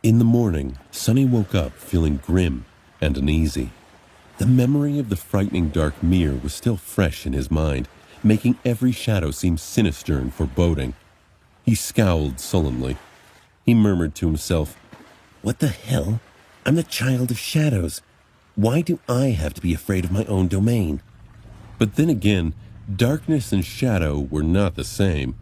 In the morning, Sunny woke up feeling grim and uneasy. The memory of the frightening dark mirror was still fresh in his mind, making every shadow seem sinister and foreboding. He scowled sullenly. He murmured to himself, "What the hell? I'm the child of shadows. Why do I have to be afraid of my own domain?" But then again, darkness and shadow were not the same,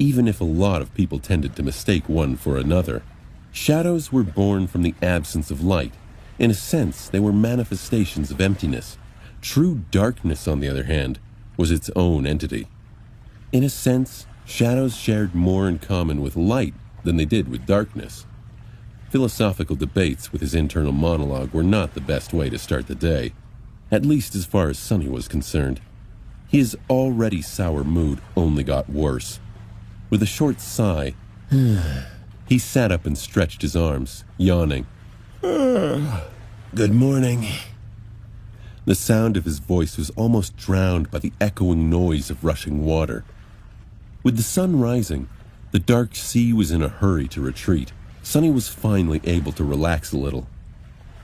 even if a lot of people tended to mistake one for another. Shadows were born from the absence of light. In a sense, they were manifestations of emptiness. True darkness, on the other hand, was its own entity. In a sense, shadows shared more in common with light than they did with darkness. Philosophical debates with his internal monologue were not the best way to start the day, at least as far as Sunny was concerned. His already sour mood only got worse. With a short sigh, he sat up and stretched his arms, yawning. "Good morning." The sound of his voice was almost drowned by the echoing noise of rushing water. With the sun rising, the dark sea was in a hurry to retreat. Sunny was finally able to relax a little.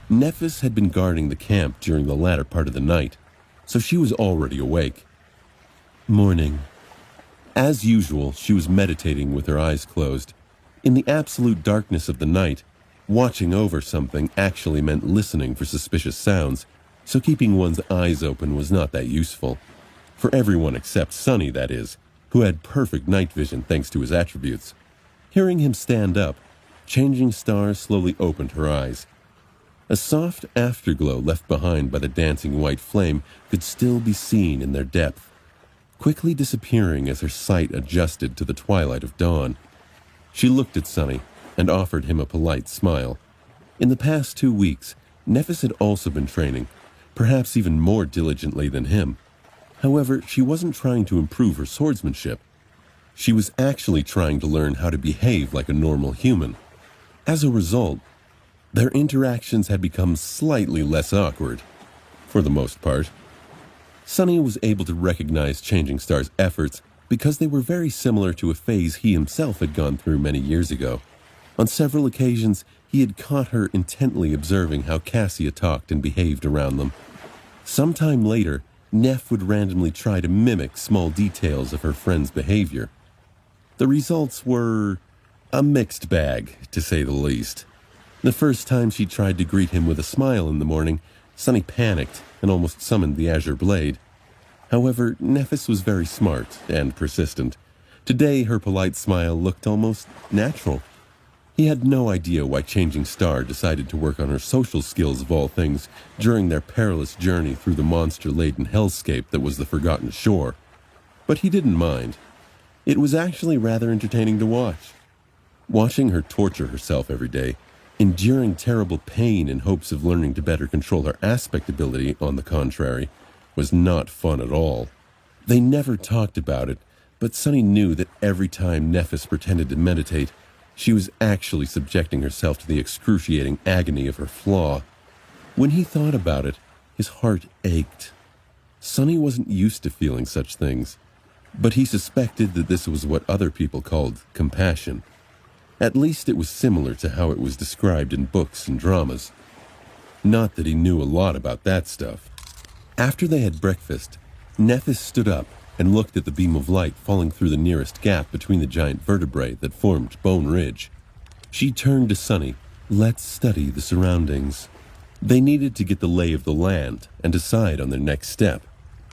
Nephis had been guarding the camp during the latter part of the night, so she was already awake. Morning. As usual, she was meditating with her eyes closed. In the absolute darkness of the night, watching over something actually meant listening for suspicious sounds, so keeping one's eyes open was not that useful. For everyone except Sunny, that is, who had perfect night vision thanks to his attributes. Hearing him stand up, Changing Star slowly opened her eyes. A soft afterglow left behind by the dancing white flame could still be seen in their depth, quickly disappearing as her sight adjusted to the twilight of dawn. She looked at Sunny and offered him a polite smile. In the past 2 weeks, Nephis had also been training, perhaps even more diligently than him. However, she wasn't trying to improve her swordsmanship. She was actually trying to learn how to behave like a normal human. As a result, their interactions had become slightly less awkward, for the most part. Sunny was able to recognize Changing Star's efforts because they were very similar to a phase he himself had gone through many years ago. On several occasions, he had caught her intently observing how Cassia talked and behaved around them. Sometime later, Neph would randomly try to mimic small details of her friend's behavior. The results were a mixed bag, to say the least. The first time she tried to greet him with a smile in the morning, Sunny panicked and almost summoned the Azure Blade. However, Nephis was very smart and persistent. Today, her polite smile looked almost natural. He had no idea why Changing Star decided to work on her social skills of all things during their perilous journey through the monster-laden hellscape that was the Forgotten Shore. But he didn't mind. It was actually rather entertaining to watch. Watching her torture herself every day, enduring terrible pain in hopes of learning to better control her aspect ability, on the contrary, was not fun at all. They never talked about it, but Sunny knew that every time Nephis pretended to meditate, she was actually subjecting herself to the excruciating agony of her flaw. When he thought about it, his heart ached. Sunny wasn't used to feeling such things, but he suspected that this was what other people called compassion. At least it was similar to how it was described in books and dramas. Not that he knew a lot about that stuff. After they had breakfast, Nephis stood up and looked at the beam of light falling through the nearest gap between the giant vertebrae that formed Bone Ridge. She turned to Sunny. "Let's study the surroundings." They needed to get the lay of the land and decide on their next step.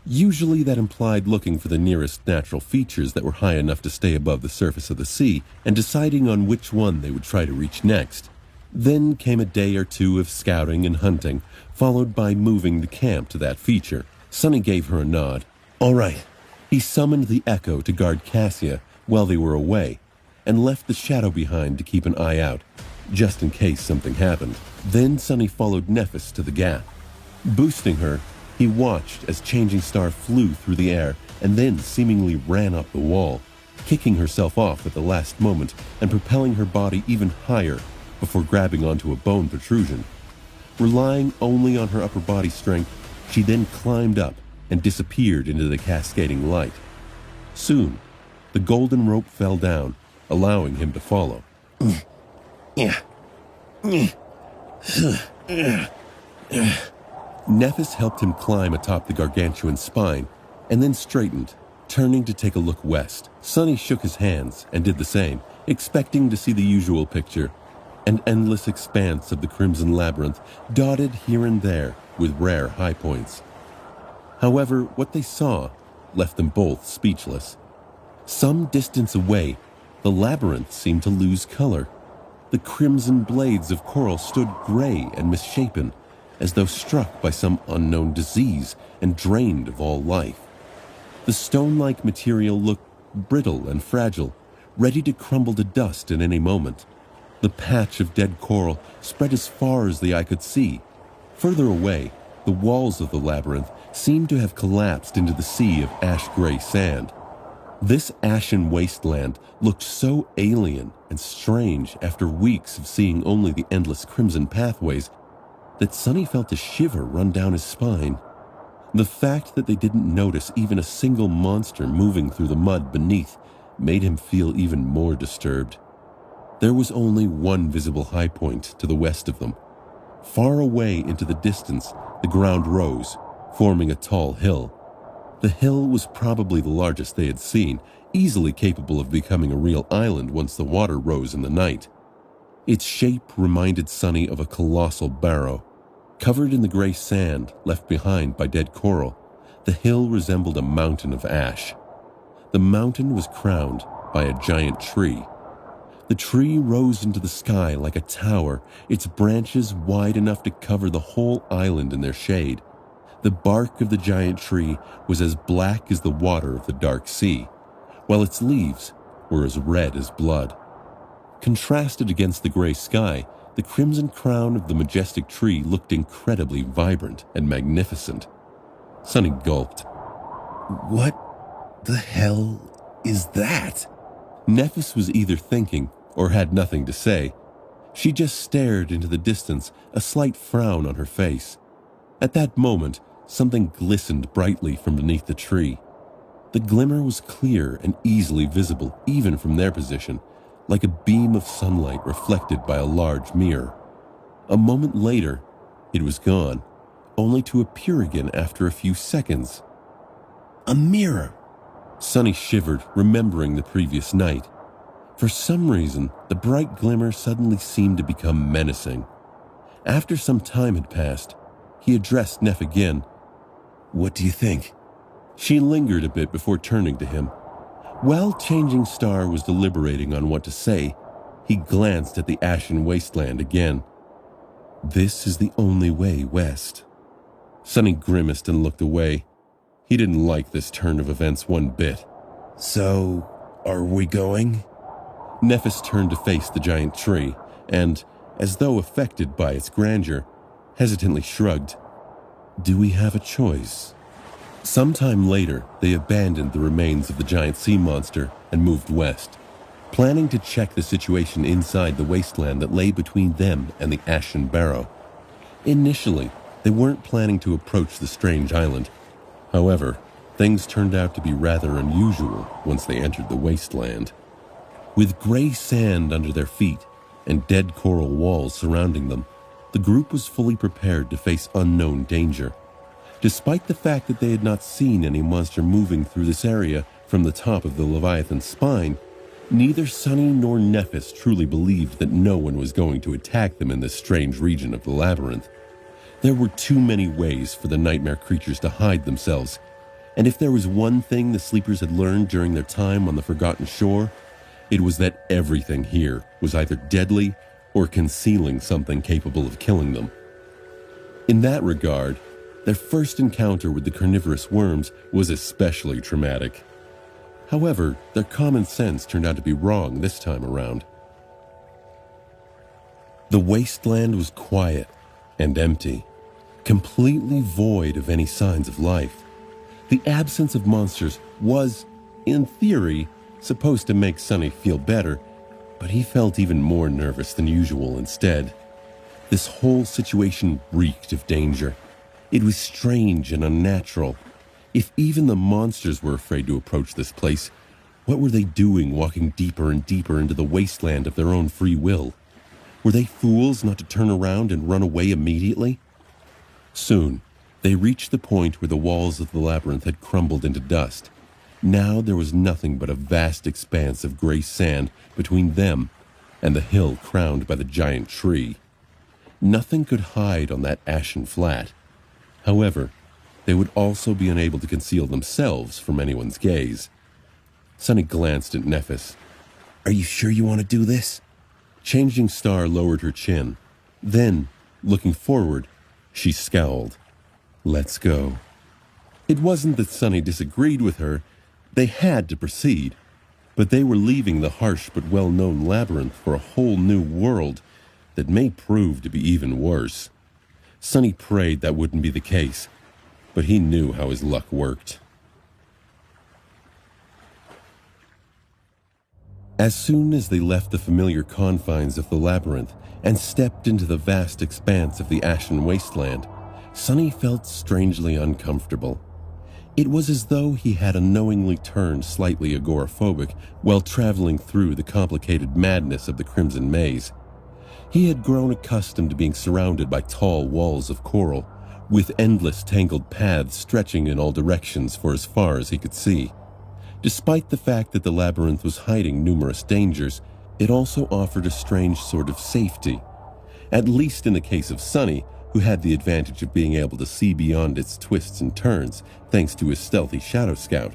Usually that implied looking for the nearest natural features that were high enough to stay above the surface of the sea and deciding on which one they would try to reach next. Then came a day or two of scouting and hunting, followed by moving the camp to that feature. Sunny gave her a nod. "All right." He summoned the Echo to guard Cassia while they were away, and left the Shadow behind to keep an eye out, just in case something happened. Then Sunny followed Nephis to the gap. Boosting her, he watched as Changing Star flew through the air and then seemingly ran up the wall, kicking herself off at the last moment and propelling her body even higher before grabbing onto a bone protrusion. Relying only on her upper body strength, she then climbed up and disappeared into the cascading light. Soon, the golden rope fell down, allowing him to follow. Yeah. Nephis helped him climb atop the gargantuan spine and then straightened, turning to take a look west. Sonny shook his hands and did the same, expecting to see the usual picture, an endless expanse of the crimson labyrinth dotted here and there with rare high points. However, what they saw left them both speechless. Some distance away, the labyrinth seemed to lose color. The crimson blades of coral stood gray and misshapen, as though struck by some unknown disease and drained of all life. The stone-like material looked brittle and fragile, ready to crumble to dust at any moment. The patch of dead coral spread as far as the eye could see. Further away, the walls of the labyrinth seemed to have collapsed into the sea of ash-gray sand. This ashen wasteland looked so alien and strange after weeks of seeing only the endless crimson pathways that Sonny felt a shiver run down his spine. The fact that they didn't notice even a single monster moving through the mud beneath made him feel even more disturbed. There was only one visible high point to the west of them. Far away into the distance, the ground rose, forming a tall hill. The hill was probably the largest they had seen, easily capable of becoming a real island once the water rose in the night. Its shape reminded Sonny of a colossal barrow. Covered in the gray sand left behind by dead coral, the hill resembled a mountain of ash. The mountain was crowned by a giant tree. The tree rose into the sky like a tower, its branches wide enough to cover the whole island in their shade. The bark of the giant tree was as black as the water of the dark sea, while its leaves were as red as blood. Contrasted against the gray sky, the crimson crown of the majestic tree looked incredibly vibrant and magnificent. Sonny gulped. "What the hell is that?" Nephis was either thinking or had nothing to say. She just stared into the distance, a slight frown on her face. At that moment, something glistened brightly from beneath the tree. The glimmer was clear and easily visible even from their position, like a beam of sunlight reflected by a large mirror. A moment later, it was gone, only to appear again after a few seconds. A mirror! Sonny shivered, remembering the previous night. For some reason, the bright glimmer suddenly seemed to become menacing. After some time had passed, he addressed Neff again. "What do you think?" She lingered a bit before turning to him. While Changing Star was deliberating on what to say, he glanced at the ashen wasteland again. "This is the only way west." Sonny grimaced and looked away. He didn't like this turn of events one bit. "So, are we going?" Nephis turned to face the giant tree and, as though affected by its grandeur, hesitantly shrugged. "Do we have a choice?" Sometime later, they abandoned the remains of the giant sea monster and moved west, planning to check the situation inside the wasteland that lay between them and the Ashen Barrow. Initially, they weren't planning to approach the strange island. However, things turned out to be rather unusual once they entered the wasteland. With gray sand under their feet and dead coral walls surrounding them, the group was fully prepared to face unknown danger. Despite the fact that they had not seen any monster moving through this area from the top of the Leviathan's spine, neither Sonny nor Nephis truly believed that no one was going to attack them in this strange region of the labyrinth. There were too many ways for the nightmare creatures to hide themselves, and if there was one thing the sleepers had learned during their time on the Forgotten Shore, it was that everything here was either deadly or concealing something capable of killing them. In that regard, their first encounter with the carnivorous worms was especially traumatic. However, their common sense turned out to be wrong this time around. The wasteland was quiet and empty, completely void of any signs of life. The absence of monsters was, in theory, supposed to make Sonny feel better, but he felt even more nervous than usual instead. This whole situation reeked of danger. It was strange and unnatural. If even the monsters were afraid to approach this place, what were they doing walking deeper and deeper into the wasteland of their own free will? Were they fools not to turn around and run away immediately? Soon, they reached the point where the walls of the labyrinth had crumbled into dust. Now there was nothing but a vast expanse of gray sand between them and the hill crowned by the giant tree. Nothing could hide on that ashen flat. However, they would also be unable to conceal themselves from anyone's gaze. Sunny glanced at Nephis. "Are you sure you want to do this?" Changing Star lowered her chin. Then, looking forward, she scowled. "Let's go." It wasn't that Sunny disagreed with her. They had to proceed. But they were leaving the harsh but well-known labyrinth for a whole new world that may prove to be even worse. Sunny prayed that wouldn't be the case, but he knew how his luck worked. As soon as they left the familiar confines of the labyrinth and stepped into the vast expanse of the ashen wasteland, Sunny felt strangely uncomfortable. It was as though he had unknowingly turned slightly agoraphobic while traveling through the complicated madness of the Crimson Maze. He had grown accustomed to being surrounded by tall walls of coral, with endless tangled paths stretching in all directions for as far as he could see. Despite the fact that the labyrinth was hiding numerous dangers, it also offered a strange sort of safety. At least in the case of Sunny, who had the advantage of being able to see beyond its twists and turns thanks to his stealthy shadow scout.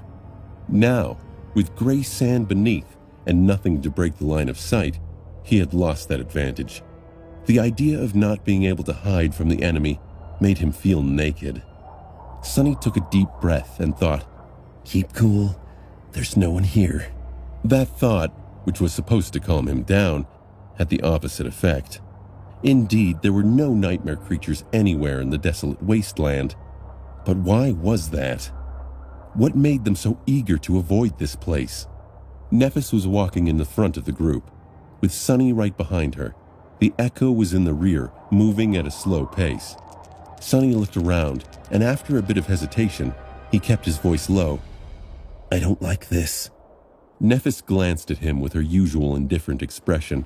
Now, with gray sand beneath and nothing to break the line of sight, he had lost that advantage. The idea of not being able to hide from the enemy made him feel naked. Sunny took a deep breath and thought, "Keep cool. There's no one here." That thought, which was supposed to calm him down, had the opposite effect. Indeed, there were no nightmare creatures anywhere in the desolate wasteland. But why was that? What made them so eager to avoid this place? Nephis was walking in the front of the group, with Sunny right behind her. The Echo was in the rear, moving at a slow pace. Sunny looked around, and after a bit of hesitation, he kept his voice low. "I don't like this." Nephis glanced at him with her usual indifferent expression.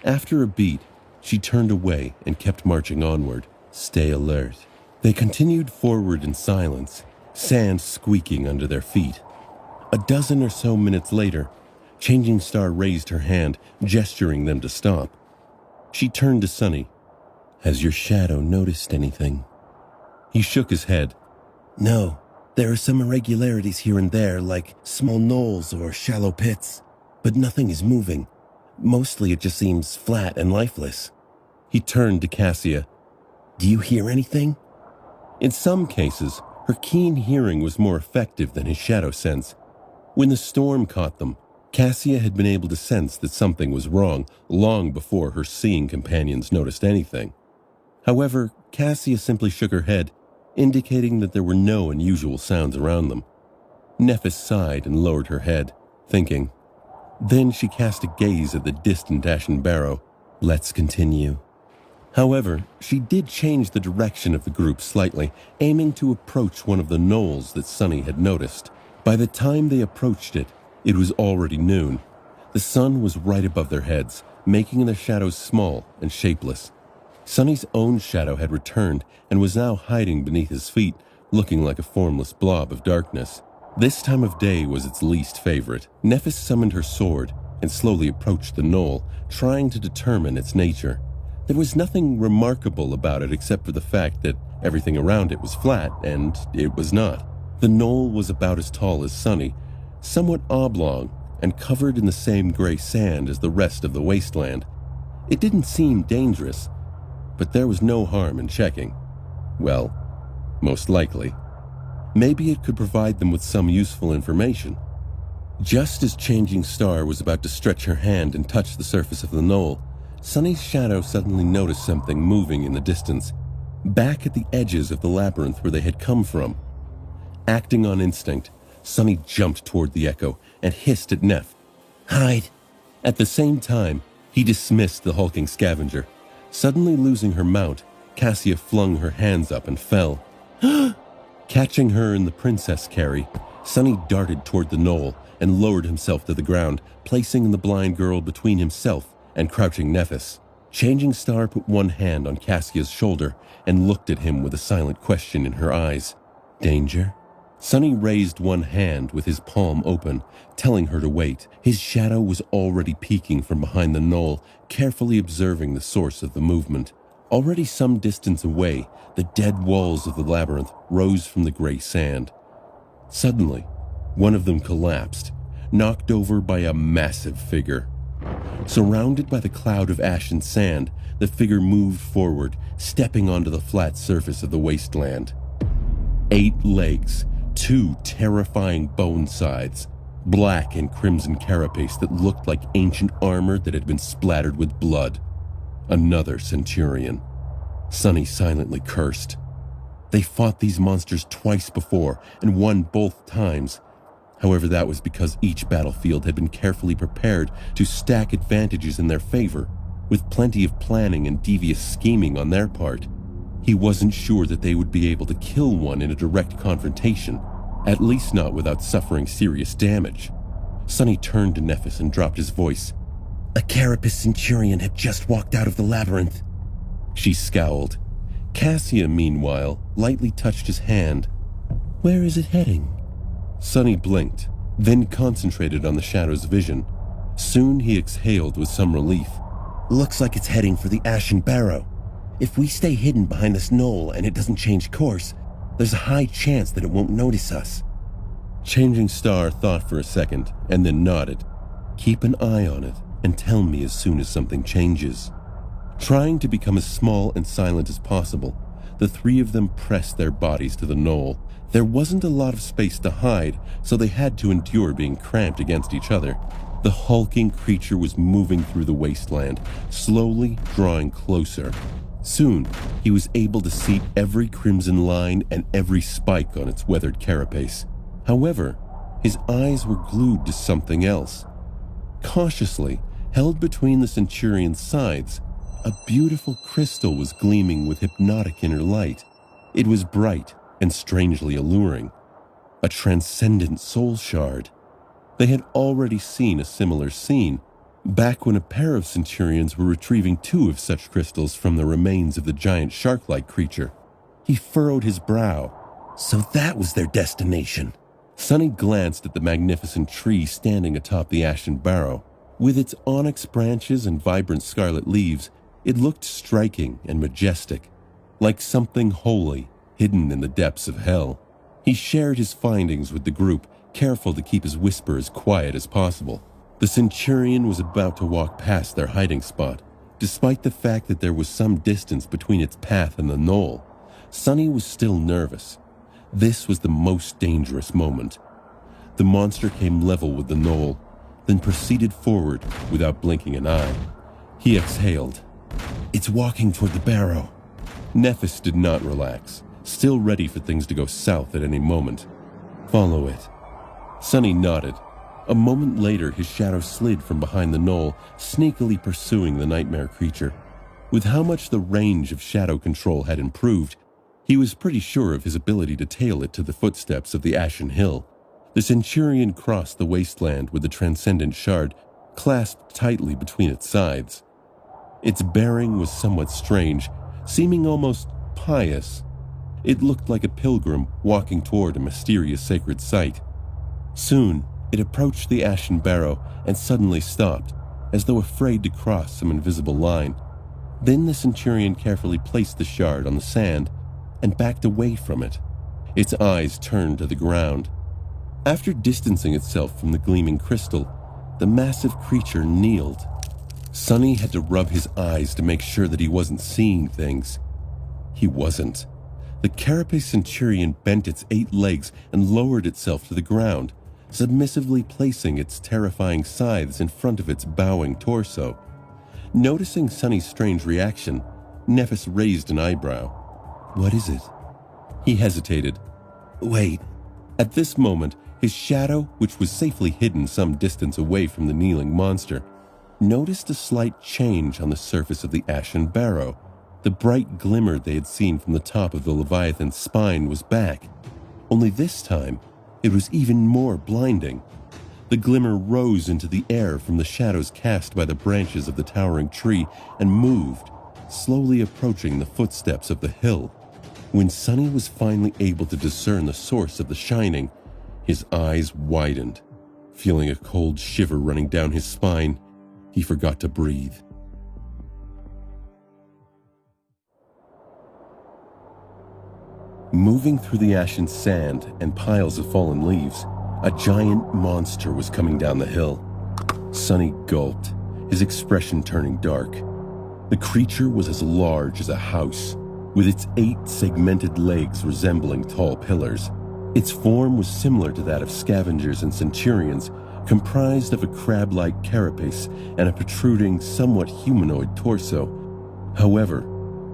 After a beat, she turned away and kept marching onward. "Stay alert." They continued forward in silence, sand squeaking under their feet. A dozen or so minutes later, Changing Star raised her hand, gesturing them to stop. She turned to Sunny. "Has your shadow noticed anything?" He shook his head. "No. There are some irregularities here and there, like small knolls or shallow pits, but nothing is moving. Mostly it just seems flat and lifeless." He turned to Cassia. "Do you hear anything?" In some cases, her keen hearing was more effective than his shadow sense. When the storm caught them, Cassia had been able to sense that something was wrong long before her seeing companions noticed anything. However, Cassia simply shook her head, indicating that there were no unusual sounds around them. Nephis sighed and lowered her head, thinking. Then she cast a gaze at the distant ashen barrow. "Let's continue." However, she did change the direction of the group slightly, aiming to approach one of the knolls that Sunny had noticed. By the time they approached it, it was already noon. The sun was right above their heads, making their shadows small and shapeless. Sunny's own shadow had returned and was now hiding beneath his feet, looking like a formless blob of darkness. This time of day was its least favorite. Nephis summoned her sword and slowly approached the knoll, trying to determine its nature. There was nothing remarkable about it except for the fact that everything around it was flat, and it was not. The knoll was about as tall as Sunny, somewhat oblong, and covered in the same gray sand as the rest of the wasteland. It didn't seem dangerous, but there was no harm in checking. Well, most likely. Maybe it could provide them with some useful information. Just as Changing Star was about to stretch her hand and touch the surface of the knoll, Sunny's shadow suddenly noticed something moving in the distance, back at the edges of the labyrinth where they had come from. Acting on instinct, Sunny jumped toward the Echo and hissed at Neph. "Hide!" At the same time, he dismissed the hulking scavenger. Suddenly losing her mount, Cassia flung her hands up and fell. Catching her in the princess carry, Sunny darted toward the knoll and lowered himself to the ground, placing the blind girl between himself and crouching Nephis. Changing Star put one hand on Cassia's shoulder and looked at him with a silent question in her eyes. Danger? Sonny raised one hand with his palm open, telling her to wait. His shadow was already peeking from behind the knoll, carefully observing the source of the movement. Already some distance away, the dead walls of the labyrinth rose from the gray sand. Suddenly, one of them collapsed, knocked over by a massive figure. Surrounded by the cloud of ash and sand, the figure moved forward, stepping onto the flat surface of the wasteland. 8 legs, 2 terrifying bone sides, black and crimson carapace that looked like ancient armor that had been splattered with blood. Another centurion. Sonny silently cursed. They fought these monsters twice before and won both times. However, that was because each battlefield had been carefully prepared to stack advantages in their favor, with plenty of planning and devious scheming on their part. He wasn't sure that they would be able to kill one in a direct confrontation, at least not without suffering serious damage. Sonny turned to Nephis and dropped his voice. A carapace centurion had just walked out of the labyrinth. She scowled. Cassia, meanwhile, lightly touched his hand. Where is it heading? Sonny blinked, then concentrated on the shadow's vision. Soon he exhaled with some relief. Looks like it's heading for the Ashen Barrow. If we stay hidden behind this knoll and it doesn't change course, there's a high chance that it won't notice us. Changing Star thought for a second and then nodded. Keep an eye on it and tell me as soon as something changes. Trying to become as small and silent as possible, the 3 of them pressed their bodies to the knoll. There wasn't a lot of space to hide, so they had to endure being cramped against each other. The hulking creature was moving through the wasteland, slowly drawing closer. Soon, he was able to see every crimson line and every spike on its weathered carapace. However, his eyes were glued to something else. Cautiously, held between the centurion's sides, a beautiful crystal was gleaming with hypnotic inner light. It was bright and strangely alluring. A transcendent soul shard. They had already seen a similar scene, back when a pair of centurions were retrieving 2 of such crystals from the remains of the giant shark-like creature. He furrowed his brow. So that was their destination. Sonny glanced at the magnificent tree standing atop the Ashen Barrow. With its onyx branches and vibrant scarlet leaves, it looked striking and majestic, like something holy hidden in the depths of hell. He shared his findings with the group, careful to keep his whisper as quiet as possible. The centurion was about to walk past their hiding spot. Despite the fact that there was some distance between its path and the knoll, Sonny was still nervous. This was the most dangerous moment. The monster came level with the knoll, then proceeded forward without blinking an eye. He exhaled. It's walking toward the barrow. Nephis did not relax, still ready for things to go south at any moment. Follow it. Sonny nodded. A moment later, his shadow slid from behind the knoll, sneakily pursuing the nightmare creature. With how much the range of shadow control had improved, he was pretty sure of his ability to tail it to the footsteps of the Ashen Hill. The centurion crossed the wasteland with the transcendent shard clasped tightly between its sides. Its bearing was somewhat strange, seeming almost pious. It looked like a pilgrim walking toward a mysterious sacred site. Soon, it approached the Ashen Barrow and suddenly stopped, as though afraid to cross some invisible line. Then the centurion carefully placed the shard on the sand and backed away from it. Its eyes turned to the ground. After distancing itself from the gleaming crystal, the massive creature kneeled. Sonny had to rub his eyes to make sure that he wasn't seeing things. He wasn't. The carapace centurion bent its 8 legs and lowered itself to the ground, submissively placing its terrifying scythes in front of its bowing torso. Noticing Sonny's strange reaction, Nephis raised an eyebrow. What is it? He hesitated. Wait. At this moment, his shadow, which was safely hidden some distance away from the kneeling monster, noticed a slight change on the surface of the Ashen Barrow. The bright glimmer they had seen from the top of the Leviathan's spine was back. Only this time, it was even more blinding. The glimmer rose into the air from the shadows cast by the branches of the towering tree and moved, slowly approaching the footsteps of the hill. When Sonny was finally able to discern the source of the shining, his eyes widened. Feeling a cold shiver running down his spine, he forgot to breathe. Moving through the ashen sand and piles of fallen leaves, a giant monster was coming down the hill. Sonny gulped, his expression turning dark. The creature was as large as a house, with its 8 segmented legs resembling tall pillars. Its form was similar to that of scavengers and centurions, comprised of a crab-like carapace and a protruding, somewhat humanoid torso. However,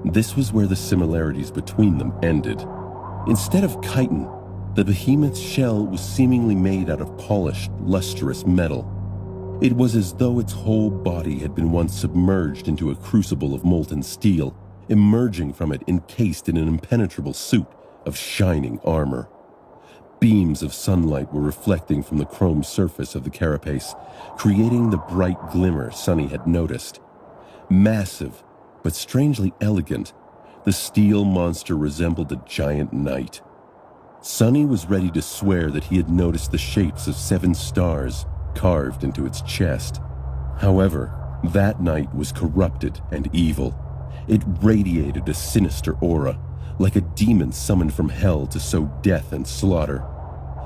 this was where the similarities between them ended. Instead of chitin, the behemoth's shell was seemingly made out of polished, lustrous metal. It was as though its whole body had been once submerged into a crucible of molten steel, emerging from it encased in an impenetrable suit of shining armor. Beams of sunlight were reflecting from the chrome surface of the carapace, creating the bright glimmer Sonny had noticed. Massive, but strangely elegant, the steel monster resembled a giant knight. Sonny was ready to swear that he had noticed the shapes of 7 stars carved into its chest. However, that knight was corrupted and evil. It radiated a sinister aura, like a demon summoned from hell to sow death and slaughter.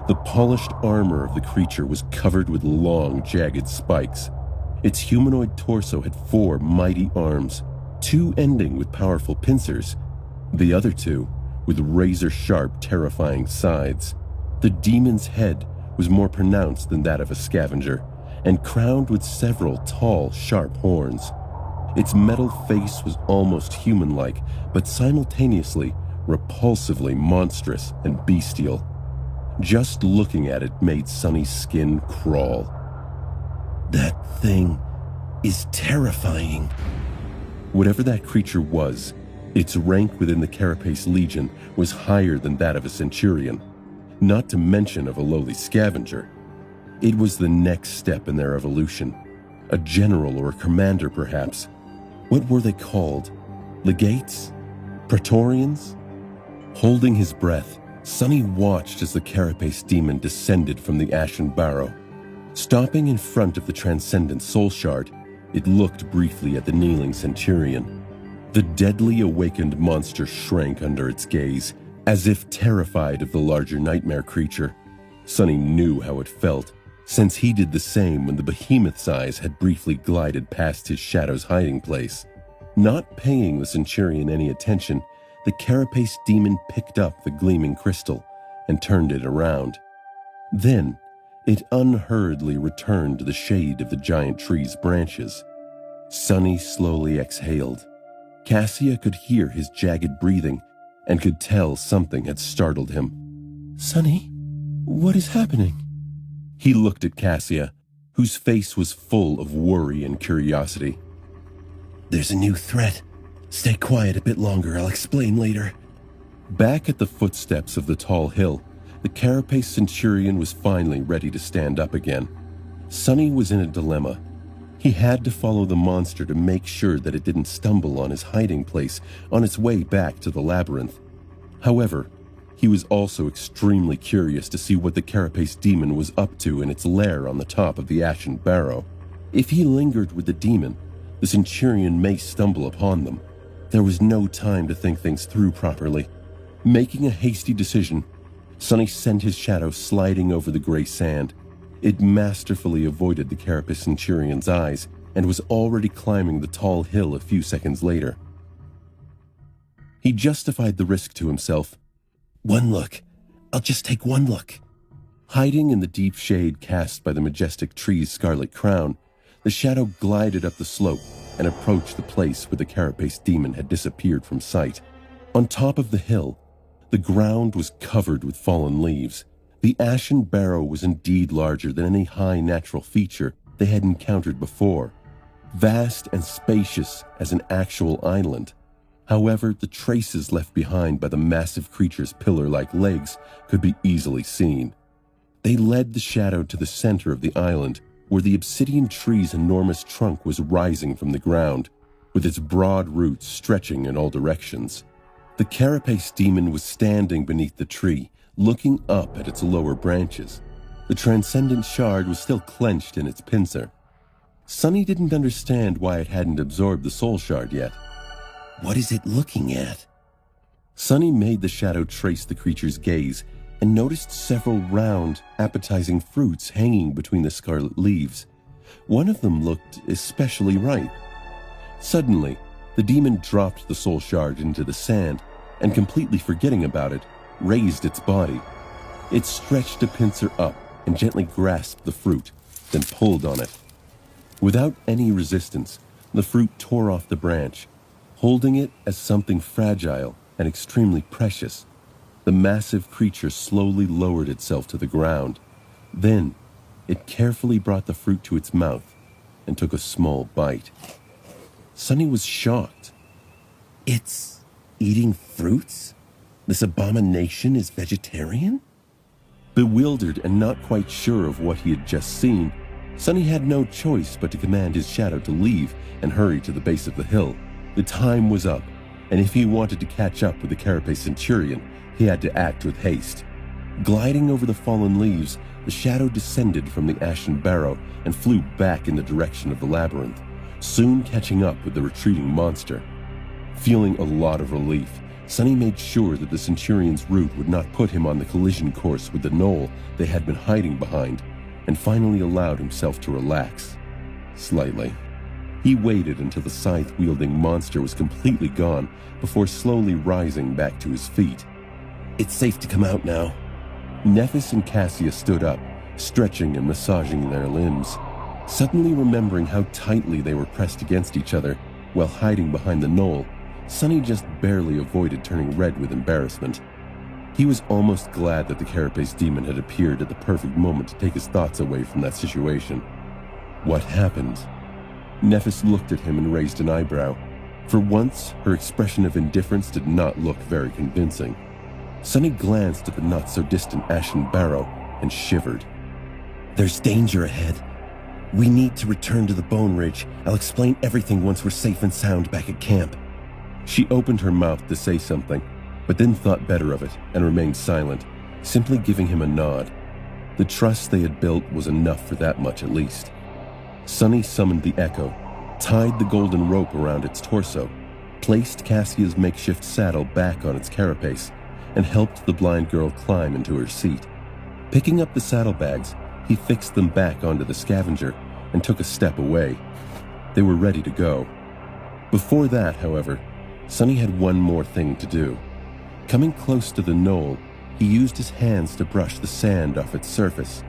The polished armor of the creature was covered with long, jagged spikes. Its humanoid torso had 4 mighty arms, 2 ending with powerful pincers, the other 2 with razor-sharp, terrifying sides. The demon's head was more pronounced than that of a scavenger, and crowned with several tall, sharp horns. Its metal face was almost human-like, but simultaneously repulsively monstrous and bestial. Just looking at it made Sonny's skin crawl. That thing is terrifying. Whatever that creature was, its rank within the Carapace Legion was higher than that of a centurion, not to mention of a lowly scavenger. It was the next step in their evolution. A general or a commander, perhaps. What were they called? Legates? Praetorians? Holding his breath, Sonny watched as the Carapace demon descended from the ashen barrow. Stopping in front of the transcendent soul shard, it looked briefly at the kneeling centurion. The deadly awakened monster shrank under its gaze, as if terrified of the larger nightmare creature. Sonny knew how it felt, since he did the same when the behemoth's eyes had briefly glided past his shadow's hiding place. Not paying the centurion any attention, the Carapace demon picked up the gleaming crystal and turned it around. Then, it unhurriedly returned to the shade of the giant tree's branches. Sonny slowly exhaled. Cassia could hear his jagged breathing and could tell something had startled him. "Sonny, what is happening?" He looked at Cassia, whose face was full of worry and curiosity. "There's a new threat. Stay quiet a bit longer, I'll explain later." Back at the footsteps of the tall hill, the Carapace centurion was finally ready to stand up again. Sonny was in a dilemma. He had to follow the monster to make sure that it didn't stumble on his hiding place on its way back to the labyrinth. However, he was also extremely curious to see what the Carapace demon was up to in its lair on the top of the ashen barrow. If he lingered with the demon, the centurion may stumble upon them. There was no time to think things through properly. Making a hasty decision, Sonny sent his shadow sliding over the gray sand. It masterfully avoided the Carapace centurion's eyes and was already climbing the tall hill a few seconds later. He justified the risk to himself. "One look. I'll just take one look." Hiding in the deep shade cast by the majestic tree's scarlet crown, the shadow glided up the slope and approached the place where the Carapace demon had disappeared from sight. On top of the hill, the ground was covered with fallen leaves. The ashen barrow was indeed larger than any high natural feature they had encountered before, vast and spacious as an actual island. However, the traces left behind by the massive creature's pillar-like legs could be easily seen. They led the shadow to the center of the island, where the obsidian tree's enormous trunk was rising from the ground, with its broad roots stretching in all directions. The carapace demon was standing beneath the tree, looking up at its lower branches. The transcendent shard was still clenched in its pincer. Sunny didn't understand why it hadn't absorbed the soul shard yet. What is it looking at? Sunny made the shadow trace the creature's gaze and noticed several round, appetizing fruits hanging between the scarlet leaves. One of them looked especially ripe. Suddenly, the demon dropped the soul shard into the sand and, completely forgetting about it, raised its body. It stretched a pincer up and gently grasped the fruit, then pulled on it. Without any resistance, the fruit tore off the branch, holding it as something fragile and extremely precious. The massive creature slowly lowered itself to the ground. Then, it carefully brought the fruit to its mouth and took a small bite. Sunny was shocked. It's eating fruits? This abomination is vegetarian? Bewildered and not quite sure of what he had just seen, Sunny had no choice but to command his shadow to leave and hurry to the base of the hill. The time was up, and if he wanted to catch up with the carapace centurion, he had to act with haste. Gliding over the fallen leaves, the shadow descended from the ashen barrow and flew back in the direction of the labyrinth, soon catching up with the retreating monster. Feeling a lot of relief, Sunny made sure that the centurion's route would not put him on the collision course with the knoll they had been hiding behind, and finally allowed himself to relax. Slightly. He waited until the scythe-wielding monster was completely gone before slowly rising back to his feet. It's safe to come out now. Nephis and Cassia stood up, stretching and massaging their limbs. Suddenly remembering how tightly they were pressed against each other while hiding behind the knoll, Sunny just barely avoided turning red with embarrassment. He was almost glad that the carapace demon had appeared at the perfect moment to take his thoughts away from that situation. What happened? Nephis looked at him and raised an eyebrow. For once, her expression of indifference did not look very convincing. Sunny glanced at the not-so-distant ashen barrow and shivered. There's danger ahead. We need to return to the Bone Ridge. I'll explain everything once we're safe and sound back at camp. She opened her mouth to say something, but then thought better of it and remained silent, simply giving him a nod. The trust they had built was enough for that much at least. Sunny summoned the Echo, tied the golden rope around its torso, placed Cassia's makeshift saddle back on its carapace, and helped the blind girl climb into her seat. Picking up the saddlebags, he fixed them back onto the scavenger and took a step away. They were ready to go. Before that, however, Sunny had one more thing to do. Coming close to the knoll, he used his hands to brush the sand off its surface.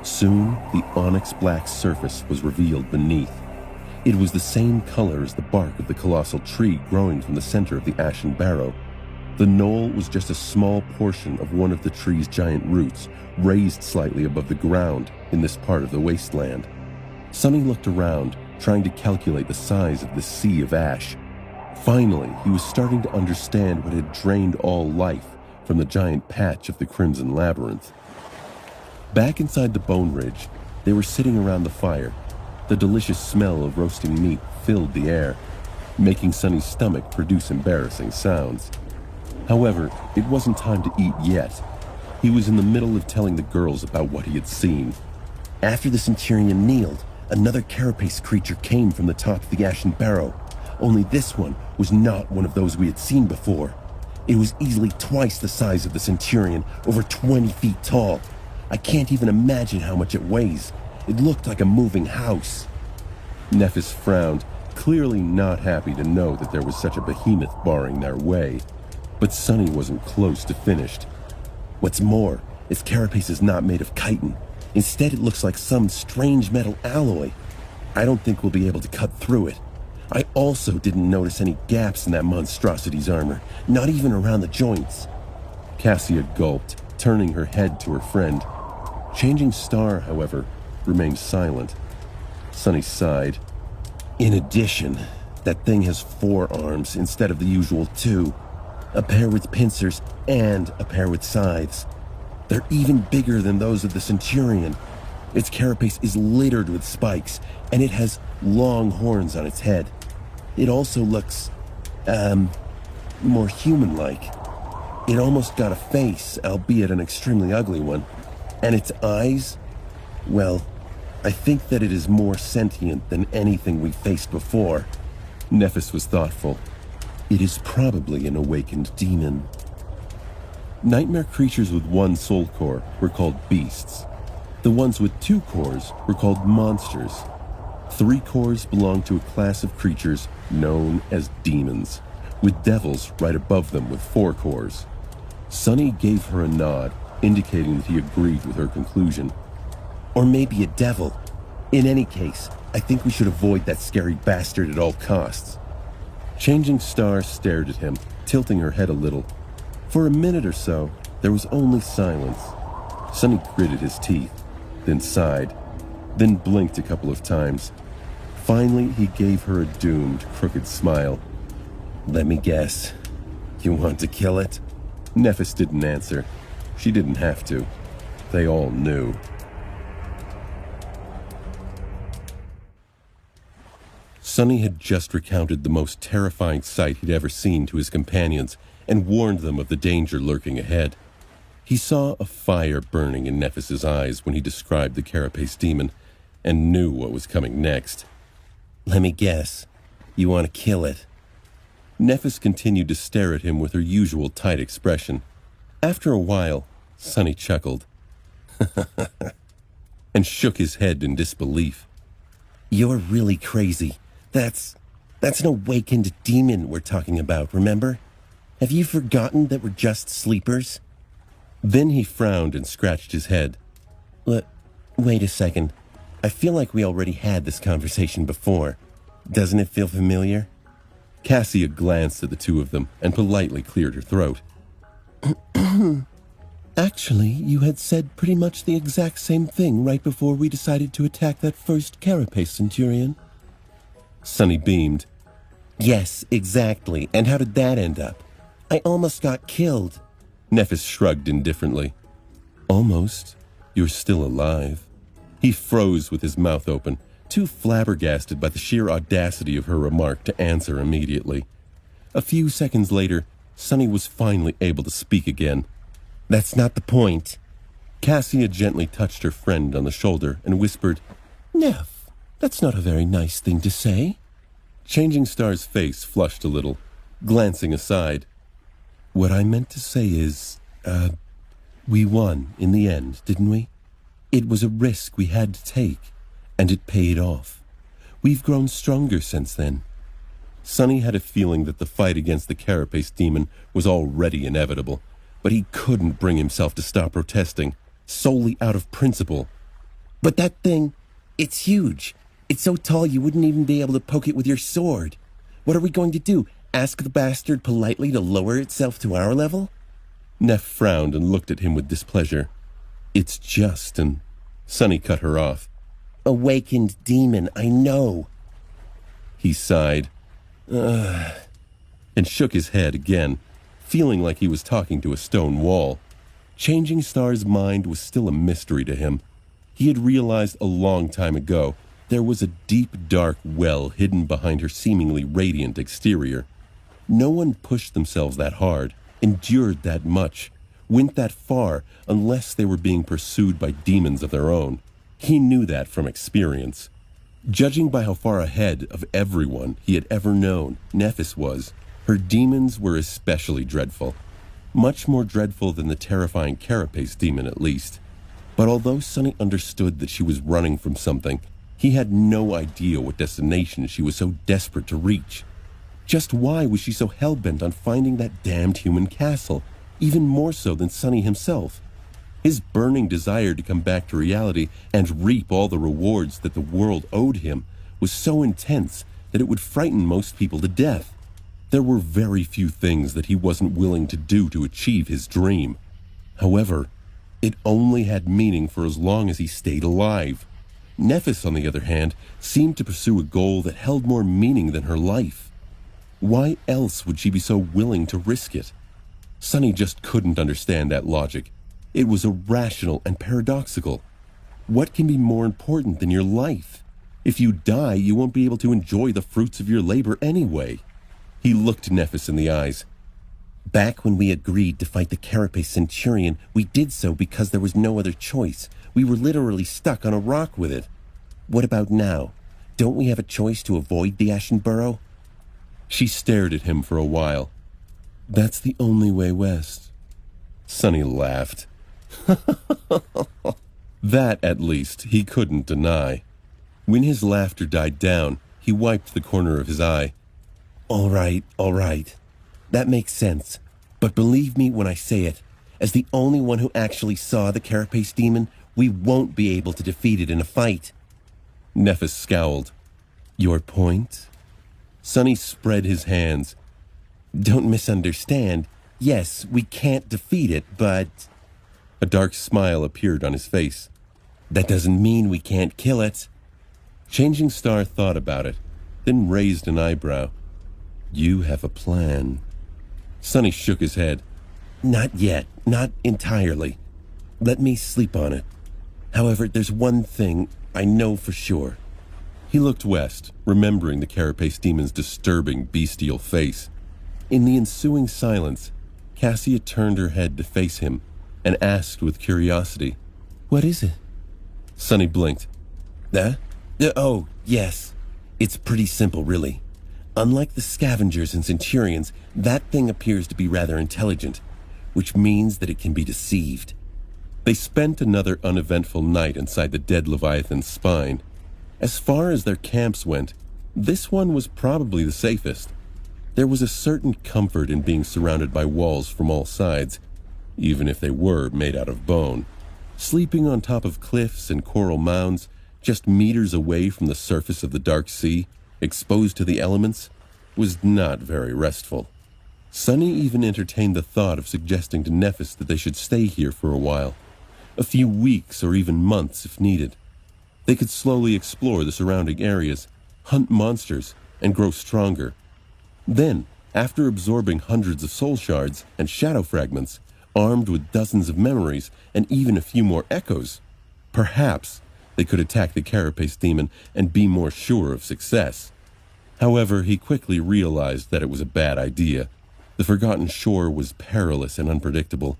Soon, the onyx-black surface was revealed beneath. It was the same color as the bark of the colossal tree growing from the center of the ashen barrow. The knoll was just a small portion of one of the tree's giant roots, raised slightly above the ground in this part of the wasteland. Sunny looked around, trying to calculate the size of the sea of ash. Finally, he was starting to understand what had drained all life from the giant patch of the Crimson Labyrinth. Back inside the Bone Ridge, they were sitting around the fire. The delicious smell of roasting meat filled the air, making Sunny's stomach produce embarrassing sounds. However, it wasn't time to eat yet. He was in the middle of telling the girls about what he had seen. After the Centurion kneeled, another carapace creature came from the top of the ashen barrow. Only this one was not one of those we had seen before. It was easily twice the size of the Centurion, over 20 feet tall. I can't even imagine how much it weighs. It looked like a moving house. Nephis frowned, clearly not happy to know that there was such a behemoth barring their way. But Sunny wasn't close to finished. What's more, its carapace is not made of chitin. Instead, it looks like some strange metal alloy. I don't think we'll be able to cut through it. I also didn't notice any gaps in that monstrosity's armor, not even around the joints. Cassia gulped, turning her head to her friend. Changing Star, however, remained silent. Sunny sighed. In addition, that thing has 4 arms instead of the usual 2. A pair with pincers and a pair with scythes. They're even bigger than those of the Centurion. Its carapace is littered with spikes, and it has long horns on its head. It also looks, more human-like. It almost got a face, albeit an extremely ugly one. And its eyes, well, I think that it is more sentient than anything we faced before. Nephis was thoughtful. It is probably an awakened demon. Nightmare creatures with one soul core were called beasts. The ones with 2 cores were called monsters. 3 cores belonged to a class of creatures known as demons, with devils right above them with 4 cores. Sonny gave her a nod, indicating that he agreed with her conclusion. Or maybe a devil. In any case, I think we should avoid that scary bastard at all costs. Changing Star stared at him, tilting her head a little. For a minute or so, there was only silence. Sonny gritted his teeth, then sighed, then blinked a couple of times. Finally, he gave her a doomed, crooked smile. Let me guess. You want to kill it? Nephis didn't answer. She didn't have to. They all knew. Sonny had just recounted the most terrifying sight he'd ever seen to his companions and warned them of the danger lurking ahead. He saw a fire burning in Nephis's eyes when he described the carapace demon and knew what was coming next. Let me guess. You want to kill it? Nephis continued to stare at him with her usual tight expression. After a while, Sonny chuckled and shook his head in disbelief. You're really crazy. That's an awakened demon we're talking about, remember? Have you forgotten that we're just sleepers? Then he frowned and scratched his head. Wait a second. I feel like we already had this conversation before. Doesn't it feel familiar? Cassia glanced at the two of them and politely cleared her throat. Actually, you had said pretty much the exact same thing right before we decided to attack that first carapace Centurion. Sonny beamed. Yes, exactly. And how did that end up? I almost got killed. Nephis shrugged indifferently. Almost. You're still alive. He froze with his mouth open, too flabbergasted by the sheer audacity of her remark to answer immediately. A few seconds later, Sonny was finally able to speak again. That's not the point. Cassia gently touched her friend on the shoulder and whispered, Neph, that's not a very nice thing to say. Changing Star's face flushed a little, glancing aside. What I meant to say is, we won in the end, didn't we? It was a risk we had to take, and it paid off. We've grown stronger since then. Sonny had a feeling that the fight against the carapace demon was already inevitable, but he couldn't bring himself to stop protesting, solely out of principle. But that thing, it's huge. It's so tall you wouldn't even be able to poke it with your sword. What are we going to do? Ask the bastard politely to lower itself to our level? Neph frowned and looked at him with displeasure. It's just an... Sonny cut her off. Awakened demon, I know. He sighed. And shook his head again, feeling like he was talking to a stone wall. Changing Star's mind was still a mystery to him. He had realized a long time ago there was a deep, dark well hidden behind her seemingly radiant exterior. No one pushed themselves that hard, endured that much, went that far unless they were being pursued by demons of their own. He knew that from experience. Judging by how far ahead of everyone he had ever known Nephis was, her demons were especially dreadful. Much more dreadful than the terrifying carapace demon, at least. But although Sonny understood that she was running from something, he had no idea what destination she was so desperate to reach. Just why was she so hell-bent on finding that damned human castle, even more so than Sonny himself? His burning desire to come back to reality and reap all the rewards that the world owed him was so intense that it would frighten most people to death. There were very few things that he wasn't willing to do to achieve his dream. However, it only had meaning for as long as he stayed alive. Nephis, on the other hand, seemed to pursue a goal that held more meaning than her life. Why else would she be so willing to risk it? Sonny just couldn't understand that logic. It was irrational and paradoxical. What can be more important than your life? If you die, you won't be able to enjoy the fruits of your labor anyway. He looked Nephis in the eyes. Back when we agreed to fight the Carapace Centurion, we did so because there was no other choice. We were literally stuck on a rock with it. What about now? Don't we have a choice to avoid the Ashen Burrow? She stared at him for a while. That's the only way west. Sonny laughed. That, at least, he couldn't deny. When his laughter died down, he wiped the corner of his eye. All right. That makes sense. But believe me when I say it, as the only one who actually saw the Carapace demon, we won't be able to defeat it in a fight. Nephis scowled. Your point? Sonny spread his hands. Don't misunderstand. Yes, we can't defeat it, but... A dark smile appeared on his face. That doesn't mean we can't kill it. Changing Star thought about it, then raised an eyebrow. You have a plan. Sonny shook his head. Not yet, not entirely. Let me sleep on it. However, there's one thing I know for sure. He looked west, remembering the Carapace demon's disturbing, bestial face. In the ensuing silence, Cassia turned her head to face him and asked with curiosity, What is it? Sonny blinked. Oh, yes. It's pretty simple, really. Unlike the scavengers and centurions, that thing appears to be rather intelligent, which means that it can be deceived. They spent another uneventful night inside the dead Leviathan's spine. As far as their camps went, this one was probably the safest. There was a certain comfort in being surrounded by walls from all sides, even if they were made out of bone. Sleeping on top of cliffs and coral mounds, just meters away from the surface of the dark sea, exposed to the elements, was not very restful. Sonny even entertained the thought of suggesting to Nephis that they should stay here for a while, a few weeks or even months if needed. They could slowly explore the surrounding areas, hunt monsters, and grow stronger. Then, after absorbing hundreds of soul shards and shadow fragments, armed with dozens of memories and even a few more echoes, perhaps they could attack the Carapace demon and be more sure of success. However, he quickly realized that it was a bad idea. The Forgotten Shore was perilous and unpredictable.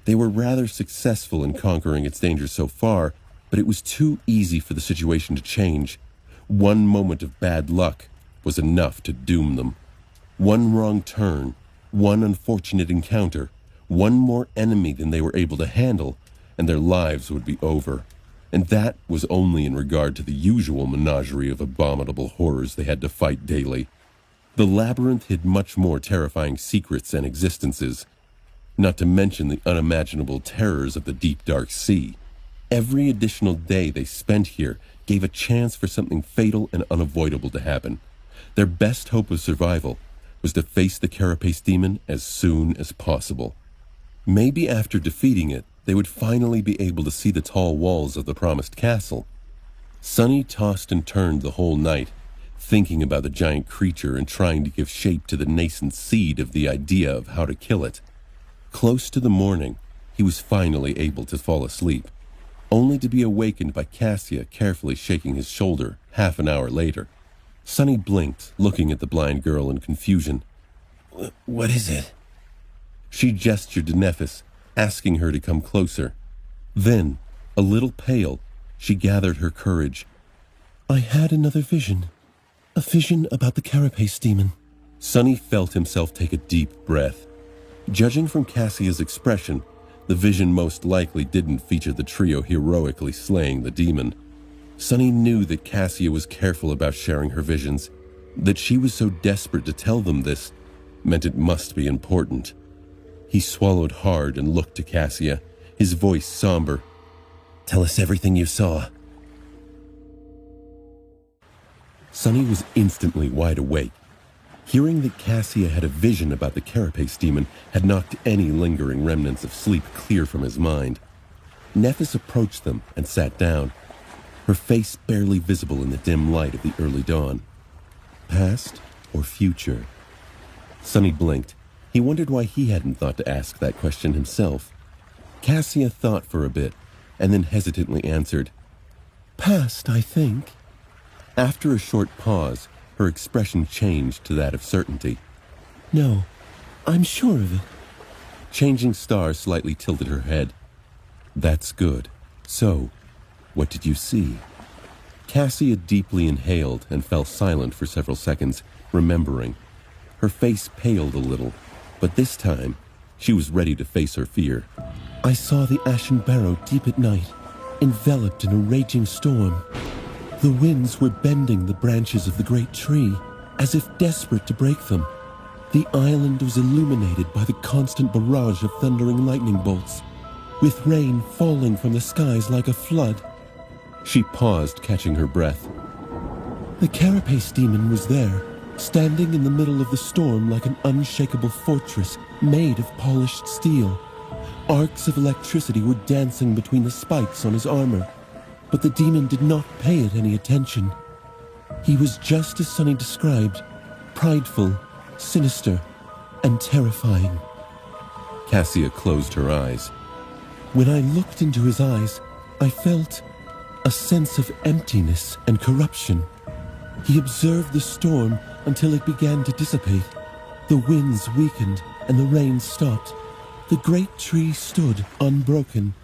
They were rather successful in conquering its dangers so far, but it was too easy for the situation to change. One moment of bad luck was enough to doom them. One wrong turn, one unfortunate encounter, one more enemy than they were able to handle, and their lives would be over. And that was only in regard to the usual menagerie of abominable horrors they had to fight daily. The labyrinth hid much more terrifying secrets and existences, not to mention the unimaginable terrors of the deep dark sea. Every additional day they spent here gave a chance for something fatal and unavoidable to happen. Their best hope of survival was to face the Carapace demon as soon as possible. Maybe after defeating it, they would finally be able to see the tall walls of the promised castle. Sonny tossed and turned the whole night, thinking about the giant creature and trying to give shape to the nascent seed of the idea of how to kill it. Close to the morning, he was finally able to fall asleep, only to be awakened by Cassia carefully shaking his shoulder half an hour later. Sonny blinked, looking at the blind girl in confusion. What is it? She gestured to Nephis, asking her to come closer. Then, a little pale, she gathered her courage. I had another vision. A vision about the Carapace demon. Sonny felt himself take a deep breath. Judging from Cassia's expression, the vision most likely didn't feature the trio heroically slaying the demon. Sonny knew that Cassia was careful about sharing her visions. That she was so desperate to tell them this meant it must be important. He swallowed hard and looked to Cassia, his voice somber. Tell us everything you saw. Sonny was instantly wide awake. Hearing that Cassia had a vision about the Carapace demon had knocked any lingering remnants of sleep clear from his mind. Nephis approached them and sat down, her face barely visible in the dim light of the early dawn. Past or future? Sonny blinked. He wondered why he hadn't thought to ask that question himself. Cassia thought for a bit, and then hesitantly answered, "Past, I think." After a short pause, her expression changed to that of certainty. "No, I'm sure of it." Changing Star slightly tilted her head. "That's good. So, what did you see?" Cassia deeply inhaled and fell silent for several seconds, remembering. Her face paled a little, but this time, she was ready to face her fear. "I saw the Ashen Barrow deep at night, enveloped in a raging storm. The winds were bending the branches of the great tree, as if desperate to break them. The island was illuminated by the constant barrage of thundering lightning bolts, with rain falling from the skies like a flood." She paused, catching her breath. "The carapace demon was there, standing in the middle of the storm like an unshakable fortress made of polished steel. Arcs of electricity were dancing between the spikes on his armor, but the demon did not pay it any attention. He was just as Sunny described, prideful, sinister, and terrifying." Cassia closed her eyes. "When I looked into his eyes, I felt a sense of emptiness and corruption. He observed the storm until it began to dissipate. The winds weakened and the rain stopped. The great tree stood unbroken,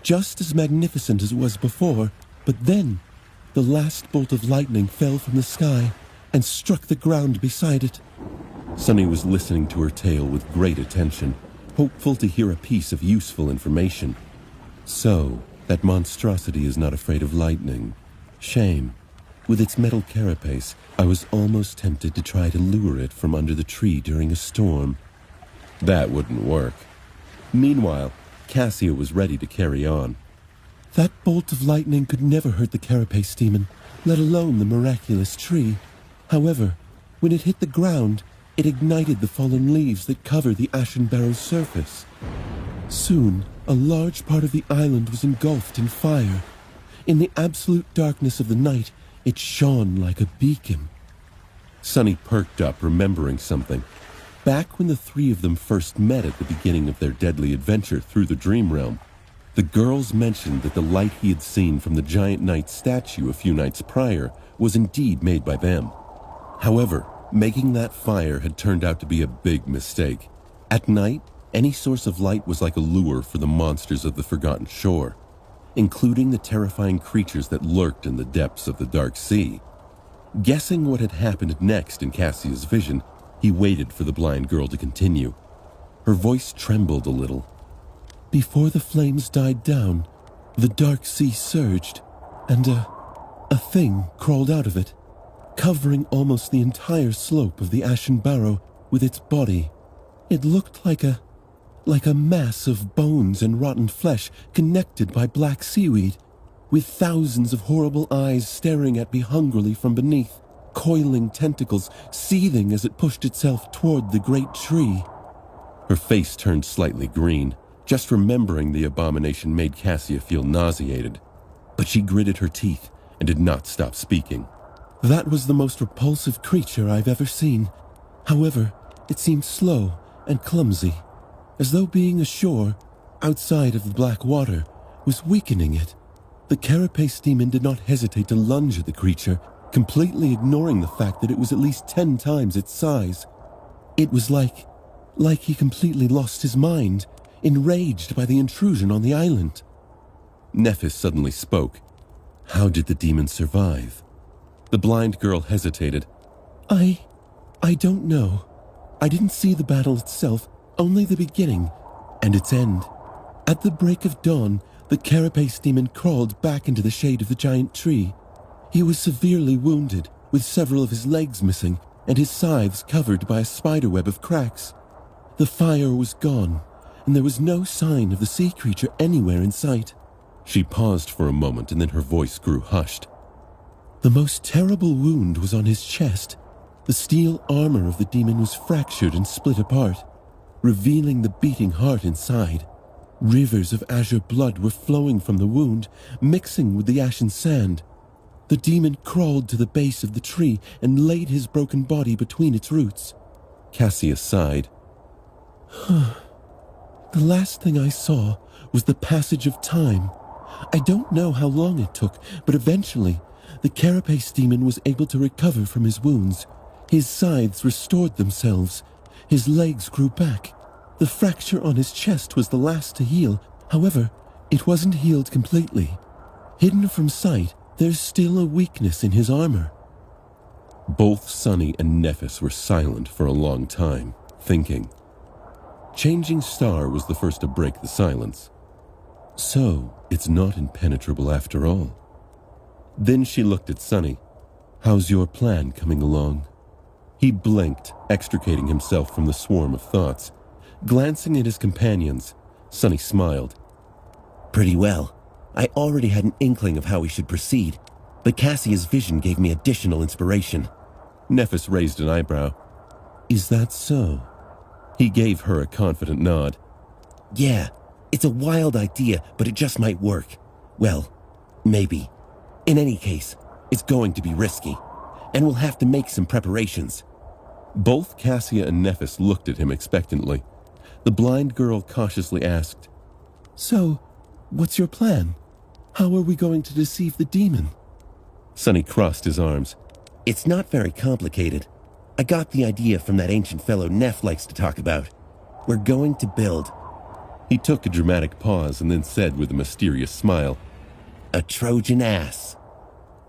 just as magnificent as it was before, but then the last bolt of lightning fell from the sky and struck the ground beside it." Sunny was listening to her tale with great attention, hopeful to hear a piece of useful information. "So, that monstrosity is not afraid of lightning. Shame. With its metal carapace, I was almost tempted to try to lure it from under the tree during a storm. That wouldn't work." Meanwhile, Cassia was ready to carry on. "That bolt of lightning could never hurt the carapace demon, let alone the miraculous tree. However, when it hit the ground, it ignited the fallen leaves that cover the Ashen Barrow's surface. Soon, a large part of the island was engulfed in fire. In the absolute darkness of the night, it shone like a beacon." Sunny perked up, remembering something. Back when the three of them first met at the beginning of their deadly adventure through the dream realm, the girls mentioned that the light he had seen from the giant knight statue a few nights prior was indeed made by them. However, making that fire had turned out to be a big mistake. At night, any source of light was like a lure for the monsters of the Forgotten Shore, including the terrifying creatures that lurked in the depths of the dark sea. Guessing what had happened next in Cassia's vision, he waited for the blind girl to continue. Her voice trembled a little. "Before the flames died down, the dark sea surged, and a thing crawled out of it, covering almost the entire slope of the Ashen Barrow with its body. It looked like a mass of bones and rotten flesh connected by black seaweed, with thousands of horrible eyes staring at me hungrily from beneath, coiling tentacles seething as it pushed itself toward the great tree." Her face turned slightly green. Just remembering the abomination made Cassia feel nauseated. But she gritted her teeth and did not stop speaking. "That was the most repulsive creature I've ever seen. However, it seemed slow and clumsy, as though being ashore, outside of the black water, was weakening it. The carapace demon did not hesitate to lunge at the creature, completely ignoring the fact that it was at least 10 times its size. It was like he completely lost his mind, enraged by the intrusion on the island." Nephis suddenly spoke. "How did the demon survive?" The blind girl hesitated. I don't know. I didn't see the battle itself, only the beginning and its end. At the break of dawn, the carapace demon crawled back into the shade of the giant tree. He was severely wounded, with several of his legs missing and his sides covered by a spiderweb of cracks. The fire was gone, and there was no sign of the sea creature anywhere in sight." She paused for a moment, and then her voice grew hushed. "The most terrible wound was on his chest. The steel armor of the demon was fractured and split apart, revealing the beating heart inside. Rivers of azure blood were flowing from the wound, mixing with the ashen sand. The demon crawled to the base of the tree and laid his broken body between its roots." Cassia sighed. "The last thing I saw was the passage of time. I don't know how long it took, but eventually, the carapace demon was able to recover from his wounds. His sides restored themselves. His legs grew back. The fracture on his chest was the last to heal. However, it wasn't healed completely. Hidden from sight, there's still a weakness in his armor. Both Sonny and Nephis were silent for a long time, thinking. Changing Star was the first to break the silence. So, it's not impenetrable after all. Then she looked at Sonny. How's your plan coming along? He blinked, extricating himself from the swarm of thoughts. Glancing at his companions, Sonny smiled. Pretty well. I already had an inkling of how we should proceed, but Cassia's vision gave me additional inspiration. Nephis raised an eyebrow. Is that so? He gave her a confident nod. Yeah, it's a wild idea, but it just might work. Well, maybe. In any case, it's going to be risky, and we'll have to make some preparations. Both Cassia and Nephis looked at him expectantly. The blind girl cautiously asked, So, what's your plan? How are we going to deceive the demon? Sonny crossed his arms. It's not very complicated. I got the idea from that ancient fellow Neff likes to talk about. We're going to build. He took a dramatic pause and then said with a mysterious smile, A Trojan ass.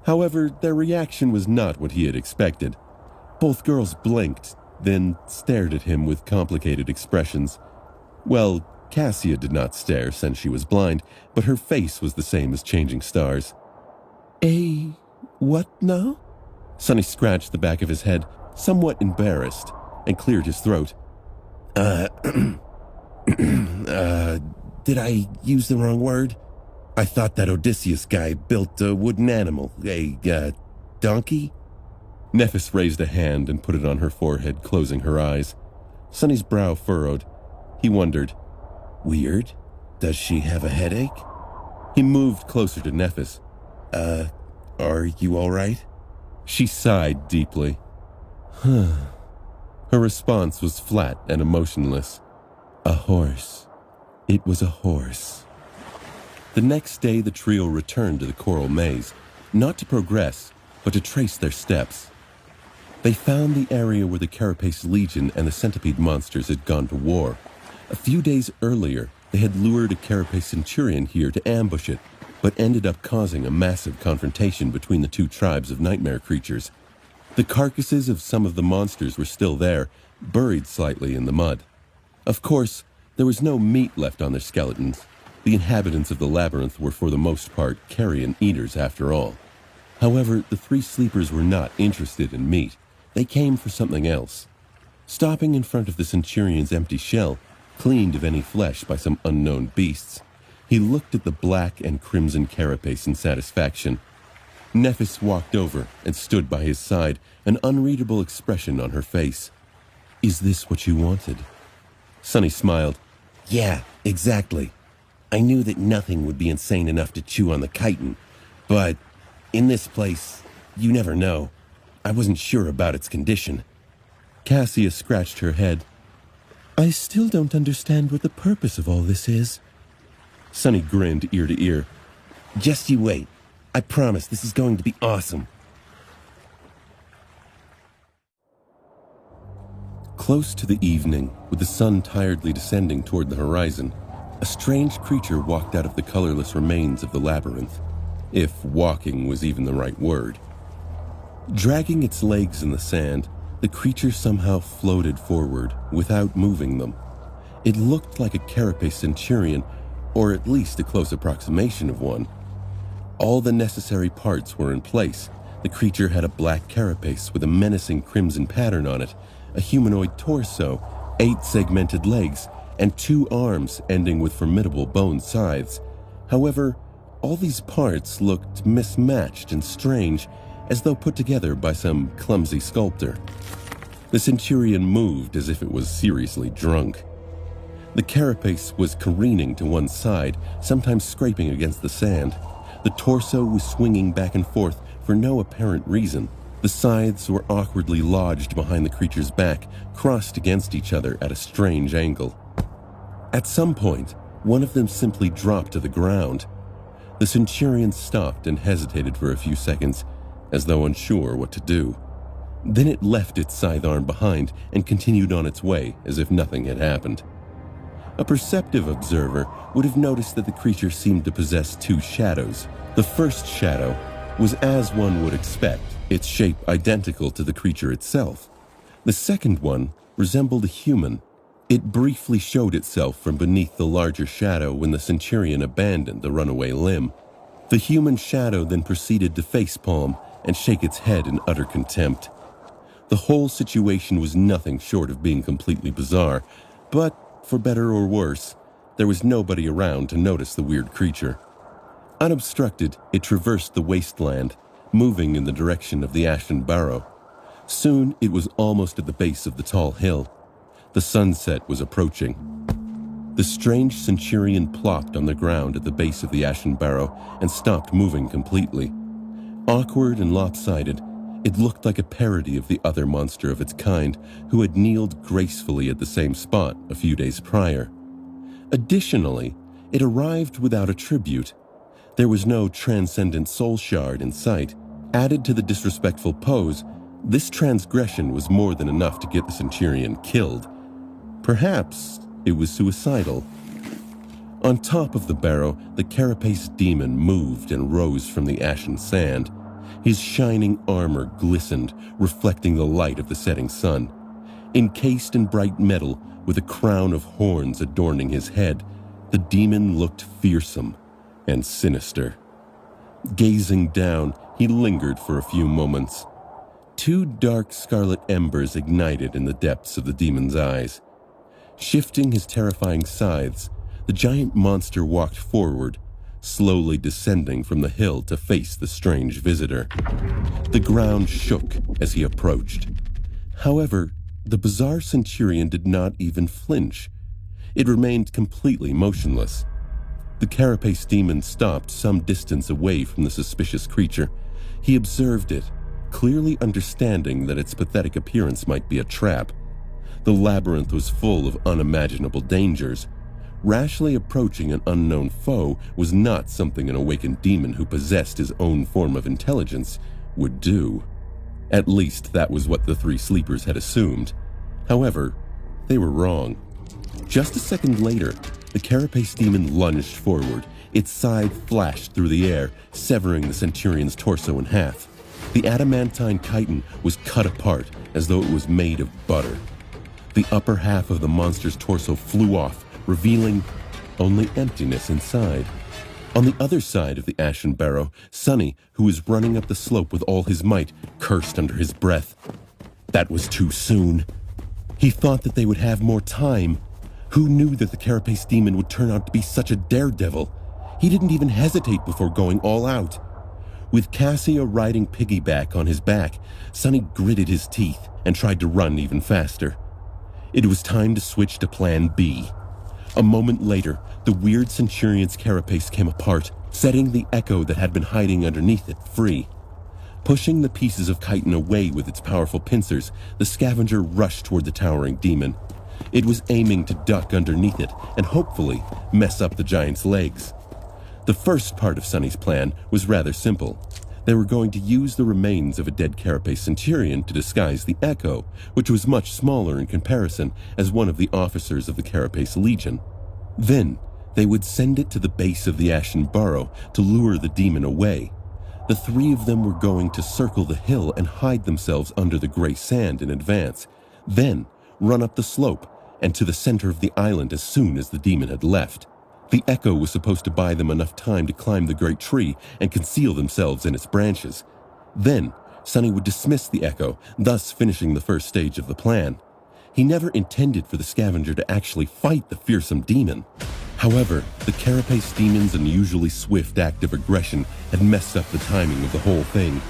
However, their reaction was not what he had expected. Both girls blinked, then stared at him with complicated expressions. Well, Cassia did not stare since she was blind, but her face was the same as Changing Star's. What now? Sonny scratched the back of his head, somewhat embarrassed, and cleared his throat. Did I use the wrong word? I thought that Odysseus guy built a wooden animal, a donkey? Nephis raised a hand and put it on her forehead, closing her eyes. Sonny's brow furrowed. He wondered, Weird. Does she have a headache? He moved closer to Nephis. Are you all right? She sighed deeply. Her response was flat and emotionless. A horse. It was a horse. The next day, the trio returned to the coral maze, not to progress, but to trace their steps. They found the area where the Carapace Legion and the centipede monsters had gone to war. A few days earlier, they had lured a Carapace Centurion here to ambush it, but ended up causing a massive confrontation between the two tribes of nightmare creatures. The carcasses of some of the monsters were still there, buried slightly in the mud. Of course, there was no meat left on their skeletons. The inhabitants of the labyrinth were for the most part carrion eaters after all. However, the three sleepers were not interested in meat. They came for something else. Stopping in front of the Centurion's empty shell, cleaned of any flesh by some unknown beasts, he looked at the black and crimson carapace in satisfaction. Nephis walked over and stood by his side, an unreadable expression on her face. Is this what you wanted? Sonny smiled. Yeah, exactly. I knew that nothing would be insane enough to chew on the chitin, but in this place, you never know. I wasn't sure about its condition. Cassia scratched her head. I still don't understand what the purpose of all this is. Sonny grinned ear to ear. Just you wait. I promise this is going to be awesome. Close to the evening, with the sun tiredly descending toward the horizon, a strange creature walked out of the colorless remains of the labyrinth, if walking was even the right word. Dragging its legs in the sand, the creature somehow floated forward without moving them. It looked like a Carapace Centurion, or at least a close approximation of one. All the necessary parts were in place. The creature had a black carapace with a menacing crimson pattern on it, a humanoid torso, 8 segmented legs, and 2 arms ending with formidable bone scythes. However, all these parts looked mismatched and strange, as though put together by some clumsy sculptor. The Centurion moved as if it was seriously drunk. The carapace was careening to one side, sometimes scraping against the sand. The torso was swinging back and forth for no apparent reason. The scythes were awkwardly lodged behind the creature's back, crossed against each other at a strange angle. At some point, one of them simply dropped to the ground. The centurion stopped and hesitated for a few seconds, as though unsure what to do. Then it left its scythe arm behind and continued on its way as if nothing had happened. A perceptive observer would have noticed that the creature seemed to possess two shadows. The first shadow was as one would expect, its shape identical to the creature itself. The second one resembled a human. It briefly showed itself from beneath the larger shadow when the centurion abandoned the runaway limb. The human shadow then proceeded to facepalm and shake its head in utter contempt. The whole situation was nothing short of being completely bizarre, but, for better or worse, there was nobody around to notice the weird creature. Unobstructed, it traversed the wasteland, moving in the direction of the Ashen Barrow. Soon it was almost at the base of the tall hill. The sunset was approaching. The strange centurion plopped on the ground at the base of the Ashen Barrow and stopped moving completely. Awkward and lopsided, it looked like a parody of the other monster of its kind who had kneeled gracefully at the same spot a few days prior. Additionally, it arrived without a tribute. There was no transcendent soul shard in sight. Added to the disrespectful pose, this transgression was more than enough to get the centurion killed. Perhaps it was suicidal. On top of the barrow, the carapace demon moved and rose from the ashen sand. His shining armor glistened, reflecting the light of the setting sun. Encased in bright metal, with a crown of horns adorning his head, the demon looked fearsome and sinister. Gazing down, he lingered for a few moments. Two dark scarlet embers ignited in the depths of the demon's eyes. Shifting his terrifying scythes, the giant monster walked forward, slowly descending from the hill to face the strange visitor. The ground shook as he approached. However, the bizarre centurion did not even flinch. It remained completely motionless. The carapace demon stopped some distance away from the suspicious creature. He observed it, clearly understanding that its pathetic appearance might be a trap. The labyrinth was full of unimaginable dangers. Rashly approaching an unknown foe was not something an awakened demon who possessed his own form of intelligence would do. At least that was what the three sleepers had assumed. However, they were wrong. Just a second later, the carapace demon lunged forward. Its scythe flashed through the air, severing the centurion's torso in half. The adamantine chitin was cut apart as though it was made of butter. The upper half of the monster's torso flew off, revealing only emptiness inside. On the other side of the Ashen Barrow, Sonny, who was running up the slope with all his might, cursed under his breath. That was too soon. He thought that they would have more time. Who knew that the carapace demon would turn out to be such a daredevil? He didn't even hesitate before going all out. With Cassia riding piggyback on his back, Sonny gritted his teeth and tried to run even faster. It was time to switch to Plan B. A moment later, the weird centurion's carapace came apart, setting the echo that had been hiding underneath it free. Pushing the pieces of chitin away with its powerful pincers, the scavenger rushed toward the towering demon. It was aiming to duck underneath it and hopefully mess up the giant's legs. The first part of Sonny's plan was rather simple. They were going to use the remains of a dead carapace centurion to disguise the echo, which was much smaller in comparison, as one of the officers of the Carapace Legion. Then, they would send it to the base of the Ashen Barrow to lure the demon away. The three of them were going to circle the hill and hide themselves under the gray sand in advance, then run up the slope and to the center of the island as soon as the demon had left. The echo was supposed to buy them enough time to climb the great tree and conceal themselves in its branches. Then, Sonny would dismiss the echo, thus finishing the first stage of the plan. He never intended for the scavenger to actually fight the fearsome demon. However, the carapace demon's unusually swift act of aggression had messed up the timing of the whole thing.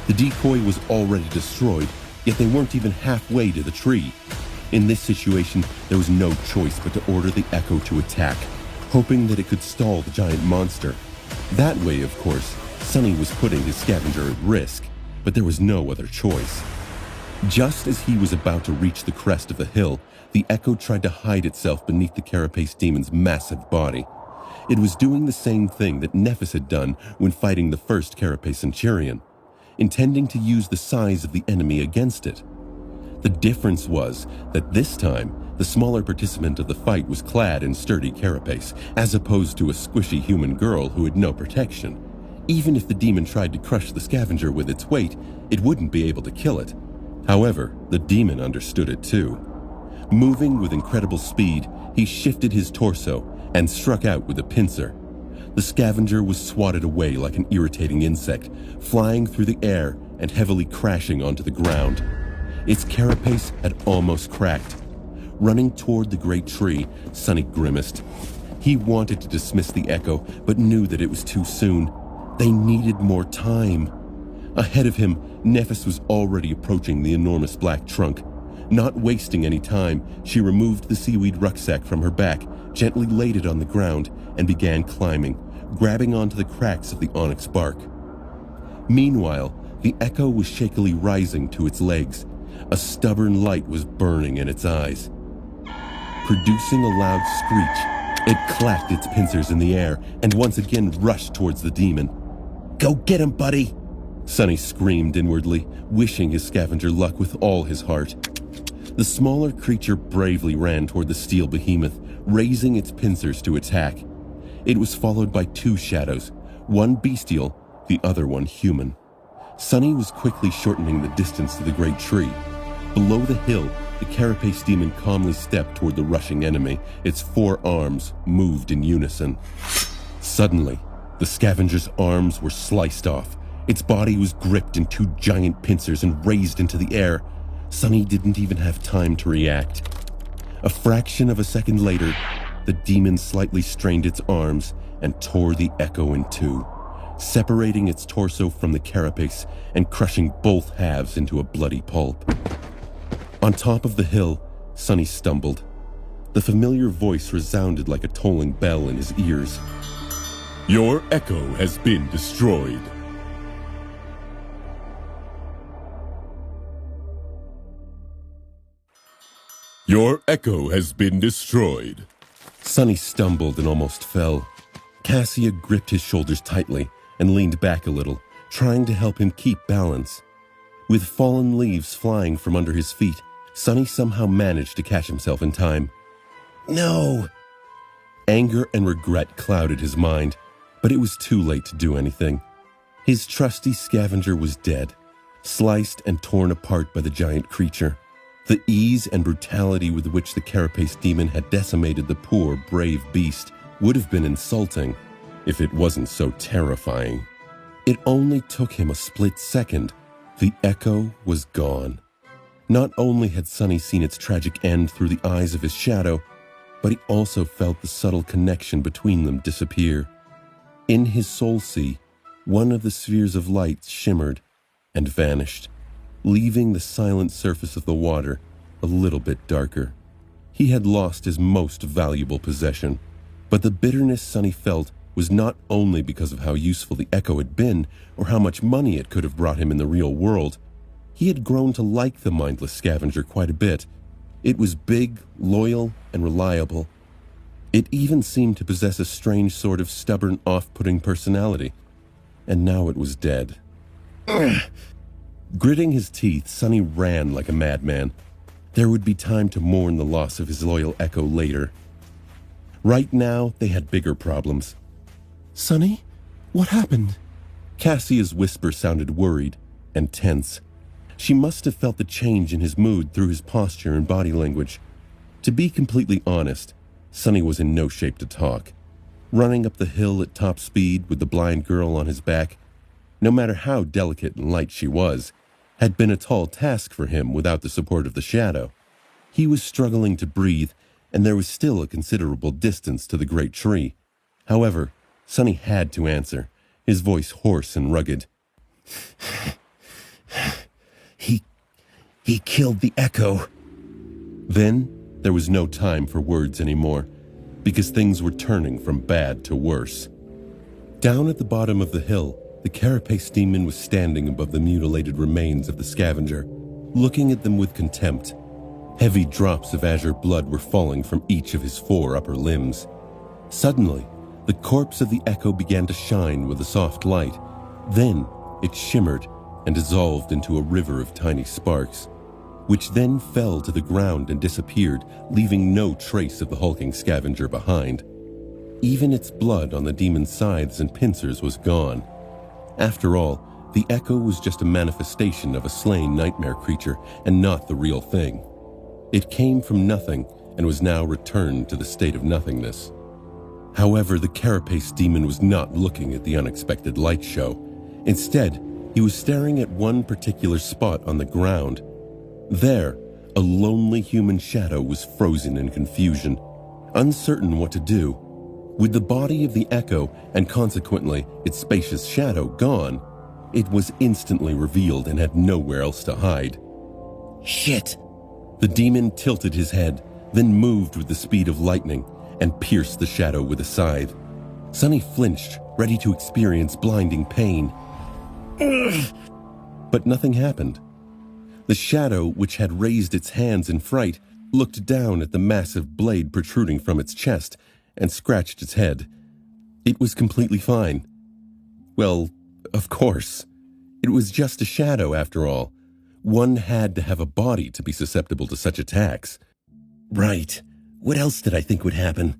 The decoy was already destroyed, yet they weren't even halfway to the tree. In this situation, there was no choice but to order the echo to attack, hoping that it could stall the giant monster. That way, of course, Sonny was putting his scavenger at risk, but there was no other choice. Just as he was about to reach the crest of the hill, the echo tried to hide itself beneath the carapace demon's massive body. It was doing the same thing that Nephis had done when fighting the first carapace centurion, intending to use the size of the enemy against it. The difference was that this time, the smaller participant of the fight was clad in sturdy carapace, as opposed to a squishy human girl who had no protection. Even if the demon tried to crush the scavenger with its weight, it wouldn't be able to kill it. However, the demon understood it too. Moving with incredible speed, he shifted his torso and struck out with a pincer. The scavenger was swatted away like an irritating insect, flying through the air and heavily crashing onto the ground. Its carapace had almost cracked. Running toward the great tree, Sonny grimaced. He wanted to dismiss the echo, but knew that it was too soon. They needed more time. Ahead of him, Nephis was already approaching the enormous black trunk. Not wasting any time, she removed the seaweed rucksack from her back, gently laid it on the ground, and began climbing, grabbing onto the cracks of the onyx bark. Meanwhile, the echo was shakily rising to its legs. A stubborn light was burning in its eyes. Producing a loud screech, it clacked its pincers in the air and once again rushed towards the demon. "Go get him, buddy!" Sonny screamed inwardly, wishing his scavenger luck with all his heart. The smaller creature bravely ran toward the steel behemoth, raising its pincers to attack. It was followed by two shadows, one bestial, the other one human. Sonny was quickly shortening the distance to the great tree. Below the hill, the carapace demon calmly stepped toward the rushing enemy. Its four arms moved in unison. Suddenly, the scavenger's arms were sliced off. Its body was gripped in two giant pincers and raised into the air. Sonny didn't even have time to react. A fraction of a second later, the demon slightly strained its arms and tore the echo in two, separating its torso from the carapace and crushing both halves into a bloody pulp. On top of the hill, Sonny stumbled. The familiar voice resounded like a tolling bell in his ears. "Your echo has been destroyed." Your echo has been destroyed. Sonny stumbled and almost fell. Cassia gripped his shoulders tightly and leaned back a little, trying to help him keep balance. With fallen leaves flying from under his feet, Sonny somehow managed to catch himself in time. No! Anger and regret clouded his mind, but it was too late to do anything. His trusty scavenger was dead, sliced and torn apart by the giant creature. The ease and brutality with which the carapace demon had decimated the poor, brave beast would have been insulting if it wasn't so terrifying. It only took him a split second. The echo was gone. Not only had Sonny seen its tragic end through the eyes of his shadow, but he also felt the subtle connection between them disappear. In his soul sea, one of the spheres of light shimmered and vanished, leaving the silent surface of the water a little bit darker. He had lost his most valuable possession, but the bitterness Sonny felt was not only because of how useful the echo had been or how much money it could have brought him in the real world. He had grown to like the mindless scavenger quite a bit. It was big, loyal, and reliable. It even seemed to possess a strange sort of stubborn, off-putting personality. And now it was dead. Gritting his teeth, Sonny ran like a madman. There would be time to mourn the loss of his loyal echo later. Right now, they had bigger problems. "Sonny, what happened?" Cassia's whisper sounded worried and tense. She must have felt the change in his mood through his posture and body language. To be completely honest, Sonny was in no shape to talk. Running up the hill at top speed with the blind girl on his back, no matter how delicate and light she was, had been a tall task for him without the support of the shadow. He was struggling to breathe, and there was still a considerable distance to the great tree. However, Sonny had to answer, his voice hoarse and rugged. He killed the echo. Then there was no time for words anymore, because things were turning from bad to worse. Down at the bottom of the hill, the carapace demon was standing above the mutilated remains of the scavenger, looking at them with contempt. Heavy drops of azure blood were falling from each of his 4 upper limbs. Suddenly, the corpse of the echo began to shine with a soft light. Then it shimmered and dissolved into a river of tiny sparks, which then fell to the ground and disappeared, leaving no trace of the hulking scavenger behind. Even its blood on the demon's scythes and pincers was gone. After all, the echo was just a manifestation of a slain nightmare creature and not the real thing. It came from nothing and was now returned to the state of nothingness. However, the carapace demon was not looking at the unexpected light show. Instead, he was staring at one particular spot on the ground. There, a lonely human shadow was frozen in confusion, uncertain what to do. With the body of the echo and consequently its spacious shadow gone, it was instantly revealed and had nowhere else to hide. Shit! The demon tilted his head, then moved with the speed of lightning and pierced the shadow with a scythe. Sonny flinched, ready to experience blinding pain. But nothing happened. The shadow, which had raised its hands in fright, looked down at the massive blade protruding from its chest and scratched its head. It was completely fine. Well, of course. It was just a shadow, after all. One had to have a body to be susceptible to such attacks. Right. What else did I think would happen?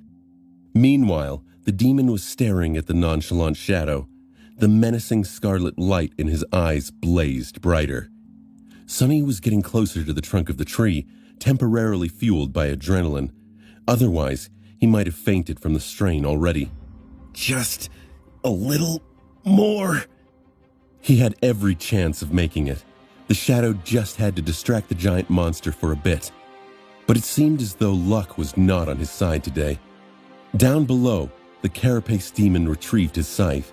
Meanwhile, the demon was staring at the nonchalant shadow. The menacing scarlet light in his eyes blazed brighter. Sonny was getting closer to the trunk of the tree, temporarily fueled by adrenaline. Otherwise, he might have fainted from the strain already. Just a little more. He had every chance of making it. The shadow just had to distract the giant monster for a bit. But it seemed as though luck was not on his side today. Down below, the carapace demon retrieved his scythe.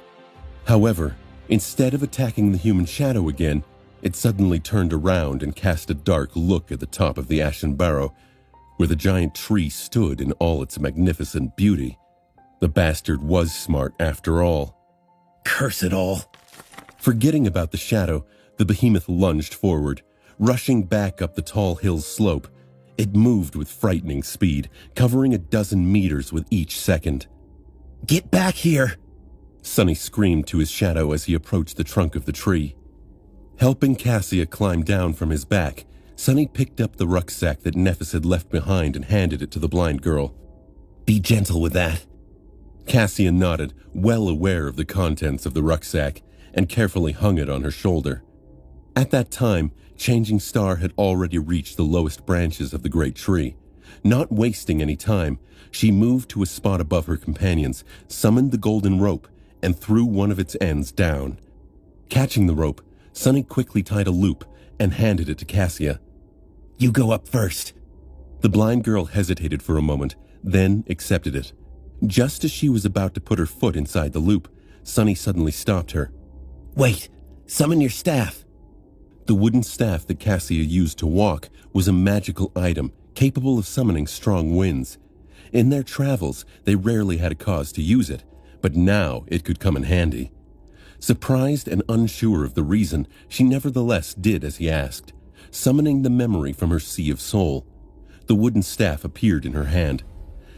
However, instead of attacking the human shadow again, it suddenly turned around and cast a dark look at the top of the ashen barrow, where the giant tree stood in all its magnificent beauty. The bastard was smart after all. Curse it all. Forgetting about the shadow, the behemoth lunged forward, rushing back up the tall hill's slope. It moved with frightening speed, covering a dozen meters with each second. Get back here! Sonny screamed to his shadow as he approached the trunk of the tree. Helping Cassia climb down from his back, Sonny picked up the rucksack that Nephis had left behind and handed it to the blind girl. Be gentle with that. Cassia nodded, well aware of the contents of the rucksack, and carefully hung it on her shoulder. At that time, Changing Star had already reached the lowest branches of the great tree. Not wasting any time, she moved to a spot above her companions, summoned the golden rope, and threw one of its ends down. Catching the rope, Sonny quickly tied a loop and handed it to Cassia. You go up first. The blind girl hesitated for a moment, then accepted it. Just as she was about to put her foot inside the loop, Sonny suddenly stopped her. Wait, summon your staff. The wooden staff that Cassia used to walk was a magical item capable of summoning strong winds. In their travels, they rarely had a cause to use it, but now it could come in handy. Surprised and unsure of the reason, she nevertheless did as he asked, summoning the memory from her sea of soul. The wooden staff appeared in her hand.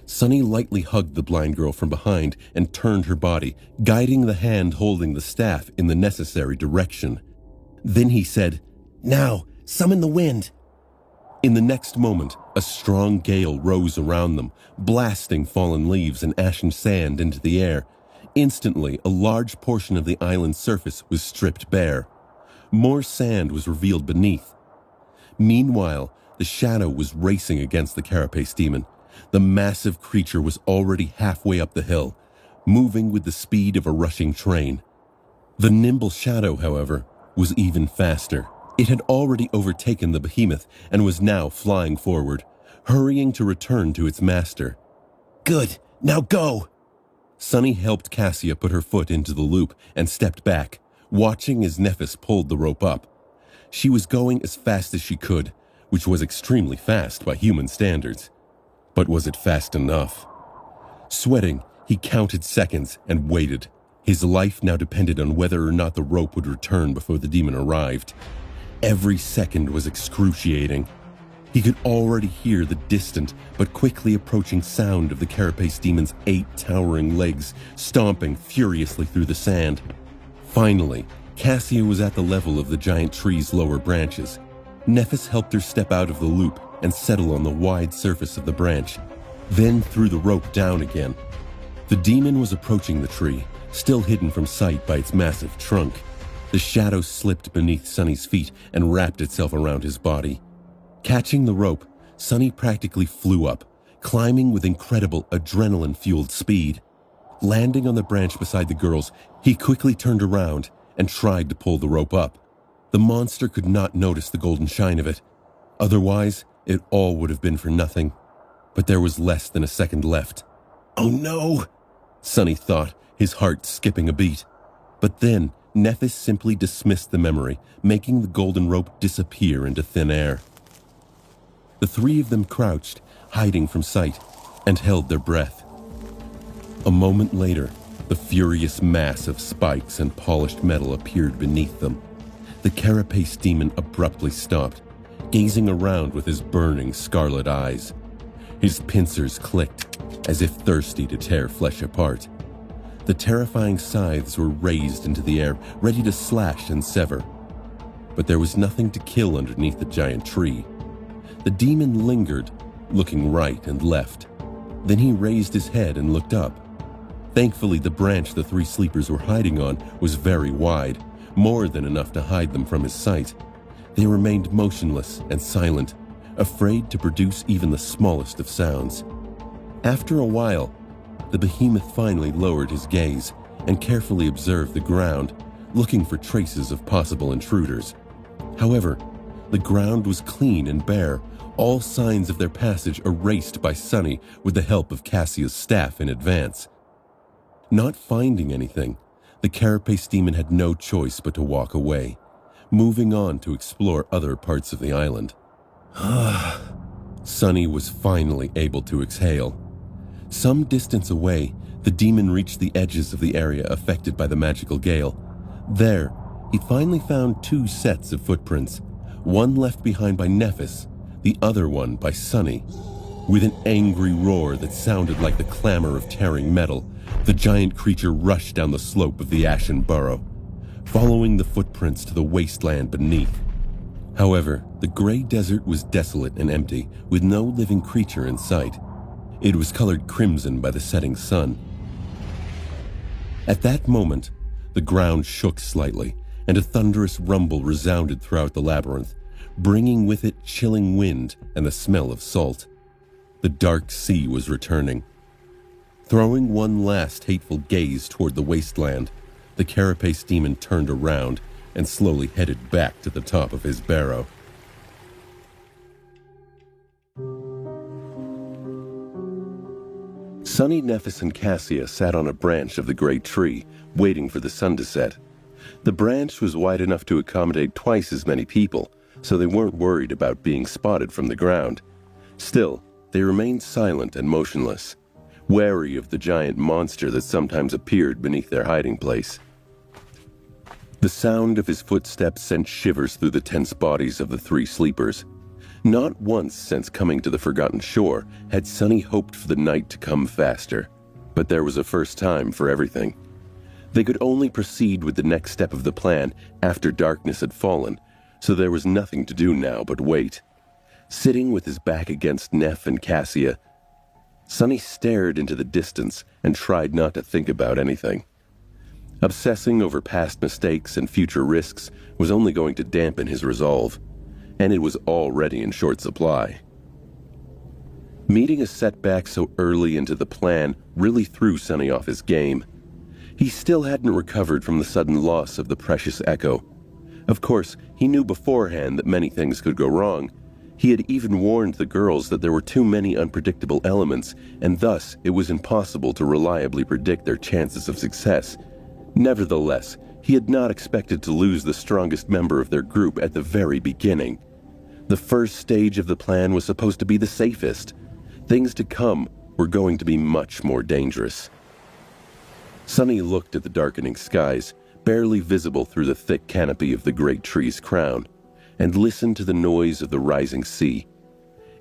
Sonny lightly hugged the blind girl from behind and turned her body, guiding the hand holding the staff in the necessary direction. Then he said, Now, summon the wind. In the next moment, a strong gale rose around them, blasting fallen leaves and ashen sand into the air. Instantly, a large portion of the island's surface was stripped bare. More sand was revealed beneath. Meanwhile, the shadow was racing against the carapace demon. The massive creature was already halfway up the hill, moving with the speed of a rushing train. The nimble shadow, however, was even faster. It had already overtaken the behemoth and was now flying forward, hurrying to return to its master. Good, now go! Sonny helped Cassia put her foot into the loop and stepped back, watching as Nephis pulled the rope up. She was going as fast as she could, which was extremely fast by human standards. But was it fast enough? Sweating, he counted seconds and waited. His life now depended on whether or not the rope would return before the demon arrived. Every second was excruciating. He could already hear the distant but quickly approaching sound of the carapace demon's 8 towering legs stomping furiously through the sand. Finally, Cassia was at the level of the giant tree's lower branches. Nephis helped her step out of the loop and settle on the wide surface of the branch, then threw the rope down again. The demon was approaching the tree, still hidden from sight by its massive trunk. The shadow slipped beneath Sunny's feet and wrapped itself around his body. Catching the rope, Sunny practically flew up, climbing with incredible adrenaline-fueled speed. Landing on the branch beside the girls, he quickly turned around and tried to pull the rope up. The monster could not notice the golden shine of it. Otherwise, it all would have been for nothing. But there was less than a second left. "Oh no," Sunny thought, his heart skipping a beat. But then, Nephis simply dismissed the memory, making the golden rope disappear into thin air. The 3 of them crouched, hiding from sight, and held their breath. A moment later, the furious mass of spikes and polished metal appeared beneath them. The carapace demon abruptly stopped, gazing around with his burning scarlet eyes. His pincers clicked, as if thirsty to tear flesh apart. The terrifying scythes were raised into the air, ready to slash and sever. But there was nothing to kill underneath the giant tree. The demon lingered, looking right and left. Then he raised his head and looked up. Thankfully, the branch the 3 sleepers were hiding on was very wide, more than enough to hide them from his sight. They remained motionless and silent, afraid to produce even the smallest of sounds. After a while, the behemoth finally lowered his gaze and carefully observed the ground, looking for traces of possible intruders. However, the ground was clean and bare, all signs of their passage erased by Sunny with the help of Cassia's staff in advance. Not finding anything, the carapace demon had no choice but to walk away, moving on to explore other parts of the island. Sunny was finally able to exhale. Some distance away, the demon reached the edges of the area affected by the magical gale. There, he finally found 2 sets of footprints, one left behind by Nephis, the other one by Sunny. With an angry roar that sounded like the clamor of tearing metal, the giant creature rushed down the slope of the ashen burrow, following the footprints to the wasteland beneath. However, the gray desert was desolate and empty, with no living creature in sight. It was colored crimson by the setting sun. At that moment, the ground shook slightly, and a thunderous rumble resounded throughout the labyrinth, bringing with it chilling wind and the smell of salt. The dark sea was returning. Throwing one last hateful gaze toward the wasteland, the carapace demon turned around and slowly headed back to the top of his barrow. Sunny, Nephis, and Cassia sat on a branch of the great tree, waiting for the sun to set. The branch was wide enough to accommodate twice as many people, so they weren't worried about being spotted from the ground. Still, they remained silent and motionless, wary of the giant monster that sometimes appeared beneath their hiding place. The sound of his footsteps sent shivers through the tense bodies of the 3 sleepers. Not once since coming to the Forgotten Shore had Sunny hoped for the night to come faster, but there was a first time for everything. They could only proceed with the next step of the plan after darkness had fallen, so there was nothing to do now but wait. Sitting with his back against Neph and Cassia, Sunny stared into the distance and tried not to think about anything. Obsessing over past mistakes and future risks was only going to dampen his resolve, and it was already in short supply. Meeting a setback so early into the plan really threw Sunny off his game. He still hadn't recovered from the sudden loss of the precious echo. Of course, he knew beforehand that many things could go wrong. He had even warned the girls that there were too many unpredictable elements, and thus it was impossible to reliably predict their chances of success. Nevertheless, he had not expected to lose the strongest member of their group at the very beginning. The first stage of the plan was supposed to be the safest. Things to come were going to be much more dangerous. Sunny looked at the darkening skies, barely visible through the thick canopy of the great tree's crown. and listened to the noise of the rising sea.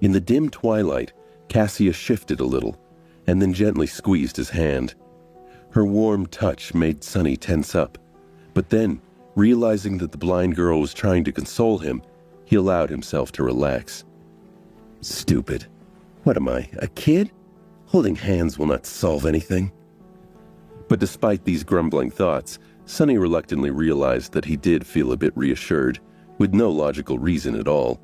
In the dim twilight, Cassia shifted a little, and then gently squeezed his hand. Her warm touch made Sunny tense up, but then, realizing that the blind girl was trying to console him, he allowed himself to relax. Stupid. What am I, a kid? Holding hands will not solve anything. But despite these grumbling thoughts, Sunny reluctantly realized that he did feel a bit reassured, with no logical reason at all.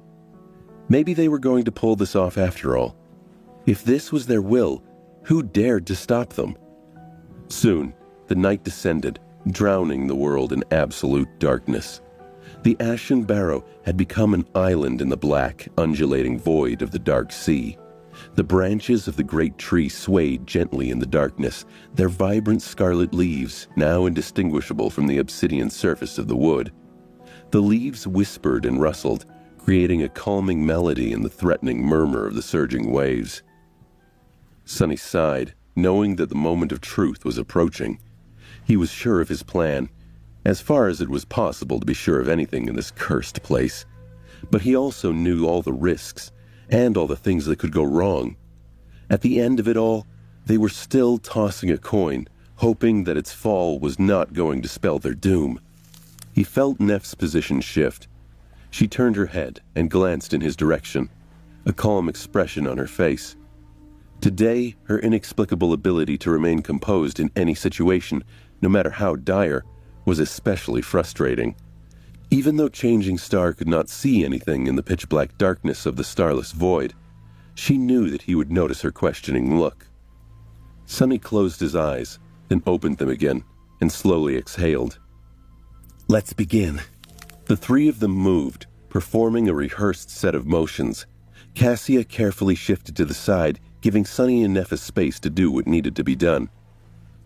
Maybe they were going to pull this off after all. If this was their will, who dared to stop them? Soon, the night descended, drowning the world in absolute darkness. The Ashen Barrow had become an island in the black, undulating void of the dark sea. The branches of the great tree swayed gently in the darkness, their vibrant scarlet leaves now indistinguishable from the obsidian surface of the wood. The leaves whispered and rustled, creating a calming melody in the threatening murmur of the surging waves. Sunny sighed, knowing that the moment of truth was approaching. He was sure of his plan, as far as it was possible to be sure of anything in this cursed place. But he also knew all the risks, and all the things that could go wrong. At the end of it all, they were still tossing a coin, hoping that its fall was not going to spell their doom. He felt Neff's position shift. She turned her head and glanced in his direction, a calm expression on her face. Today, her inexplicable ability to remain composed in any situation, no matter how dire, was especially frustrating. Even though Changing Star could not see anything in the pitch-black darkness of the starless void, she knew that he would notice her questioning look. Sunny closed his eyes, then opened them again, and slowly exhaled. Let's begin. The three of them moved, performing a rehearsed set of motions. Cassia carefully shifted to the side, giving Sunny and Neff space to do what needed to be done.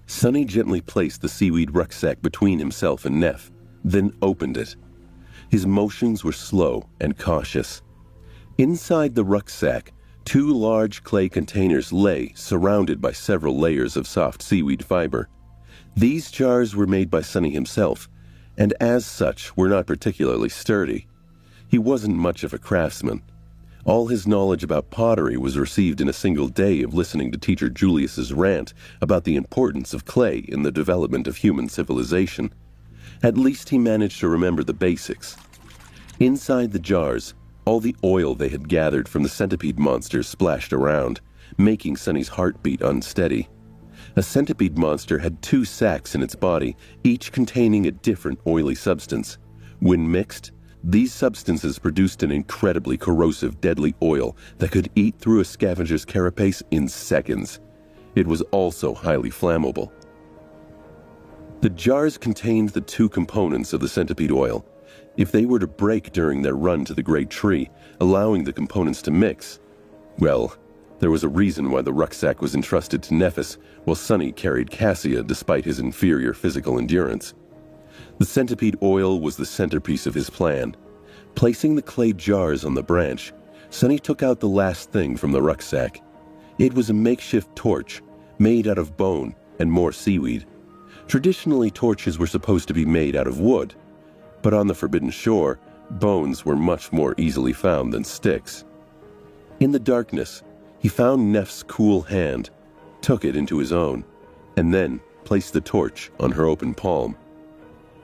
Sunny gently placed the seaweed rucksack between himself and Neff, then opened it. His motions were slow and cautious. Inside the rucksack, 2 large clay containers lay, surrounded by several layers of soft seaweed fiber. These jars were made by Sunny himself, and as such were not particularly sturdy. He wasn't much of a craftsman. All his knowledge about pottery was received in a single day of listening to teacher Julius's rant about the importance of clay in the development of human civilization. At least he managed to remember the basics. Inside the jars, all the oil they had gathered from the centipede monsters splashed around, making Sunny's heartbeat unsteady. A centipede monster had 2 sacs in its body, each containing a different oily substance. When mixed, these substances produced an incredibly corrosive, deadly oil that could eat through a scavenger's carapace in seconds. It was also highly flammable. The jars contained the 2 components of the centipede oil. If they were to break during their run to the great tree, allowing the components to mix, well, there was a reason why the rucksack was entrusted to Nephis, while Sunny carried Cassia despite his inferior physical endurance. The centipede oil was the centerpiece of his plan. Placing the clay jars on the branch, Sunny took out the last thing from the rucksack. It was a makeshift torch, made out of bone and more seaweed. Traditionally, torches were supposed to be made out of wood, but on the Forbidden Shore, bones were much more easily found than sticks. In the darkness, he found Neff's cool hand, took it into his own, and then placed the torch on her open palm.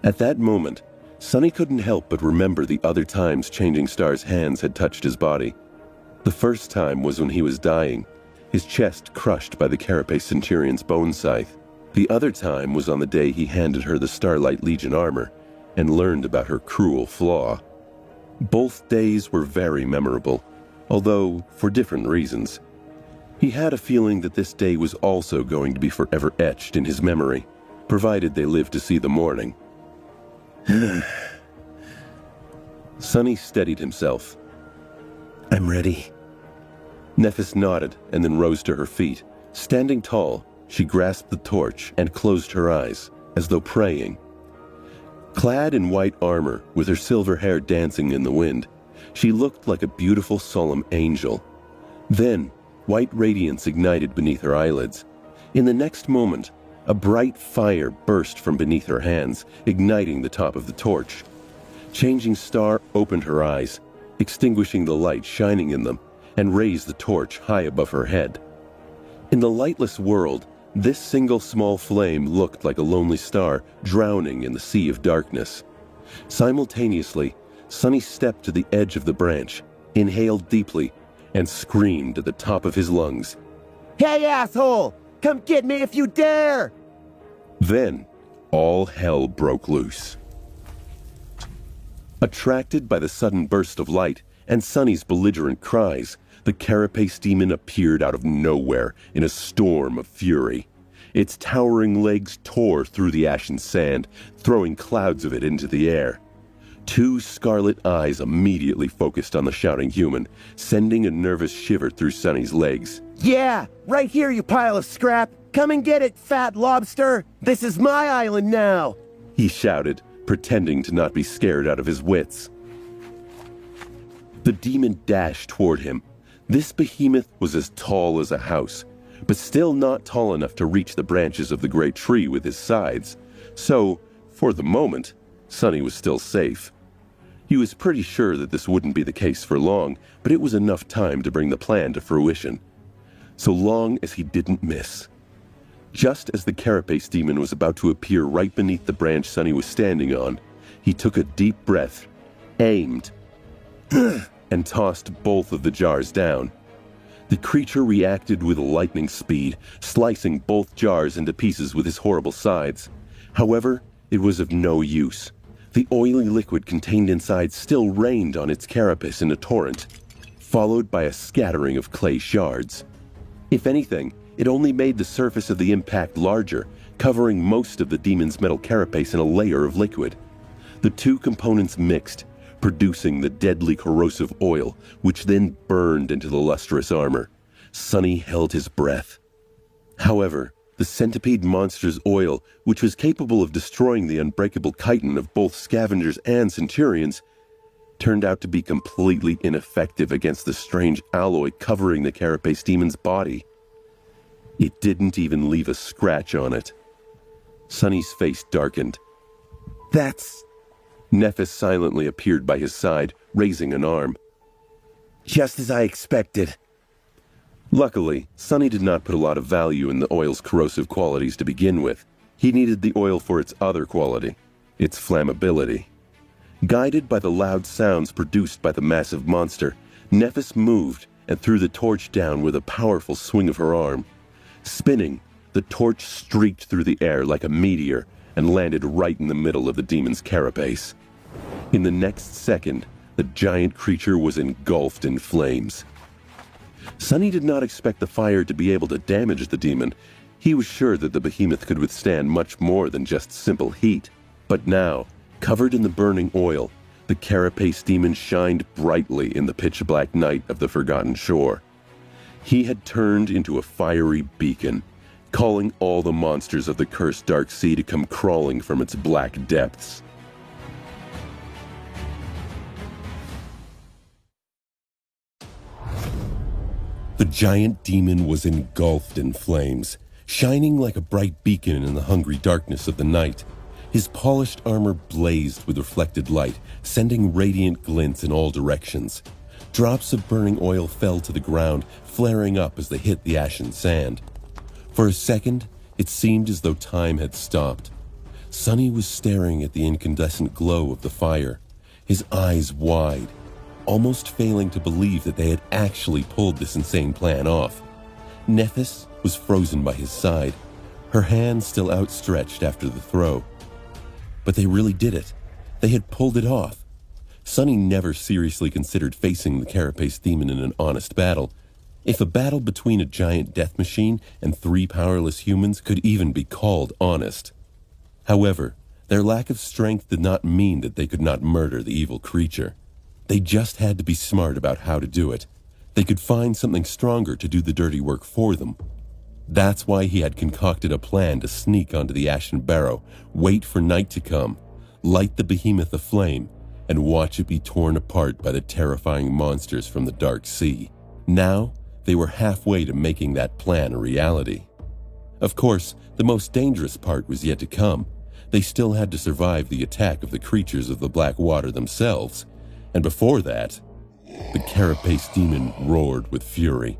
At that moment, Sunny couldn't help but remember the other times Changing Star's hands had touched his body. The first time was when he was dying, his chest crushed by the Carapace Centurion's bone scythe. The other time was on the day he handed her the Starlight Legion armor and learned about her cruel flaw. Both days were very memorable, although for different reasons. He had a feeling that this day was also going to be forever etched in his memory, provided they lived to see the morning. Sunny steadied himself. I'm ready. Nephis nodded and then rose to her feet. Standing tall, she grasped the torch and closed her eyes, as though praying. Clad in white armor, with her silver hair dancing in the wind, she looked like a beautiful, solemn angel. Then, white radiance ignited beneath her eyelids. In the next moment, a bright fire burst from beneath her hands, igniting the top of the torch. Changing Star opened her eyes, extinguishing the light shining in them, and raised the torch high above her head. In the lightless world, this single small flame looked like a lonely star drowning in the sea of darkness. Simultaneously, Sunny stepped to the edge of the branch, inhaled deeply, and screamed at the top of his lungs. Hey, asshole! Come get me if you dare! Then, all hell broke loose. Attracted by the sudden burst of light and Sunny's belligerent cries, the carapace demon appeared out of nowhere in a storm of fury. Its towering legs tore through the ashen sand, throwing clouds of it into the air. Two scarlet eyes immediately focused on the shouting human, sending a nervous shiver through Sunny's legs. Yeah, right here, you pile of scrap! Come and get it, fat lobster! This is my island now! He shouted, pretending to not be scared out of his wits. The demon dashed toward him. This behemoth was as tall as a house, but still not tall enough to reach the branches of the great tree with his sides. So, for the moment, Sunny was still safe. He was pretty sure that this wouldn't be the case for long, but it was enough time to bring the plan to fruition. So long as he didn't miss. Just as the carapace demon was about to appear right beneath the branch Sunny was standing on, he took a deep breath, aimed, and tossed both of the jars down. The creature reacted with lightning speed, slicing both jars into pieces with his horrible sides. However, it was of no use. The oily liquid contained inside still rained on its carapace in a torrent, followed by a scattering of clay shards. If anything, it only made the surface of the impact larger, covering most of the demon's metal carapace in a layer of liquid. The two components mixed, producing the deadly corrosive oil, which then burned into the lustrous armor. Sunny held his breath. However, the centipede monster's oil, which was capable of destroying the unbreakable chitin of both scavengers and centurions, turned out to be completely ineffective against the strange alloy covering the carapace demon's body. It didn't even leave a scratch on it. Sunny's face darkened. That's Nephis silently appeared by his side, raising an arm. just as I expected. Luckily, Sunny did not put a lot of value in the oil's corrosive qualities to begin with. He needed the oil for its other quality, its flammability. Guided by the loud sounds produced by the massive monster, Nephis moved and threw the torch down with a powerful swing of her arm. Spinning, the torch streaked through the air like a meteor and landed right in the middle of the demon's carapace. In the next second, the giant creature was engulfed in flames. Sunny did not expect the fire to be able to damage the demon. He was sure that the behemoth could withstand much more than just simple heat. But now, covered in the burning oil, the carapace demon shined brightly in the pitch-black night of the forgotten shore. He had turned into a fiery beacon, calling all the monsters of the cursed dark sea to come crawling from its black depths. The giant demon was engulfed in flames, shining like a bright beacon in the hungry darkness of the night. His polished armor blazed with reflected light, sending radiant glints in all directions. Drops of burning oil fell to the ground, flaring up as they hit the ashen sand. For a second, it seemed as though time had stopped. Sunny was staring at the incandescent glow of the fire, his eyes wide, almost failing to believe that they had actually pulled this insane plan off. Nephis was frozen by his side, her hand still outstretched after the throw. But they really did it. They had pulled it off. Sunny never seriously considered facing the carapace demon in an honest battle. If a battle between a giant death machine and 3 powerless humans could even be called honest. However, their lack of strength did not mean that they could not murder the evil creature. They just had to be smart about how to do it. They could find something stronger to do the dirty work for them. That's why he had concocted a plan to sneak onto the ashen barrow, wait for night to come, light the behemoth aflame, and watch it be torn apart by the terrifying monsters from the dark sea. Now, they were halfway to making that plan a reality. Of course, the most dangerous part was yet to come. They still had to survive the attack of the creatures of the black water themselves, and before that, the carapace demon roared with fury,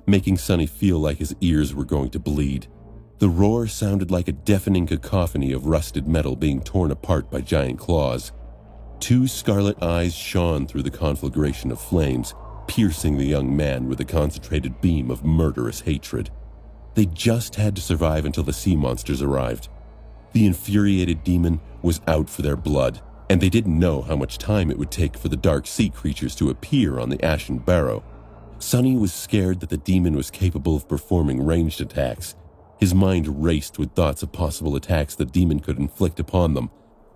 making Sonny feel like his ears were going to bleed. The roar sounded like a deafening cacophony of rusted metal being torn apart by giant claws. Two scarlet eyes shone through the conflagration of flames, piercing the young man with a concentrated beam of murderous hatred. They just had to survive until the sea monsters arrived. The infuriated demon was out for their blood, and they didn't know how much time it would take for the dark sea creatures to appear on the Ashen Barrow. Sonny was scared that the demon was capable of performing ranged attacks. His mind raced with thoughts of possible attacks the demon could inflict upon them.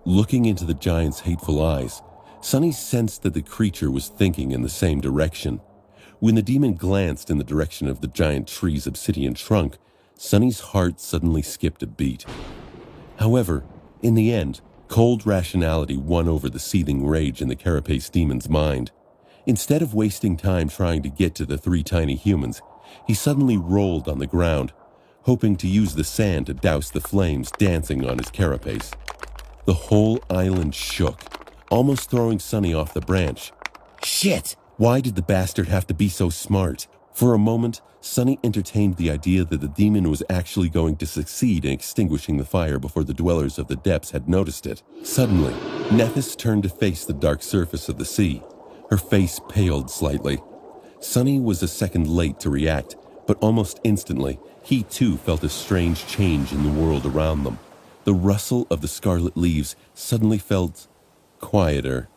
Looking into the giant's hateful eyes, Sonny sensed that the creature was thinking in the same direction. When the demon glanced in the direction of the giant tree's obsidian trunk, Sonny's heart suddenly skipped a beat. However, in the end, cold rationality won over the seething rage in the carapace demon's mind. Instead of wasting time trying to get to the three tiny humans, he suddenly rolled on the ground, hoping to use the sand to douse the flames dancing on his carapace. The whole island shook, almost throwing Sonny off the branch. Shit! Why did the bastard have to be so smart? For a moment, Sonny entertained the idea that the demon was actually going to succeed in extinguishing the fire before the dwellers of the depths had noticed it. Suddenly, Nethys turned to face the dark surface of the sea. Her face paled slightly. Sonny was a second late to react, but almost instantly, he too felt a strange change in the world around them. The rustle of the scarlet leaves suddenly felt quieter.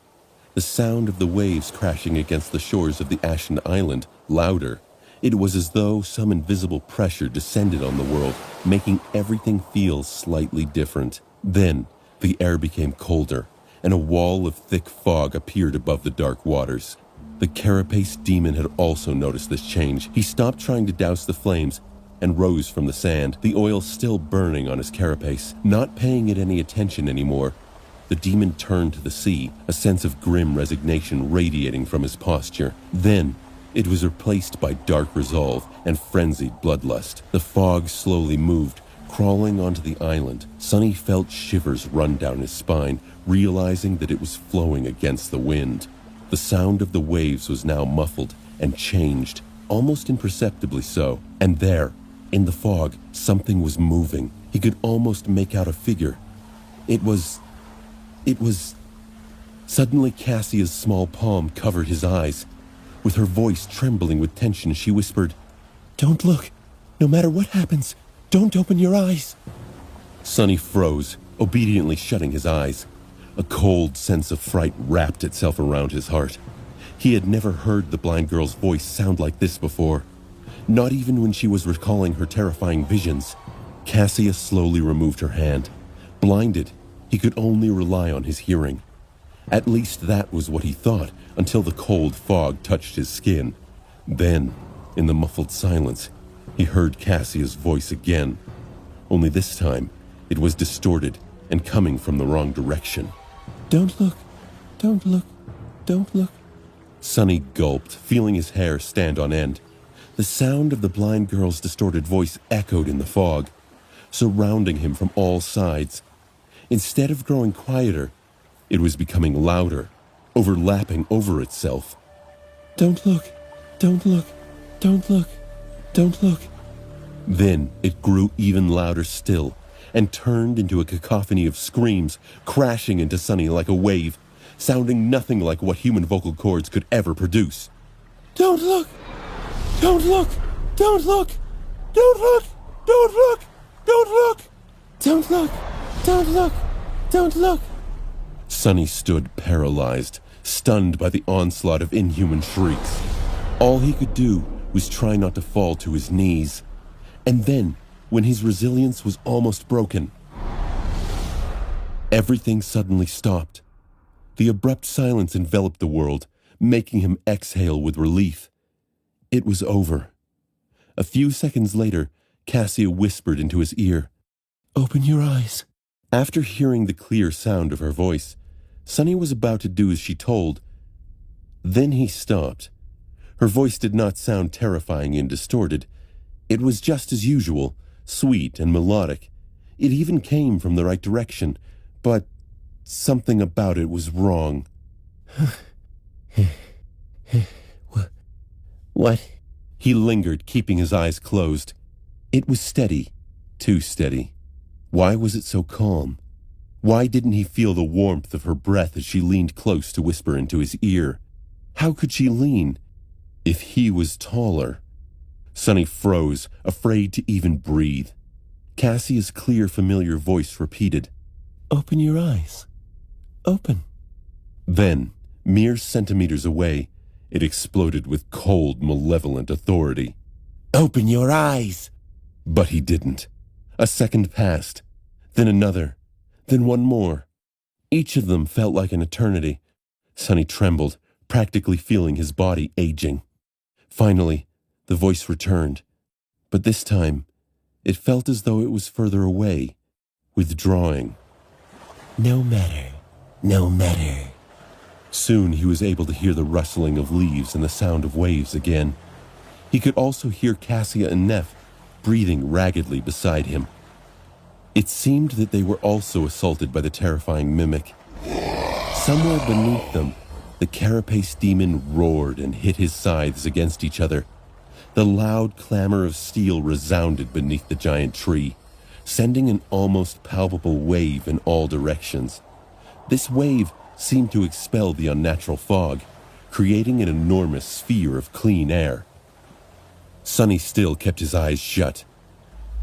The sound of the waves crashing against the shores of the Ashen Island louder. It was as though some invisible pressure descended on the world, making everything feel slightly different. Then, the air became colder, and a wall of thick fog appeared above the dark waters. The carapace demon had also noticed this change. He stopped trying to douse the flames and rose from the sand, the oil still burning on his carapace. Not paying it any attention anymore, the demon turned to the sea, a sense of grim resignation radiating from his posture. Then, it was replaced by dark resolve and frenzied bloodlust. The fog slowly moved, crawling onto the island. Sonny felt shivers run down his spine, realizing that it was flowing against the wind. The sound of the waves was now muffled and changed, almost imperceptibly so. And there, in the fog, something was moving. He could almost make out a figure. It was... Suddenly Cassia's small palm covered his eyes. With her voice trembling with tension, she whispered, "Don't look. No matter what happens, don't open your eyes." Sonny froze, obediently shutting his eyes. A cold sense of fright wrapped itself around his heart. He had never heard the blind girl's voice sound like this before. Not even when she was recalling her terrifying visions. Cassia slowly removed her hand. Blinded, he could only rely on his hearing. At least that was what he thought until the cold fog touched his skin. Then, in the muffled silence, he heard Cassia's voice again. Only this time, it was distorted and coming from the wrong direction. "Don't look. Don't look. Don't look." Sonny gulped, feeling his hair stand on end. The sound of the blind girl's distorted voice echoed in the fog, surrounding him from all sides. Instead of growing quieter, it was becoming louder, overlapping over itself. "Don't look. Don't look. Don't look. Don't look." Then it grew even louder still, and turned into a cacophony of screams, crashing into Sonny like a wave, sounding nothing like what human vocal cords could ever produce. "Don't look! Don't look! Don't look! Don't look! Don't look! Don't look! Don't look! Don't look! Don't look!" Sonny stood paralyzed, stunned by the onslaught of inhuman shrieks. All he could do was try not to fall to his knees. And then, when his resilience was almost broken, everything suddenly stopped. The abrupt silence enveloped the world, making him exhale with relief. It was over. A few seconds later, Cassia whispered into his ear, "Open your eyes." After hearing the clear sound of her voice, Sonny was about to do as she told. Then he stopped. Her voice did not sound terrifying and distorted. It was just as usual, sweet and melodic, It even came from the right direction, but something about it was wrong. What? He lingered, keeping his eyes closed. It was steady, too steady. Why was it so calm? Why didn't he feel the warmth of her breath as she leaned close to whisper into his ear? How could she lean? If he was taller. Sonny froze, afraid to even breathe. Cassia's clear, familiar voice repeated, "Open your eyes. Open." Then, mere centimeters away, it exploded with cold, malevolent authority. Open your eyes! But he didn't. A second passed, then another, then one more. Each of them felt like an eternity. Sonny trembled, practically feeling his body aging. Finally, the voice returned, but this time, it felt as though it was further away, withdrawing. No matter. No matter. Soon he was able to hear the rustling of leaves and the sound of waves again. He could also hear Cassia and Neff breathing raggedly beside him. It seemed that they were also assaulted by the terrifying mimic. Somewhere beneath them, the carapace demon roared and hit his scythes against each other. The loud clamor of steel resounded beneath the giant tree, sending an almost palpable wave in all directions. This wave seemed to expel the unnatural fog, creating an enormous sphere of clean air. Sonny still kept his eyes shut.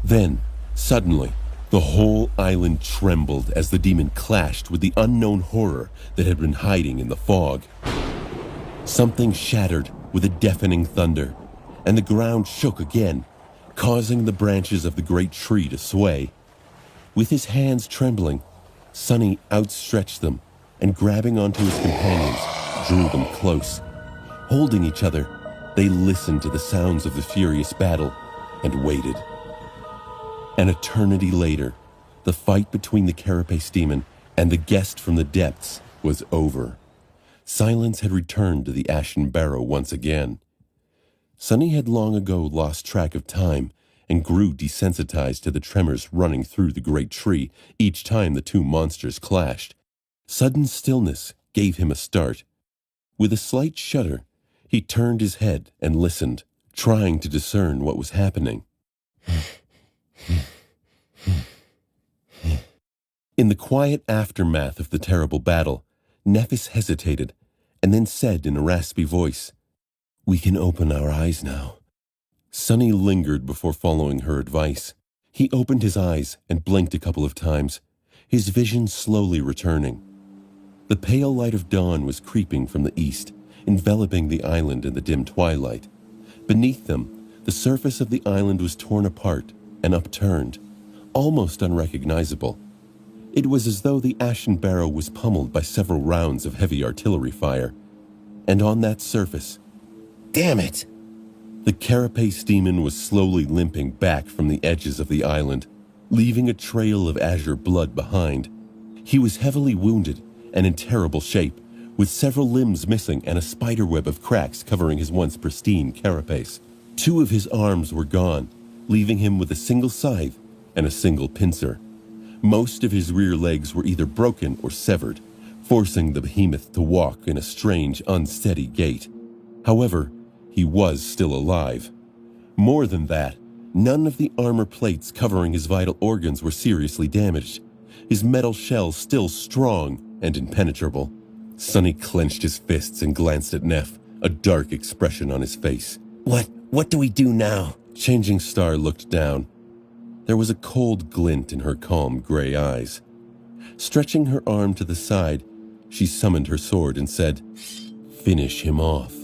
Then, suddenly, the whole island trembled as the demon clashed with the unknown horror that had been hiding in the fog. Something shattered with a deafening thunder, and the ground shook again, causing the branches of the great tree to sway. With his hands trembling, Sonny outstretched them and, grabbing onto his companions, drew them close. Holding each other, they listened to the sounds of the furious battle and waited. An eternity later, the fight between the carapace demon and the guest from the depths was over. Silence had returned to the Ashen Barrow once again. Sonny had long ago lost track of time and grew desensitized to the tremors running through the great tree each time the two monsters clashed. Sudden stillness gave him a start. With a slight shudder, he turned his head and listened, trying to discern what was happening. In the quiet aftermath of the terrible battle, Nephis hesitated and then said in a raspy voice, "We can open our eyes now." Sonny lingered before following her advice. He opened his eyes and blinked a couple of times, his vision slowly returning. The pale light of dawn was creeping from the east, enveloping the island in the dim twilight. Beneath them, the surface of the island was torn apart and upturned, almost unrecognizable. It was as though the Ashen Barrow was pummeled by several rounds of heavy artillery fire. And on that surface, Damn it! the carapace demon was slowly limping back from the edges of the island, leaving a trail of azure blood behind. He was heavily wounded and in terrible shape, with several limbs missing and a spiderweb of cracks covering his once pristine carapace. 2 of his arms were gone, leaving him with a single scythe and a single pincer. Most of his rear legs were either broken or severed, forcing the behemoth to walk in a strange, unsteady gait. However, he was still alive. More than that, none of the armor plates covering his vital organs were seriously damaged, his metal shell still strong and impenetrable. Sonny clenched his fists and glanced at Neff, a dark expression on his face. What do we do now? Changing Star looked down. There was a cold glint in her calm gray eyes. Stretching her arm to the side, she summoned her sword and said, "Finish him off."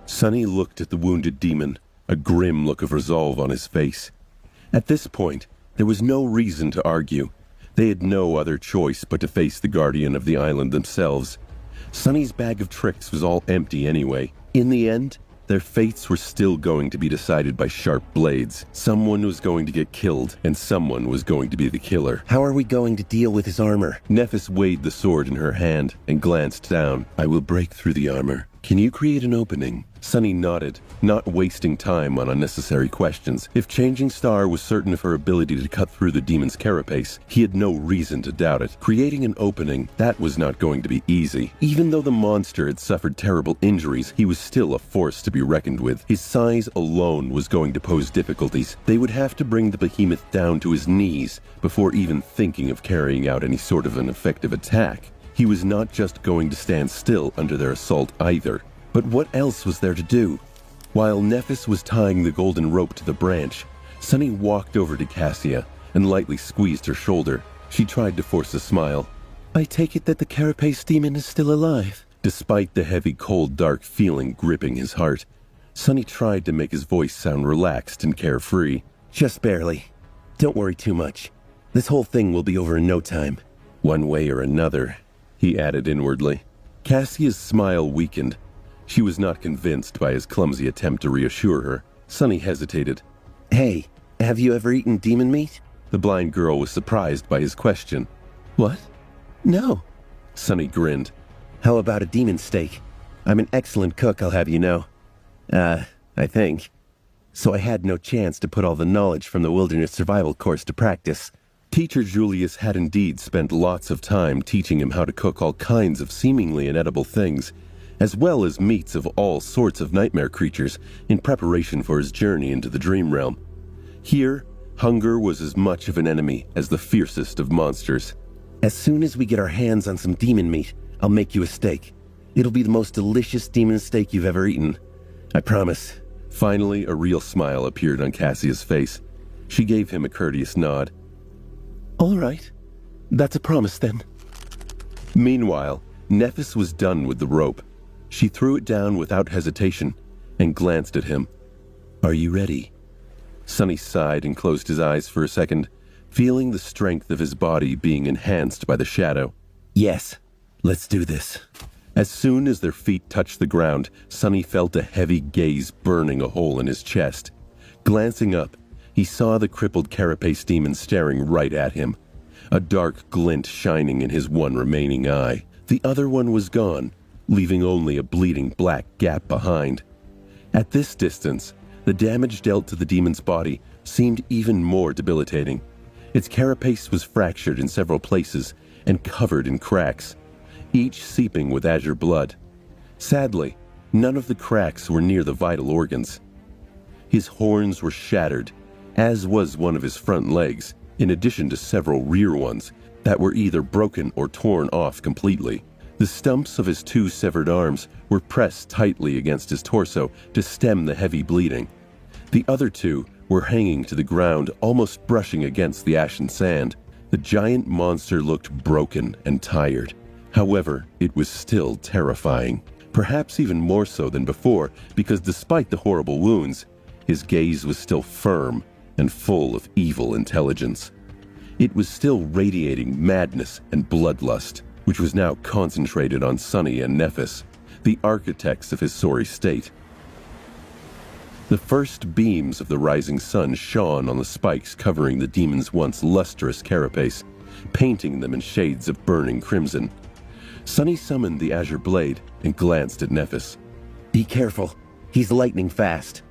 Sonny looked at the wounded demon, a grim look of resolve on his face. At this point, there was no reason to argue. They had no other choice but to face the guardian of the island themselves. Sonny's bag of tricks was all empty anyway. In the end, their fates were still going to be decided by sharp blades. Someone was going to get killed, and someone was going to be the killer. How are we going to deal with his armor? Nephis weighed the sword in her hand and glanced down. "I will break through the armor Can you create an opening? Sunny nodded, not wasting time on unnecessary questions. If Changing Star was certain of her ability to cut through the demon's carapace, he had no reason to doubt it. Creating an opening, that was not going to be easy. Even though the monster had suffered terrible injuries, he was still a force to be reckoned with. His size alone was going to pose difficulties. They would have to bring the behemoth down to his knees before even thinking of carrying out any sort of an effective attack. He was not just going to stand still under their assault either. But what else was there to do? While Nephis was tying the golden rope to the branch, Sunny walked over to Cassia and lightly squeezed her shoulder. She tried to force a smile. I take it that the carapace demon is still alive. Despite the heavy, cold, dark feeling gripping his heart, Sunny tried to make his voice sound relaxed and carefree. Just barely. Don't worry too much. This whole thing will be over in no time. One way or another, he added inwardly. Cassia's smile weakened. She was not convinced by his clumsy attempt to reassure her. Sunny hesitated. Hey, have you ever eaten demon meat? The blind girl was surprised by his question. What? No. Sunny grinned. How about a demon steak? I'm an excellent cook, I'll have you know. I think. So I had no chance to put all the knowledge from the wilderness survival course to practice. Teacher Julius had indeed spent lots of time teaching him how to cook all kinds of seemingly inedible things, as well as meats of all sorts of nightmare creatures in preparation for his journey into the dream realm. Here, hunger was as much of an enemy as the fiercest of monsters. As soon as we get our hands on some demon meat, I'll make you a steak. It'll be the most delicious demon steak you've ever eaten. I promise. Finally, a real smile appeared on Cassia's face. She gave him a courteous nod. All right. That's a promise then. Meanwhile, Nephis was done with the rope. She threw it down without hesitation and glanced at him. Are you ready? Sunny sighed and closed his eyes for a second, feeling the strength of his body being enhanced by the shadow. Yes, let's do this. As soon as their feet touched the ground, Sunny felt a heavy gaze burning a hole in his chest. Glancing up, he saw the crippled carapace demon staring right at him, a dark glint shining in his one remaining eye. The other one was gone, leaving only a bleeding black gap behind. At this distance, the damage dealt to the demon's body seemed even more debilitating. Its carapace was fractured in several places and covered in cracks, each seeping with azure blood. Sadly, none of the cracks were near the vital organs. His horns were shattered, as was one of his front legs, in addition to several rear ones that were either broken or torn off completely. The stumps of his two severed arms were pressed tightly against his torso to stem the heavy bleeding. The other two were hanging to the ground, almost brushing against the ashen sand. The giant monster looked broken and tired. However, it was still terrifying, perhaps even more so than before, because despite the horrible wounds, his gaze was still firm and full of evil intelligence. It was still radiating madness and bloodlust, which was now concentrated on Sunny and Nephis, the architects of his sorry state. The first beams of the rising sun shone on the spikes covering the demon's once lustrous carapace, painting them in shades of burning crimson. Sunny summoned the azure blade and glanced at Nephis. Be careful. He's lightning fast.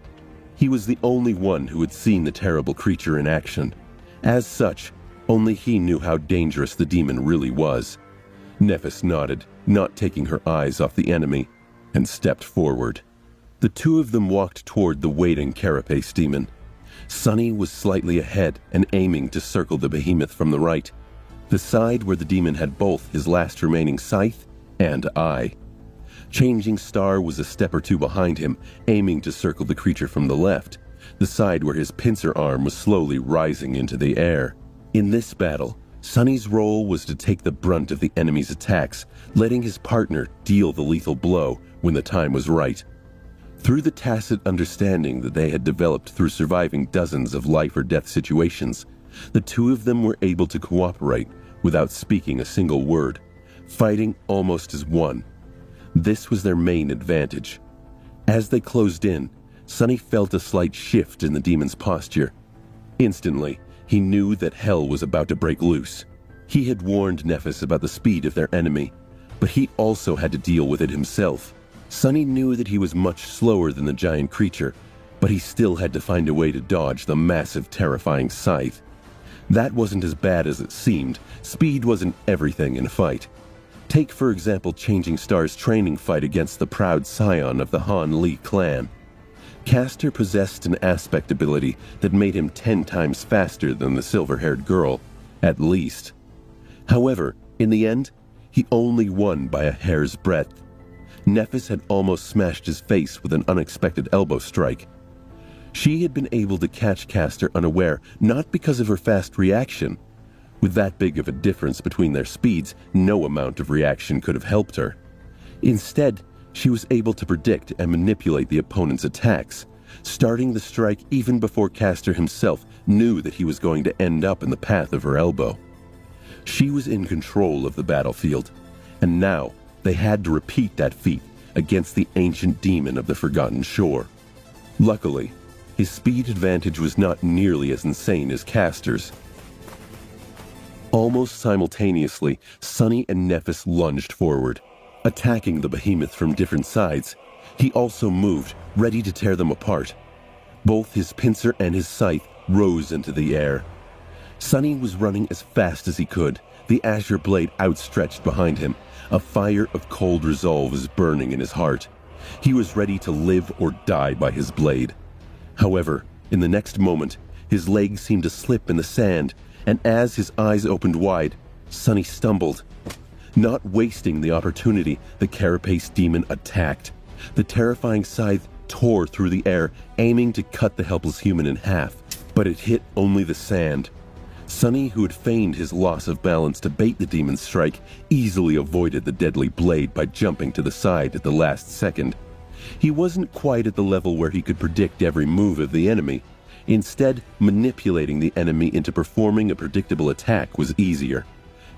He was the only one who had seen the terrible creature in action. As such, only he knew how dangerous the demon really was. Nephis nodded, not taking her eyes off the enemy, and stepped forward. The two of them walked toward the waiting carapace demon. Sunny was slightly ahead and aiming to circle the behemoth from the right, the side where the demon had both his last remaining scythe and eye. Changing Star was a step or two behind him, aiming to circle the creature from the left, the side where his pincer arm was slowly rising into the air. In this battle, Sunny's role was to take the brunt of the enemy's attacks, letting his partner deal the lethal blow when the time was right. Through the tacit understanding that they had developed through surviving dozens of life or death situations, the two of them were able to cooperate without speaking a single word, fighting almost as one. This was their main advantage. As they closed in, Sunny felt a slight shift in the demon's posture. Instantly, he knew that hell was about to break loose. He had warned Nephis about the speed of their enemy, but he also had to deal with it himself. Sonny knew that he was much slower than the giant creature, but he still had to find a way to dodge the massive, terrifying scythe. That wasn't as bad as it seemed. Speed wasn't everything in a fight. Take, for example, Changing Star's training fight against the proud scion of the Han Li clan. Castor possessed an aspect ability that made him 10 times faster than the silver-haired girl, at least. However, in the end, he only won by a hair's breadth. Nephis had almost smashed his face with an unexpected elbow strike. She had been able to catch Castor unaware, not because of her fast reaction. With that big of a difference between their speeds, no amount of reaction could have helped her. Instead, she was able to predict and manipulate the opponent's attacks, starting the strike even before Castor himself knew that he was going to end up in the path of her elbow. She was in control of the battlefield, and now they had to repeat that feat against the ancient demon of the Forgotten Shore. Luckily, his speed advantage was not nearly as insane as Castor's. Almost simultaneously, Sonny and Nephis lunged forward, attacking the behemoth from different sides. He also moved, ready to tear them apart. Both his pincer and his scythe rose into the air. Sonny was running as fast as he could, the azure blade outstretched behind him. A fire of cold resolve was burning in his heart. He was ready to live or die by his blade. However, in the next moment, his legs seemed to slip in the sand, and as his eyes opened wide, Sonny stumbled. Not wasting the opportunity, the carapace demon attacked. The terrifying scythe tore through the air, aiming to cut the helpless human in half, but it hit only the sand. Sonny, who had feigned his loss of balance to bait the demon's strike, easily avoided the deadly blade by jumping to the side at the last second. He wasn't quite at the level where he could predict every move of the enemy. Instead, manipulating the enemy into performing a predictable attack was easier.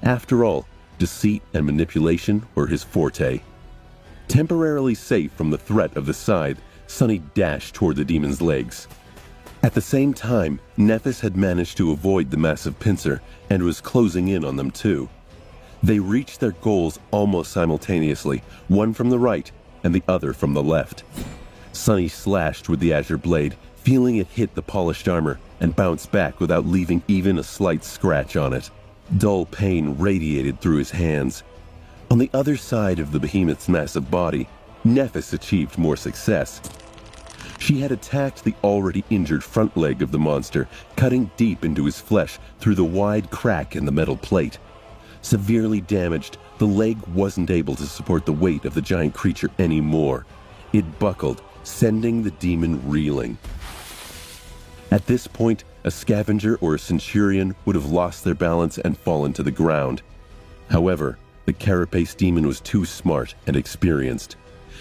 After all, deceit and manipulation were his forte. Temporarily safe from the threat of the scythe, Sonny dashed toward the demon's legs. At the same time, Nephis had managed to avoid the massive pincer and was closing in on them too. They reached their goals almost simultaneously, one from the right and the other from the left. Sonny slashed with the azure blade, feeling it hit the polished armor, and bounced back without leaving even a slight scratch on it. Dull pain radiated through his hands. On the other side of the behemoth's massive body, Nephis achieved more success. She had attacked the already injured front leg of the monster, cutting deep into his flesh through the wide crack in the metal plate. Severely damaged, the leg wasn't able to support the weight of the giant creature anymore. It buckled, sending the demon reeling. At this point, a scavenger or a centurion would have lost their balance and fallen to the ground. However, the carapace demon was too smart and experienced.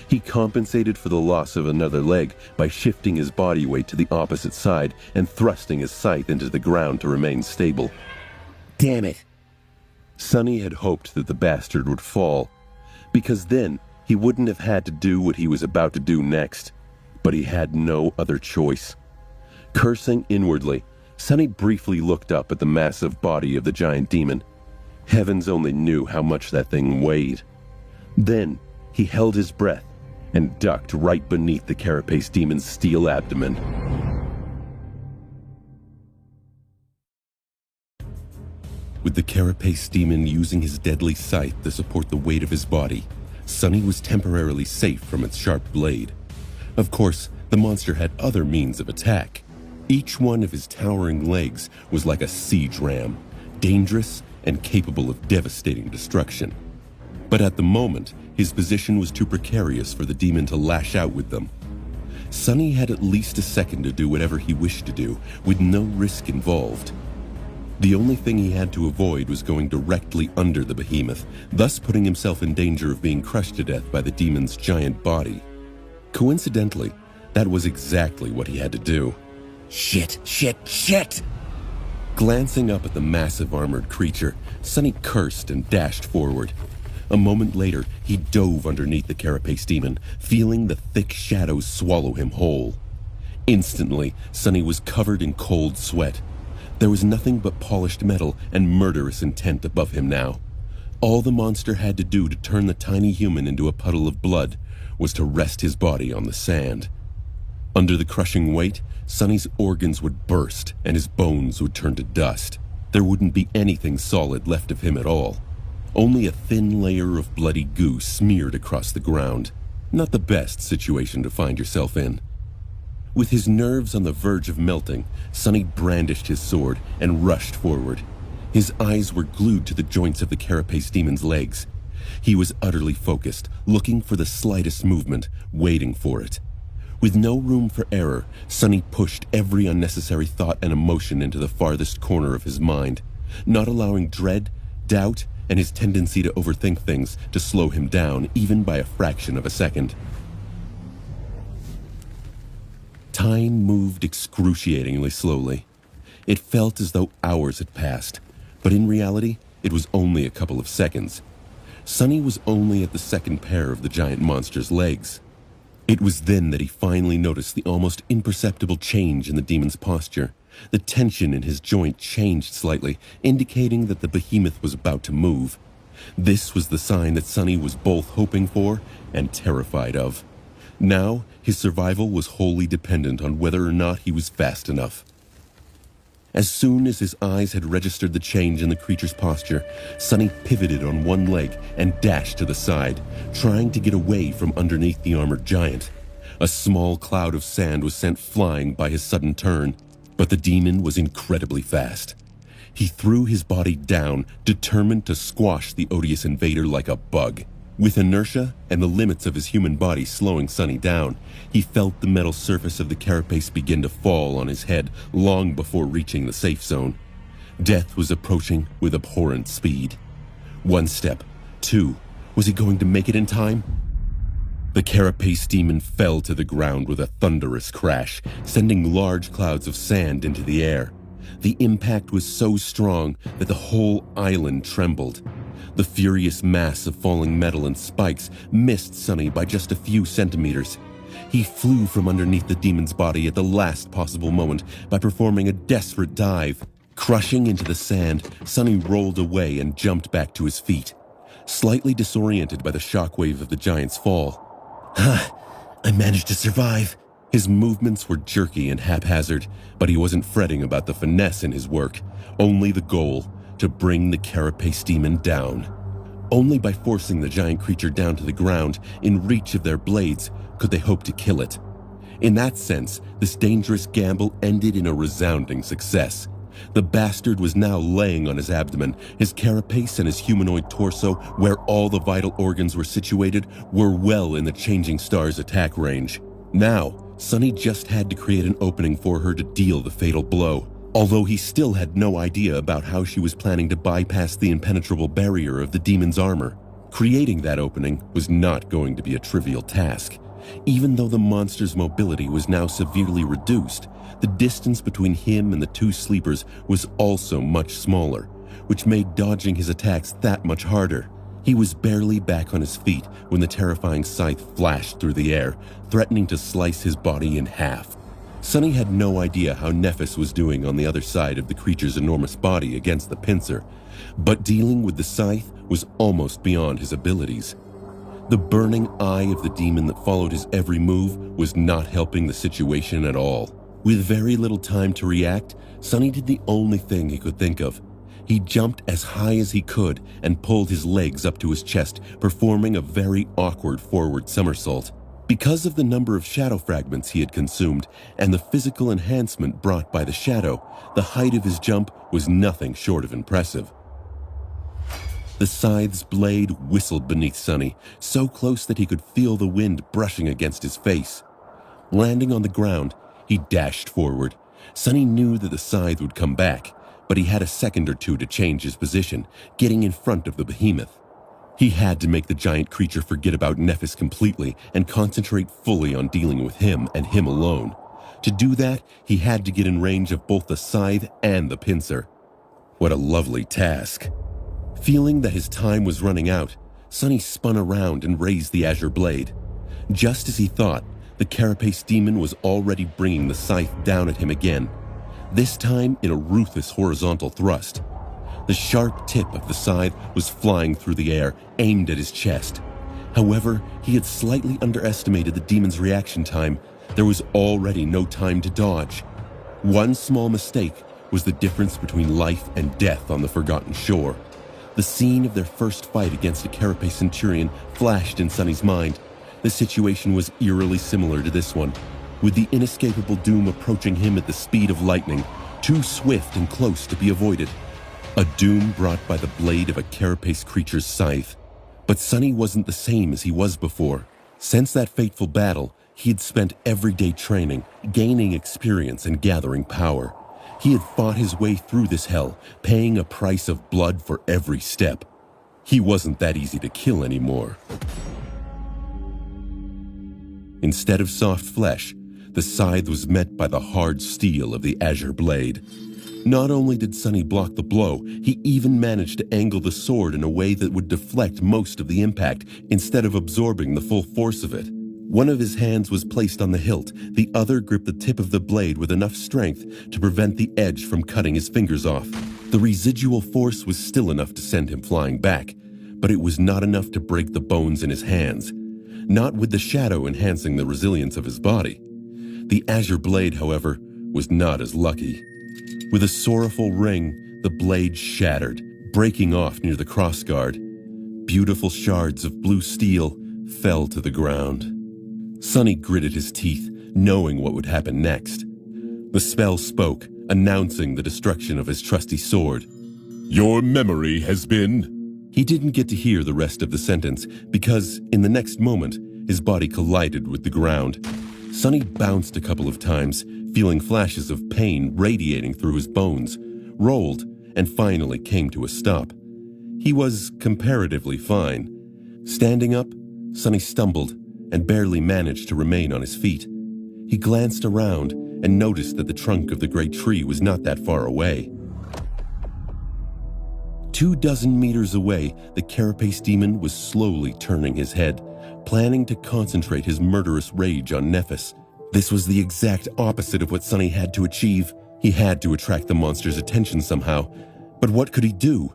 He compensated for the loss of another leg by shifting his body weight to the opposite side and thrusting his scythe into the ground to remain stable. Damn it. Sonny had hoped that the bastard would fall, because then he wouldn't have had to do what he was about to do next. But he had no other choice. Cursing inwardly, Sonny briefly looked up at the massive body of the giant demon. Heavens only knew how much that thing weighed. Then he held his breath and ducked right beneath the carapace demon's steel abdomen. With the carapace demon using his deadly scythe to support the weight of his body, Sonny was temporarily safe from its sharp blade. Of course, the monster had other means of attack. Each one of his towering legs was like a siege ram, dangerous and capable of devastating destruction. But at the moment, his position was too precarious for the demon to lash out with them. Sonny had at least a second to do whatever he wished to do, with no risk involved. The only thing he had to avoid was going directly under the behemoth, thus putting himself in danger of being crushed to death by the demon's giant body. Coincidentally, that was exactly what he had to do. Shit, shit, shit! Glancing up at the massive armored creature, Sonny cursed and dashed forward. A moment later, he dove underneath the carapace demon, feeling the thick shadows swallow him whole. Instantly, Sonny was covered in cold sweat. There was nothing but polished metal and murderous intent above him now. All the monster had to do to turn the tiny human into a puddle of blood was to rest his body on the sand. Under the crushing weight, Sonny's organs would burst and his bones would turn to dust. There wouldn't be anything solid left of him at all. Only a thin layer of bloody goo smeared across the ground. Not the best situation to find yourself in. With his nerves on the verge of melting, Sonny brandished his sword and rushed forward. His eyes were glued to the joints of the carapace demon's legs. He was utterly focused, looking for the slightest movement, waiting for it. With no room for error, Sonny pushed every unnecessary thought and emotion into the farthest corner of his mind, not allowing dread, doubt, and his tendency to overthink things to slow him down even by a fraction of a second. Time moved excruciatingly slowly. It felt as though hours had passed, but in reality, it was only a couple of seconds. Sonny was only at the second pair of the giant monster's legs. It was then that he finally noticed the almost imperceptible change in the demon's posture. The tension in his joint changed slightly, indicating that the behemoth was about to move. This was the sign that Sonny was both hoping for and terrified of. Now, his survival was wholly dependent on whether or not he was fast enough. As soon as his eyes had registered the change in the creature's posture, Sonny pivoted on one leg and dashed to the side, trying to get away from underneath the armored giant. A small cloud of sand was sent flying by his sudden turn, but the demon was incredibly fast. He threw his body down, determined to squash the odious invader like a bug. With inertia and the limits of his human body slowing Sonny down, he felt the metal surface of the carapace begin to fall on his head long before reaching the safe zone. Death was approaching with abhorrent speed. One step, two. Was he going to make it in time? The carapace demon fell to the ground with a thunderous crash, sending large clouds of sand into the air. The impact was so strong that the whole island trembled. The furious mass of falling metal and spikes missed Sonny by just a few centimeters. He flew from underneath the demon's body at the last possible moment by performing a desperate dive. Crushing into the sand, Sonny rolled away and jumped back to his feet. Slightly disoriented by the shockwave of the giant's fall. I managed to survive. His movements were jerky and haphazard, but he wasn't fretting about the finesse in his work, only the goal, to bring the carapace demon down. Only by forcing the giant creature down to the ground, in reach of their blades, could they hope to kill it. In that sense, this dangerous gamble ended in a resounding success. The bastard was now laying on his abdomen. His carapace and his humanoid torso, where all the vital organs were situated, were well in the changing star's attack range. Now, Sonny just had to create an opening for her to deal the fatal blow, although he still had no idea about how she was planning to bypass the impenetrable barrier of the demon's armor. Creating that opening was not going to be a trivial task. Even though the monster's mobility was now severely reduced, the distance between him and the two sleepers was also much smaller, which made dodging his attacks that much harder. He was barely back on his feet when the terrifying scythe flashed through the air, threatening to slice his body in half. Sonny had no idea how Nephis was doing on the other side of the creature's enormous body against the pincer, but dealing with the scythe was almost beyond his abilities. The burning eye of the demon that followed his every move was not helping the situation at all. With very little time to react, Sonny did the only thing he could think of. He jumped as high as he could and pulled his legs up to his chest, performing a very awkward forward somersault. Because of the number of shadow fragments he had consumed and the physical enhancement brought by the shadow, the height of his jump was nothing short of impressive. The scythe's blade whistled beneath Sonny, so close that he could feel the wind brushing against his face. Landing on the ground, he dashed forward. Sonny knew that the scythe would come back, but he had a second or two to change his position, getting in front of the behemoth. He had to make the giant creature forget about Nephis completely and concentrate fully on dealing with him and him alone. To do that, he had to get in range of both the scythe and the pincer. What a lovely task. Feeling that his time was running out, Sonny spun around and raised the azure blade. Just as he thought, the carapace demon was already bringing the scythe down at him again, this time in a ruthless horizontal thrust. The sharp tip of the scythe was flying through the air, aimed at his chest. However, he had slightly underestimated the demon's reaction time. There was already no time to dodge. One small mistake was the difference between life and death on the Forgotten Shore. The scene of their first fight against a Carapace centurion flashed in Sonny's mind. The situation was eerily similar to this one, with the inescapable doom approaching him at the speed of lightning, too swift and close to be avoided. A doom brought by the blade of a Carapace creature's scythe. But Sonny wasn't the same as he was before. Since that fateful battle, he had spent every day training, gaining experience and gathering power. He had fought his way through this hell, paying a price of blood for every step. He wasn't that easy to kill anymore. Instead of soft flesh, the scythe was met by the hard steel of the azure blade. Not only did Sonny block the blow, he even managed to angle the sword in a way that would deflect most of the impact instead of absorbing the full force of it. One of his hands was placed on the hilt, the other gripped the tip of the blade with enough strength to prevent the edge from cutting his fingers off. The residual force was still enough to send him flying back, but it was not enough to break the bones in his hands. Not with the shadow enhancing the resilience of his body. The azure blade, however, was not as lucky. With a sorrowful ring, the blade shattered, breaking off near the crossguard. Beautiful shards of blue steel fell to the ground. Sonny gritted his teeth, knowing what would happen next. The spell spoke, announcing the destruction of his trusty sword. Your memory has been... He didn't get to hear the rest of the sentence because, in the next moment, his body collided with the ground. Sonny bounced a couple of times, feeling flashes of pain radiating through his bones, rolled, and finally came to a stop. He was comparatively fine. Standing up, Sonny stumbled and barely managed to remain on his feet. He glanced around and noticed that the trunk of the great tree was not that far away. 24 meters away, the Carapace demon was slowly turning his head, planning to concentrate his murderous rage on Nephis. This was the exact opposite of what Sonny had to achieve. He had to attract the monster's attention somehow. But what could he do?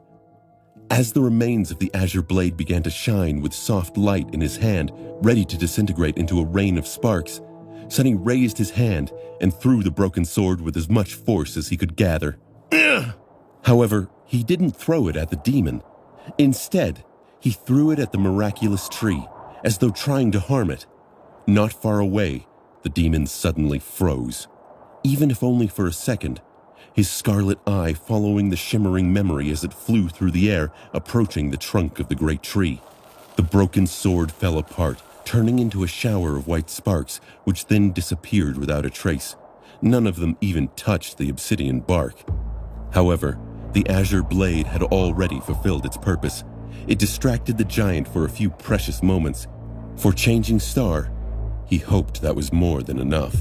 As the remains of the azure blade began to shine with soft light in his hand, ready to disintegrate into a rain of sparks, Sonny raised his hand and threw the broken sword with as much force as he could gather. However, he didn't throw it at the demon. Instead, he threw it at the miraculous tree, as though trying to harm it. Not far away, the demon suddenly froze, even if only for a second, his scarlet eye following the shimmering memory as it flew through the air, approaching the trunk of the great tree. The broken sword fell apart, turning into a shower of white sparks, which then disappeared without a trace. None of them even touched the obsidian bark. However, the azure blade had already fulfilled its purpose. It distracted the giant for a few precious moments. For Changing Star, he hoped that was more than enough.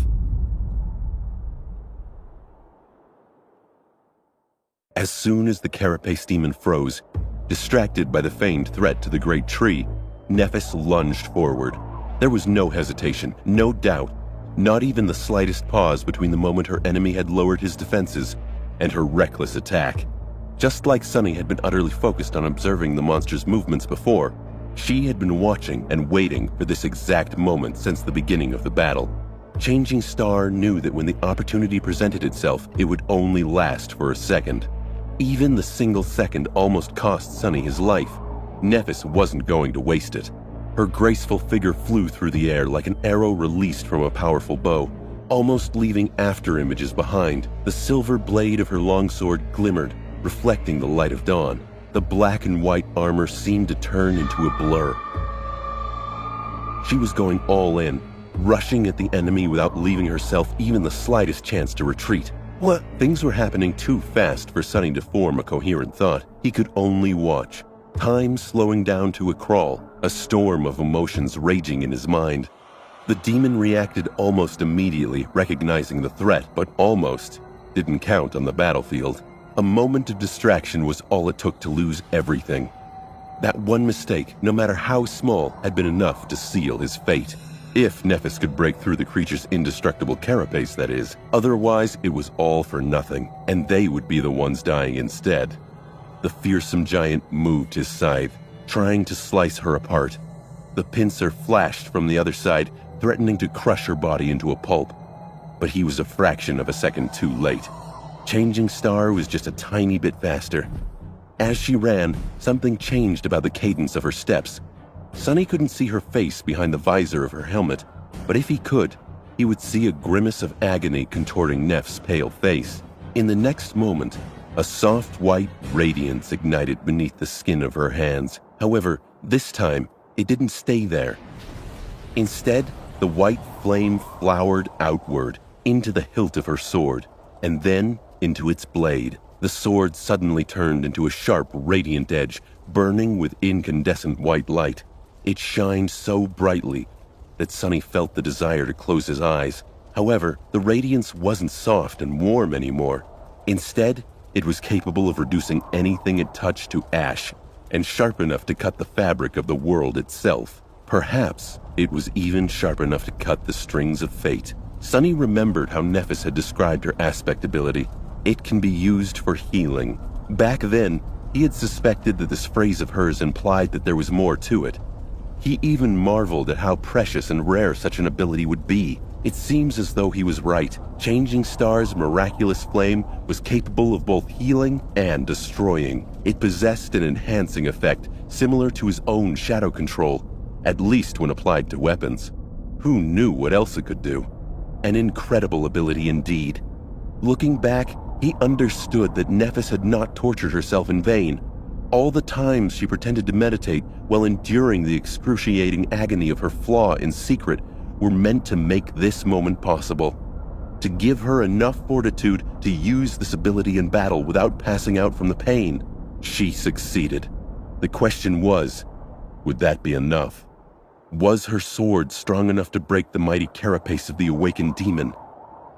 As soon as the Carapace demon froze, distracted by the feigned threat to the great tree, Nephis lunged forward. There was no hesitation, no doubt, not even the slightest pause between the moment her enemy had lowered his defenses and her reckless attack. Just like Sonny had been utterly focused on observing the monster's movements before, she had been watching and waiting for this exact moment since the beginning of the battle. Changing Star knew that when the opportunity presented itself, it would only last for a second. Even the single second almost cost Sonny his life. Nephis wasn't going to waste it. Her graceful figure flew through the air like an arrow released from a powerful bow, almost leaving after images behind. The silver blade of her longsword glimmered, reflecting the light of dawn. The black and white armor seemed to turn into a blur. She was going all in, rushing at the enemy without leaving herself even the slightest chance to retreat. What? Things were happening too fast for Sonny to form a coherent thought. He could only watch. Time slowing down to a crawl, a storm of emotions raging in his mind. The demon reacted almost immediately, recognizing the threat, but almost didn't count on the battlefield. A moment of distraction was all it took to lose everything. That one mistake, no matter how small, had been enough to seal his fate. If Nephis could break through the creature's indestructible carapace, that is. Otherwise, it was all for nothing, and they would be the ones dying instead. The fearsome giant moved his scythe, trying to slice her apart. The pincer flashed from the other side, threatening to crush her body into a pulp. But he was a fraction of a second too late. Changing Star was just a tiny bit faster. As she ran, something changed about the cadence of her steps. Sonny couldn't see her face behind the visor of her helmet, but if he could, he would see a grimace of agony contorting Neff's pale face. In the next moment, a soft white radiance ignited beneath the skin of her hands. However, this time, it didn't stay there. Instead, the white flame flowered outward into the hilt of her sword, and then into its blade. The sword suddenly turned into a sharp, radiant edge, burning with incandescent white light. It shined so brightly that Sonny felt the desire to close his eyes. However, the radiance wasn't soft and warm anymore. Instead, it was capable of reducing anything it touched to ash, and sharp enough to cut the fabric of the world itself. Perhaps it was even sharp enough to cut the strings of fate. Sonny remembered how Nephis had described her aspect ability. It can be used for healing. Back then, he had suspected that this phrase of hers implied that there was more to it. He even marveled at how precious and rare such an ability would be. It seems as though he was right. Changing Star's miraculous flame was capable of both healing and destroying. It possessed an enhancing effect similar to his own shadow control, at least when applied to weapons. Who knew what else it could do? An incredible ability indeed. Looking back, he understood that Nephis had not tortured herself in vain. All the times she pretended to meditate while enduring the excruciating agony of her flaw in secret were meant to make this moment possible. To give her enough fortitude to use this ability in battle without passing out from the pain. She succeeded. The question was, would that be enough? Was her sword strong enough to break the mighty carapace of the awakened demon?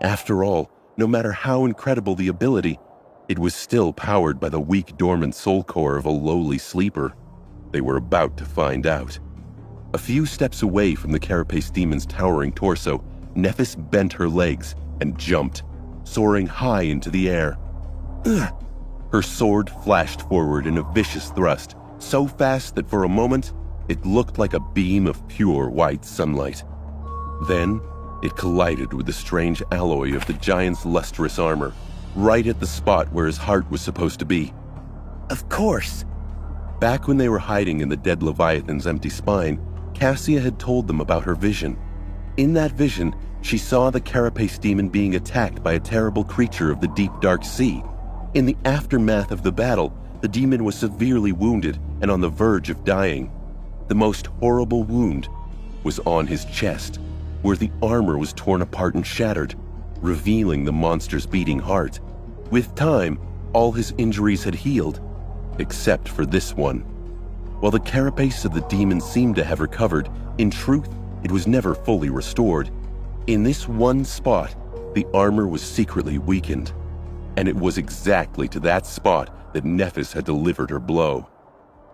After all, no matter how incredible the ability, it was still powered by the weak, dormant soul core of a lowly sleeper. They were about to find out. A few steps away from the carapace demon's towering torso, Nephis bent her legs and jumped, soaring high into the air. Ugh. Her sword flashed forward in a vicious thrust, so fast that for a moment, it looked like a beam of pure white sunlight. Then, it collided with the strange alloy of the giant's lustrous armor, right at the spot where his heart was supposed to be. Of course. Back when they were hiding in the dead Leviathan's empty spine, Cassia had told them about her vision. In that vision, she saw the carapace demon being attacked by a terrible creature of the deep, dark sea. In the aftermath of the battle, the demon was severely wounded and on the verge of dying. The most horrible wound was on his chest, where the armor was torn apart and shattered, revealing the monster's beating heart. With time, all his injuries had healed, except for this one. While the carapace of the demon seemed to have recovered, in truth, it was never fully restored. In this one spot, the armor was secretly weakened, and it was exactly to that spot that Nephis had delivered her blow.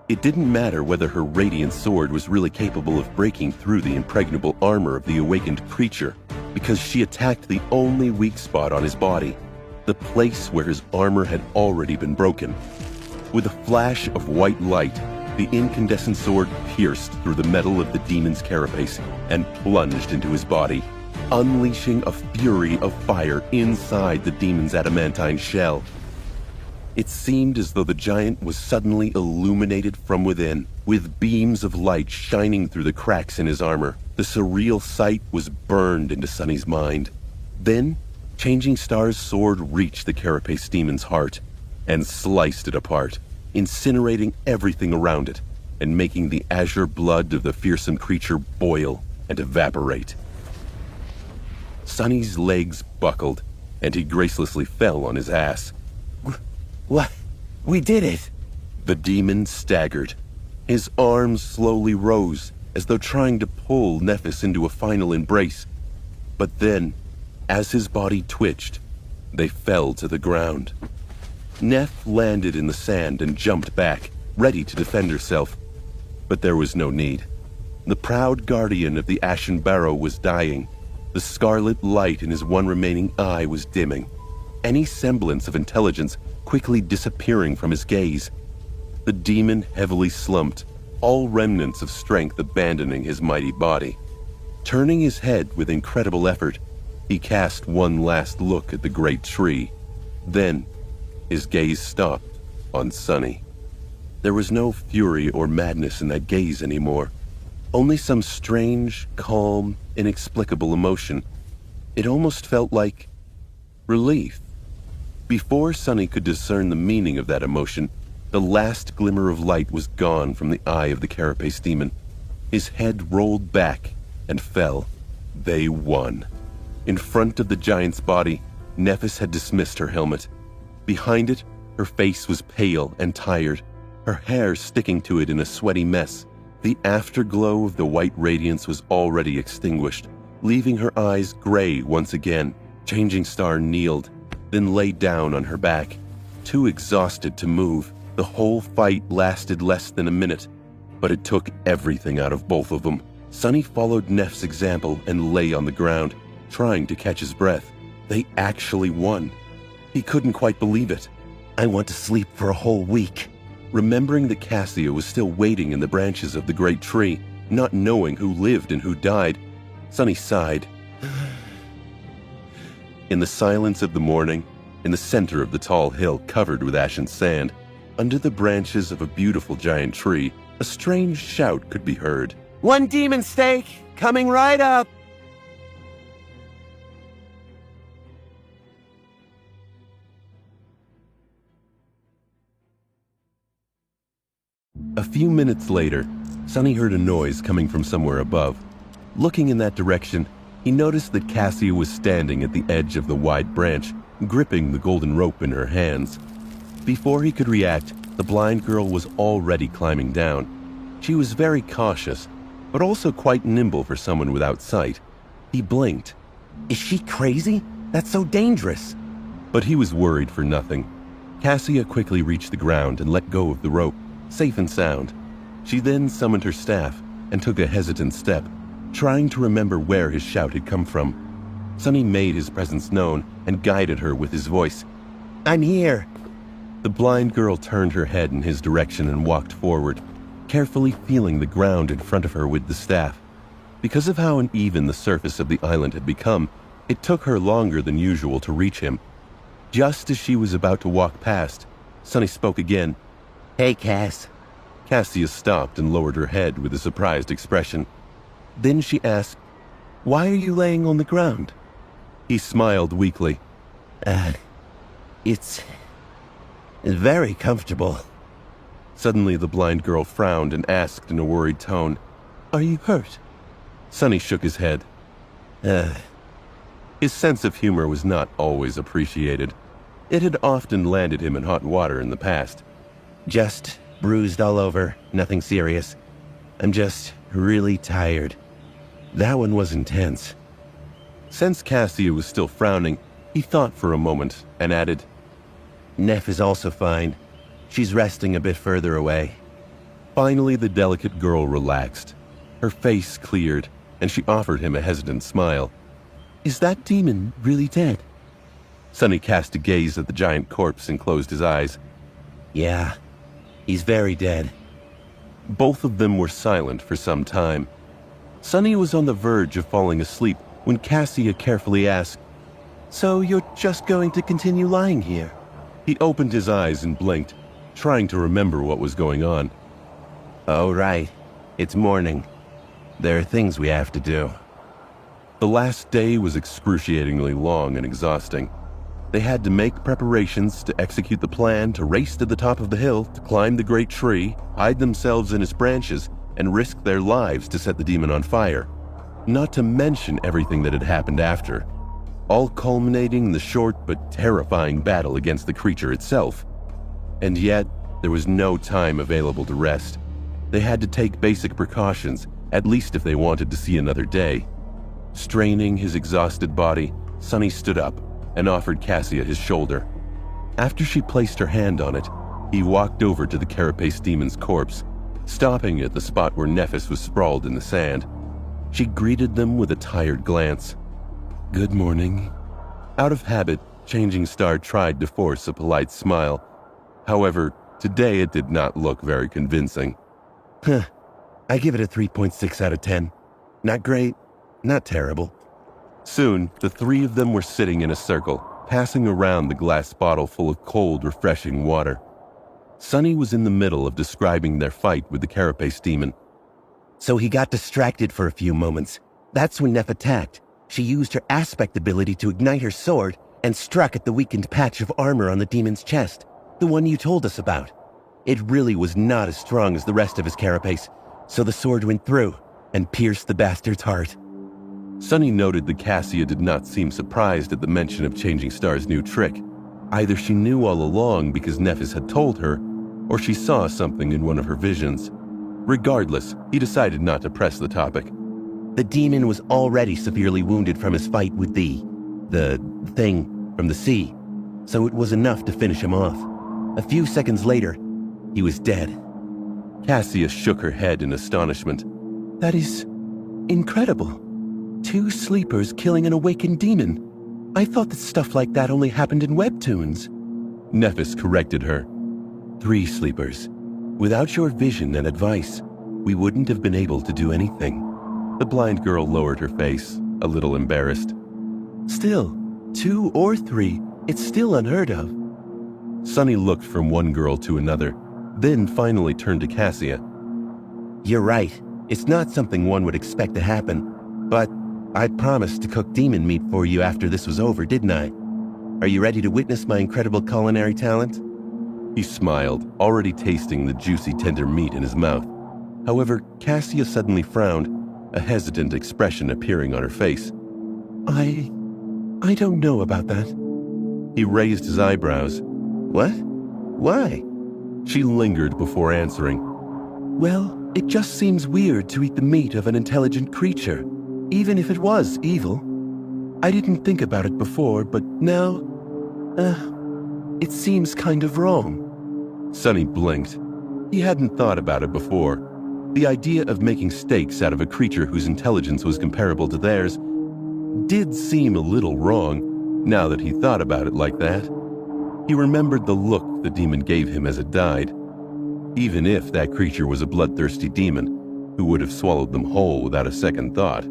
It didn't matter whether her radiant sword was really capable of breaking through the impregnable armor of the awakened creature, because she attacked the only weak spot on his body, the place where his armor had already been broken. With a flash of white light, the incandescent sword pierced through the metal of the demon's carapace and plunged into his body, unleashing a fury of fire inside the demon's adamantine shell. It seemed as though the giant was suddenly illuminated from within, with beams of light shining through the cracks in his armor. The surreal sight was burned into Sonny's mind. Then, Changing Star's sword reached the carapace demon's heart and sliced it apart, incinerating everything around it and making the azure blood of the fearsome creature boil and evaporate. Sonny's legs buckled, and he gracelessly fell on his ass. What? We did it! The demon staggered. His arms slowly rose, as though trying to pull Nephis into a final embrace. But then, as his body twitched, they fell to the ground. Neph landed in the sand and jumped back, ready to defend herself. But there was no need. The proud guardian of the Ashen Barrow was dying. The scarlet light in his one remaining eye was dimming, any semblance of intelligence quickly disappearing from his gaze. The demon heavily slumped, all remnants of strength abandoning his mighty body. Turning his head with incredible effort, he cast one last look at the great tree. Then, his gaze stopped on Sunny. There was no fury or madness in that gaze anymore, only some strange, calm, inexplicable emotion. It almost felt like relief. Before Sunny could discern the meaning of that emotion, the last glimmer of light was gone from the eye of the carapace demon. His head rolled back and fell. They won. In front of the giant's body, Nephis had dismissed her helmet. Behind it, her face was pale and tired, her hair sticking to it in a sweaty mess. The afterglow of the white radiance was already extinguished, leaving her eyes gray once again. Changing Star kneeled, then lay down on her back, too exhausted to move. The whole fight lasted less than a minute, but it took everything out of both of them. Sunny followed Neff's example and lay on the ground, trying to catch his breath. They actually won. He couldn't quite believe it. I want to sleep for a whole week. Remembering that Cassia was still waiting in the branches of the great tree, not knowing who lived and who died, Sunny sighed. In the silence of the morning, in the center of the tall hill covered with ashen sand, under the branches of a beautiful giant tree, a strange shout could be heard. One demon steak, coming right up. A few minutes later, Sunny heard a noise coming from somewhere above. Looking in that direction, he noticed that Cassia was standing at the edge of the wide branch, gripping the golden rope in her hands. Before he could react, the blind girl was already climbing down. She was very cautious, but also quite nimble for someone without sight. He blinked. Is she crazy? That's so dangerous. But he was worried for nothing. Cassia quickly reached the ground and let go of the rope, safe and sound. She then summoned her staff and took a hesitant step, trying to remember where his shout had come from. Sunny made his presence known and guided her with his voice. I'm here. The blind girl turned her head in his direction and walked forward, carefully feeling the ground in front of her with the staff. Because of how uneven the surface of the island had become, it took her longer than usual to reach him. Just as she was about to walk past, Sunny spoke again. Hey, Cass. Cassia stopped and lowered her head with a surprised expression. Then she asked, "Why are you laying on the ground?" He smiled weakly. It's very comfortable. Suddenly the blind girl frowned and asked in a worried tone, "Are you hurt?" Sunny shook his head. His sense of humor was not always appreciated. It had often landed him in hot water in the past. Just bruised all over, nothing serious. I'm just really tired. That one was intense. Since Cassia was still frowning, he thought for a moment and added, Neff is also fine. She's resting a bit further away. Finally, the delicate girl relaxed. Her face cleared, and she offered him a hesitant smile. "Is that demon really dead?" Sunny cast a gaze at the giant corpse and closed his eyes. Yeah, he's very dead. Both of them were silent for some time. Sunny was on the verge of falling asleep when Cassia carefully asked, "So you're just going to continue lying here?" He opened his eyes and blinked, trying to remember what was going on. Oh, right. It's morning. There are things we have to do. The last day was excruciatingly long and exhausting. They had to make preparations to execute the plan to race to the top of the hill, to climb the great tree, hide themselves in its branches, and risk their lives to set the demon on fire. Not to mention everything that had happened after, all culminating in the short but terrifying battle against the creature itself. And yet, there was no time available to rest. They had to take basic precautions, at least if they wanted to see another day. Straining his exhausted body, Sunny stood up and offered Cassia his shoulder. After she placed her hand on it, he walked over to the carapace demon's corpse, stopping at the spot where Nephis was sprawled in the sand. She greeted them with a tired glance. "Good morning." Out of habit, Changing Star tried to force a polite smile. However, Today it did not look very convincing. I give it a 3.6 out of 10. Not great, not terrible. Soon, the three of them were sitting in a circle, passing around the glass bottle full of cold, refreshing water. Sunny was in the middle of describing their fight with the carapace demon. So he got distracted for a few moments. That's when Neff attacked. She used her aspect ability to ignite her sword and struck at the weakened patch of armor on the demon's chest, the one you told us about. It really was not as strong as the rest of his carapace, so the sword went through and pierced the bastard's heart. Sunny noted that Cassia did not seem surprised at the mention of Changing Star's new trick. Either she knew all along because Nephis had told her, or she saw something in one of her visions. Regardless, he decided not to press the topic. The demon was already severely wounded from his fight with the thing from the sea, so it was enough to finish him off. A few seconds later, he was dead. Cassia shook her head in astonishment. That is incredible. 2 sleepers killing an awakened demon. I thought that stuff like that only happened in webtoons. Nephis corrected her. 3 sleepers. Without your vision and advice, we wouldn't have been able to do anything. The blind girl lowered her face, a little embarrassed. Still, 2 or 3, it's still unheard of. Sunny looked from one girl to another, then finally turned to Cassia. You're right. It's not something one would expect to happen, but I promised to cook demon meat for you after this was over, didn't I? Are you ready to witness my incredible culinary talent? He smiled, already tasting the juicy, tender meat in his mouth. However, Cassia suddenly frowned, a hesitant expression appearing on her face. I don't know about that. He raised his eyebrows. What? Why? She lingered before answering. Well, it just seems weird to eat the meat of an intelligent creature, even if it was evil. I didn't think about it before, but now, it seems kind of wrong. Sunny blinked. He hadn't thought about it before. The idea of making steaks out of a creature whose intelligence was comparable to theirs did seem a little wrong, now that he thought about it like that. He remembered the look the demon gave him as it died. Even if that creature was a bloodthirsty demon, who would have swallowed them whole without a second thought.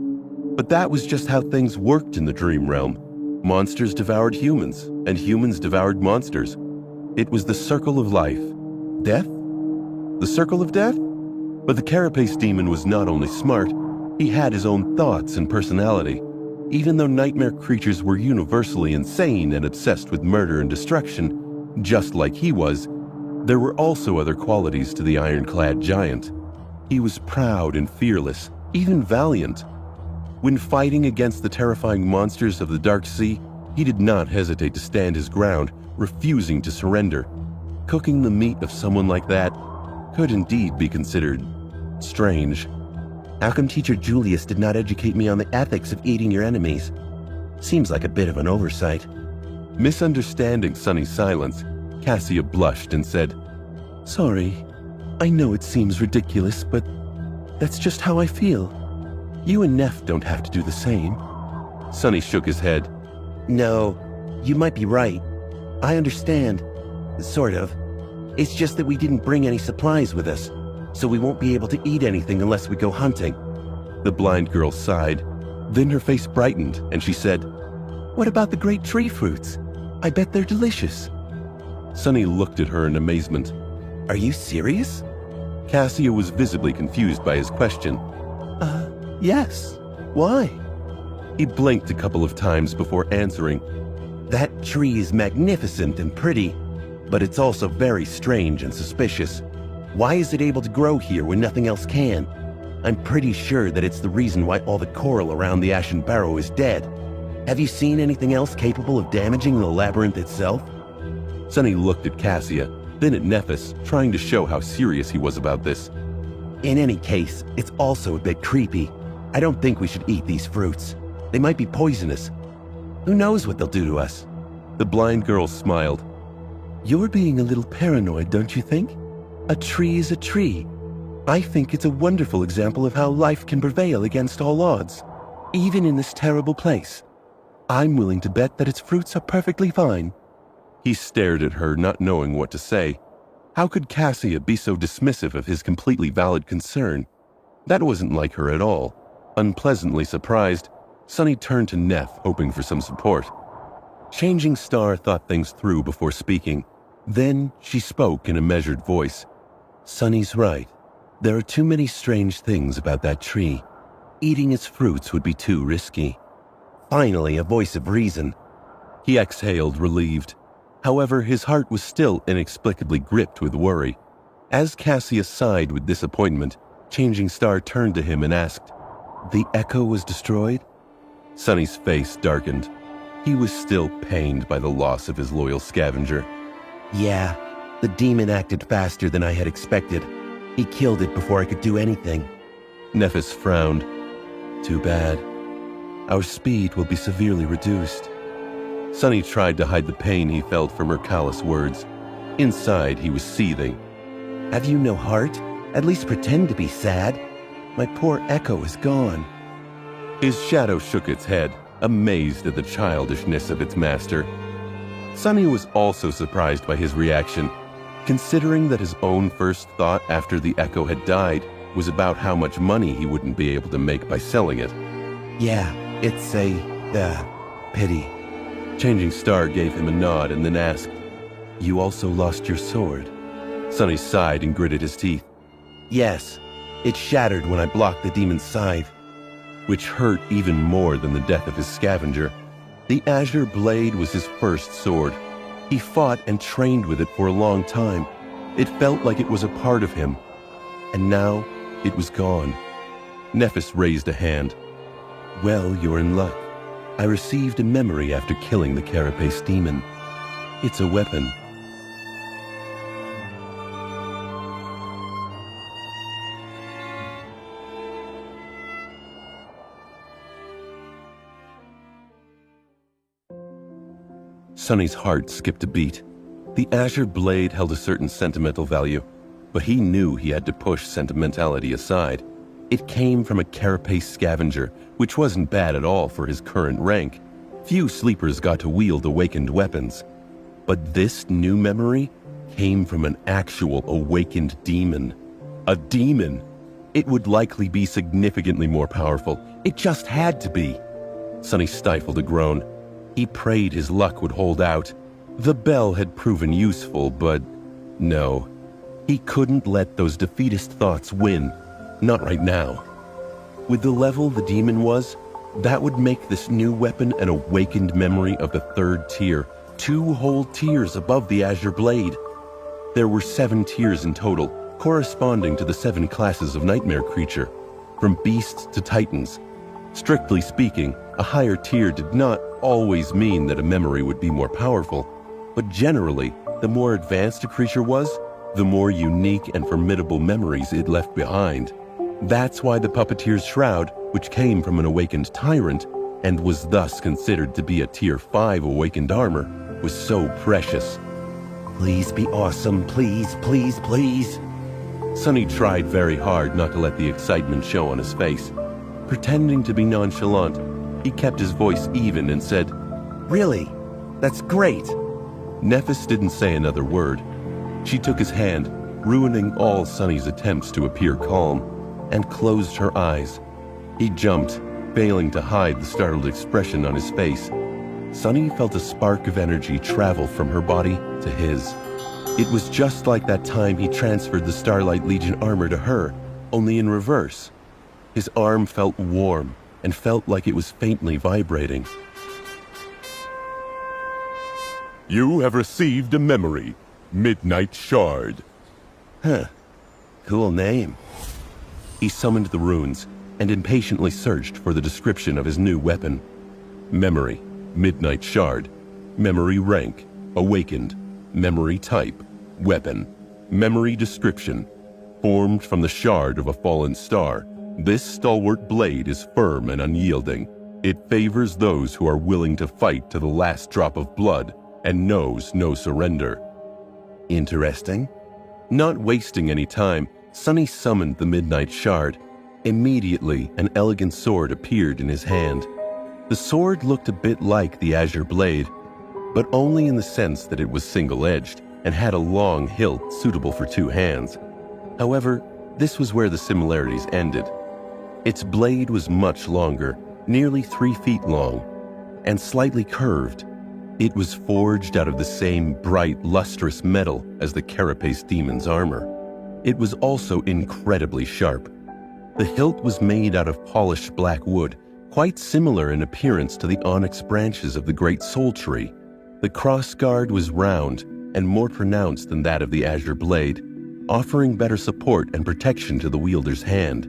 But that was just how things worked in the dream realm. Monsters devoured humans, and humans devoured monsters. It was the circle of life. Death? The circle of death? But the carapace demon was not only smart, he had his own thoughts and personality. Even though nightmare creatures were universally insane and obsessed with murder and destruction, just like he was, there were also other qualities to the ironclad giant. He was proud and fearless, even valiant. When fighting against the terrifying monsters of the Dark Sea, he did not hesitate to stand his ground, refusing to surrender. Cooking the meat of someone like that could indeed be considered strange. How come Teacher Julius did not educate me on the ethics of eating your enemies? Seems like a bit of an oversight. Misunderstanding Sunny's silence, Cassia blushed and said, Sorry, I know it seems ridiculous, but that's just how I feel. You and Neff don't have to do the same. Sunny shook his head. No, you might be right. I understand. Sort of. It's just that we didn't bring any supplies with us, so we won't be able to eat anything unless we go hunting. The blind girl sighed. Then her face brightened, and she said, What about the great tree fruits? I bet they're delicious. Sunny looked at her in amazement. Are you serious? Cassia was visibly confused by his question. Yes. Why? He blinked a couple of times before answering. That tree is magnificent and pretty, but it's also very strange and suspicious. Why is it able to grow here when nothing else can? I'm pretty sure that it's the reason why all the coral around the Ashen Barrow is dead. Have you seen anything else capable of damaging the labyrinth itself? Sunny looked at Cassia, then at Nephis, trying to show how serious he was about this. In any case, it's also a bit creepy. I don't think we should eat these fruits. They might be poisonous. Who knows what they'll do to us? The blind girl smiled. You're being a little paranoid, don't you think? A tree is a tree. I think it's a wonderful example of how life can prevail against all odds, even in this terrible place. I'm willing to bet that its fruits are perfectly fine. He stared at her, not knowing what to say. How could Cassia be so dismissive of his completely valid concern? That wasn't like her at all. Unpleasantly surprised, Sunny turned to Neff, hoping for some support. Changing Star thought things through before speaking. Then she spoke in a measured voice. Sunny's right. There are too many strange things about that tree. Eating its fruits would be too risky. Finally, a voice of reason. He exhaled, relieved. However, his heart was still inexplicably gripped with worry. As Cassia sighed with disappointment, Changing Star turned to him and asked, "The echo was destroyed?" Sunny's face darkened. He was still pained by the loss of his loyal scavenger. Yeah, the demon acted faster than I had expected. He killed it before I could do anything. Nephis frowned. Too bad. Our speed will be severely reduced. Sunny tried to hide the pain he felt from her callous words. Inside, he was seething. Have you no heart? At least pretend to be sad. My poor echo is gone. His shadow shook its head, amazed at the childishness of its master. Sunny was also surprised by his reaction, considering that his own first thought after the echo had died was about how much money he wouldn't be able to make by selling it. Yeah, it's a, pity. Changing Star gave him a nod and then asked, "You also lost your sword?" Sunny sighed and gritted his teeth. Yes, it shattered when I blocked the demon's scythe. Which hurt even more than the death of his scavenger. The azure blade was his first sword. He fought and trained with it for a long time. It felt like it was a part of him. And now, it was gone. Nephis raised a hand. Well, you're in luck. I received a memory after killing the carapace demon. It's a weapon. Sunny's heart skipped a beat. The azure blade held a certain sentimental value, but he knew he had to push sentimentality aside. It came from a carapace scavenger, which wasn't bad at all for his current rank. Few sleepers got to wield awakened weapons. But this new memory came from an actual awakened demon. A demon! It would likely be significantly more powerful. It just had to be. Sunny stifled a groan. He prayed his luck would hold out. The bell had proven useful, but no. He couldn't let those defeatist thoughts win. Not right now. With the level the demon was, that would make this new weapon an awakened memory of the third tier, 2 whole tiers above the azure blade. There were 7 tiers in total, corresponding to the 7 classes of nightmare creature, from beasts to titans. Strictly speaking, a higher tier did not always mean that a memory would be more powerful, but generally, the more advanced a creature was, the more unique and formidable memories it left behind. That's why the puppeteer's shroud, which came from an awakened tyrant, and was thus considered to be a tier 5 awakened armor, was so precious. Please be awesome, please, please, please. Sunny tried very hard not to let the excitement show on his face. Pretending to be nonchalant, he kept his voice even and said, Really? That's great. Nephis didn't say another word. She took his hand, ruining all Sunny's attempts to appear calm, and closed her eyes. He jumped, failing to hide the startled expression on his face. Sunny felt a spark of energy travel from her body to his. It was just like that time he transferred the Starlight Legion armor to her, only in reverse. His arm felt warm and felt like it was faintly vibrating. You have received a memory, Midnight Shard. Huh. Cool name. He summoned the runes and impatiently searched for the description of his new weapon. Memory, Midnight Shard. Memory rank, awakened. Memory type, weapon. Memory description. Formed from the shard of a fallen star, this stalwart blade is firm and unyielding. It favors those who are willing to fight to the last drop of blood and knows no surrender. Interesting. Not wasting any time, Sunny summoned the Midnight Shard. Immediately, an elegant sword appeared in his hand. The sword looked a bit like the azure blade, but only in the sense that it was single-edged. and had a long hilt suitable for 2 hands. However, this was where the similarities ended. Its blade was much longer, nearly 3 feet long, and slightly curved. It was forged out of the same bright, lustrous metal as the Carapace demon's armor. It was also incredibly sharp. The hilt was made out of polished black wood, quite similar in appearance to the onyx branches of the great soul tree. The crossguard was round and more pronounced than that of the azure blade, offering better support and protection to the wielder's hand.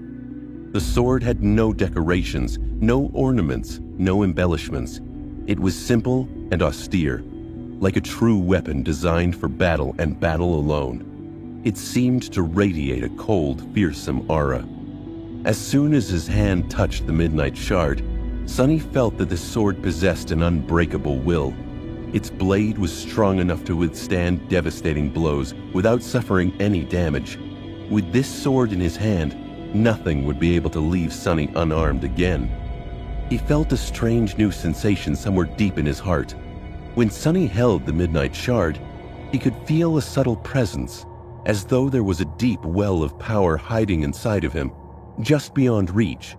The sword had no decorations, no ornaments, no embellishments. It was simple and austere, like a true weapon designed for battle and battle alone. It seemed to radiate a cold, fearsome aura. As soon as his hand touched the midnight shard, Sonny felt that the sword possessed an unbreakable will. Its blade was strong enough to withstand devastating blows without suffering any damage. With this sword in his hand, nothing would be able to leave Sonny unarmed again. He felt a strange new sensation somewhere deep in his heart. When Sonny held the midnight shard, he could feel a subtle presence, as though there was a deep well of power hiding inside of him, just beyond reach.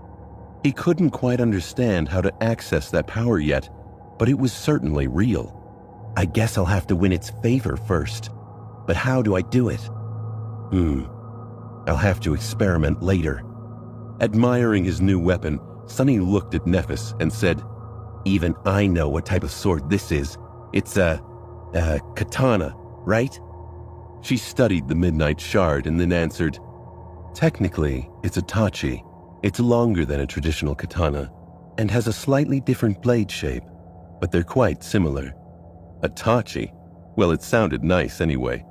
He couldn't quite understand how to access that power yet, but it was certainly real. I guess I'll have to win its favor first. But how do I do it? I'll have to experiment later. Admiring his new weapon, Sonny looked at Nephis and said, Even I know what type of sword this is. It's a katana, right? She studied the midnight shard and then answered, Technically, it's a tachi. It's longer than a traditional katana and has a slightly different blade shape, but they're quite similar. A tachi? Well, it sounded nice anyway.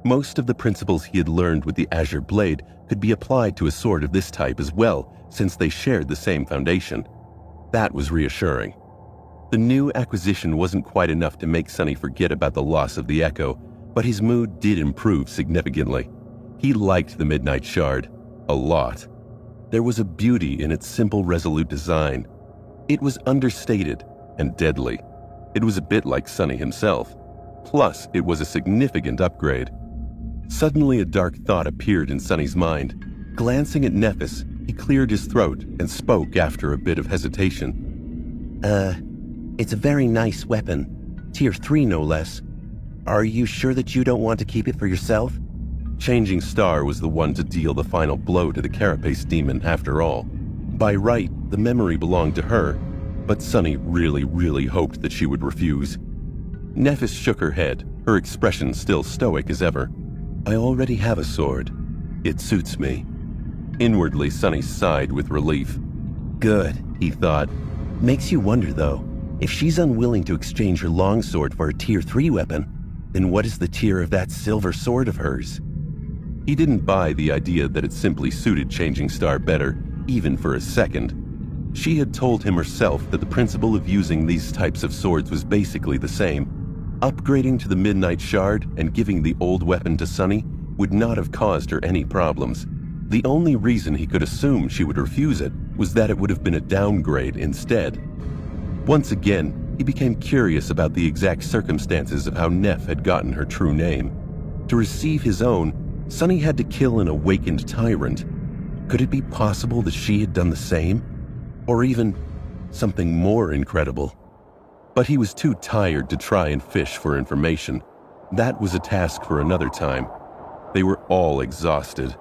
Most of the principles he had learned with the azure blade could be applied to a sword of this type as well, since they shared the same foundation. That was reassuring. The new acquisition wasn't quite enough to make Sonny forget about the loss of the echo, but his mood did improve significantly. He liked the midnight shard a lot. There was a beauty in its simple, resolute design. It was understated and deadly. It was a bit like Sonny himself. Plus, it was a significant upgrade. Suddenly, a dark thought appeared in Sonny's mind. Glancing at Nephis, he cleared his throat and spoke after a bit of hesitation. It's a very nice weapon. Tier 3, no less. Are you sure that you don't want to keep it for yourself? Changing Star was the one to deal the final blow to the Carapace demon after all. By right, the memory belonged to her, but Sonny really hoped that she would refuse. Nephis shook her head, her expression still stoic as ever. I already have a sword. It suits me. Inwardly, Sonny sighed with relief. Good, he thought. Makes you wonder, though, if she's unwilling to exchange her longsword for a Tier 3 weapon, then what is the tier of that silver sword of hers? He didn't buy the idea that it simply suited Changing Star better, even for a second. She had told him herself that the principle of using these types of swords was basically the same. Upgrading to the Midnight Shard and giving the old weapon to Sonny would not have caused her any problems. The only reason he could assume she would refuse it was that it would have been a downgrade instead. Once again, he became curious about the exact circumstances of how Neph had gotten her true name. To receive his own, Sonny had to kill an awakened tyrant. Could it be possible that she had done the same? Or even something more incredible? But he was too tired to try and fish for information. That was a task for another time. They were all exhausted.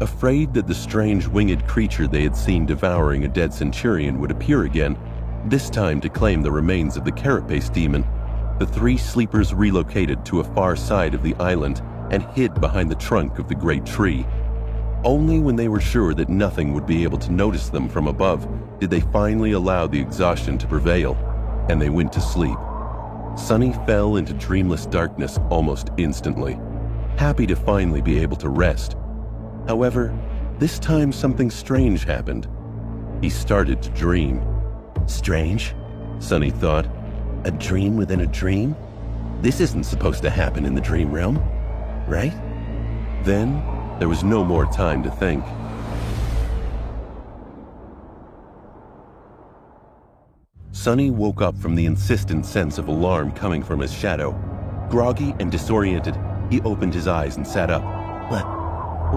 Afraid that the strange winged creature they had seen devouring a dead centurion would appear again, this time to claim the remains of the Carapace demon, the 3 sleepers relocated to a far side of the island and hid behind the trunk of the great tree. Only when they were sure that nothing would be able to notice them from above did they finally allow the exhaustion to prevail, and they went to sleep. Sonny fell into dreamless darkness almost instantly, happy to finally be able to rest. However, this time something strange happened. He started to dream. Strange? Sonny thought. A dream within a dream? This isn't supposed to happen in the dream realm, right? Then, there was no more time to think. Sonny woke up from the insistent sense of alarm coming from his shadow. Groggy and disoriented, he opened his eyes and sat up.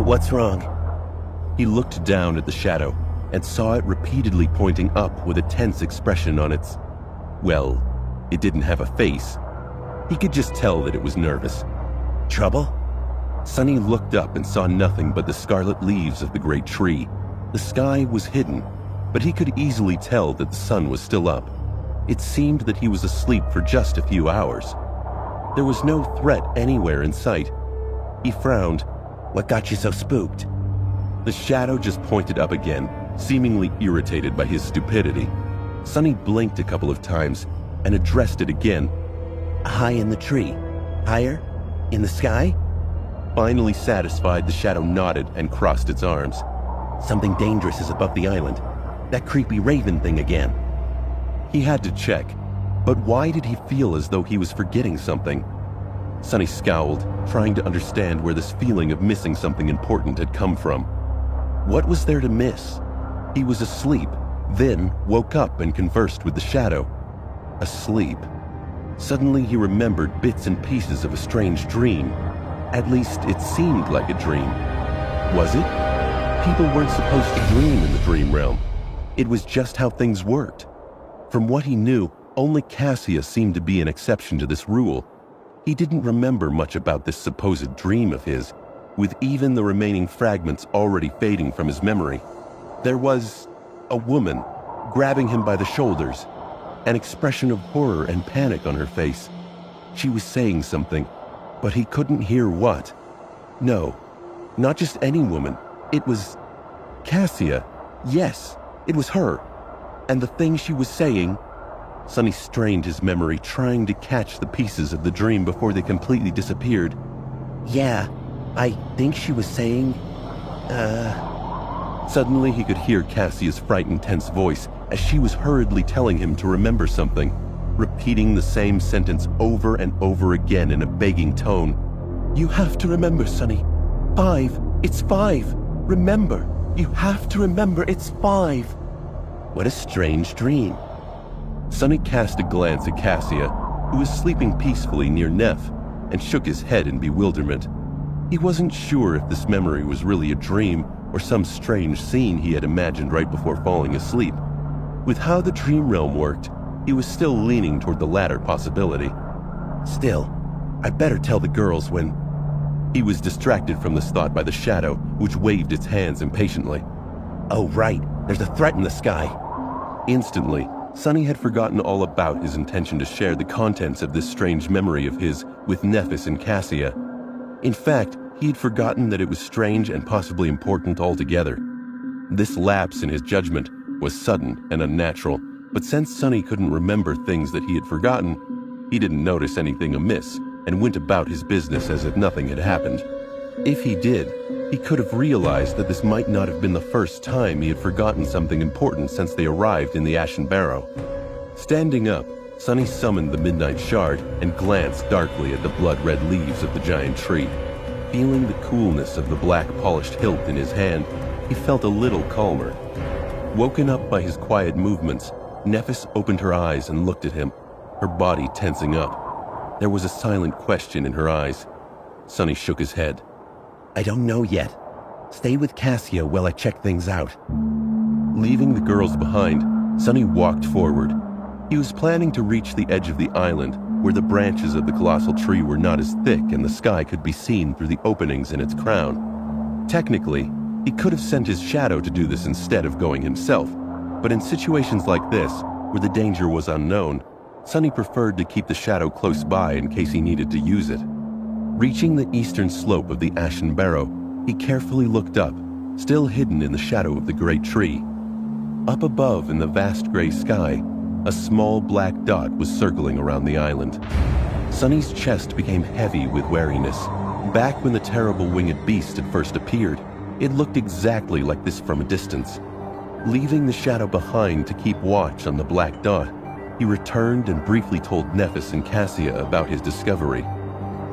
What's wrong? He looked down at the shadow and saw it repeatedly pointing up with a tense expression on its... Well, it didn't have a face. He could just tell that it was nervous. Trouble? Sonny looked up and saw nothing but the scarlet leaves of the great tree. The sky was hidden, but he could easily tell that the sun was still up. It seemed that he was asleep for just a few hours. There was no threat anywhere in sight. He frowned. What got you so spooked? The shadow just pointed up again, seemingly irritated by his stupidity. Sonny blinked a couple of times and addressed it again. High in the tree. Higher? In the sky? Finally satisfied, the shadow nodded and crossed its arms. Something dangerous is above the island. That creepy raven thing again. He had to check, but why did he feel as though he was forgetting something? Sonny scowled, trying to understand where this feeling of missing something important had come from. What was there to miss? He was asleep, then woke up and conversed with the shadow. Asleep. Suddenly he remembered bits and pieces of a strange dream. At least it seemed like a dream. Was it? People weren't supposed to dream in the dream realm. It was just how things worked. From what he knew, only Cassia seemed to be an exception to this rule. He didn't remember much about this supposed dream of his, with even the remaining fragments already fading from his memory. There was a woman grabbing him by the shoulders, an expression of horror and panic on her face. She was saying something, but he couldn't hear what. No, not just any woman. It was Cassia. Yes, it was her. And the thing she was saying... Sonny strained his memory, trying to catch the pieces of the dream before they completely disappeared. Yeah, I think she was saying... Suddenly he could hear Cassia's frightened, tense voice as she was hurriedly telling him to remember something, repeating the same sentence over and over again in a begging tone. You have to remember, Sonny. 5. It's 5. Remember. You have to remember it's 5. What a strange dream. Sonny cast a glance at Cassia, who was sleeping peacefully near Neff, and shook his head in bewilderment. He wasn't sure if this memory was really a dream or some strange scene he had imagined right before falling asleep. With how the dream realm worked, he was still leaning toward the latter possibility. Still, I'd better tell the girls when... He was distracted from this thought by the shadow, which waved its hands impatiently. Oh, right. There's a threat in the sky. Instantly, Sonny had forgotten all about his intention to share the contents of this strange memory of his with Nephis and Cassia. In fact, he had forgotten that it was strange and possibly important altogether. This lapse in his judgment was sudden and unnatural, but since Sonny couldn't remember things that he had forgotten, he didn't notice anything amiss and went about his business as if nothing had happened. If he did, he could have realized that this might not have been the first time he had forgotten something important since they arrived in the Ashen Barrow. Standing up, Sonny summoned the Midnight Shard and glanced darkly at the blood-red leaves of the giant tree. Feeling the coolness of the black polished hilt in his hand, he felt a little calmer. Woken up by his quiet movements, Nephis opened her eyes and looked at him, her body tensing up. There was a silent question in her eyes. Sonny shook his head. I don't know yet. Stay with Cassia while I check things out. Leaving the girls behind, Sonny walked forward. He was planning to reach the edge of the island, where the branches of the colossal tree were not as thick and the sky could be seen through the openings in its crown. Technically, he could have sent his shadow to do this instead of going himself, but in situations like this, where the danger was unknown, Sonny preferred to keep the shadow close by in case he needed to use it. Reaching the eastern slope of the Ashen Barrow, he carefully looked up, still hidden in the shadow of the great tree. Up above in the vast gray sky, a small black dot was circling around the island. Sonny's chest became heavy with wariness. Back when the terrible winged beast had first appeared, it looked exactly like this from a distance. Leaving the shadow behind to keep watch on the black dot, he returned and briefly told Nephis and Cassia about his discovery.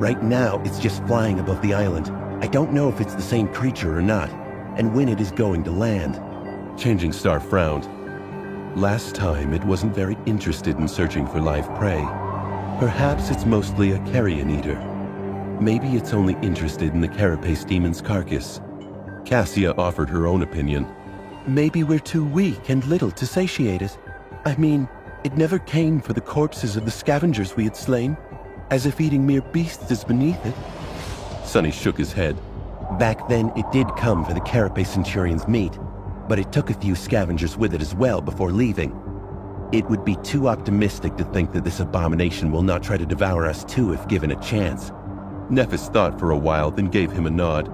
Right now, it's just flying above the island. I don't know if it's the same creature or not, and when it is going to land. Changing Star frowned. Last time, it wasn't very interested in searching for live prey. Perhaps it's mostly a carrion eater. Maybe it's only interested in the carapace demon's carcass. Cassia offered her own opinion. Maybe we're too weak and little to satiate it. I mean, it never came for the corpses of the scavengers we had slain, as if eating mere beasts is beneath it. Sonny shook his head. Back then, it did come for the carapace centurion's meat, but it took a few scavengers with it as well before leaving. It would be too optimistic to think that this abomination will not try to devour us too if given a chance. Nephis thought for a while, then gave him a nod.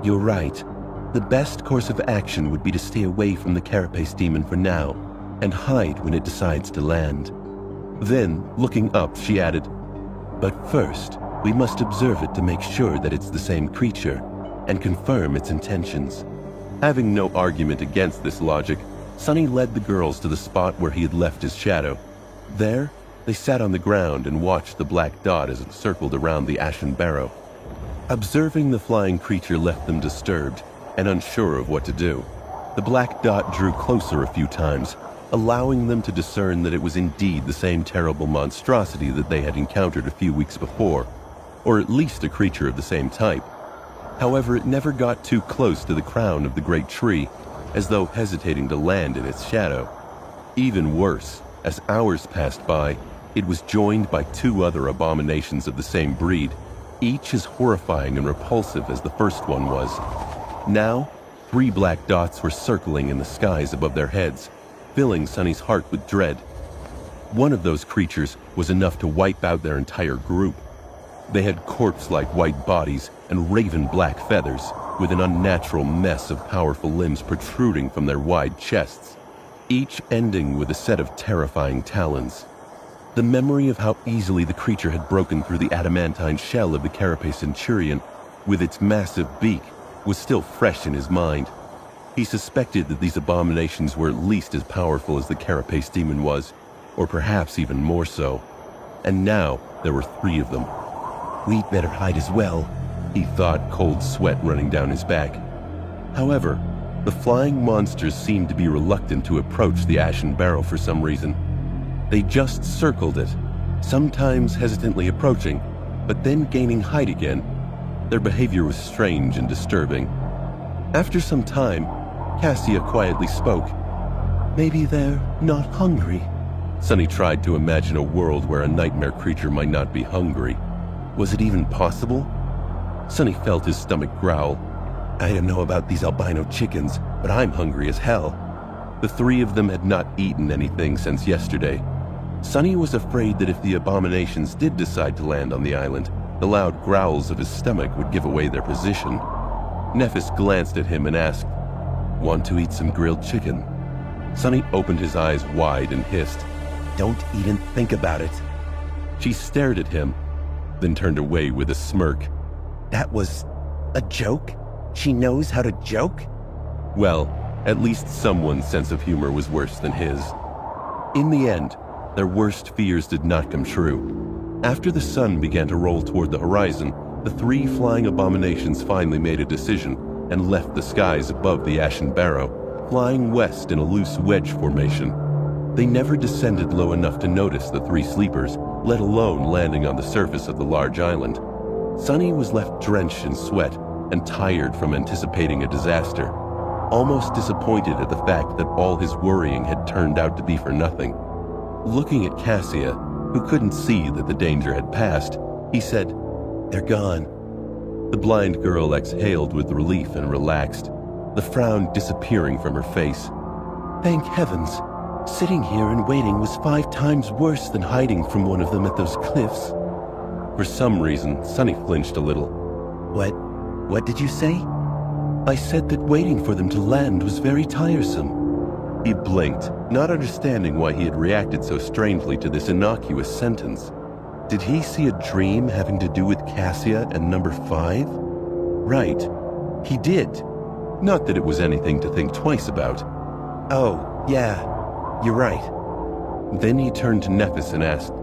You're right. The best course of action would be to stay away from the carapace demon for now, and hide when it decides to land. Then, looking up, she added, But first, we must observe it to make sure that it's the same creature, and confirm its intentions. Having no argument against this logic, Sonny led the girls to the spot where he had left his shadow. There, they sat on the ground and watched the black dot as it circled around the ashen barrow. Observing the flying creature left them disturbed and unsure of what to do. The black dot drew closer a few times, allowing them to discern that it was indeed the same terrible monstrosity that they had encountered a few weeks before, or at least a creature of the same type. However, it never got too close to the crown of the great tree, as though hesitating to land in its shadow. Even worse, as hours passed by, it was joined by two other abominations of the same breed, each as horrifying and repulsive as the first one was. Now, 3 black dots were circling in the skies above their heads, filling Sonny's heart with dread. One of those creatures was enough to wipe out their entire group. They had corpse-like white bodies and raven-black feathers, with an unnatural mess of powerful limbs protruding from their wide chests, each ending with a set of terrifying talons. The memory of how easily the creature had broken through the adamantine shell of the carapace centurion with its massive beak was still fresh in his mind. He suspected that these abominations were at least as powerful as the carapace demon was, or perhaps even more so. And now there were 3 of them. We'd better hide as well, he thought, cold sweat running down his back. However, the flying monsters seemed to be reluctant to approach the ashen barrow for some reason. They just circled it, sometimes hesitantly approaching, but then gaining height again. Their behavior was strange and disturbing. After some time, Cassia quietly spoke. Maybe they're not hungry. Sonny tried to imagine a world where a nightmare creature might not be hungry. Was it even possible? Sonny felt his stomach growl. I don't know about these albino chickens, but I'm hungry as hell. The 3 of them had not eaten anything since yesterday. Sonny was afraid that if the abominations did decide to land on the island, the loud growls of his stomach would give away their position. Nephis glanced at him and asked, "Want to eat some grilled chicken?" Sonny opened his eyes wide and hissed, "Don't even think about it." She stared at him, then turned away with a smirk. That was a joke? She knows how to joke? Well, at least someone's sense of humor was worse than his. In the end, their worst fears did not come true. After the sun began to roll toward the horizon, the 3 flying abominations finally made a decision and left the skies above the ashen barrow, flying west in a loose wedge formation. They never descended low enough to notice the 3 sleepers, let alone landing on the surface of the large island. Sonny was left drenched in sweat and tired from anticipating a disaster, almost disappointed at the fact that all his worrying had turned out to be for nothing. Looking at Cassia, who couldn't see that the danger had passed, he said, "They're gone." The blind girl exhaled with relief and relaxed, the frown disappearing from her face. Thank heavens. Sitting here and waiting was 5 times worse than hiding from one of them at those cliffs. For some reason, Sonny flinched a little. What did you say? I said that waiting for them to land was very tiresome. He blinked, not understanding why he had reacted so strangely to this innocuous sentence. Did he see a dream having to do with Cassia and number 5? Right, he did. Not that it was anything to think twice about. Oh, yeah, you're right. Then he turned to Nephis and asked,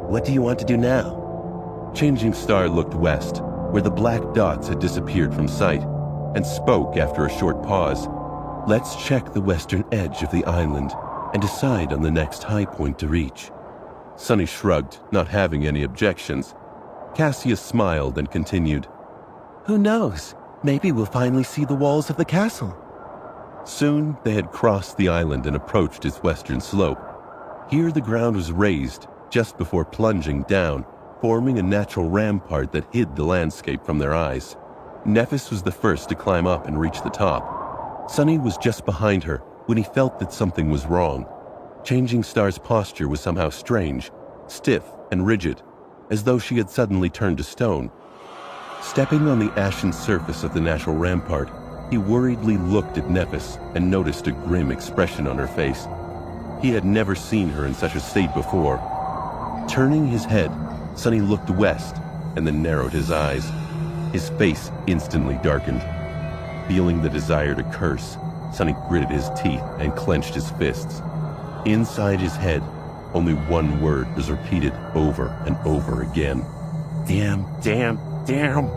"What do you want to do now?" Changing Star looked west, where the black dots had disappeared from sight, and spoke after a short pause. "Let's check the western edge of the island and decide on the next high point to reach." Sunny shrugged, not having any objections. Cassia smiled and continued, Who knows? Maybe we'll finally see the walls of the castle. Soon they had crossed the island and approached its western slope. Here the ground was raised just before plunging down, forming a natural rampart that hid the landscape from their eyes. Nephis was the first to climb up and reach the top. Sunny was just behind her when he felt that something was wrong. Changing Star's posture was somehow strange, stiff and rigid, as though she had suddenly turned to stone. Stepping on the ashen surface of the natural rampart, he worriedly looked at Nephis and noticed a grim expression on her face. He had never seen her in such a state before. Turning his head, Sunny looked west and then narrowed his eyes. His face instantly darkened. Feeling the desire to curse, Sunny gritted his teeth and clenched his fists. Inside his head, only one word was repeated over and over again. Damn, damn, damn.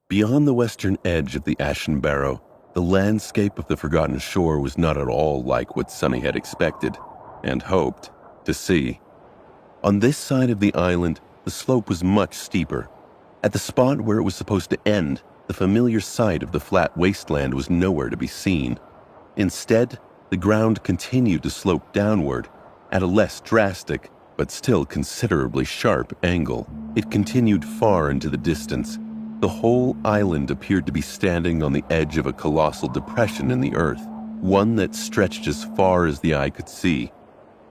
Beyond the western edge of the Ashen Barrow, the landscape of the Forgotten Shore was not at all like what Sunny had expected and hoped to see. On this side of the island, the slope was much steeper. At the spot where it was supposed to end, the familiar sight of the flat wasteland was nowhere to be seen. Instead, the ground continued to slope downward at a less drastic, but still considerably sharp angle. It continued far into the distance. The whole island appeared to be standing on the edge of a colossal depression in the earth, one that stretched as far as the eye could see.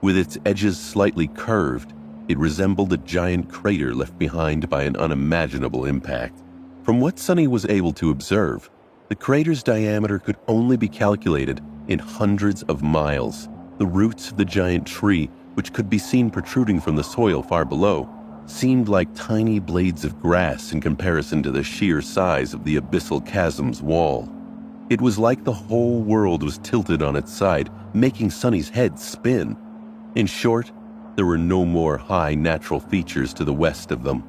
With its edges slightly curved, it resembled a giant crater left behind by an unimaginable impact. From what Sunny was able to observe, the crater's diameter could only be calculated in hundreds of miles. The roots of the giant tree, which could be seen protruding from the soil far below, seemed like tiny blades of grass in comparison to the sheer size of the abyssal chasm's wall. It was like the whole world was tilted on its side, making Sunny's head spin. In short, there were no more high natural features to the west of them.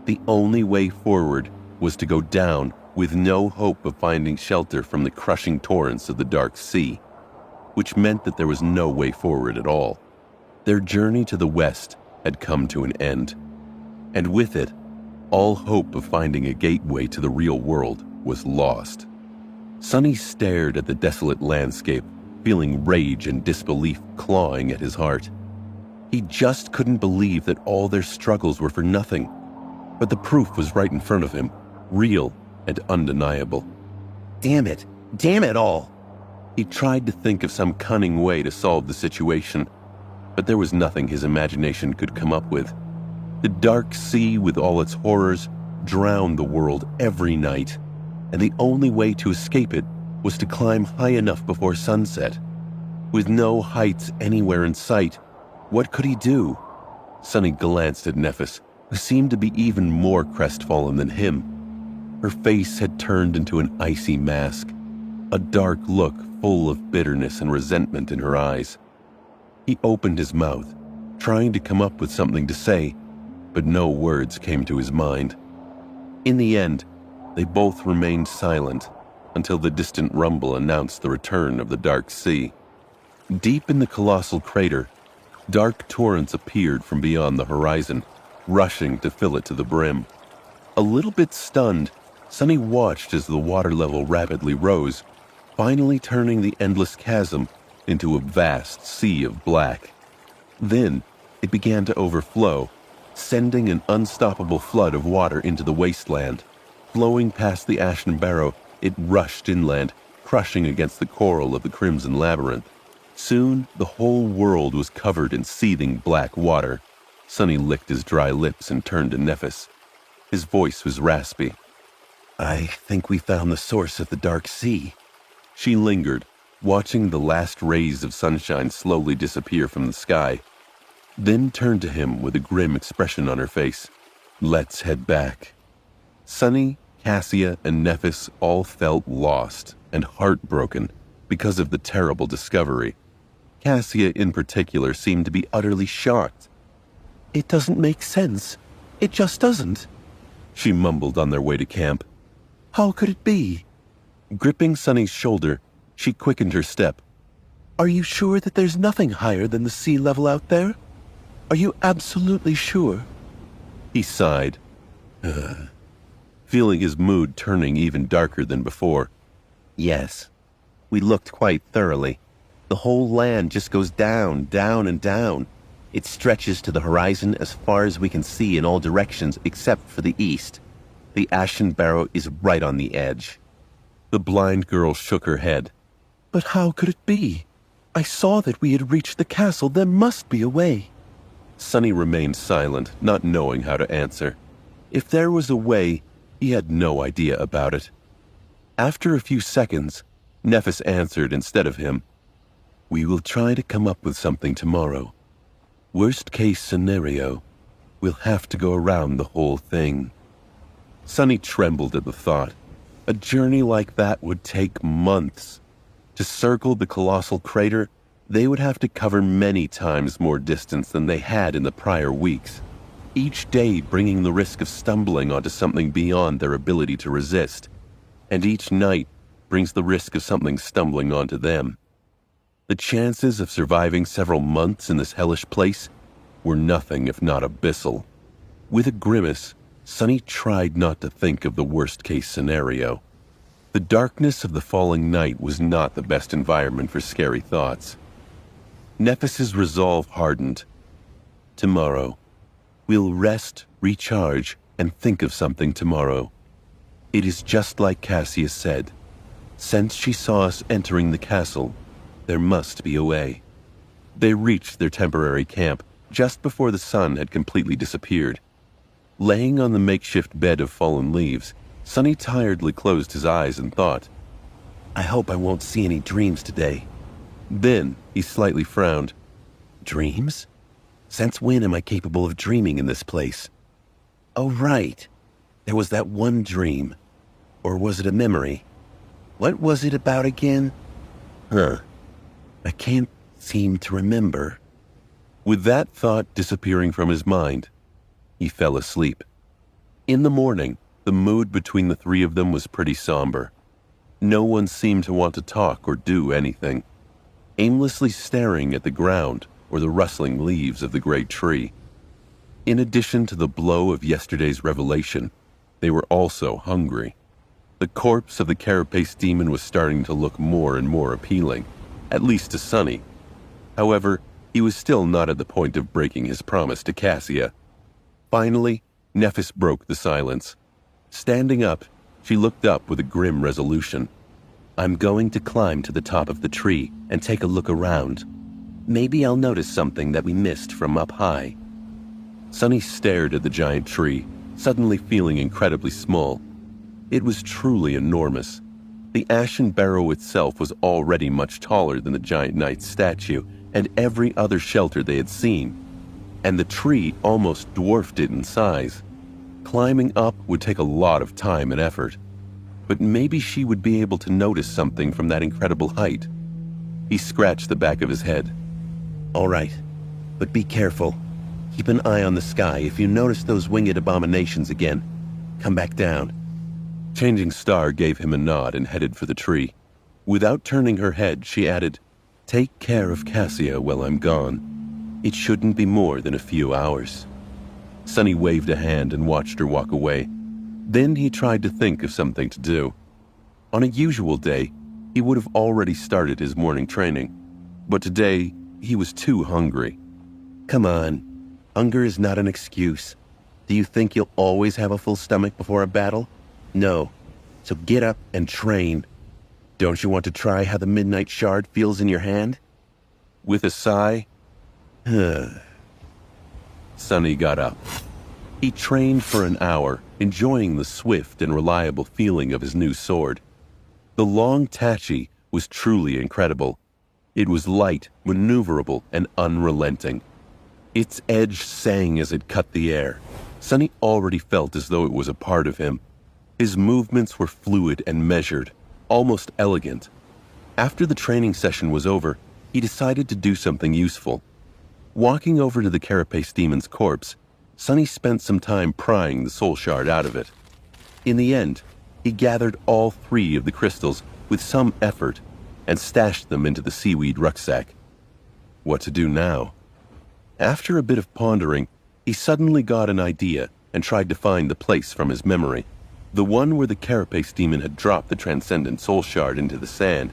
The only way forward was to go down with no hope of finding shelter from the crushing torrents of the dark sea, which meant that there was no way forward at all. Their journey to the west had come to an end. And with it, all hope of finding a gateway to the real world was lost. Sunny stared at the desolate landscape, feeling rage and disbelief clawing at his heart. He just couldn't believe that all their struggles were for nothing. But the proof was right in front of him, real and undeniable. Damn it all. He tried to think of some cunning way to solve the situation, but there was nothing his imagination could come up with. The dark sea with all its horrors drowned the world every night, and the only way to escape it was to climb high enough before sunset. With no heights anywhere in sight, what could he do? Sunny glanced at Nephis, who seemed to be even more crestfallen than him. Her face had turned into an icy mask, a dark look full of bitterness and resentment in her eyes. He opened his mouth, trying to come up with something to say, but no words came to his mind. In the end, they both remained silent until the distant rumble announced the return of the dark sea. Deep in the colossal crater, dark torrents appeared from beyond the horizon, rushing to fill it to the brim. A little bit stunned, Sunny watched as the water level rapidly rose, finally turning the endless chasm into a vast sea of black. Then it began to overflow, sending an unstoppable flood of water into the wasteland. Flowing past the Ashen Barrow, it rushed inland, crushing against the coral of the Crimson Labyrinth. Soon, the whole world was covered in seething black water. Sunny licked his dry lips and turned to Nephis. His voice was raspy. I think we found the source of the dark sea. She lingered, watching the last rays of sunshine slowly disappear from the sky, then turned to him with a grim expression on her face. Let's head back. Sunny, Cassia, and Nephis all felt lost and heartbroken because of the terrible discovery. Cassia in particular seemed to be utterly shocked. It doesn't make sense. It just doesn't, she mumbled on their way to camp. How could it be? Gripping Sunny's shoulder, She quickened her step. Are you sure that there's nothing higher than the sea level out there? Are you absolutely sure? He sighed, feeling his mood turning even darker than before. Yes. We looked quite thoroughly. The whole land just goes down, down, and down. It stretches to the horizon as far as we can see in all directions except for the east. The Ashen Barrow is right on the edge. The blind girl shook her head. But how could it be? I saw that we had reached the castle. There must be a way. Sonny remained silent, not knowing how to answer. If there was a way, he had no idea about it. After a few seconds, Nephis answered instead of him. We will try to come up with something tomorrow. Worst case scenario, we'll have to go around the whole thing. Sonny trembled at the thought. A journey like that would take months. To circle the colossal crater, they would have to cover many times more distance than they had in the prior weeks, each day bringing the risk of stumbling onto something beyond their ability to resist, and each night brings the risk of something stumbling onto them. The chances of surviving several months in this hellish place were nothing if not abyssal. With a grimace, Sonny tried not to think of the worst-case scenario. The darkness of the falling night was not the best environment for scary thoughts. Nephis's resolve hardened. Tomorrow. We'll rest, recharge, and think of something tomorrow. It is just like Cassius said. Since she saw us entering the castle, there must be a way. They reached their temporary camp just before the sun had completely disappeared. Laying on the makeshift bed of fallen leaves, Sonny tiredly closed his eyes and thought, I hope I won't see any dreams today. Then he slightly frowned. Dreams? Since when am I capable of dreaming in this place? Oh, right. There was that one dream. Or was it a memory? What was it about again? I can't seem to remember. With that thought disappearing from his mind, he fell asleep. In the morning, the mood between the three of them was pretty somber. No one seemed to want to talk or do anything, aimlessly staring at the ground or the rustling leaves of the great tree. In addition to the blow of yesterday's revelation, they were also hungry. The corpse of the carapace demon was starting to look more and more appealing, at least to Sonny. However, he was still not at the point of breaking his promise to Cassia. Finally, Nephis broke the silence. Standing up, she looked up with a grim resolution. I'm going to climb to the top of the tree and take a look around. Maybe I'll notice something that we missed from up high. Sonny stared at the giant tree, suddenly feeling incredibly small. It was truly enormous. The Ashen Barrow itself was already much taller than the giant knight's statue and every other shelter they had seen, and the tree almost dwarfed it in size. Climbing up would take a lot of time and effort, but maybe she would be able to notice something from that incredible height. He scratched the back of his head. All right, but be careful. Keep an eye on the sky. If you notice those winged abominations again, come back down. Changing Star gave him a nod and headed for the tree. Without turning her head, she added, Take care of Cassia while I'm gone. It shouldn't be more than a few hours. Sonny waved a hand and watched her walk away. Then he tried to think of something to do. On a usual day, he would have already started his morning training, but today he was too hungry. Come on, hunger is not an excuse. Do you think you'll always have a full stomach before a battle? No, so get up and train. Don't you want to try how the Midnight Shard feels in your hand? With a sigh, Sonny got up. He trained for an hour, enjoying the swift and reliable feeling of his new sword. The long tachi was truly incredible. It was light, maneuverable, and unrelenting. Its edge sang as it cut the air. Sonny already felt as though it was a part of him. His movements were fluid and measured, almost elegant. After the training session was over, he decided to do something useful. Walking over to the carapace demon's corpse, Sonny spent some time prying the soul shard out of it. In the end, he gathered all 3 of the crystals with some effort and stashed them into the seaweed rucksack. What to do now? After a bit of pondering, he suddenly got an idea and tried to find the place from his memory, the one where the carapace demon had dropped the transcendent soul shard into the sand.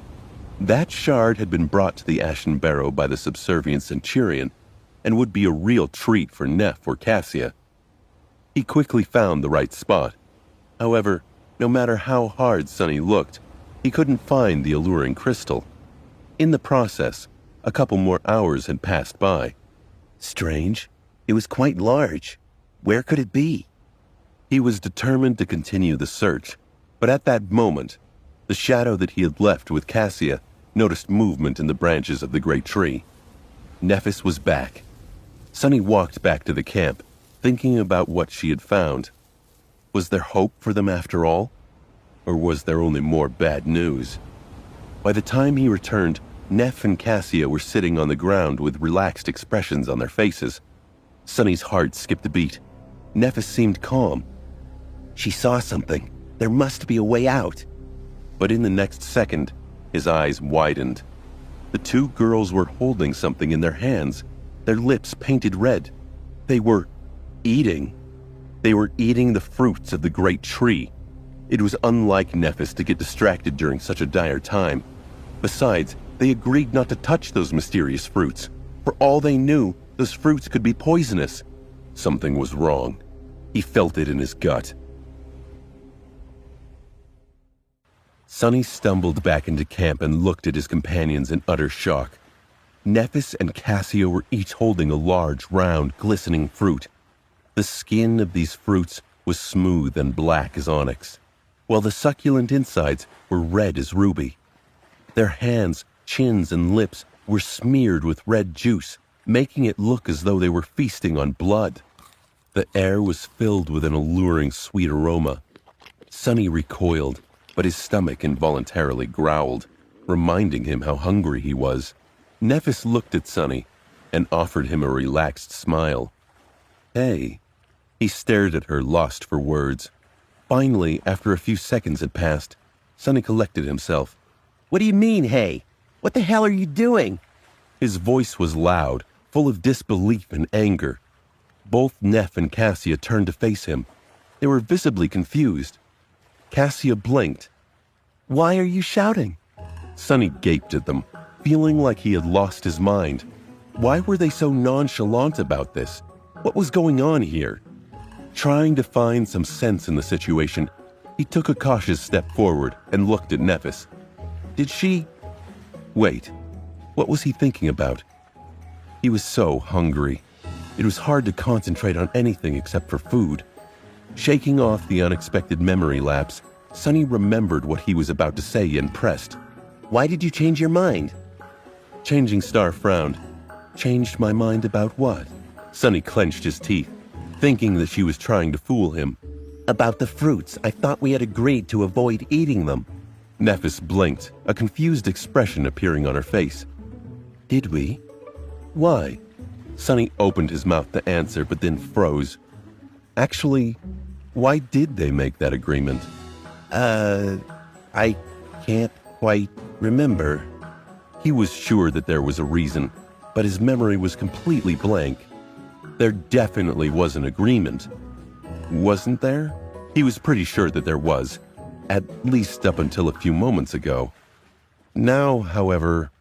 That shard had been brought to the Ashen Barrow by the subservient centurion and would be a real treat for Neff or Cassia. He quickly found the right spot. However, no matter how hard Sonny looked, he couldn't find the alluring crystal. In the process, a couple more hours had passed by. Strange. It was quite large. Where could it be? He was determined to continue the search, but at that moment, the shadow that he had left with Cassia noticed movement in the branches of the great tree. Nephis was back. Sonny walked back to the camp, thinking about what she had found. Was there hope for them after all? Or was there only more bad news? By the time he returned, Neff and Cassia were sitting on the ground with relaxed expressions on their faces. Sonny's heart skipped a beat. Nephis seemed calm. She saw something. There must be a way out. But in the next second, his eyes widened. The two girls were holding something in their hands, their lips painted red. They were eating. They were eating the fruits of the great tree. It was unlike Nephis to get distracted during such a dire time. Besides, they agreed not to touch those mysterious fruits. For all they knew, those fruits could be poisonous. Something was wrong. He felt it in his gut. Sonny stumbled back into camp and looked at his companions in utter shock. Nephis and Cassia were each holding a large, round, glistening fruit. The skin of these fruits was smooth and black as onyx, while the succulent insides were red as ruby. Their hands, chins, and lips were smeared with red juice, making it look as though they were feasting on blood. The air was filled with an alluring sweet aroma. Sonny recoiled, but his stomach involuntarily growled, reminding him how hungry he was. Nephis looked at Sonny and offered him a relaxed smile. Hey. He stared at her, lost for words. Finally, after a few seconds had passed, Sonny collected himself. What do you mean, hey? What the hell are you doing? His voice was loud, full of disbelief and anger. Both Neff and Cassia turned to face him. They were visibly confused. Cassia blinked. Why are you shouting? Sonny gaped at them, feeling like he had lost his mind. Why were they so nonchalant about this? What was going on here? Trying to find some sense in the situation, he took a cautious step forward and looked at Nephis. Did she... Wait, what was he thinking about? He was so hungry. It was hard to concentrate on anything except for food. Shaking off the unexpected memory lapse, Sonny remembered what he was about to say and pressed. Why did you change your mind? Changing Star frowned. Changed my mind about what? Sonny clenched his teeth, thinking that she was trying to fool him. About the fruits. I thought we had agreed to avoid eating them. Nephis blinked, a confused expression appearing on her face. Did we? Why? Sonny opened his mouth to answer, but then froze. Actually, why did they make that agreement? I can't quite remember. He was sure that there was a reason, but his memory was completely blank. There definitely was an agreement. Wasn't there? He was pretty sure that there was, at least up until a few moments ago. Now, however,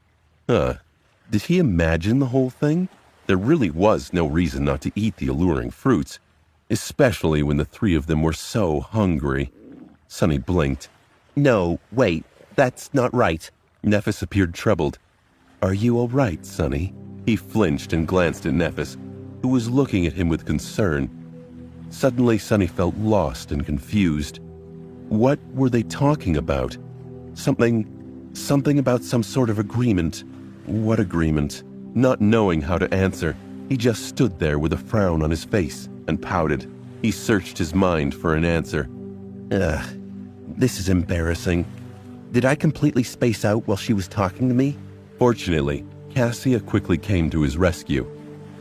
did he imagine the whole thing? There really was no reason not to eat the alluring fruits, especially when the three of them were so hungry. Sonny blinked. No, wait, that's not right. Nephis appeared troubled. Are you all right, Sonny? He flinched and glanced at Nephis, who was looking at him with concern. Suddenly, Sonny felt lost and confused. What were they talking about? Something about some sort of agreement. What agreement? Not knowing how to answer, he just stood there with a frown on his face and pouted. He searched his mind for an answer. This is embarrassing. Did I completely space out while she was talking to me? Fortunately, Cassia quickly came to his rescue.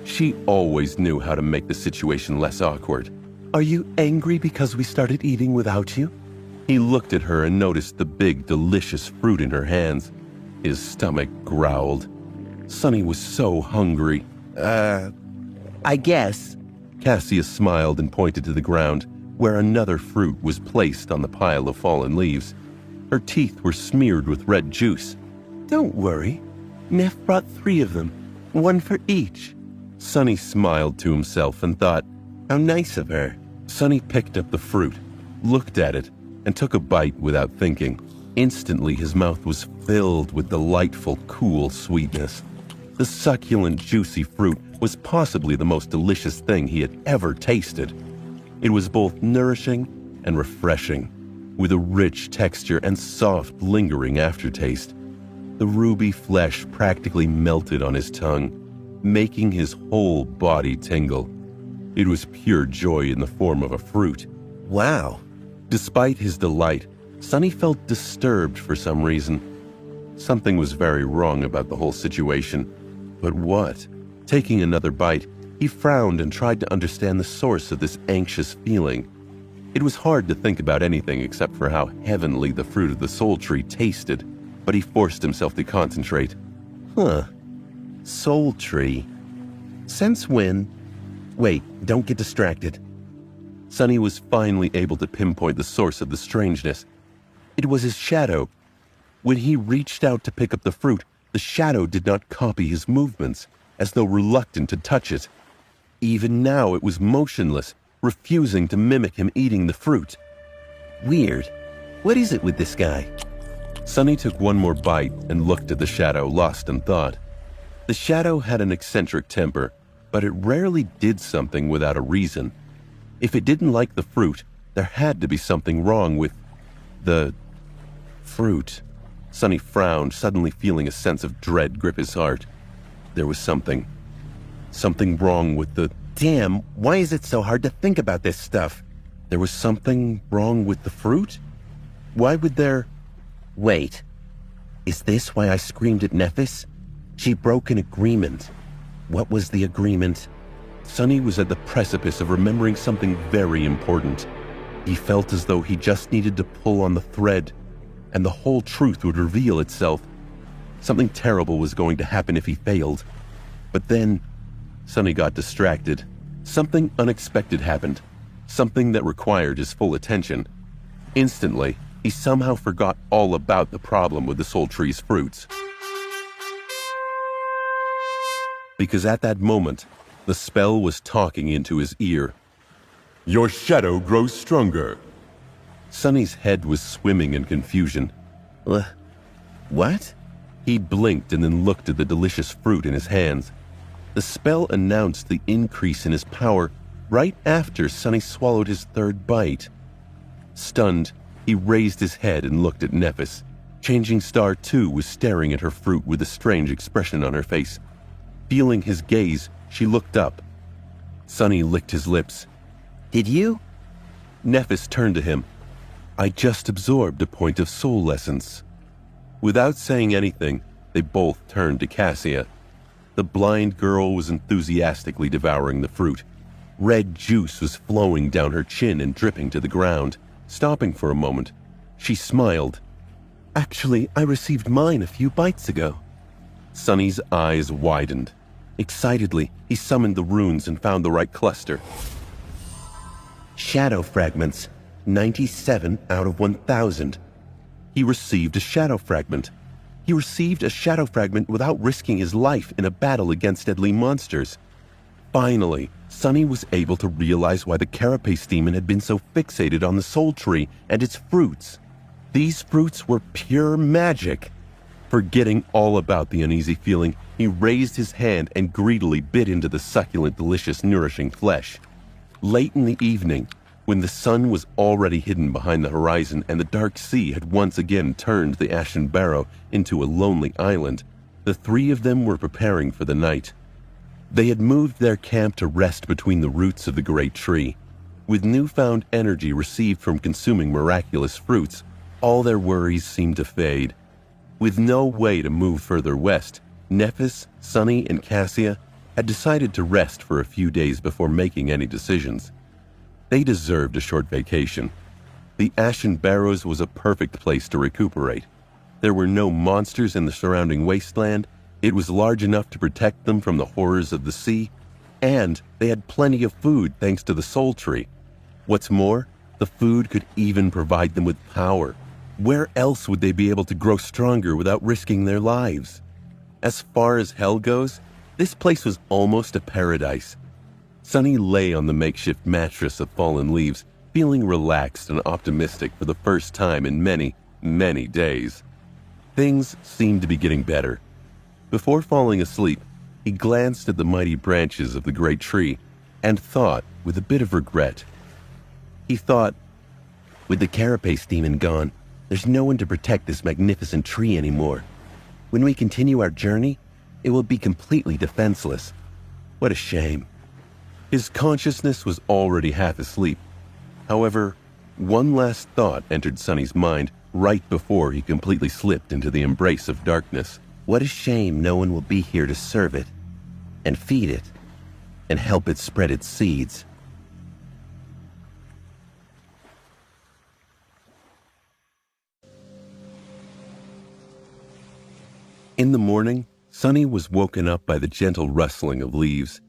She always knew how to make the situation less awkward. Are you angry because we started eating without you? He looked at her and noticed the big, delicious fruit in her hands. His stomach growled. Sonny was so hungry. I guess. Cassia smiled and pointed to the ground, where another fruit was placed on the pile of fallen leaves. Her teeth were smeared with red juice. Don't worry. Neff brought 3 of them, 1 for each. Sonny smiled to himself and thought, how nice of her. Sonny picked up the fruit, looked at it, and took a bite without thinking. Instantly, his mouth was filled with delightful, cool sweetness. The succulent, juicy fruit was possibly the most delicious thing he had ever tasted. It was both nourishing and refreshing, with a rich texture and soft, lingering aftertaste. The ruby flesh practically melted on his tongue, making his whole body tingle. It was pure joy in the form of a fruit. Wow. Despite his delight, Sonny felt disturbed for some reason. Something was very wrong about the whole situation. But what? Taking another bite, he frowned and tried to understand the source of this anxious feeling. It was hard to think about anything except for how heavenly the fruit of the soul tree tasted, but he forced himself to concentrate. Soul tree. Since when? Wait, don't get distracted. Sonny was finally able to pinpoint the source of the strangeness. It was his shadow. When he reached out to pick up the fruit, the shadow did not copy his movements, as though reluctant to touch it. Even now it was motionless, refusing to mimic him eating the fruit. Weird. What is it with this guy? Sonny took one more bite and looked at the shadow, lost in thought. The shadow had an eccentric temper, but it rarely did something without a reason. If it didn't like the fruit, there had to be something wrong with the fruit. Sonny frowned, suddenly feeling a sense of dread grip his heart. There was something wrong with the... Damn, why is it so hard to think about this stuff? There was something wrong with the fruit? Why would there... Wait, is this why I screamed at Nephis? She broke an agreement. What was the agreement? Sonny was at the precipice of remembering something very important. He felt as though he just needed to pull on the thread, and the whole truth would reveal itself. Something terrible was going to happen if he failed. But then, Sonny got distracted. Something unexpected happened. Something that required his full attention. Instantly, he somehow forgot all about the problem with the soul tree's fruits. Because at that moment, the spell was talking into his ear. Your shadow grows stronger. Sonny's head was swimming in confusion. What? He blinked and then looked at the delicious fruit in his hands. The spell announced the increase in his power right after Sonny swallowed his 3rd bite. Stunned, he raised his head and looked at Nephis. Changing Star 2 was staring at her fruit with a strange expression on her face. Feeling his gaze, she looked up. Sonny licked his lips. Did you? Nephis turned to him. I just absorbed a point of soul essence. Without saying anything, they both turned to Cassia. The blind girl was enthusiastically devouring the fruit. Red juice was flowing down her chin and dripping to the ground. Stopping for a moment, she smiled. Actually, I received mine a few bites ago. Sonny's eyes widened. Excitedly, he summoned the runes and found the right cluster. Shadow fragments, 97 out of 1,000. He received a shadow fragment. He received a shadow fragment without risking his life in a battle against deadly monsters. Finally, Sonny was able to realize why the carapace demon had been so fixated on the soul tree and its fruits. These fruits were pure magic. Forgetting all about the uneasy feeling, he raised his hand and greedily bit into the succulent, delicious, nourishing flesh. Late in the evening, when the sun was already hidden behind the horizon and the dark sea had once again turned the Ashen Barrow into a lonely island, the 3 of them were preparing for the night. They had moved their camp to rest between the roots of the great tree. With newfound energy received from consuming miraculous fruits, all their worries seemed to fade. With no way to move further west, Nephis, Sonny, and Cassia had decided to rest for a few days before making any decisions. They deserved a short vacation. The Ashen Barrows was a perfect place to recuperate. There were no monsters in the surrounding wasteland, it was large enough to protect them from the horrors of the sea, and they had plenty of food thanks to the soul tree. What's more, the food could even provide them with power. Where else would they be able to grow stronger without risking their lives? As far as hell goes, this place was almost a paradise. Sunny lay on the makeshift mattress of fallen leaves, feeling relaxed and optimistic for the first time in many, many days. Things seemed to be getting better. Before falling asleep, he glanced at the mighty branches of the great tree and thought with a bit of regret. He thought, with the carapace demon gone, there's no one to protect this magnificent tree anymore. When we continue our journey, it will be completely defenseless. What a shame. His consciousness was already half asleep. However, one last thought entered Sunny's mind right before he completely slipped into the embrace of darkness. What a shame no one will be here to serve it, and feed it, and help it spread its seeds. In the morning, Sunny was woken up by the gentle rustling of leaves.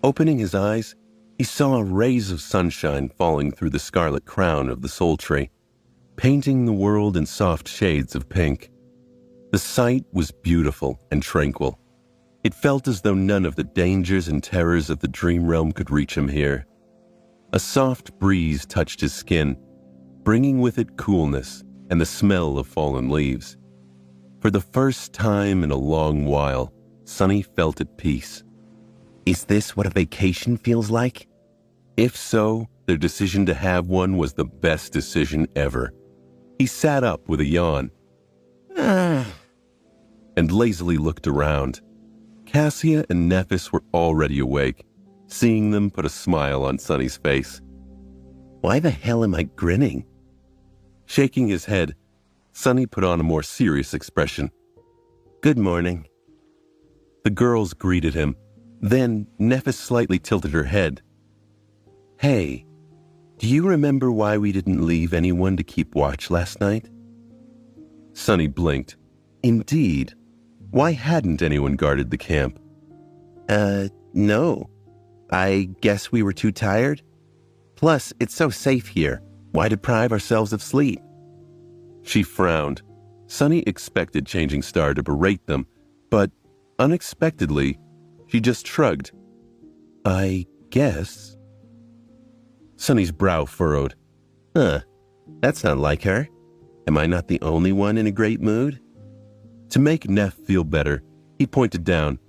Opening his eyes, he saw rays of sunshine falling through the scarlet crown of the soul tree, painting the world in soft shades of pink. The sight was beautiful and tranquil. It felt as though none of the dangers and terrors of the dream realm could reach him here. A soft breeze touched his skin, bringing with it coolness and the smell of fallen leaves. For the first time in a long while, Sunny felt at peace. Is this what a vacation feels like? If so, their decision to have one was the best decision ever. He sat up with a yawn and lazily looked around. Cassia and Nephis were already awake. Seeing them put a smile on Sunny's face. Why the hell am I grinning? Shaking his head, Sunny put on a more serious expression. Good morning. The girls greeted him. Then Nephis slightly tilted her head. Hey, do you remember why we didn't leave anyone to keep watch last night? Sunny blinked. Indeed. Why hadn't anyone guarded the camp? No. I guess we were too tired. Plus, it's so safe here. Why deprive ourselves of sleep? She frowned. Sunny expected Changing Star to berate them, but unexpectedly, she just shrugged. I guess. Sunny's brow furrowed. That's not like her. Am I not the only one in a great mood? To make Neff feel better, he pointed down.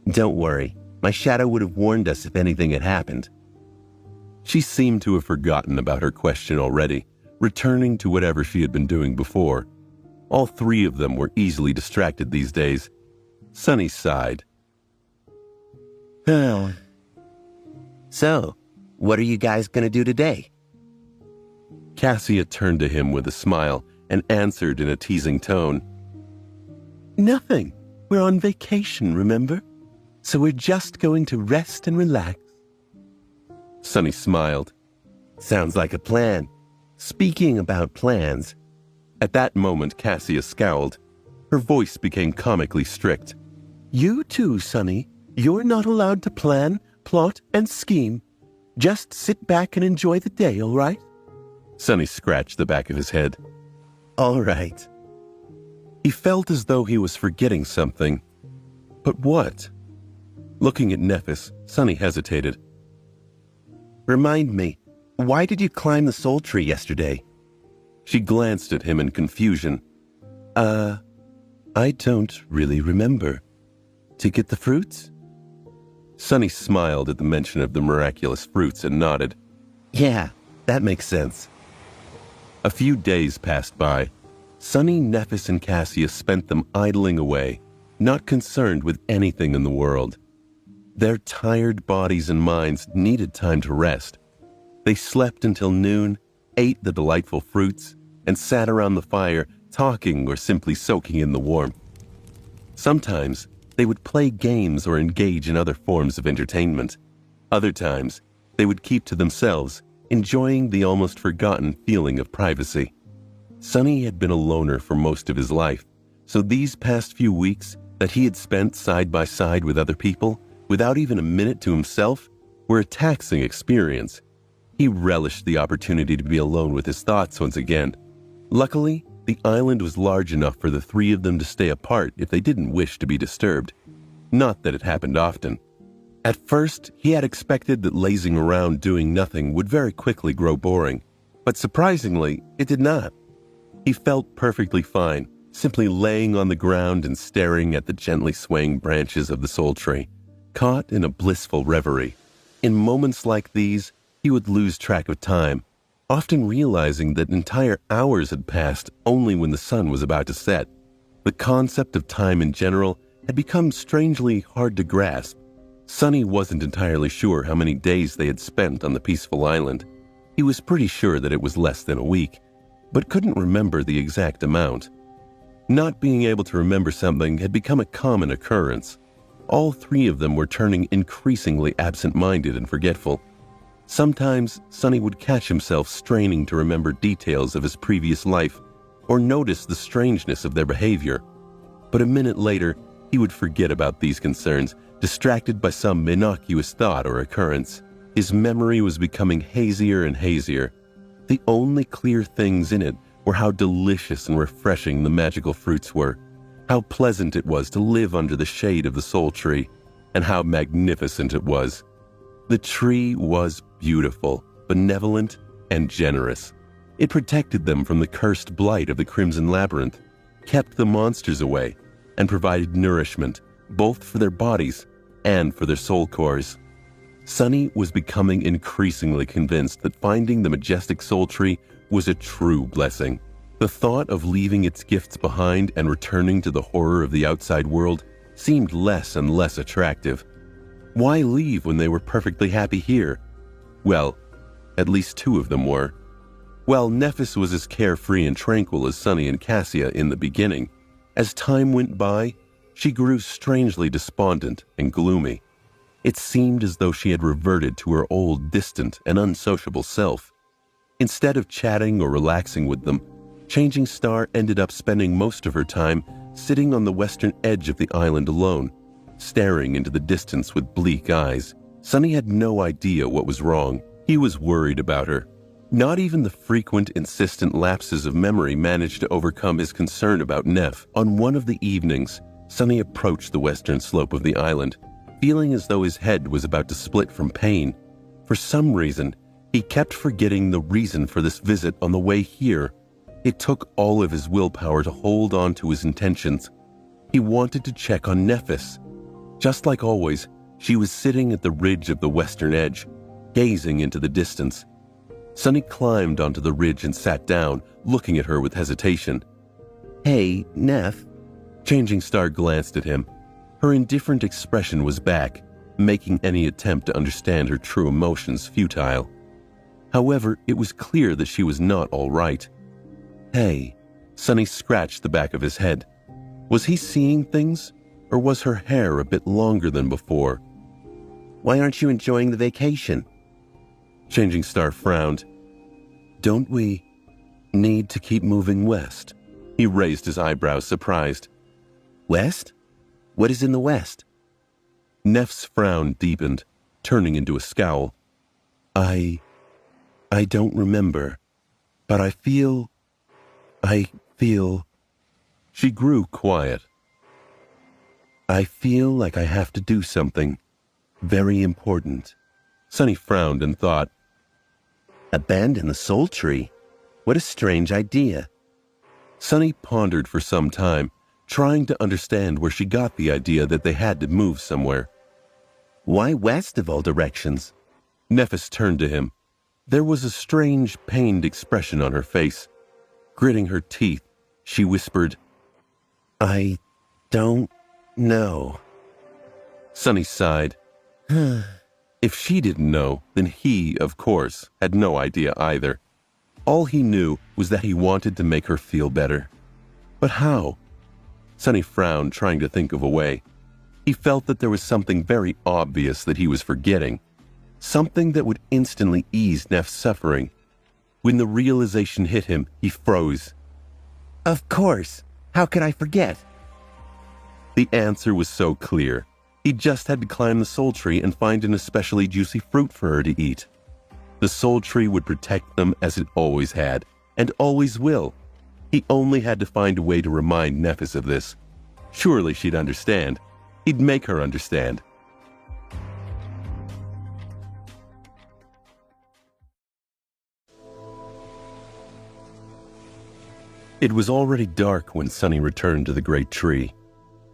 Don't worry. My shadow would have warned us if anything had happened. She seemed to have forgotten about her question already, returning to whatever she had been doing before. All three of them were easily distracted these days. Sunny sighed. So, what are you guys going to do today? Cassia turned to him with a smile and answered in a teasing tone. Nothing. We're on vacation, remember? So we're just going to rest and relax. Sunny smiled. Sounds like a plan. Speaking about plans. At that moment, Cassia scowled. Her voice became comically strict. You too, Sunny. You're not allowed to plan, plot, and scheme. Just sit back and enjoy the day, all right? Sunny scratched the back of his head. All right. He felt as though he was forgetting something. But what? Looking at Nephis, Sunny hesitated. Remind me, why did you climb the soul tree yesterday? She glanced at him in confusion. I don't really remember. To get the fruits? Sunny smiled at the mention of the miraculous fruits and nodded. Yeah, that makes sense. A few days passed by. Sunny, Nephis, and Cassia spent them idling away, not concerned with anything in the world. Their tired bodies and minds needed time to rest. They slept until noon, ate the delightful fruits, and sat around the fire talking or simply soaking in the warmth. Sometimes they would play games or engage in other forms of entertainment. Other times, they would keep to themselves, enjoying the almost forgotten feeling of privacy. Sonny had been a loner for most of his life, so these past few weeks that he had spent side by side with other people, without even a minute to himself, were a taxing experience. He relished the opportunity to be alone with his thoughts once again. Luckily, the island was large enough for the three of them to stay apart if they didn't wish to be disturbed. Not that it happened often. At first, he had expected that lazing around doing nothing would very quickly grow boring, but surprisingly, it did not. He felt perfectly fine, simply laying on the ground and staring at the gently swaying branches of the soul tree, caught in a blissful reverie. In moments like these, he would lose track of time, often realizing that entire hours had passed only when the sun was about to set. The concept of time in general had become strangely hard to grasp. Sonny wasn't entirely sure how many days they had spent on the peaceful island. He was pretty sure that it was less than a week, but couldn't remember the exact amount. Not being able to remember something had become a common occurrence. All three of them were turning increasingly absent-minded and forgetful. Sometimes Sonny would catch himself straining to remember details of his previous life or notice the strangeness of their behavior. But a minute later, he would forget about these concerns, distracted by some innocuous thought or occurrence. His memory was becoming hazier and hazier. The only clear things in it were how delicious and refreshing the magical fruits were, how pleasant it was to live under the shade of the soul tree, and how magnificent it was. The tree was beautiful, benevolent, and generous. It protected them from the cursed blight of the Crimson Labyrinth, kept the monsters away, and provided nourishment, both for their bodies and for their soul cores. Sonny was becoming increasingly convinced that finding the majestic soul tree was a true blessing. The thought of leaving its gifts behind and returning to the horror of the outside world seemed less and less attractive. Why leave when they were perfectly happy here? Well, at least two of them were. While Nephis was as carefree and tranquil as Sonny and Cassia in the beginning, as time went by, she grew strangely despondent and gloomy. It seemed as though she had reverted to her old, distant, and unsociable self. Instead of chatting or relaxing with them, Changing Star ended up spending most of her time sitting on the western edge of the island alone, staring into the distance with bleak eyes. Sonny had no idea what was wrong. He was worried about her. Not even the frequent, insistent lapses of memory managed to overcome his concern about Neff. On one of the evenings, Sonny approached the western slope of the island, feeling as though his head was about to split from pain. For some reason, he kept forgetting the reason for this visit on the way here. It took all of his willpower to hold on to his intentions. He wanted to check on Nephis. Just like always, she was sitting at the ridge of the western edge, gazing into the distance. Sonny climbed onto the ridge and sat down, looking at her with hesitation. "Hey, Neff." Changing Star glanced at him. Her indifferent expression was back, making any attempt to understand her true emotions futile. However, it was clear that she was not all right. "Hey," Sonny scratched the back of his head. Was he seeing things, or was her hair a bit longer than before? "Why aren't you enjoying the vacation?" Changing Star frowned. "Don't we need to keep moving west?" He raised his eyebrows, surprised. "West? What is in the west?" Neff's frown deepened, turning into a scowl. I don't remember, but I feel... She grew quiet. "I feel like I have to do something very important." Sonny frowned and thought, "Abandon the soul tree? What a strange idea." Sonny pondered for some time, trying to understand where she got the idea that they had to move somewhere. "Why west of all directions?" Nephis turned to him. There was a strange, pained expression on her face. Gritting her teeth, she whispered, "I don't know." Sonny sighed. If she didn't know, then he, of course, had no idea either. All he knew was that he wanted to make her feel better. But how? Sonny frowned, trying to think of a way. He felt that there was something very obvious that he was forgetting, something that would instantly ease Neff's suffering. When the realization hit him, he froze. Of course. How could I forget? The answer was so clear. He just had to climb the soul tree and find an especially juicy fruit for her to eat. The soul tree would protect them as it always had, and always will. He only had to find a way to remind Nephis of this. Surely she'd understand. He'd make her understand. It was already dark when Sunny returned to the great tree.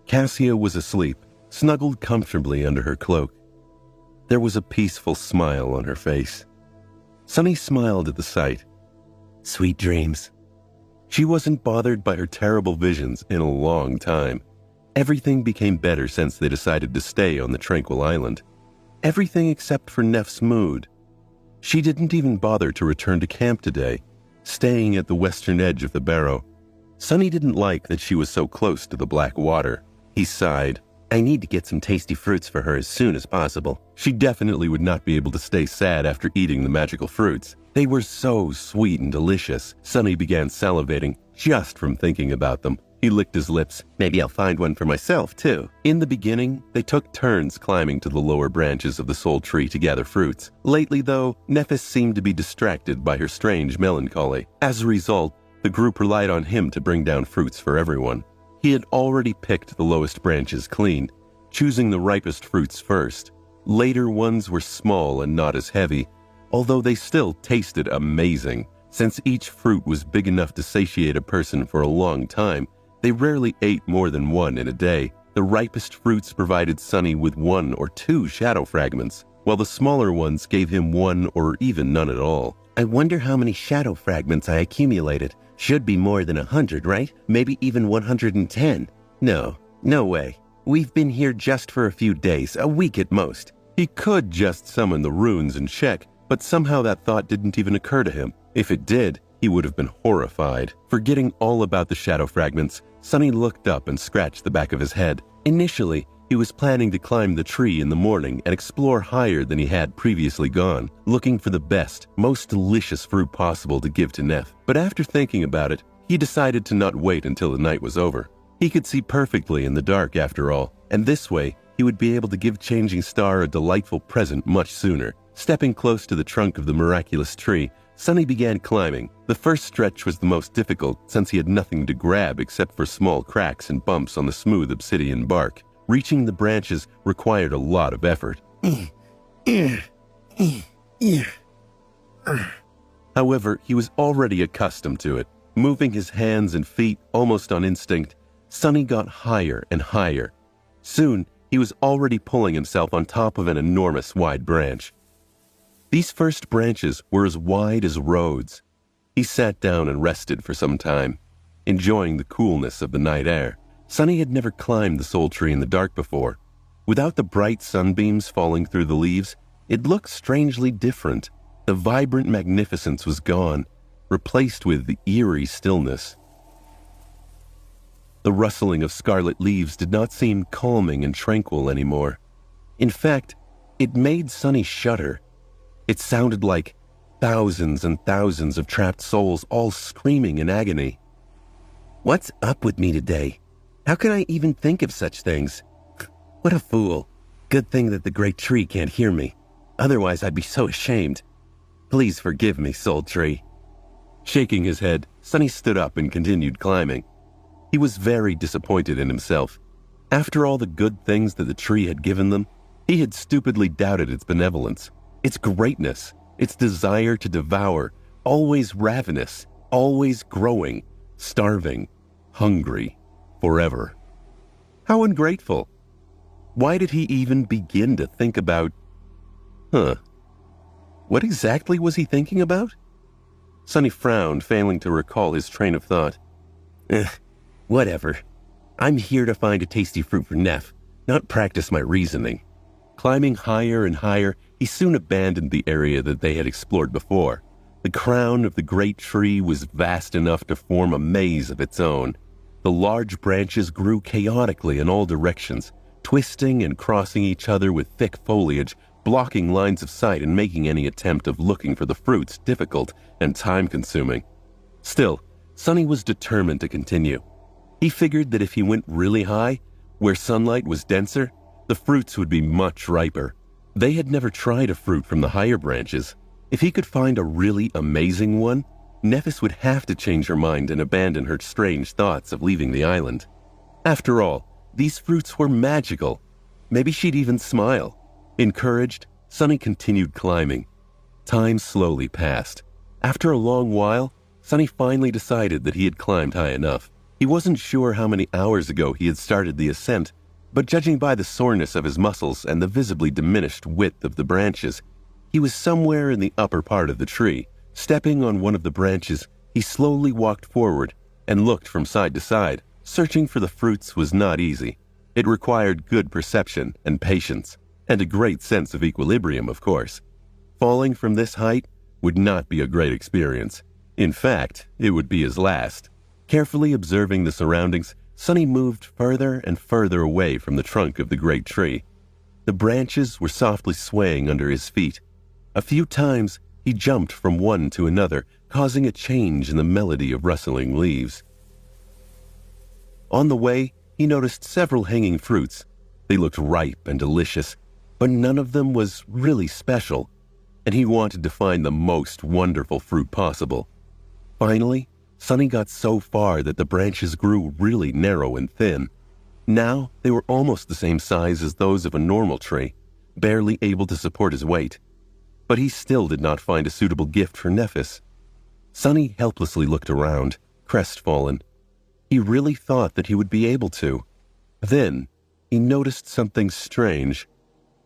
Cassia was asleep, snuggled comfortably under her cloak. There was a peaceful smile on her face. Sunny smiled at the sight. Sweet dreams. She wasn't bothered by her terrible visions in a long time. Everything became better since they decided to stay on the tranquil island. Everything except for Neff's mood. She didn't even bother to return to camp today, staying at the western edge of the barrow. Sunny didn't like that she was so close to the black water. He sighed. I need to get some tasty fruits for her as soon as possible. She definitely would not be able to stay sad after eating the magical fruits. They were so sweet and delicious. Sunny began salivating just from thinking about them. He licked his lips. Maybe I'll find one for myself, too. In the beginning, they took turns climbing to the lower branches of the soul tree to gather fruits. Lately, though, Nephis seemed to be distracted by her strange melancholy. As a result, the group relied on him to bring down fruits for everyone. He had already picked the lowest branches clean, choosing the ripest fruits first. Later ones were small and not as heavy, although they still tasted amazing. Since each fruit was big enough to satiate a person for a long time, they rarely ate more than one in a day. The ripest fruits provided Sunny with 1 or 2 shadow fragments, while the smaller ones gave him 1 or even none at all. I wonder how many shadow fragments I accumulated. Should be more than 100, right? Maybe even 110. No way. We've been here just for a few days, a week at most. He could just summon the runes and check, but somehow that thought didn't even occur to him. If it did, he would have been horrified. Forgetting all about the shadow fragments, Sunny looked up and scratched the back of his head. Initially, he was planning to climb the tree in the morning and explore higher than he had previously gone, looking for the best, most delicious fruit possible to give to Neff. But after thinking about it, he decided to not wait until the night was over. He could see perfectly in the dark after all, and this way, he would be able to give Changing Star a delightful present much sooner. Stepping close to the trunk of the miraculous tree, Sunny began climbing. The first stretch was the most difficult since he had nothing to grab except for small cracks and bumps on the smooth obsidian bark. Reaching the branches required a lot of effort. However, he was already accustomed to it. Moving his hands and feet almost on instinct, Sunny got higher and higher. Soon, he was already pulling himself on top of an enormous wide branch. These first branches were as wide as roads. He sat down and rested for some time, enjoying the coolness of the night air. Sunny had never climbed the soul tree in the dark before. Without the bright sunbeams falling through the leaves, it looked strangely different. The vibrant magnificence was gone, replaced with the eerie stillness. The rustling of scarlet leaves did not seem calming and tranquil anymore. In fact, it made Sunny shudder. It sounded like thousands and thousands of trapped souls all screaming in agony. What's up with me today? How can I even think of such things? What a fool. Good thing that the great tree can't hear me. Otherwise, I'd be so ashamed. Please forgive me, soul tree. Shaking his head, Sunny stood up and continued climbing. He was very disappointed in himself. After all the good things that the tree had given them, he had stupidly doubted its benevolence, its greatness, its desire to devour, always ravenous, always growing, starving, hungry, forever. How ungrateful. Why did he even begin to think about... What exactly was he thinking about? Sunny frowned, failing to recall his train of thought. Whatever. I'm here to find a tasty fruit for Neff, not practice my reasoning. Climbing higher and higher, he soon abandoned the area that they had explored before. The crown of the great tree was vast enough to form a maze of its own. The large branches grew chaotically in all directions, twisting and crossing each other with thick foliage, blocking lines of sight and making any attempt of looking for the fruits difficult and time-consuming. Still, Sonny was determined to continue. He figured that if he went really high, where sunlight was denser, the fruits would be much riper. They had never tried a fruit from the higher branches. If he could find a really amazing one, Nephis would have to change her mind and abandon her strange thoughts of leaving the island. After all, these fruits were magical. Maybe she'd even smile. Encouraged, Sonny continued climbing. Time slowly passed. After a long while, Sonny finally decided that he had climbed high enough. He wasn't sure how many hours ago he had started the ascent, but judging by the soreness of his muscles and the visibly diminished width of the branches, he was somewhere in the upper part of the tree. Stepping on one of the branches, he slowly walked forward and looked from side to side. Searching for the fruits was not easy. It required good perception and patience, and a great sense of equilibrium, of course. Falling from this height would not be a great experience. In fact, it would be his last. Carefully observing the surroundings, Sonny moved further and further away from the trunk of the great tree. The branches were softly swaying under his feet. A few times, he jumped from one to another, causing a change in the melody of rustling leaves. On the way, he noticed several hanging fruits. They looked ripe and delicious, but none of them was really special, and he wanted to find the most wonderful fruit possible. Finally, Sonny got so far that the branches grew really narrow and thin. Now they were almost the same size as those of a normal tree, barely able to support his weight. But he still did not find a suitable gift for Nephis. Sonny helplessly looked around, crestfallen. He really thought that he would be able to. Then, he noticed something strange.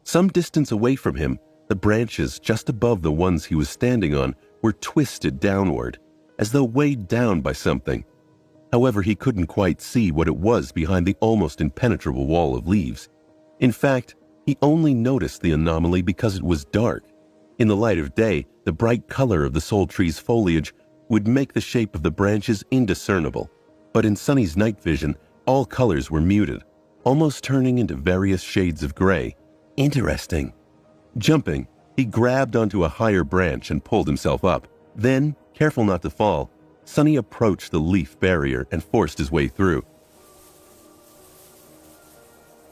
Some distance away from him, the branches just above the ones he was standing on were twisted downward, as though weighed down by something. However, he couldn't quite see what it was behind the almost impenetrable wall of leaves. In fact, he only noticed the anomaly because it was dark. In the light of day, the bright color of the soul tree's foliage would make the shape of the branches indiscernible. But in Sonny's night vision, all colors were muted, almost turning into various shades of gray. Interesting. Jumping, he grabbed onto a higher branch and pulled himself up. Then, careful not to fall, Sonny approached the leaf barrier and forced his way through.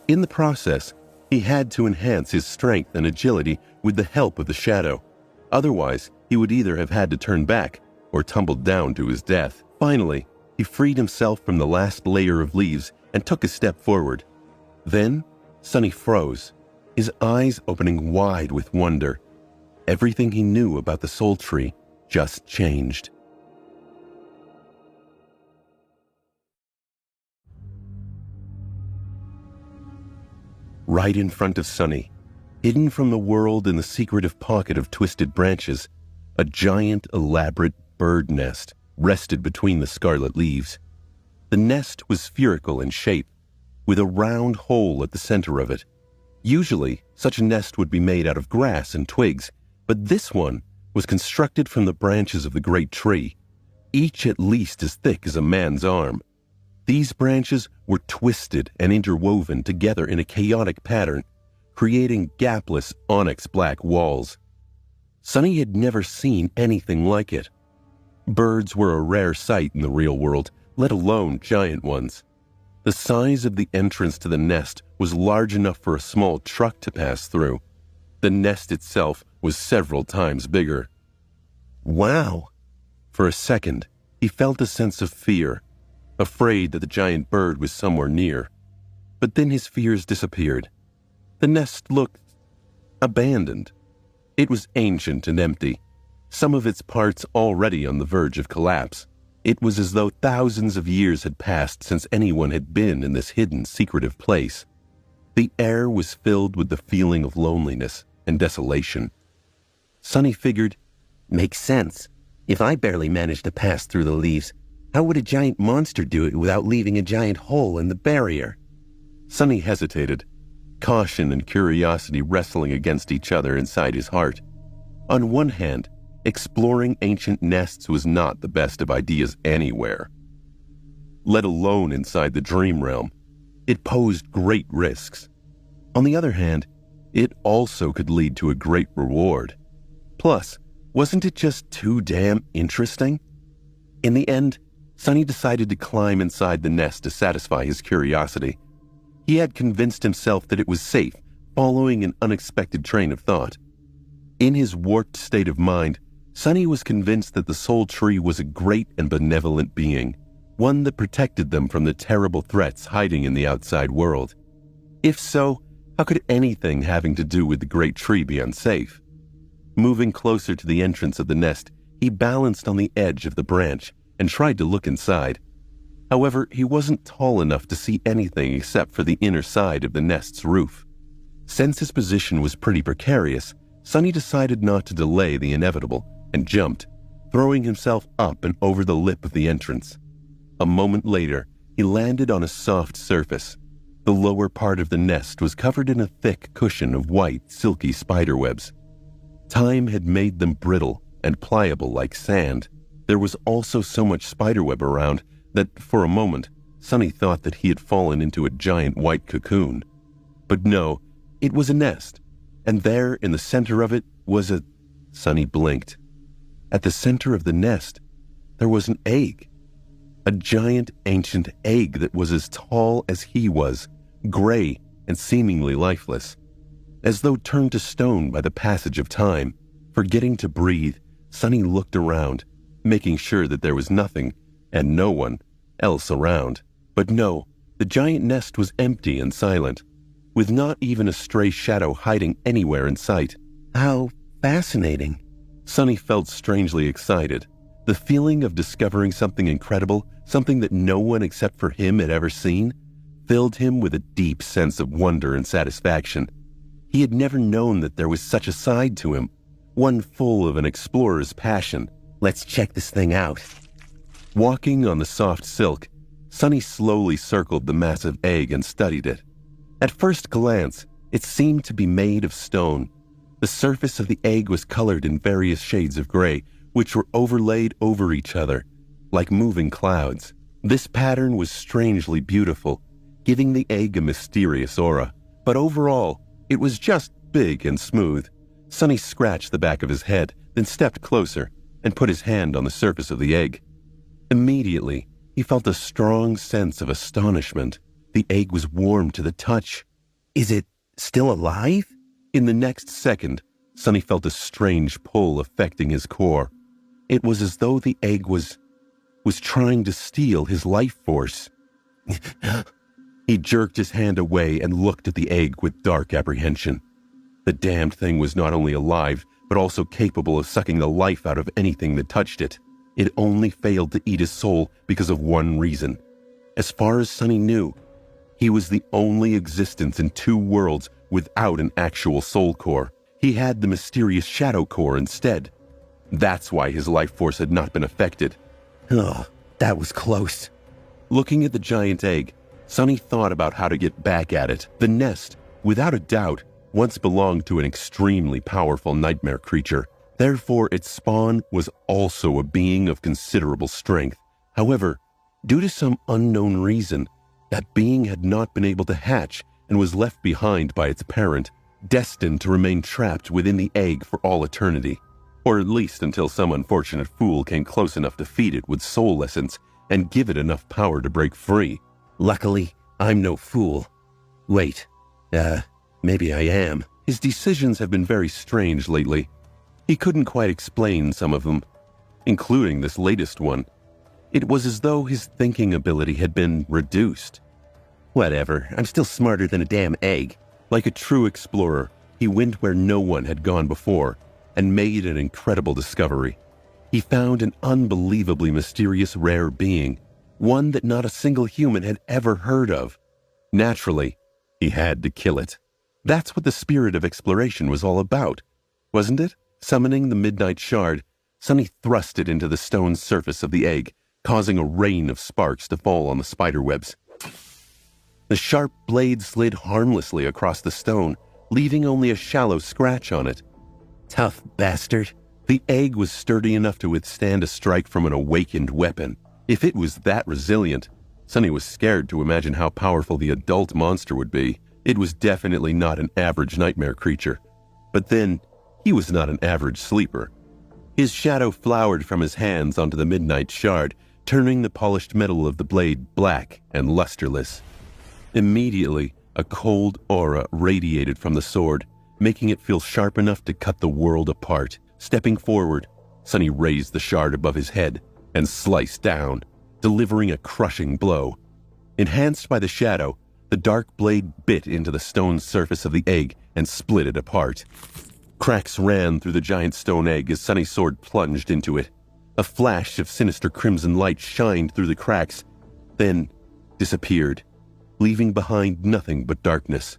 In the process, he had to enhance his strength and agility with the help of the shadow. Otherwise, he would either have had to turn back or tumbled down to his death. Finally, he freed himself from the last layer of leaves and took a step forward. Then, Sonny froze, his eyes opening wide with wonder. Everything he knew about the soul tree just changed. Right in front of Sonny, hidden from the world in the secretive pocket of twisted branches, a giant, elaborate bird nest rested between the scarlet leaves. The nest was spherical in shape, with a round hole at the center of it. Usually, such a nest would be made out of grass and twigs, but this one was constructed from the branches of the great tree, each at least as thick as a man's arm. These branches were twisted and interwoven together in a chaotic pattern, creating gapless onyx-black walls. Sonny had never seen anything like it. Birds were a rare sight in the real world, let alone giant ones. The size of the entrance to the nest was large enough for a small truck to pass through. The nest itself was several times bigger. Wow! For a second, he felt a sense of fear, afraid that the giant bird was somewhere near. But then his fears disappeared. The nest looked abandoned. It was ancient and empty, some of its parts already on the verge of collapse. It was as though thousands of years had passed since anyone had been in this hidden, secretive place. The air was filled with the feeling of loneliness and desolation. Sonny figured, makes sense. If I barely managed to pass through the leaves, how would a giant monster do it without leaving a giant hole in the barrier? Sonny hesitated, caution and curiosity wrestling against each other inside his heart. On one hand, exploring ancient nests was not the best of ideas anywhere, let alone inside the dream realm. It posed great risks. On the other hand, it also could lead to a great reward. Plus, wasn't it just too damn interesting? In the end, Sonny decided to climb inside the nest to satisfy his curiosity. He had convinced himself that it was safe, following an unexpected train of thought. In his warped state of mind, Sonny was convinced that the soul tree was a great and benevolent being, one that protected them from the terrible threats hiding in the outside world. If so, how could anything having to do with the great tree be unsafe? Moving closer to the entrance of the nest, he balanced on the edge of the branch and tried to look inside. However, he wasn't tall enough to see anything except for the inner side of the nest's roof. Since his position was pretty precarious, Sonny decided not to delay the inevitable and jumped, throwing himself up and over the lip of the entrance. A moment later, he landed on a soft surface. The lower part of the nest was covered in a thick cushion of white, silky spiderwebs. Time had made them brittle and pliable like sand. There was also so much spiderweb around that, for a moment, Sonny thought that he had fallen into a giant white cocoon. But no, it was a nest, and there in the center of it was a... Sonny blinked. At the center of the nest, there was an egg. A giant ancient egg that was as tall as he was, gray and seemingly lifeless. As though turned to stone by the passage of time, forgetting to breathe, Sonny looked around, making sure that there was nothing, and no one, else around. But no, the giant nest was empty and silent, with not even a stray shadow hiding anywhere in sight. How fascinating. Sonny felt strangely excited. The feeling of discovering something incredible, something that no one except for him had ever seen, filled him with a deep sense of wonder and satisfaction. He had never known that there was such a side to him, one full of an explorer's passion. Let's check this thing out. Walking on the soft silk, Sonny slowly circled the massive egg and studied it. At first glance, it seemed to be made of stone. The surface of the egg was colored in various shades of gray, which were overlaid over each other, like moving clouds. This pattern was strangely beautiful, giving the egg a mysterious aura. But overall, it was just big and smooth. Sonny scratched the back of his head, then stepped closer and put his hand on the surface of the egg. Immediately, he felt a strong sense of astonishment. The egg was warm to the touch. Is it still alive? In the next second, Sonny felt a strange pull affecting his core. It was as though the egg was trying to steal his life force. He jerked his hand away and looked at the egg with dark apprehension. The damned thing was not only alive, but also capable of sucking the life out of anything that touched it. It only failed to eat his soul because of one reason. As far as Sonny knew, he was the only existence in two worlds without an actual soul core. He had the mysterious shadow core instead. That's why his life force had not been affected. Oh, that was close. Looking at the giant egg, Sonny thought about how to get back at it. The nest, without a doubt, once belonged to an extremely powerful nightmare creature. Therefore, its spawn was also a being of considerable strength. However, due to some unknown reason, that being had not been able to hatch and was left behind by its parent, destined to remain trapped within the egg for all eternity. Or at least until some unfortunate fool came close enough to feed it with soul essence and give it enough power to break free. Luckily, I'm no fool. Wait, maybe I am. His decisions have been very strange lately. He couldn't quite explain some of them, including this latest one. It was as though his thinking ability had been reduced. Whatever, I'm still smarter than a damn egg. Like a true explorer, he went where no one had gone before and made an incredible discovery. He found an unbelievably mysterious rare being, one that not a single human had ever heard of. Naturally, he had to kill it. That's what the spirit of exploration was all about, wasn't it? Summoning the midnight shard, Sonny thrust it into the stone surface of the egg, causing a rain of sparks to fall on the spiderwebs. The sharp blade slid harmlessly across the stone, leaving only a shallow scratch on it. Tough bastard. The egg was sturdy enough to withstand a strike from an awakened weapon. If it was that resilient, Sonny was scared to imagine how powerful the adult monster would be. It was definitely not an average nightmare creature. But then, he was not an average sleeper. His shadow flowered from his hands onto the midnight shard, turning the polished metal of the blade black and lusterless. Immediately, a cold aura radiated from the sword, making it feel sharp enough to cut the world apart. Stepping forward, Sonny raised the shard above his head and sliced down, delivering a crushing blow. Enhanced by the shadow, the dark blade bit into the stone surface of the egg and split it apart. Cracks ran through the giant stone egg as Sonny's sword plunged into it. A flash of sinister crimson light shined through the cracks, then disappeared, leaving behind nothing but darkness.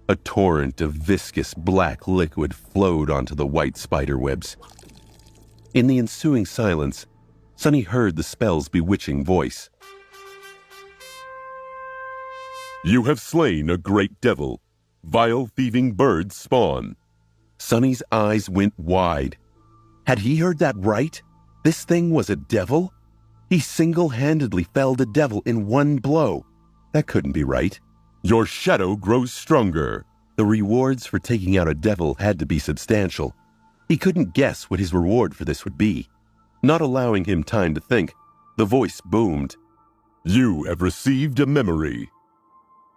A torrent of viscous black liquid flowed onto the white spider webs. In the ensuing silence, Sonny heard the spell's bewitching voice. You have slain a great devil. Vile thieving birds spawn. Sonny's eyes went wide. Had he heard that right? This thing was a devil? He single-handedly felled a devil in one blow. That couldn't be right. Your shadow grows stronger. The rewards for taking out a devil had to be substantial. He couldn't guess what his reward for this would be. Not allowing him time to think, the voice boomed. You have received a memory.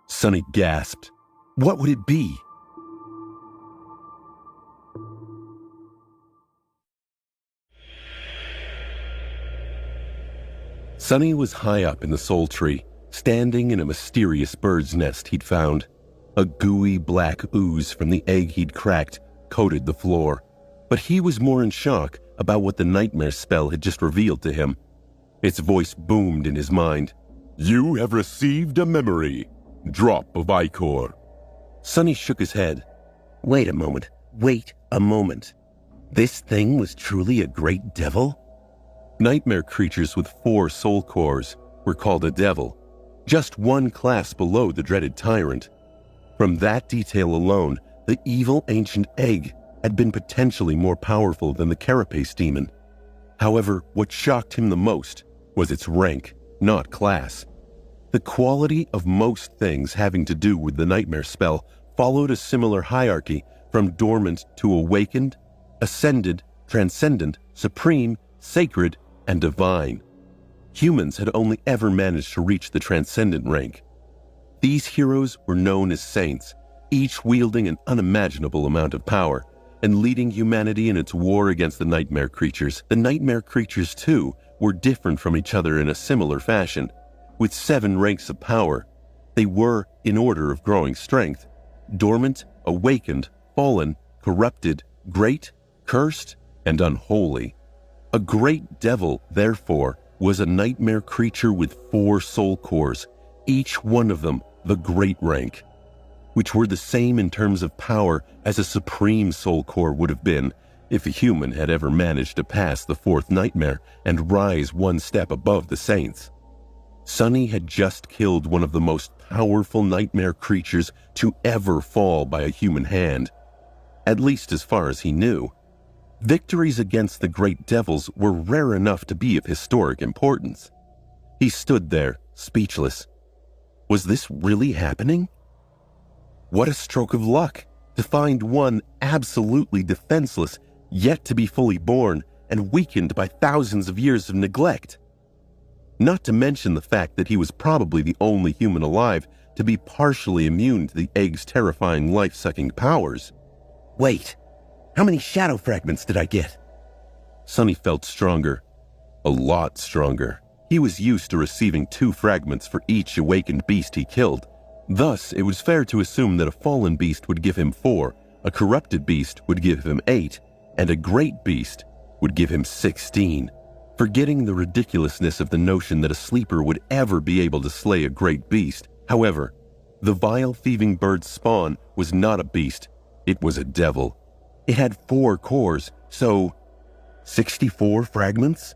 Sonny gasped. What would it be? Sonny was high up in the soul tree, standing in a mysterious bird's nest he'd found. A gooey black ooze from the egg he'd cracked coated the floor, but he was more in shock about what the nightmare spell had just revealed to him. Its voice boomed in his mind. You have received a memory. Drop of ichor. Sonny shook his head. Wait a moment. This thing was truly a great devil? Nightmare creatures with 4 soul cores were called a devil, just one class below the dreaded tyrant. From that detail alone, the evil ancient egg had been potentially more powerful than the carapace demon. However, what shocked him the most was its rank, not class. The quality of most things having to do with the nightmare spell followed a similar hierarchy from dormant to awakened, ascended, transcendent, supreme, sacred, and divine. Humans had only ever managed to reach the transcendent rank. These heroes were known as saints, each wielding an unimaginable amount of power and leading humanity in its war against the nightmare creatures. The nightmare creatures, too, were different from each other in a similar fashion. With 7 ranks of power, they were, in order of growing strength, dormant, awakened, fallen, corrupted, great, cursed, and unholy. A great devil, therefore, was a nightmare creature with 4 soul cores, each one of them the great rank, which were the same in terms of power as a supreme soul core would have been if a human had ever managed to pass the 4th nightmare and rise one step above the saints. Sonny had just killed one of the most powerful nightmare creatures to ever fall by a human hand, at least as far as he knew. Victories against the great devils were rare enough to be of historic importance. He stood there, speechless. Was this really happening? What a stroke of luck to find one absolutely defenseless, yet to be fully born and weakened by thousands of years of neglect. Not to mention the fact that he was probably the only human alive to be partially immune to the egg's terrifying life-sucking powers. Wait, how many shadow fragments did I get? Sonny felt stronger. A lot stronger. He was used to receiving 2 fragments for each awakened beast he killed. Thus, it was fair to assume that a fallen beast would give him 4, a corrupted beast would give him 8, and a great beast would give him 16. Forgetting the ridiculousness of the notion that a sleeper would ever be able to slay a great beast. However, the vile thieving bird's spawn was not a beast, it was a devil. It had 4 cores, so 64 fragments?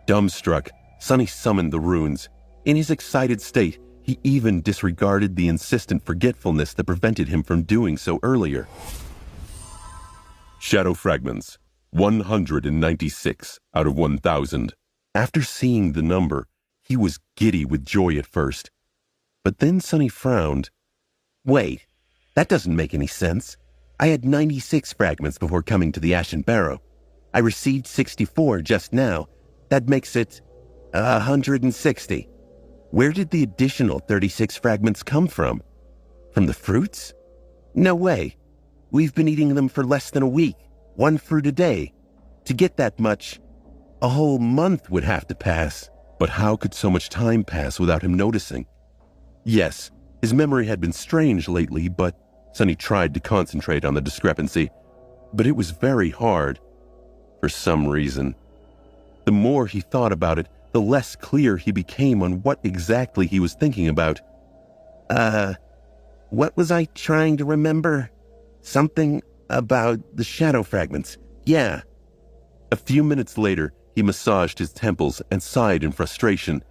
Dumbstruck, Sonny summoned the runes. In his excited state, he even disregarded the insistent forgetfulness that prevented him from doing so earlier. Shadow fragments. 196 out of 1,000. After seeing the number, he was giddy with joy at first. But then Sonny frowned. Wait, that doesn't make any sense. I had 96 fragments before coming to the Ashen Barrow. I received 64 just now. That makes it 160. Where did the additional 36 fragments come from? From the fruits? No way. We've been eating them for less than a week, one fruit a day. To get that much, a whole month would have to pass. But how could so much time pass without him noticing? Yes, his memory had been strange lately, but Sonny tried to concentrate on the discrepancy. But it was very hard, for some reason. The more he thought about it, the less clear he became on what exactly he was thinking about. What was I trying to remember? Something about the shadow fragments. Yeah. A few minutes later, he massaged his temples and sighed in frustration.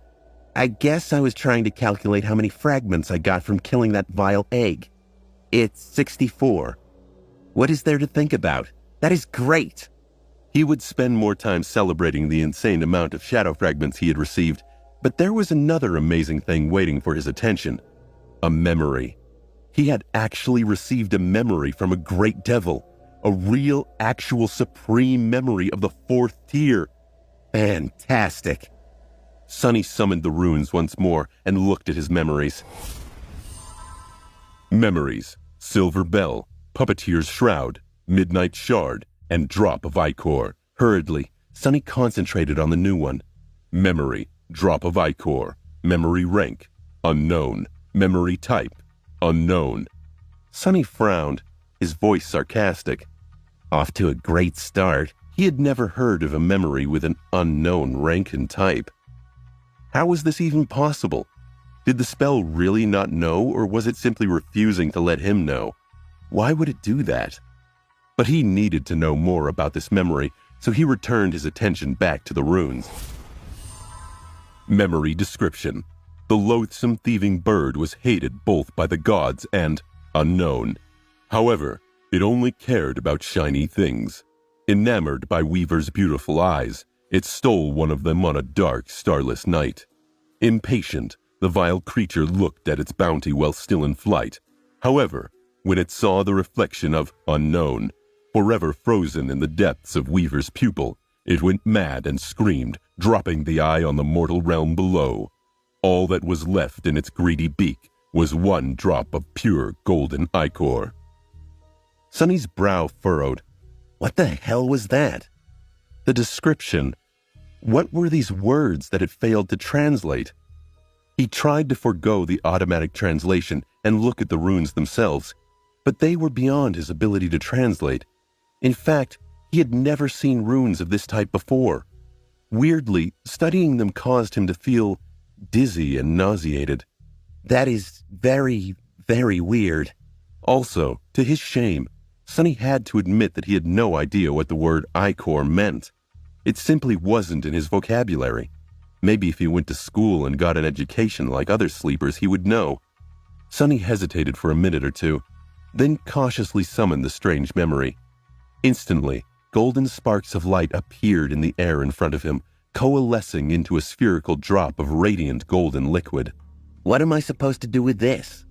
I guess I was trying to calculate how many fragments I got from killing that vile egg. It's 64. What is there to think about? That is great. He would spend more time celebrating the insane amount of shadow fragments he had received, but there was another amazing thing waiting for his attention. A memory. He had actually received a memory from a great devil, a real, actual, supreme memory of the 4th tier. Fantastic. Sonny summoned the runes once more and looked at his memories. Memories: Silver Bell, Puppeteer's Shroud, Midnight Shard, and Drop of Ichor. Hurriedly, Sonny concentrated on the new one. Memory: Drop of Ichor. Memory rank: unknown. Memory type: unknown. Sonny frowned, his voice sarcastic. Off to a great start. He had never heard of a memory with an unknown rank and type. How was this even possible? Did the spell really not know, or was it simply refusing to let him know? Why would it do that? But he needed to know more about this memory, so he returned his attention back to the runes. Memory description: the loathsome thieving bird was hated both by the gods and unknown. However, it only cared about shiny things. Enamored by Weaver's beautiful eyes, it stole one of them on a dark, starless night. Impatient, the vile creature looked at its bounty while still in flight. However, when it saw the reflection of unknown, forever frozen in the depths of Weaver's pupil, it went mad and screamed, dropping the eye on the mortal realm below. All that was left in its greedy beak was one drop of pure golden ichor. Sonny's brow furrowed. What the hell was that? The description. What were these words that it failed to translate? He tried to forego the automatic translation and look at the runes themselves, but they were beyond his ability to translate. In fact, he had never seen runes of this type before. Weirdly, studying them caused him to feel dizzy and nauseated. That is very, very weird. Also, to his shame, Sonny had to admit that he had no idea what the word ichor meant. It simply wasn't in his vocabulary. Maybe if he went to school and got an education like other sleepers, he would know. Sonny hesitated for a minute or two, then cautiously summoned the strange memory. Instantly, golden sparks of light appeared in the air in front of him, coalescing into a spherical drop of radiant golden liquid. What am I supposed to do with this?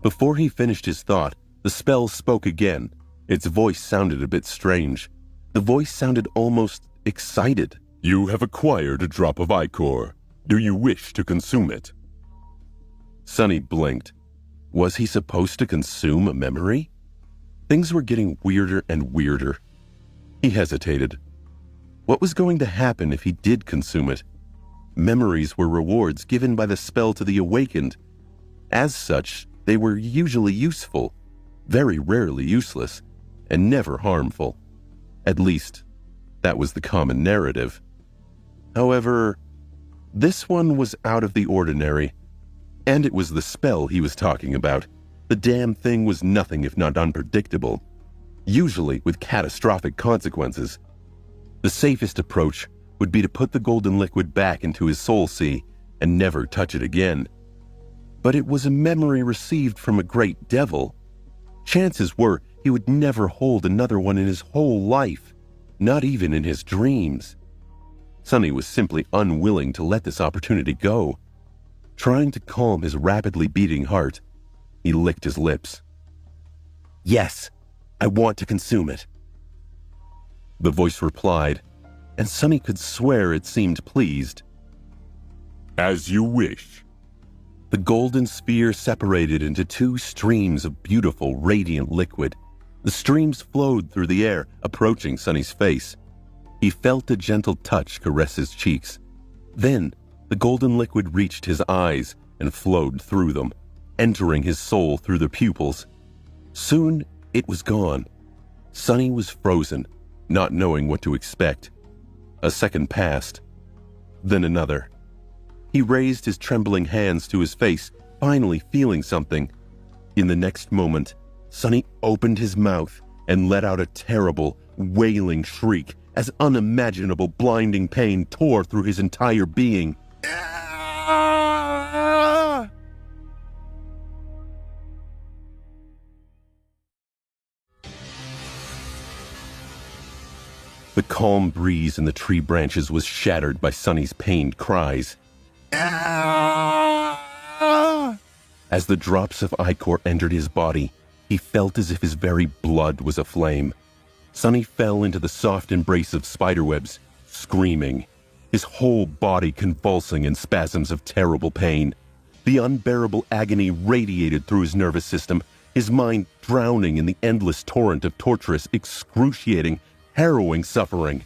Before he finished his thought, the spell spoke again. Its voice sounded a bit strange. The voice sounded almost excited. You have acquired a drop of ichor. Do you wish to consume it? Sonny blinked. Was he supposed to consume a memory? Things were getting weirder and weirder. He hesitated. What was going to happen if he did consume it? Memories were rewards given by the spell to the awakened. As such, they were usually useful, very rarely useless, and never harmful. At least, that was the common narrative. However, this one was out of the ordinary, and it was the spell he was talking about. The damn thing was nothing if not unpredictable, usually with catastrophic consequences. The safest approach would be to put the golden liquid back into his soul sea and never touch it again. But it was a memory received from a great devil. Chances were he would never hold another one in his whole life, not even in his dreams. Sonny was simply unwilling to let this opportunity go. Trying to calm his rapidly beating heart, he licked his lips. Yes, I want to consume it. The voice replied, and Sonny could swear it seemed pleased. As you wish. The golden sphere separated into two streams of beautiful, radiant liquid. The streams flowed through the air, approaching Sunny's face. He felt a gentle touch caress his cheeks. Then, the golden liquid reached his eyes and flowed through them, entering his soul through the pupils. Soon, it was gone. Sunny was frozen, not knowing what to expect. A second passed, then another. He raised his trembling hands to his face, finally feeling something. In the next moment, Sunny opened his mouth and let out a terrible, wailing shriek as unimaginable blinding pain tore through his entire being. The calm breeze in the tree branches was shattered by Sunny's pained cries. As the drops of ichor entered his body, he felt as if his very blood was aflame. Sunny fell into the soft embrace of spiderwebs, screaming, his whole body convulsing in spasms of terrible pain. The unbearable agony radiated through his nervous system, his mind drowning in the endless torrent of torturous, excruciating, harrowing suffering.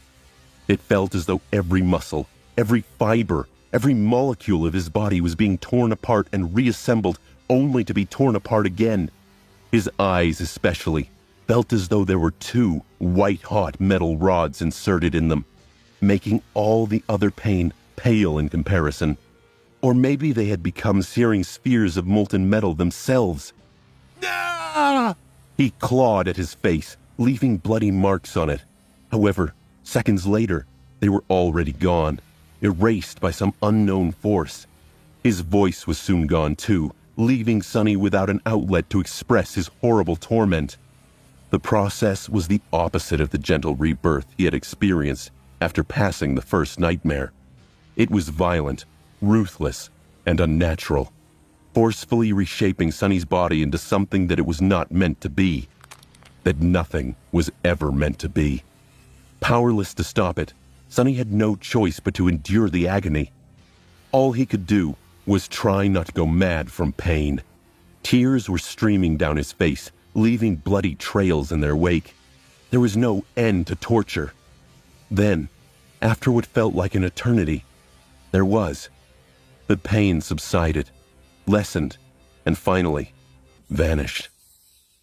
It felt as though every muscle, every fiber, every molecule of his body was being torn apart and reassembled only to be torn apart again. His eyes especially felt as though there were two white-hot metal rods inserted in them, making all the other pain pale in comparison. Or maybe they had become searing spheres of molten metal themselves. He clawed at his face, leaving bloody marks on it. However, seconds later, they were already gone, erased by some unknown force. His voice was soon gone too, leaving Sunny without an outlet to express his horrible torment. The process was the opposite of the gentle rebirth he had experienced after passing the first nightmare. It was violent, ruthless, and unnatural, forcefully reshaping Sunny's body into something that it was not meant to be, that nothing was ever meant to be. Powerless to stop it, Sunny had no choice but to endure the agony. All he could do was try not to go mad from pain. Tears were streaming down his face, leaving bloody trails in their wake. There was no end to torture. Then, after what felt like an eternity, there was. The pain subsided, lessened, and finally vanished.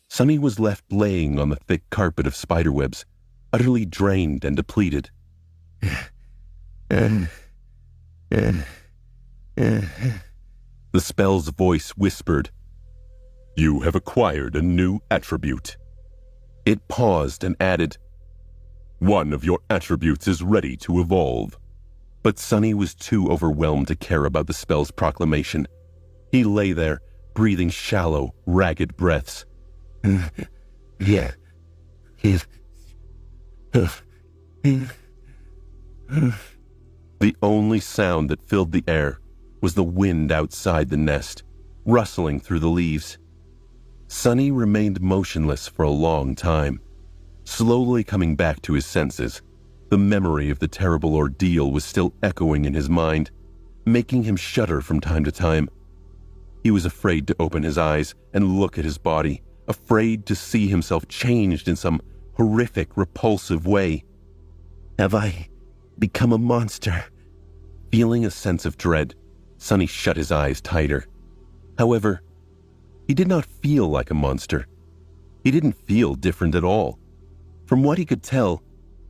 Sunny was left laying on the thick carpet of spiderwebs, utterly drained and depleted. The spell's voice whispered, "You have acquired a new attribute." It paused and added, "One of your attributes is ready to evolve." But Sunny was too overwhelmed to care about the spell's proclamation. He lay there, breathing shallow, ragged breaths. The only sound that filled the air was the wind outside the nest, rustling through the leaves. Sunny remained motionless for a long time, slowly coming back to his senses. The memory of the terrible ordeal was still echoing in his mind, making him shudder from time to time. He was afraid to open his eyes and look at his body, afraid to see himself changed in some horrific, repulsive way. Have I become a monster? Feeling a sense of dread, Sunny shut his eyes tighter. However, he did not feel like a monster. He didn't feel different at all. From what he could tell,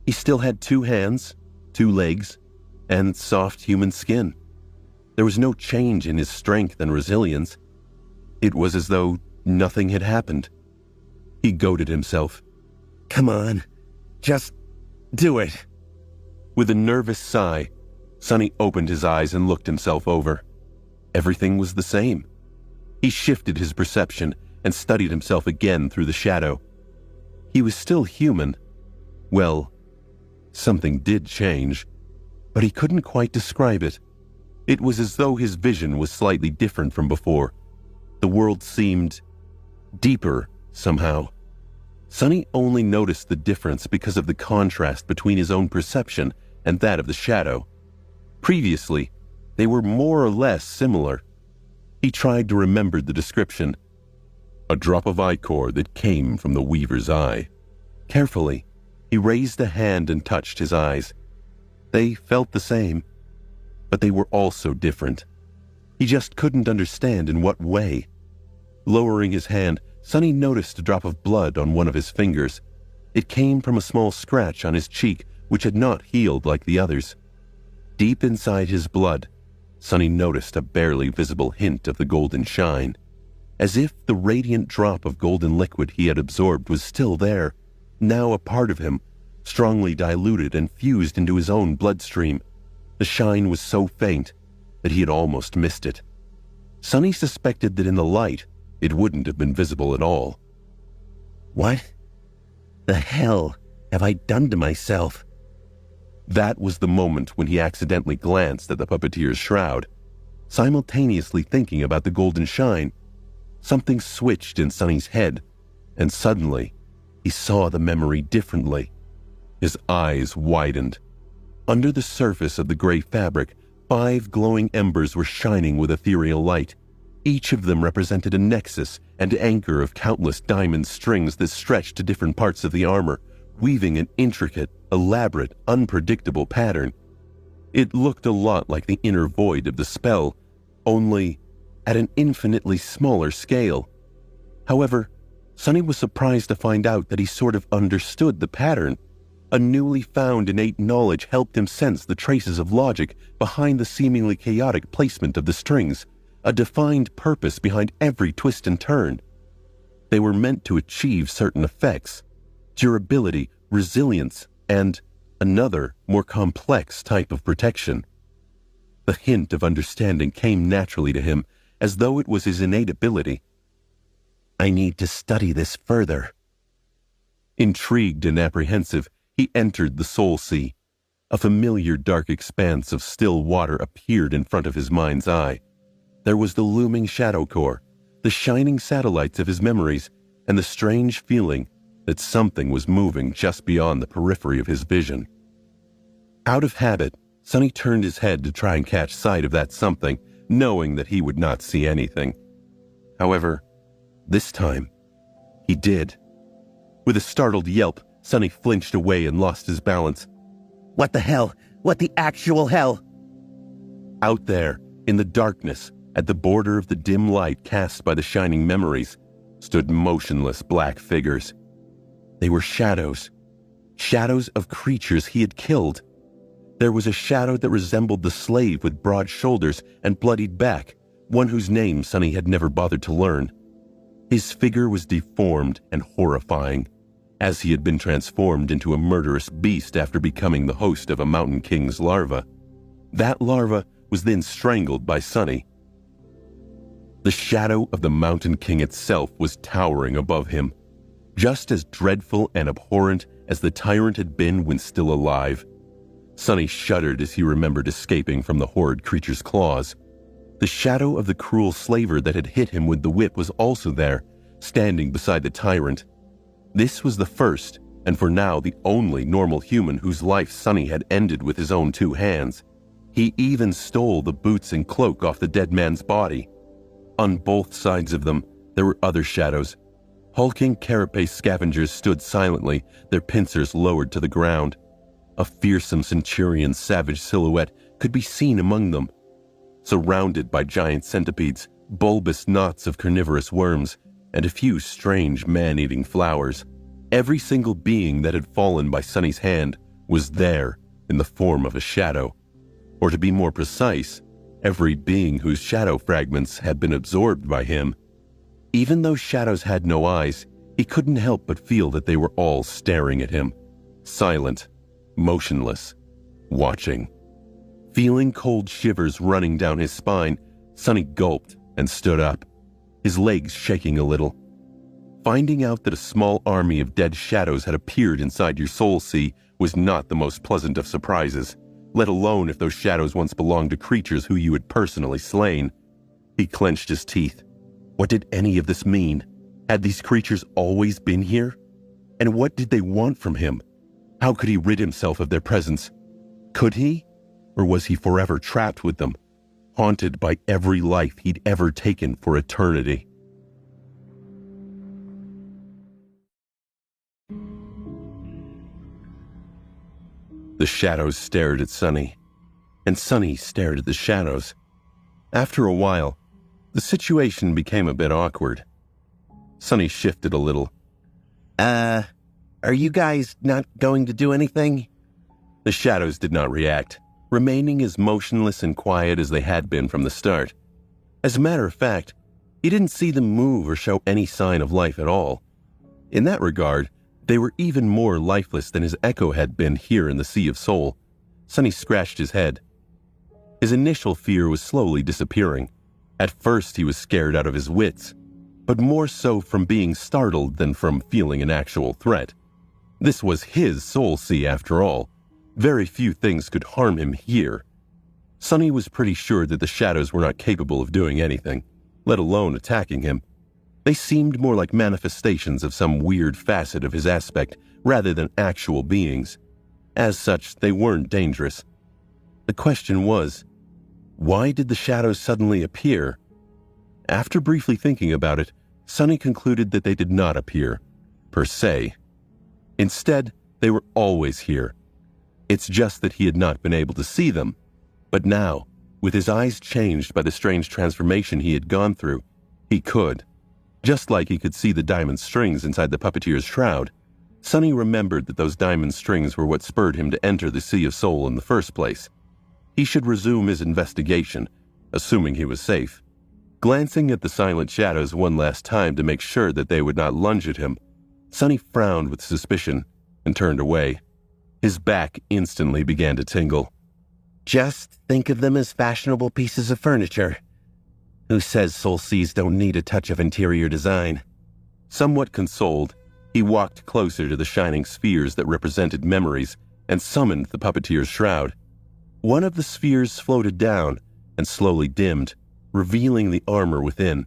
he still had 2 hands, 2 legs, and soft human skin. There was no change in his strength and resilience. It was as though nothing had happened. He goaded himself. "Come on, just do it." With a nervous sigh, Sunny opened his eyes and looked himself over. Everything was the same. He shifted his perception and studied himself again through the shadow. He was still human. Well, something did change, but he couldn't quite describe it. It was as though his vision was slightly different from before. The world seemed deeper somehow. Sunny only noticed the difference because of the contrast between his own perception and that of the shadow. Previously, They were more or less similar. He tried to remember the description. A drop of ichor that came from the weaver's eye. Carefully, he raised a hand and touched his eyes. They felt the same, but they were also different. He just couldn't understand in what way. Lowering his hand, Sonny noticed a drop of blood on one of his fingers. It came from a small scratch on his cheek, which had not healed like the others. Deep inside his blood, Sonny noticed a barely visible hint of the golden shine, as if the radiant drop of golden liquid he had absorbed was still there, now a part of him, strongly diluted and fused into his own bloodstream. The shine was so faint that he had almost missed it. Sonny suspected that in the light, it wouldn't have been visible at all. What the hell have I done to myself? That was the moment when he accidentally glanced at the puppeteer's shroud. Simultaneously thinking about the golden shine, something switched in Sonny's head, and suddenly, he saw the memory differently. His eyes widened. Under the surface of the gray fabric, 5 glowing embers were shining with ethereal light. Each of them represented a nexus and anchor of countless diamond strings that stretched to different parts of the armor, weaving an intricate, elaborate, unpredictable pattern. It looked a lot like the inner void of the spell, only at an infinitely smaller scale. However, Sonny was surprised to find out that he sort of understood the pattern. A newly found innate knowledge helped him sense the traces of logic behind the seemingly chaotic placement of the strings, a defined purpose behind every twist and turn. They were meant to achieve certain effects: durability, resilience, and another, more complex type of protection. The hint of understanding came naturally to him, as though it was his innate ability. I need to study this further. Intrigued and apprehensive, he entered the Soul Sea. A familiar dark expanse of still water appeared in front of his mind's eye. There was the looming shadow core, the shining satellites of his memories, and the strange feeling that something was moving just beyond the periphery of his vision. Out of habit, Sonny turned his head to try and catch sight of that something, knowing that he would not see anything. However, this time, he did. With a startled yelp, Sonny flinched away and lost his balance. What the hell? What the actual hell? Out there, in the darkness, at the border of the dim light cast by the shining memories, stood motionless black figures. They were shadows. Shadows of creatures he had killed. There was a shadow that resembled the slave with broad shoulders and bloodied back, one whose name Sonny had never bothered to learn. His figure was deformed and horrifying, as he had been transformed into a murderous beast after becoming the host of a mountain king's larva. That larva was then strangled by Sonny. The shadow of the mountain king itself was towering above him, just as dreadful and abhorrent as the tyrant had been when still alive. Sonny shuddered as he remembered escaping from the horrid creature's claws. The shadow of the cruel slaver that had hit him with the whip was also there, standing beside the tyrant. This was the first, and for now the only normal human whose life Sonny had ended with his own 2 hands. He even stole the boots and cloak off the dead man's body. On both sides of them, there were other shadows. Hulking carapace scavengers stood silently, their pincers lowered to the ground. A fearsome centurion's savage silhouette could be seen among them. Surrounded by giant centipedes, bulbous knots of carnivorous worms, and a few strange man-eating flowers, every single being that had fallen by Sonny's hand was there in the form of a shadow. Or to be more precise, every being whose shadow fragments had been absorbed by him. Even though shadows had no eyes, he couldn't help but feel that they were all staring at him, silent, motionless, watching. Feeling cold shivers running down his spine, Sonny gulped and stood up, his legs shaking a little. Finding out that a small army of dead shadows had appeared inside your soul sea was not the most pleasant of surprises, let alone if those shadows once belonged to creatures who you had personally slain. He clenched his teeth. What did any of this mean? Had these creatures always been here? And what did they want from him? How could he rid himself of their presence? Could he? Or was he forever trapped with them, haunted by every life he'd ever taken for eternity. The shadows stared at Sunny, and Sunny stared at the shadows. After a while, the situation became a bit awkward. Sunny shifted a little. Are you guys not going to do anything? The shadows did not react, remaining as motionless and quiet as they had been from the start. As a matter of fact, he didn't see them move or show any sign of life at all. In that regard, they were even more lifeless than his echo had been here in the Sea of Soul. Sunny scratched his head. His initial fear was slowly disappearing. At first he was scared out of his wits, but more so from being startled than from feeling an actual threat. This was his soul sea after all. Very few things could harm him here. Sunny was pretty sure that the shadows were not capable of doing anything, let alone attacking him. They seemed more like manifestations of some weird facet of his aspect rather than actual beings. As such, they weren't dangerous. The question was, why did the shadows suddenly appear? After briefly thinking about it, Sunny concluded that they did not appear, per se. Instead, they were always here. It's just that he had not been able to see them. But now, with his eyes changed by the strange transformation he had gone through, he could. Just like he could see the diamond strings inside the puppeteer's shroud, Sunny remembered that those diamond strings were what spurred him to enter the Sea of Soul in the first place. He should resume his investigation, assuming he was safe. Glancing at the silent shadows one last time to make sure that they would not lunge at him, Sunny frowned with suspicion and turned away. His back instantly began to tingle. Just think of them as fashionable pieces of furniture. Who says soul seas don't need a touch of interior design? Somewhat consoled, he walked closer to the shining spheres that represented memories and summoned the puppeteer's shroud. One of the spheres floated down and slowly dimmed, revealing the armor within.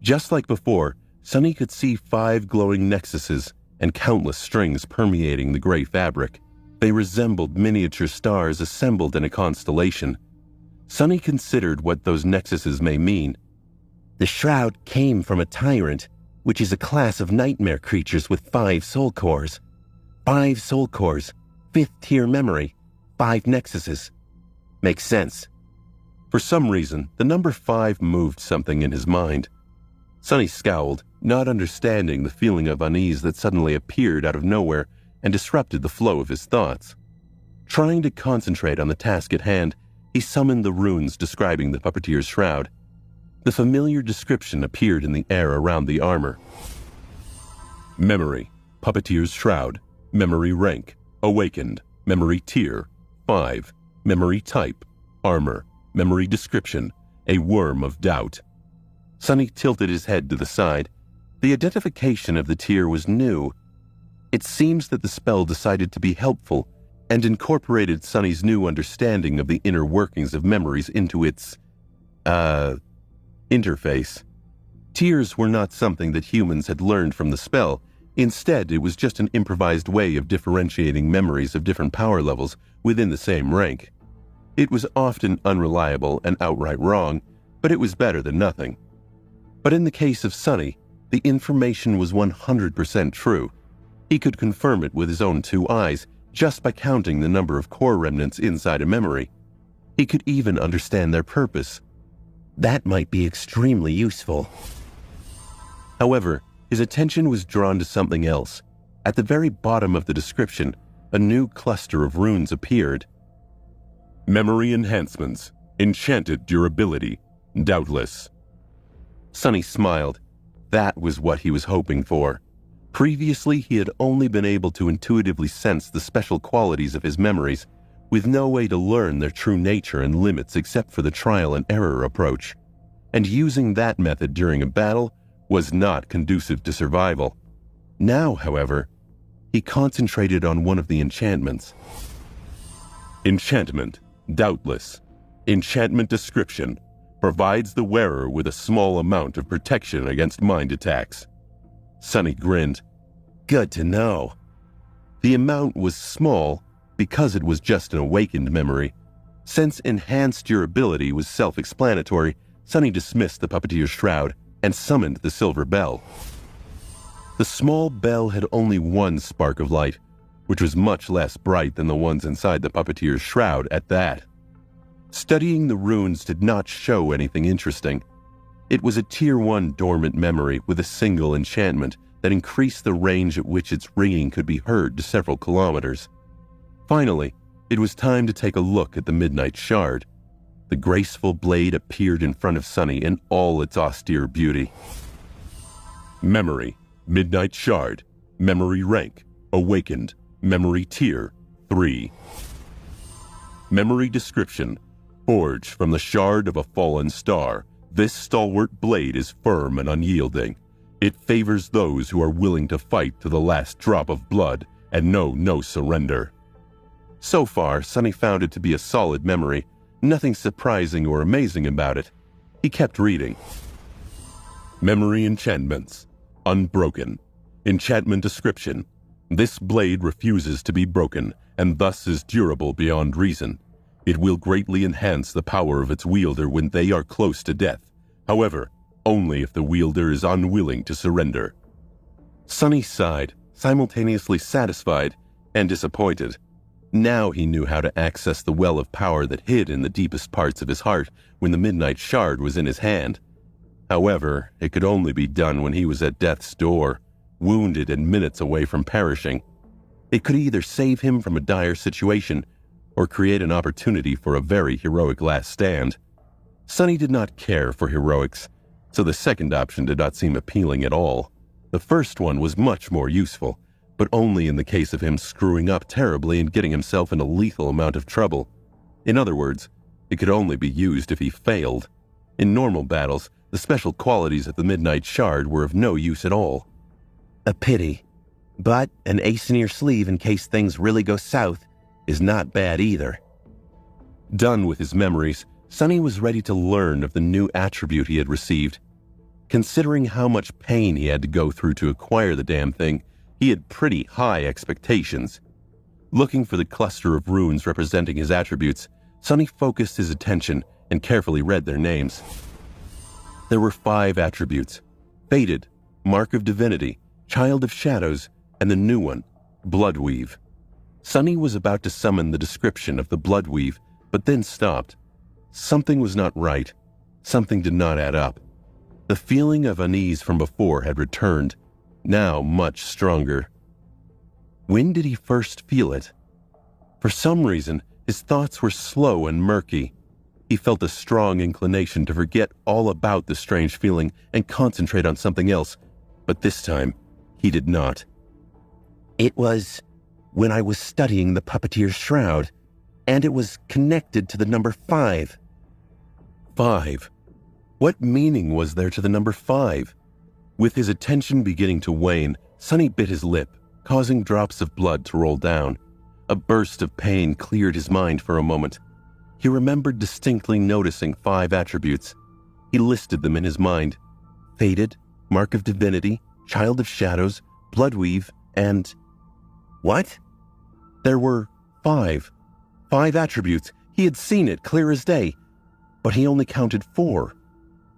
Just like before, Sunny could see 5 glowing nexuses and countless strings permeating the gray fabric. They resembled miniature stars assembled in a constellation. Sunny considered what those nexuses may mean. The shroud came from a tyrant, which is a class of nightmare creatures with 5 soul cores. 5 soul cores, 5th-tier memory, 5 nexuses. Makes sense. For some reason, the number 5 moved something in his mind. Sunny scowled, not understanding the feeling of unease that suddenly appeared out of nowhere and disrupted the flow of his thoughts. Trying to concentrate on the task at hand, he summoned the runes describing the puppeteer's shroud. The familiar description appeared in the air around the armor. Memory, puppeteer's shroud, memory rank, awakened, memory tier, 5, memory type, armor, memory description, a worm of doubt. Sunny tilted his head to the side. The identification of the tier was new. It seems that the spell decided to be helpful and incorporated Sunny's new understanding of the inner workings of memories into its, interface. Tiers were not something that humans had learned from the spell. Instead, it was just an improvised way of differentiating memories of different power levels within the same rank. It was often unreliable and outright wrong, but it was better than nothing. But in the case of Sunny, the information was 100% true. He could confirm it with his own 2 eyes just by counting the number of core remnants inside a memory. He could even understand their purpose. That might be extremely useful. However, his attention was drawn to something else. At the very bottom of the description, a new cluster of runes appeared. Memory enhancements, enchanted durability, doubtless. Sunny smiled. That was what he was hoping for. Previously, he had only been able to intuitively sense the special qualities of his memories, with no way to learn their true nature and limits except for the trial and error approach. And using that method during a battle was not conducive to survival. Now, however, he concentrated on one of the enchantments. Enchantment, doubtless. Enchantment description. Provides the wearer with a small amount of protection against mind attacks. Sunny grinned. Good to know. The amount was small because it was just an awakened memory. Since enhanced durability was self-explanatory, Sonny dismissed the puppeteer's shroud and summoned the silver bell. The small bell had only one spark of light, which was much less bright than the ones inside the puppeteer's shroud at that. Studying the runes did not show anything interesting. It was a Tier 1 dormant memory with a single enchantment that increased the range at which its ringing could be heard to several kilometers. Finally, it was time to take a look at the Midnight Shard. The graceful blade appeared in front of Sonny in all its austere beauty. Memory, Midnight Shard, Memory Rank, Awakened, Memory Tier, 3. Memory Description: Forged from the shard of a fallen star, this stalwart blade is firm and unyielding. It favors those who are willing to fight to the last drop of blood and know no surrender. So far, Sonny found it to be a solid memory, nothing surprising or amazing about it. He kept reading. Memory Enchantments: Unbroken. Enchantment Description: This blade refuses to be broken, and thus is durable beyond reason. It will greatly enhance the power of its wielder when they are close to death. However, only if the wielder is unwilling to surrender. Sonny sighed, simultaneously satisfied and disappointed. Now he knew how to access the well of power that hid in the deepest parts of his heart when the Midnight Shard was in his hand. However, it could only be done when he was at death's door, wounded and minutes away from perishing. It could either save him from a dire situation or create an opportunity for a very heroic last stand. Sonny did not care for heroics, so the second option did not seem appealing at all. The first one was much more useful, but only in the case of him screwing up terribly and getting himself in a lethal amount of trouble. In other words, it could only be used if he failed. In normal battles, the special qualities of the Midnight Shard were of no use at all. A pity. But an ace in your sleeve in case things really go south is not bad either. Done with his memories, Sonny was ready to learn of the new attribute he had received. Considering how much pain he had to go through to acquire the damn thing, he had pretty high expectations. Looking for the cluster of runes representing his attributes, Sonny focused his attention and carefully read their names. There were 5 attributes: Fated, Mark of Divinity, Child of Shadows, and the new one, Bloodweave. Sonny was about to summon the description of the Bloodweave, but then stopped. Something was not right. Something did not add up. The feeling of unease from before had returned, now much stronger. When did he first feel it? For some reason, his thoughts were slow and murky. He felt a strong inclination to forget all about the strange feeling and concentrate on something else, but this time, he did not. It was when I was studying the puppeteer's shroud, and it was connected to the number 5. 5. What meaning was there to the number 5? With his attention beginning to wane, Sonny bit his lip, causing drops of blood to roll down. A burst of pain cleared his mind for a moment. He remembered distinctly noticing 5 attributes. He listed them in his mind: Fated, Mark of Divinity, Child of Shadows, Bloodweave, and... What? There were 5 attributes. He had seen it clear as day, but he only counted 4.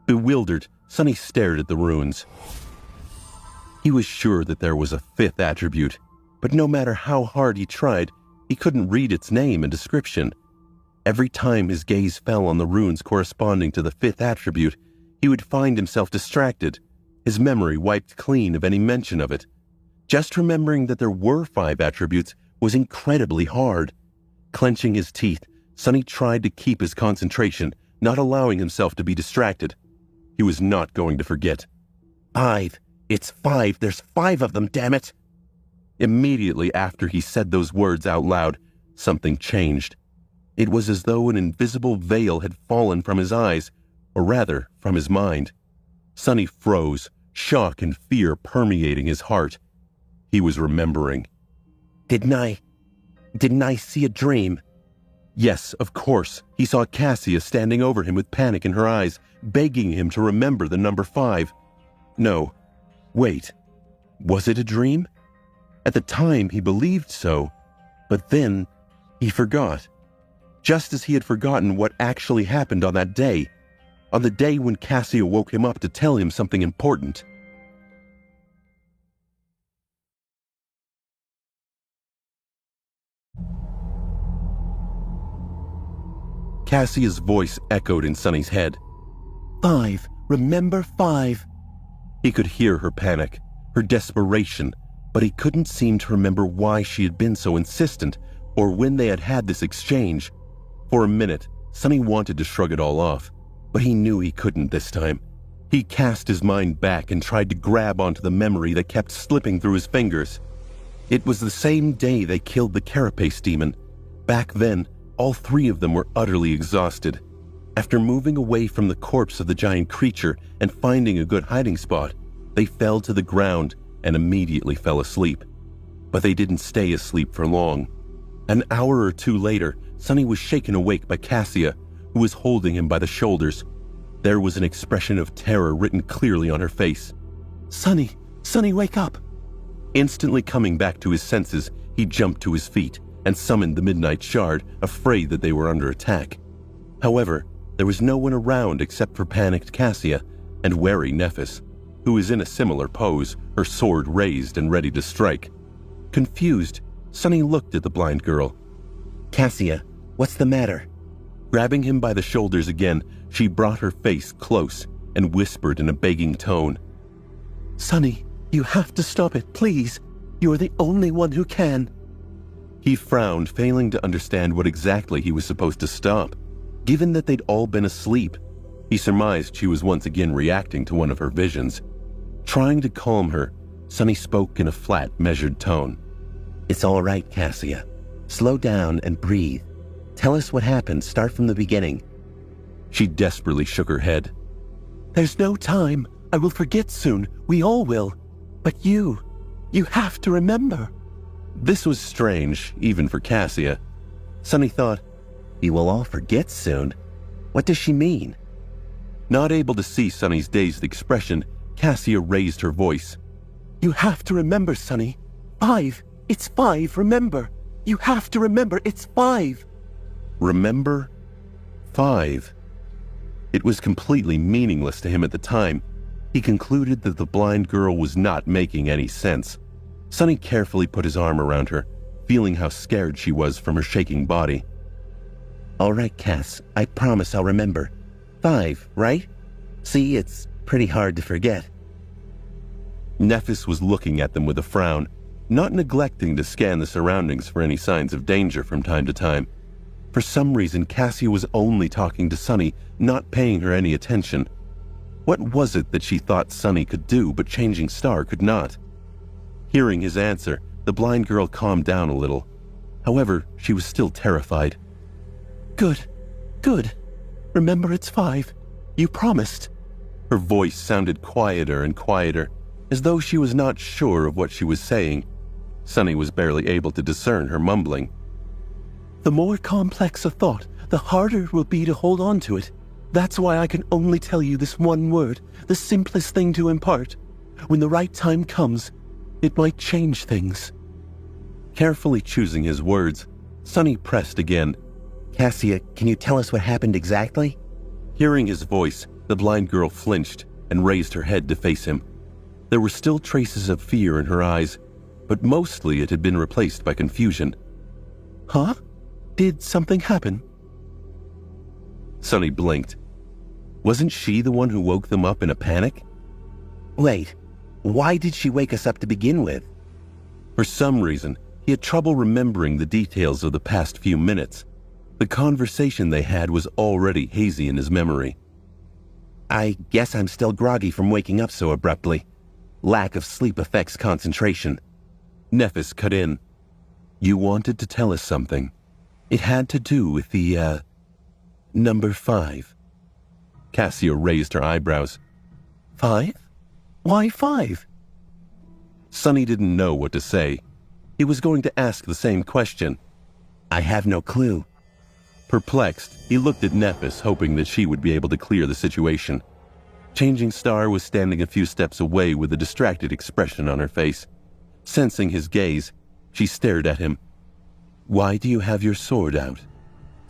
Bewildered, Sonny stared at the runes. He was sure that there was a 5th attribute, but no matter how hard he tried, he couldn't read its name and description. Every time his gaze fell on the runes corresponding to the 5th attribute, he would find himself distracted, his memory wiped clean of any mention of it. Just remembering that there were 5 attributes was incredibly hard. Clenching his teeth, Sonny tried to keep his concentration, not allowing himself to be distracted. He was not going to forget. 5. It's 5. There's 5 of them, damn it. Immediately after he said those words out loud, something changed. It was as though an invisible veil had fallen from his eyes, or rather, from his mind. Sonny froze, shock and fear permeating his heart. He was remembering. Didn't I see a dream? Yes, of course. He saw Cassia standing over him with panic in her eyes, begging him to remember the number 5. No. Wait. Was it a dream? At the time, he believed so, but then he forgot. just as he had forgotten what actually happened on that day, on the day when Cassia woke him up to tell him something important. Cassia's voice echoed in Sunny's head. 5. Remember 5. He could hear her panic, her desperation, but he couldn't seem to remember why she had been so insistent or when they had had this exchange. For a minute, Sunny wanted to shrug it all off, but he knew he couldn't this time. He cast his mind back and tried to grab onto the memory that kept slipping through his fingers. It was the same day they killed the carapace demon. Back then, all 3 of them were utterly exhausted. After moving away from the corpse of the giant creature and finding a good hiding spot, they fell to the ground and immediately fell asleep. But they didn't stay asleep for long. An hour or 2 later, Sunny was shaken awake by Cassia, who was holding him by the shoulders. There was an expression of terror written clearly on her face. Sunny, wake up! Instantly coming back to his senses, he jumped to his feet and summoned the Midnight Shard, afraid that they were under attack. However, there was no one around except for panicked Cassia and wary Nephis, who was in a similar pose, her sword raised and ready to strike. Confused, Sunny looked at the blind girl. Cassia, what's the matter? Grabbing him by the shoulders again, she brought her face close and whispered in a begging tone. Sunny, you have to stop it, please. You are the only one who can. He frowned, failing to understand what exactly he was supposed to stop. Given that they'd all been asleep, he surmised she was once again reacting to one of her visions. Trying to calm her, Sunny spoke in a flat, measured tone. It's all right, Cassia. Slow down and breathe. Tell us what happened. Start from the beginning. She desperately shook her head. There's no time. I will forget soon. We all will. But you have to remember. This was strange, even for Cassia. Sunny thought, we will all forget soon. What does she mean? Not able to see Sunny's dazed expression, Cassia raised her voice. You have to remember, Sunny. 5. It's 5, remember. You have to remember, it's 5. Remember? 5. It was completely meaningless to him at the time. He concluded that the blind girl was not making any sense. Sunny carefully put his arm around her, feeling how scared she was from her shaking body. All right, Cass, I promise I'll remember. 5, right? See, it's pretty hard to forget. Nephis was looking at them with a frown, not neglecting to scan the surroundings for any signs of danger from time to time. For some reason, Cassia was only talking to Sunny, not paying her any attention. What was it that she thought Sunny could do, but Changing Star could not? Hearing his answer, the blind girl calmed down a little. However, she was still terrified. Good. Remember, it's 5. You promised. Her voice sounded quieter and quieter, as though she was not sure of what she was saying. Sunny was barely able to discern her mumbling. The more complex a thought, the harder it will be to hold on to it. That's why I can only tell you this one word, the simplest thing to impart. When the right time comes, it might change things. Carefully choosing his words, Sunny pressed again. Cassia, can you tell us what happened exactly? Hearing his voice, the blind girl flinched and raised her head to face him. There were still traces of fear in her eyes, but mostly it had been replaced by confusion. Huh? Did something happen? Sunny blinked. Wasn't she the one who woke them up in a panic? Wait, why did she wake us up to begin with? For some reason, he had trouble remembering the details of the past few minutes. The conversation they had was already hazy in his memory. I guess I'm still groggy from waking up so abruptly. Lack of sleep affects concentration. Nephis cut in. You wanted to tell us something. It had to do with the, number 5. Cassia raised her eyebrows. 5? Why 5? Sunny didn't know what to say. He was going to ask the same question. I have no clue. Perplexed, he looked at Nephis, hoping that she would be able to clear the situation. Changing Star was standing a few steps away with a distracted expression on her face. Sensing his gaze, she stared at him. Why do you have your sword out?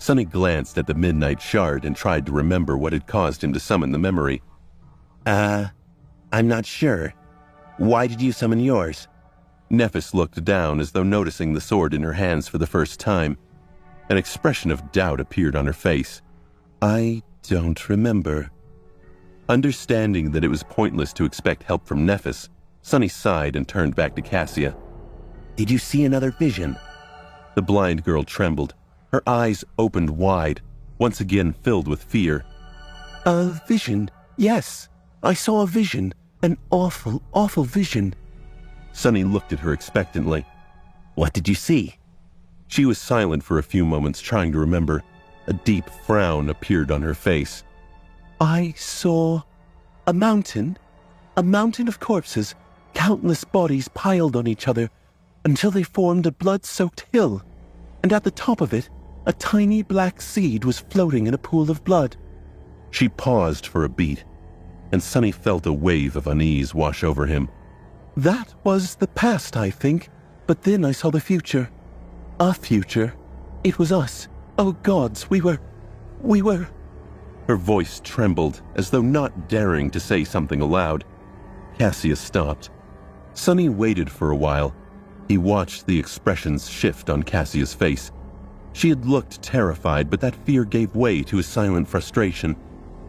Sonny glanced at the midnight shard and tried to remember what had caused him to summon the memory. I'm not sure. Why did you summon yours? Nephis looked down as though noticing the sword in her hands for the first time. An expression of doubt appeared on her face. I don't remember. Understanding that it was pointless to expect help from Nephis, Sonny sighed and turned back to Cassia. Did you see another vision? The blind girl trembled. Her eyes opened wide, once again filled with fear. A vision? Yes, I saw a vision. An awful, awful vision. Sonny looked at her expectantly. What did you see? She was silent for a few moments, trying to remember. A deep frown appeared on her face. I saw a mountain of corpses, countless bodies piled on each other until they formed a blood-soaked hill, and at the top of it, a tiny black seed was floating in a pool of blood. She paused for a beat, and Sonny felt a wave of unease wash over him. That was the past, I think, but then I saw the future. A future. It was us. Oh gods, we were... Her voice trembled, as though not daring to say something aloud. Cassia stopped. Sonny waited for a while. He watched the expressions shift on Cassia's face. She had looked terrified, but that fear gave way to a silent frustration,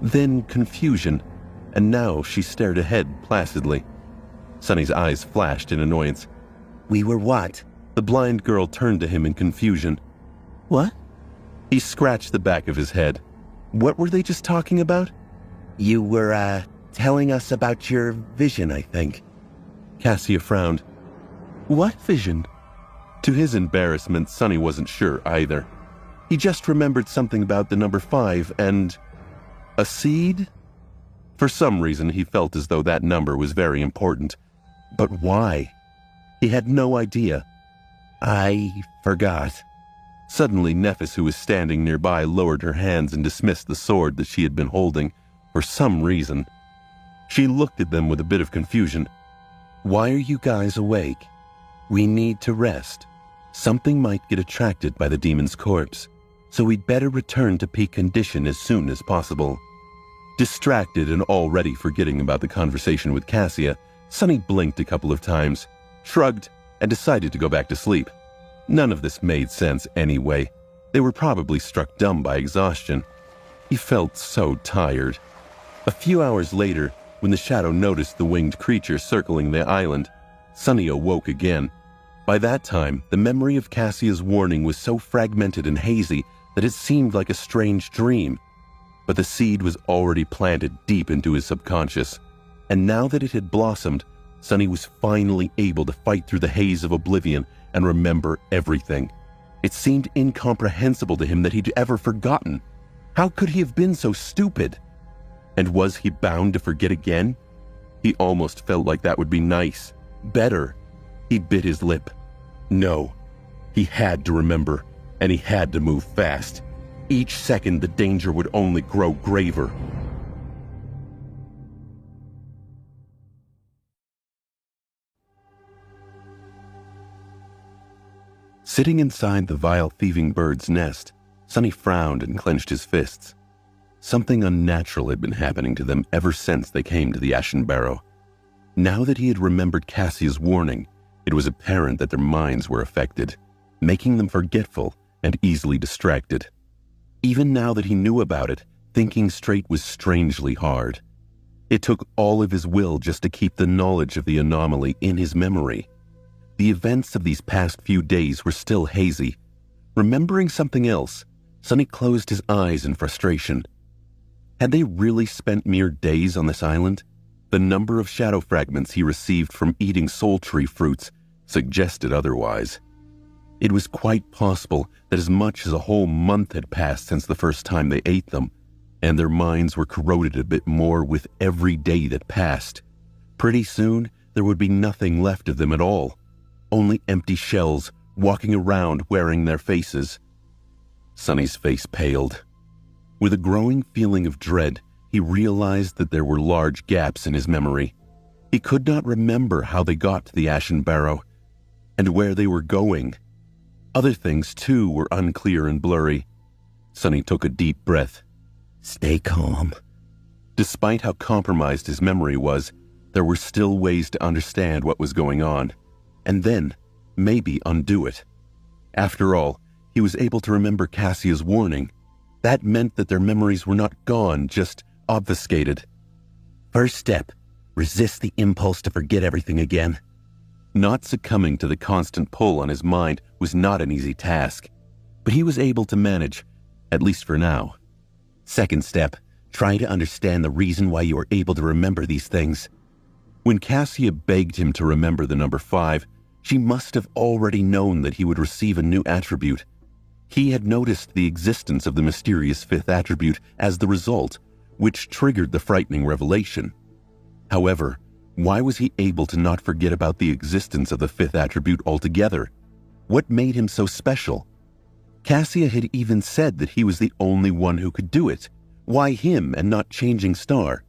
then confusion, and now she stared ahead placidly. Sonny's eyes flashed in annoyance. We were what? The blind girl turned to him in confusion. What? He scratched the back of his head. What were they just talking about? You were, telling us about your vision, I think. Cassia frowned. What vision? To his embarrassment, Sonny wasn't sure either. He just remembered something about the number 5 and... a seed? For some reason, he felt as though that number was very important. But why? He had no idea. I forgot. Suddenly, Nephis, who was standing nearby, lowered her hands and dismissed the sword that she had been holding, for some reason. She looked at them with a bit of confusion. Why are you guys awake? We need to rest. Something might get attracted by the demon's corpse, so we'd better return to peak condition as soon as possible. Distracted and already forgetting about the conversation with Cassia, Sonny blinked a couple of times, shrugged, and decided to go back to sleep. None of this made sense anyway. They were probably struck dumb by exhaustion. He felt so tired. A few hours later, when the shadow noticed the winged creature circling the island, Sonny awoke again. By that time, the memory of Cassia's warning was so fragmented and hazy that it seemed like a strange dream. But the seed was already planted deep into his subconscious, and now that it had blossomed, Sonny was finally able to fight through the haze of oblivion and remember everything. It seemed incomprehensible to him that he'd ever forgotten. How could he have been so stupid? And was he bound to forget again? He almost felt like that would be nice. Better. He bit his lip. No. He had to remember, and he had to move fast. Each second, the danger would only grow graver. Sitting inside the vile thieving bird's nest, Sonny frowned and clenched his fists. Something unnatural had been happening to them ever since they came to the Ashen Barrow. Now that he had remembered Cassia's warning, it was apparent that their minds were affected, making them forgetful and easily distracted. Even now that he knew about it, thinking straight was strangely hard. It took all of his will just to keep the knowledge of the anomaly in his memory. The events of these past few days were still hazy. Remembering something else, Sonny closed his eyes in frustration. Had they really spent mere days on this island? The number of shadow fragments he received from eating soul tree fruits suggested otherwise. It was quite possible that as much as a whole month had passed since the first time they ate them, and their minds were corroded a bit more with every day that passed. Pretty soon, there would be nothing left of them at all. Only empty shells walking around wearing their faces. Sonny's face paled. With a growing feeling of dread, he realized that there were large gaps in his memory. He could not remember how they got to the Ashen Barrow, and where they were going. Other things, too, were unclear and blurry. Sonny took a deep breath. Stay calm. Despite how compromised his memory was, there were still ways to understand what was going on, and then maybe undo it. After all, he was able to remember Cassia's warning. That meant that their memories were not gone, just obfuscated. First step, resist the impulse to forget everything again. Not succumbing to the constant pull on his mind was not an easy task, but he was able to manage, at least for now. Second step, try to understand the reason why you are able to remember these things. When Cassia begged him to remember the number 5, she must have already known that he would receive a new attribute. He had noticed the existence of the mysterious 5th attribute as the result, which triggered the frightening revelation. However, why was he able to not forget about the existence of the 5th attribute altogether? What made him so special? Cassia had even said that he was the only one who could do it. Why him and not Changing Star?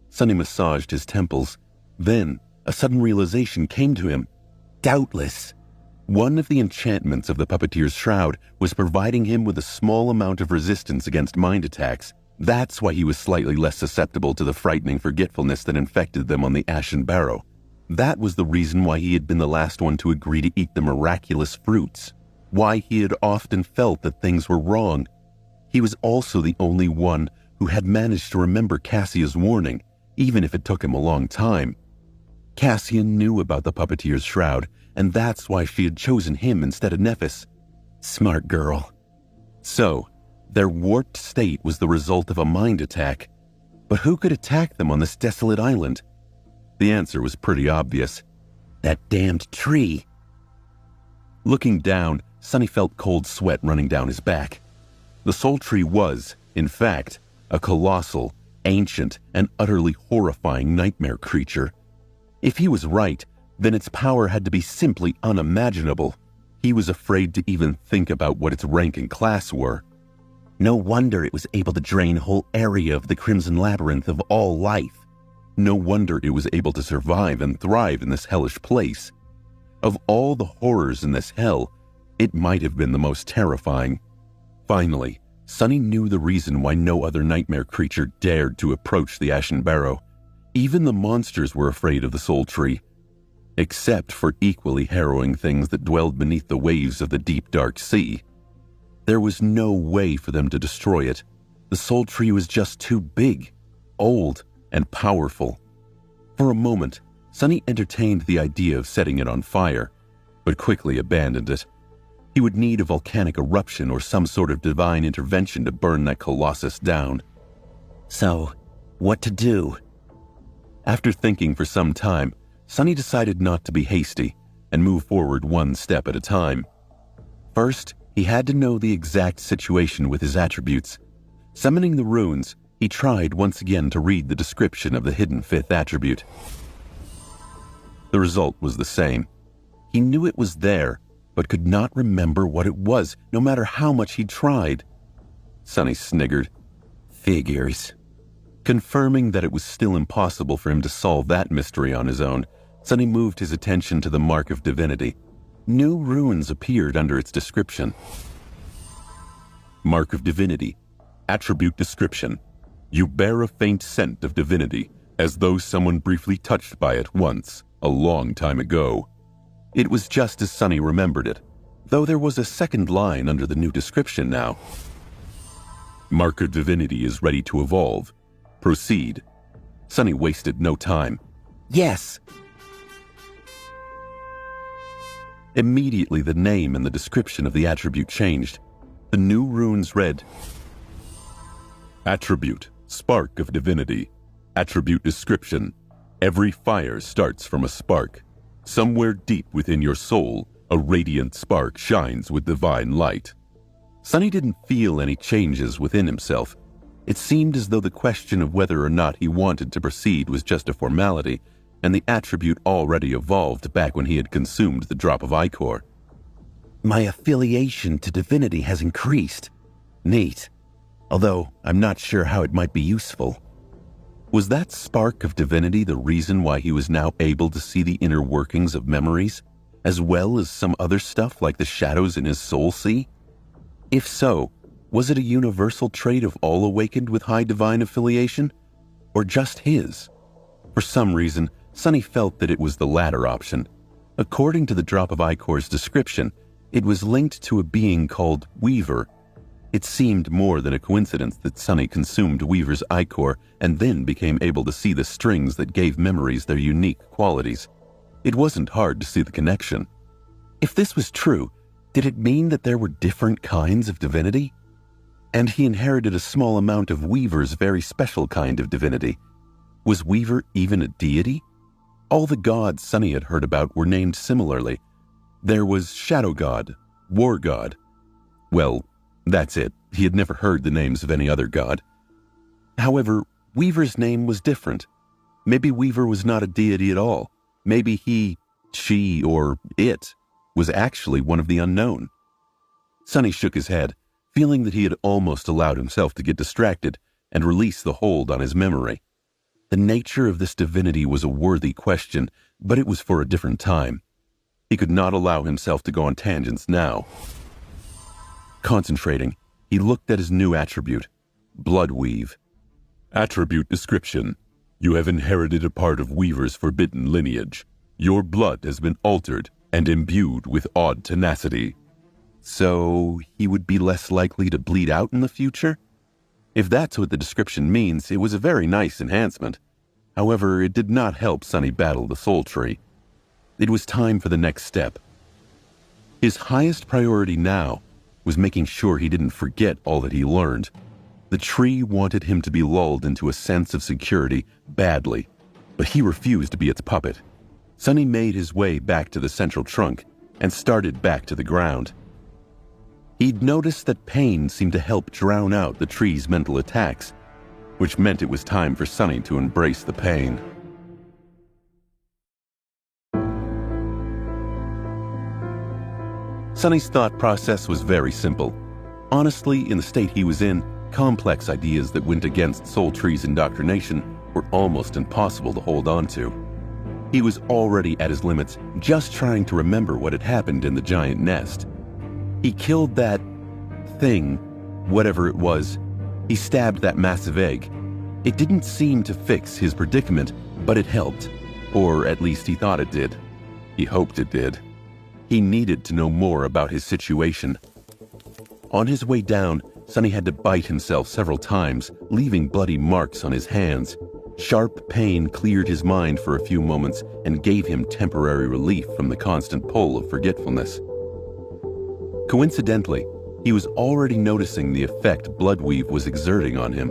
Sonny massaged his temples. Then, a sudden realization came to him. Doubtless, one of the enchantments of the puppeteer's shroud was providing him with a small amount of resistance against mind attacks. That's why he was slightly less susceptible to the frightening forgetfulness that infected them on the Ashen Barrow. That was the reason why he had been the last one to agree to eat the miraculous fruits. Why he had often felt that things were wrong. He was also the only one who had managed to remember Cassia's warning, even if it took him a long time. Cassia knew about the puppeteer's shroud, and that's why she had chosen him instead of Nephis. Smart girl. So, their warped state was the result of a mind attack. But who could attack them on this desolate island? The answer was pretty obvious. That damned tree. Looking down, Sonny felt cold sweat running down his back. The Soul Tree was, in fact, a colossal, ancient, and utterly horrifying nightmare creature. If he was right, then its power had to be simply unimaginable. He was afraid to even think about what its rank and class were. No wonder it was able to drain a whole area of the Crimson Labyrinth of all life. No wonder it was able to survive and thrive in this hellish place. Of all the horrors in this hell, it might have been the most terrifying. Finally, Sonny knew the reason why no other nightmare creature dared to approach the Ashen Barrow. Even the monsters were afraid of the Soul Tree, except for equally harrowing things that dwelled beneath the waves of the deep, dark sea. There was no way for them to destroy it. The Soul Tree was just too big, old, and powerful. For a moment, Sonny entertained the idea of setting it on fire, but quickly abandoned it. He would need a volcanic eruption or some sort of divine intervention to burn that colossus down. So, what to do? After thinking for some time, Sonny decided not to be hasty and move forward one step at a time. First, he had to know the exact situation with his attributes. Summoning the runes, he tried once again to read the description of the hidden 5th attribute. The result was the same. He knew it was there, but could not remember what it was, no matter how much he tried. Sonny sniggered. Figures. Confirming that it was still impossible for him to solve that mystery on his own, Sonny moved his attention to the Mark of Divinity. New runes appeared under its description. Mark of Divinity. Attribute description. You bear a faint scent of divinity, as though someone briefly touched by it once, a long time ago. It was just as Sonny remembered it, though there was a second line under the new description now. Mark of Divinity is ready to evolve. Proceed. Sonny wasted no time. Yes! Immediately the name and the description of the attribute changed. The new runes read, Attribute, Spark of Divinity. Attribute description. Every fire starts from a spark. Somewhere deep within your soul, a radiant spark shines with divine light. Sonny didn't feel any changes within himself. It seemed as though the question of whether or not he wanted to proceed was just a formality, and the attribute already evolved back when he had consumed the drop of ichor. My affiliation to divinity has increased. Neat. Although I'm not sure how it might be useful. Was that spark of divinity the reason why he was now able to see the inner workings of memories, as well as some other stuff like the shadows in his soul sea? If so, Was it a universal trait of all awakened with high divine affiliation? Or just his? For some reason, Sunny felt that it was the latter option. According to the Drop of Ichor's description, it was linked to a being called Weaver. It seemed more than a coincidence that Sunny consumed Weaver's ichor and then became able to see the strings that gave memories their unique qualities. It wasn't hard to see the connection. If this was true, did it mean that there were different kinds of divinity? And he inherited a small amount of Weaver's very special kind of divinity. Was Weaver even a deity? All the gods Sunny had heard about were named similarly. There was Shadow God, War God. Well, that's it. He had never heard the names of any other god. However, Weaver's name was different. Maybe Weaver was not a deity at all. Maybe he, she, or it was actually one of the unknown. Sunny shook his head, feeling that he had almost allowed himself to get distracted and release the hold on his memory. The nature of this divinity was a worthy question, but it was for a different time. He could not allow himself to go on tangents now. Concentrating, he looked at his new attribute, Bloodweave. Attribute description. You have inherited a part of Weaver's forbidden lineage. Your blood has been altered and imbued with odd tenacity. So he would be less likely to bleed out in the future? If that's what the description means, it was a very nice enhancement. However, it did not help Sunny battle the soul tree. It was time for the next step. His highest priority now was making sure he didn't forget all that he learned. The tree wanted him to be lulled into a sense of security badly, but he refused to be its puppet. Sunny made his way back to the central trunk and started back to the ground. He'd noticed that pain seemed to help drown out the tree's mental attacks, which meant it was time for Sunny to embrace the pain. Sunny's thought process was very simple. Honestly, in the state he was in, complex ideas that went against Soul Tree's indoctrination were almost impossible to hold on to. He was already at his limits just trying to remember what had happened in the giant nest. He killed that thing, whatever it was. He stabbed that massive egg. It didn't seem to fix his predicament, but it helped. Or at least he thought it did. He hoped it did. He needed to know more about his situation. On his way down, Sunny had to bite himself several times, leaving bloody marks on his hands. Sharp pain cleared his mind for a few moments and gave him temporary relief from the constant pull of forgetfulness. Coincidentally, he was already noticing the effect Bloodweave was exerting on him.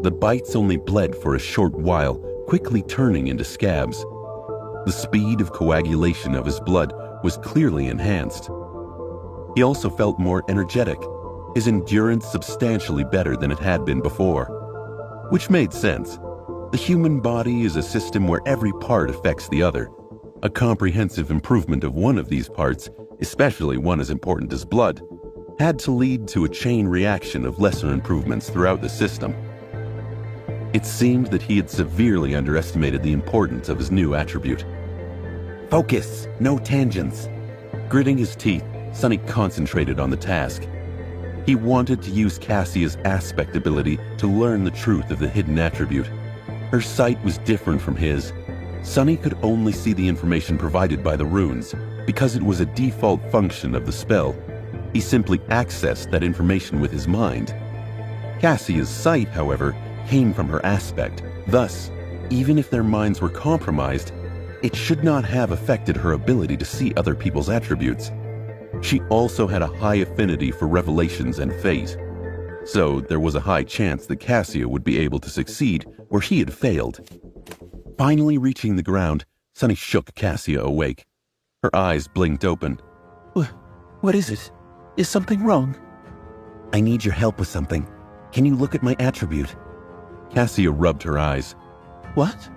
The bites only bled for a short while, quickly turning into scabs. The speed of coagulation of his blood was clearly enhanced. He also felt more energetic, his endurance substantially better than it had been before. Which made sense. The human body is a system where every part affects the other. A comprehensive improvement of one of these parts, especially one as important as blood, had to lead to a chain reaction of lesser improvements throughout the system. It seemed that he had severely underestimated the importance of his new attribute. Focus, no tangents. Gritting his teeth, Sunny concentrated on the task. He wanted to use Cassia's aspect ability to learn the truth of the hidden attribute. Her sight was different from his. Sunny could only see the information provided by the runes, because it was a default function of the spell. He simply accessed that information with his mind. Cassia's sight, however, came from her aspect. Thus, even if their minds were compromised, it should not have affected her ability to see other people's attributes. She also had a high affinity for revelations and fate. So there was a high chance that Cassia would be able to succeed where he had failed. Finally reaching the ground, Sunny shook Cassia awake. Her eyes blinked open. What is it? Is something wrong? I need your help with something. Can you look at my attribute? Cassia rubbed her eyes. What?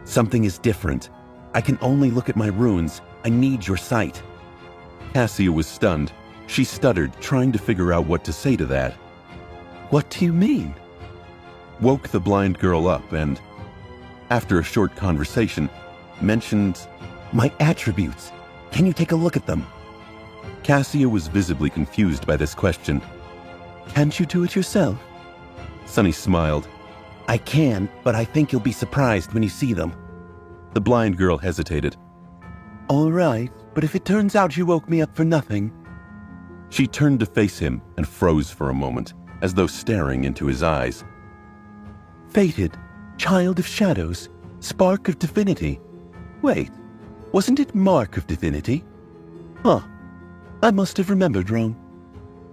Something is different. I can only look at my runes. I need your sight. Cassia was stunned. She stuttered, trying to figure out what to say to that. What do you mean? Woke the blind girl up and, after a short conversation, mentioned, my attributes. Can you take a look at them? Cassia was visibly confused by this question. Can't you do it yourself? Sunny smiled. I can, but I think you'll be surprised when you see them. The blind girl hesitated. All right, but if it turns out you woke me up for nothing. She turned to face him and froze for a moment, as though staring into his eyes. Fated, child of shadows, spark of divinity. Wait, wasn't it mark of divinity? Huh, I must have remembered wrong.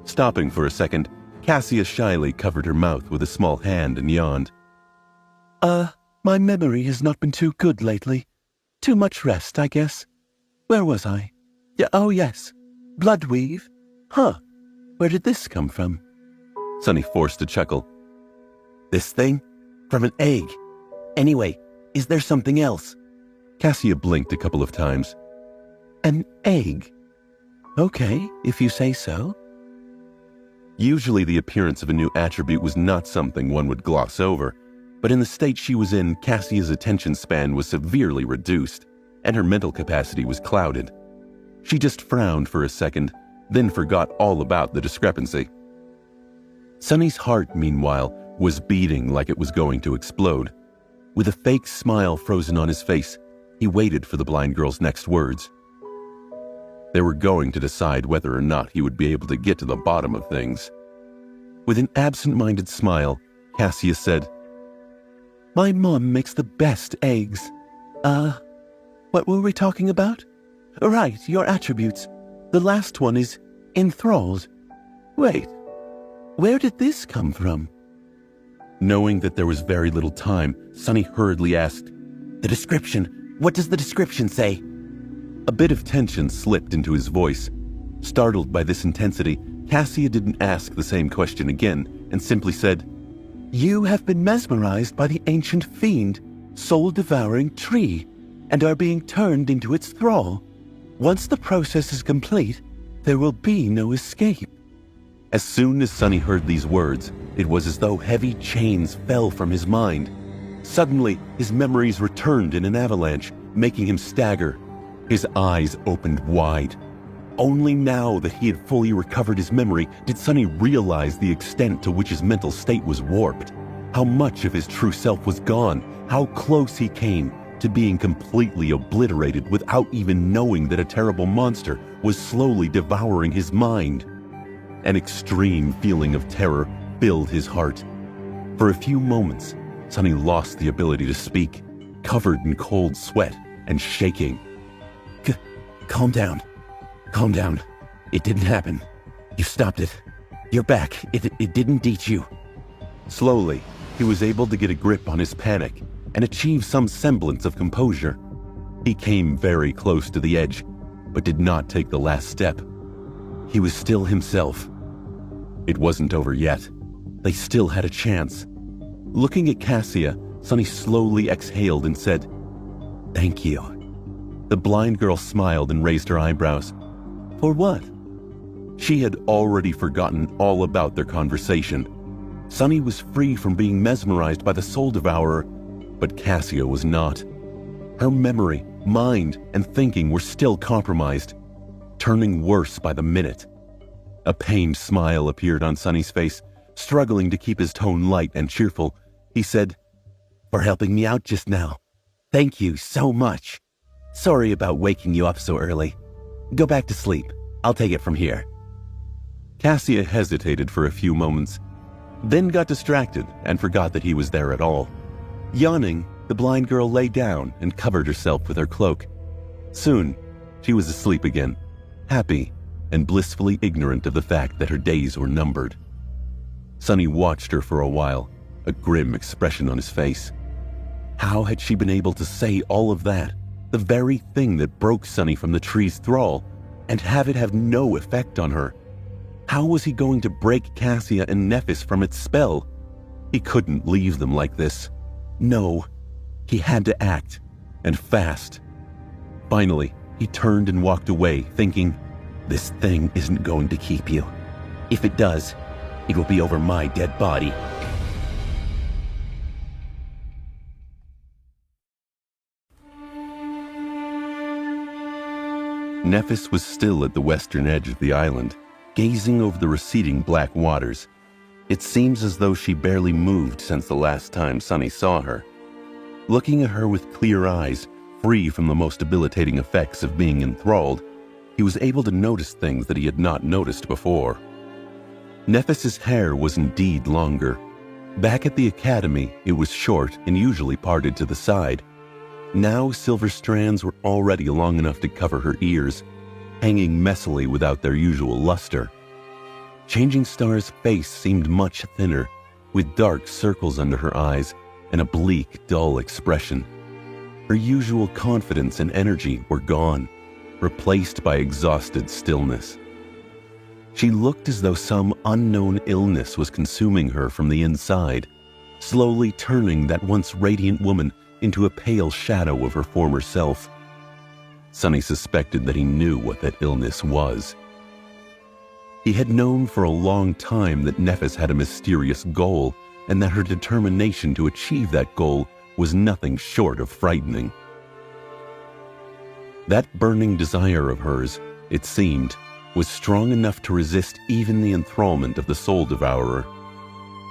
Stopping for a second, Cassia shyly covered her mouth with a small hand and yawned. My memory has not been too good lately. Too much rest, I guess. Where was I? Oh yes, Bloodweave. Huh, where did this come from? Sunny forced a chuckle. This thing? From an egg. Anyway, is there something else? Cassia blinked a couple of times. An egg? Okay, if you say so. Usually the appearance of a new attribute was not something one would gloss over, but in the state she was in, Cassia's attention span was severely reduced, and her mental capacity was clouded. She just frowned for a second, then forgot all about the discrepancy. Sunny's heart, meanwhile, was beating like it was going to explode. With a fake smile frozen on his face, he waited for the blind girl's next words. They were going to decide whether or not he would be able to get to the bottom of things. With an absent-minded smile, Cassia said, My mom makes the best eggs. What were we talking about? Right, your attributes. The last one is enthralled. Wait, where did this come from? Knowing that there was very little time, Sunny hurriedly asked, The description. What does the description say? A bit of tension slipped into his voice. Startled by this intensity, Cassia didn't ask the same question again and simply said, You have been mesmerized by the ancient fiend, soul-devouring tree, and are being turned into its thrall. Once the process is complete, there will be no escape. As soon as Sunny heard these words, it was as though heavy chains fell from his mind. Suddenly, his memories returned in an avalanche, making him stagger. His eyes opened wide. Only now that he had fully recovered his memory did Sunny realize the extent to which his mental state was warped, how much of his true self was gone, how close he came to being completely obliterated without even knowing that a terrible monster was slowly devouring his mind. An extreme feeling of terror filled his heart. For a few moments, Sunny lost the ability to speak, covered in cold sweat and shaking. Calm down. Calm down. It didn't happen. You stopped it. You're back. It didn't eat you. Slowly, he was able to get a grip on his panic and achieve some semblance of composure. He came very close to the edge, but did not take the last step. He was still himself. It wasn't over yet. They still had a chance. Looking at Cassia, Sunny slowly exhaled and said, Thank you. The blind girl smiled and raised her eyebrows. For what? She had already forgotten all about their conversation. Sunny was free from being mesmerized by the soul devourer, but Cassia was not. Her memory, mind, and thinking were still compromised, turning worse by the minute. A pained smile appeared on Sunny's face. Struggling to keep his tone light and cheerful, he said, For helping me out just now. Thank you so much. Sorry about waking you up so early. Go back to sleep. I'll take it from here. Cassia hesitated for a few moments, then got distracted and forgot that he was there at all. Yawning, the blind girl lay down and covered herself with her cloak. Soon, she was asleep again, happy and blissfully ignorant of the fact that her days were numbered. Sunny watched her for a while, a grim expression on his face. How had she been able to say all of that, the very thing that broke Sunny from the tree's thrall, and have it have no effect on her? How was he going to break Cassia and Nephis from its spell? He couldn't leave them like this. No, he had to act, and fast. Finally, he turned and walked away, thinking, This thing isn't going to keep you. If it does, it will be over my dead body. Nephis was still at the western edge of the island, gazing over the receding black waters. It seems as though she barely moved since the last time Sunny saw her. Looking at her with clear eyes, free from the most debilitating effects of being enthralled, he was able to notice things that he had not noticed before. Nephis's hair was indeed longer. Back at the academy, it was short and usually parted to the side. Now silver strands were already long enough to cover her ears, hanging messily without their usual luster. Changing Star's face seemed much thinner, with dark circles under her eyes and a bleak, dull expression. Her usual confidence and energy were gone, replaced by exhausted stillness. She looked as though some unknown illness was consuming her from the inside, slowly turning that once radiant woman into a pale shadow of her former self. Sunny suspected that he knew what that illness was. He had known for a long time that Nephis had a mysterious goal, and that her determination to achieve that goal was nothing short of frightening. That burning desire of hers, it seemed, was strong enough to resist even the enthrallment of the soul devourer.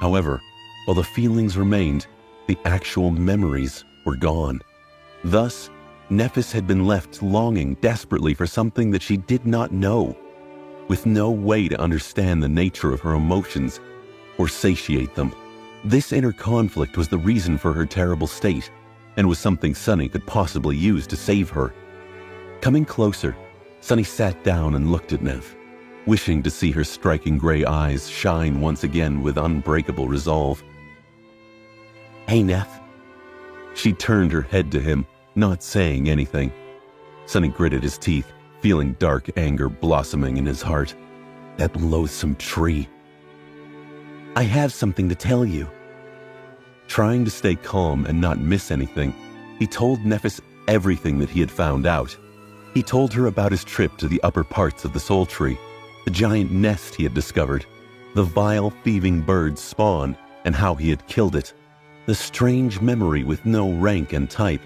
However, while the feelings remained, the actual memories were gone. Thus, Nephis had been left longing desperately for something that she did not know, with no way to understand the nature of her emotions or satiate them. This inner conflict was the reason for her terrible state, and was something Sunny could possibly use to save her. Coming closer, Sunny sat down and looked at Neph, wishing to see her striking gray eyes shine once again with unbreakable resolve. "Hey, Neph." She turned her head to him, not saying anything. Sunny gritted his teeth, feeling dark anger blossoming in his heart. That loathsome tree. "I have something to tell you." Trying to stay calm and not miss anything, he told Nephis everything that he had found out. He told her about his trip to the upper parts of the soul tree, the giant nest he had discovered, the vile thieving bird's spawn, and how he had killed it, the strange memory with no rank and type,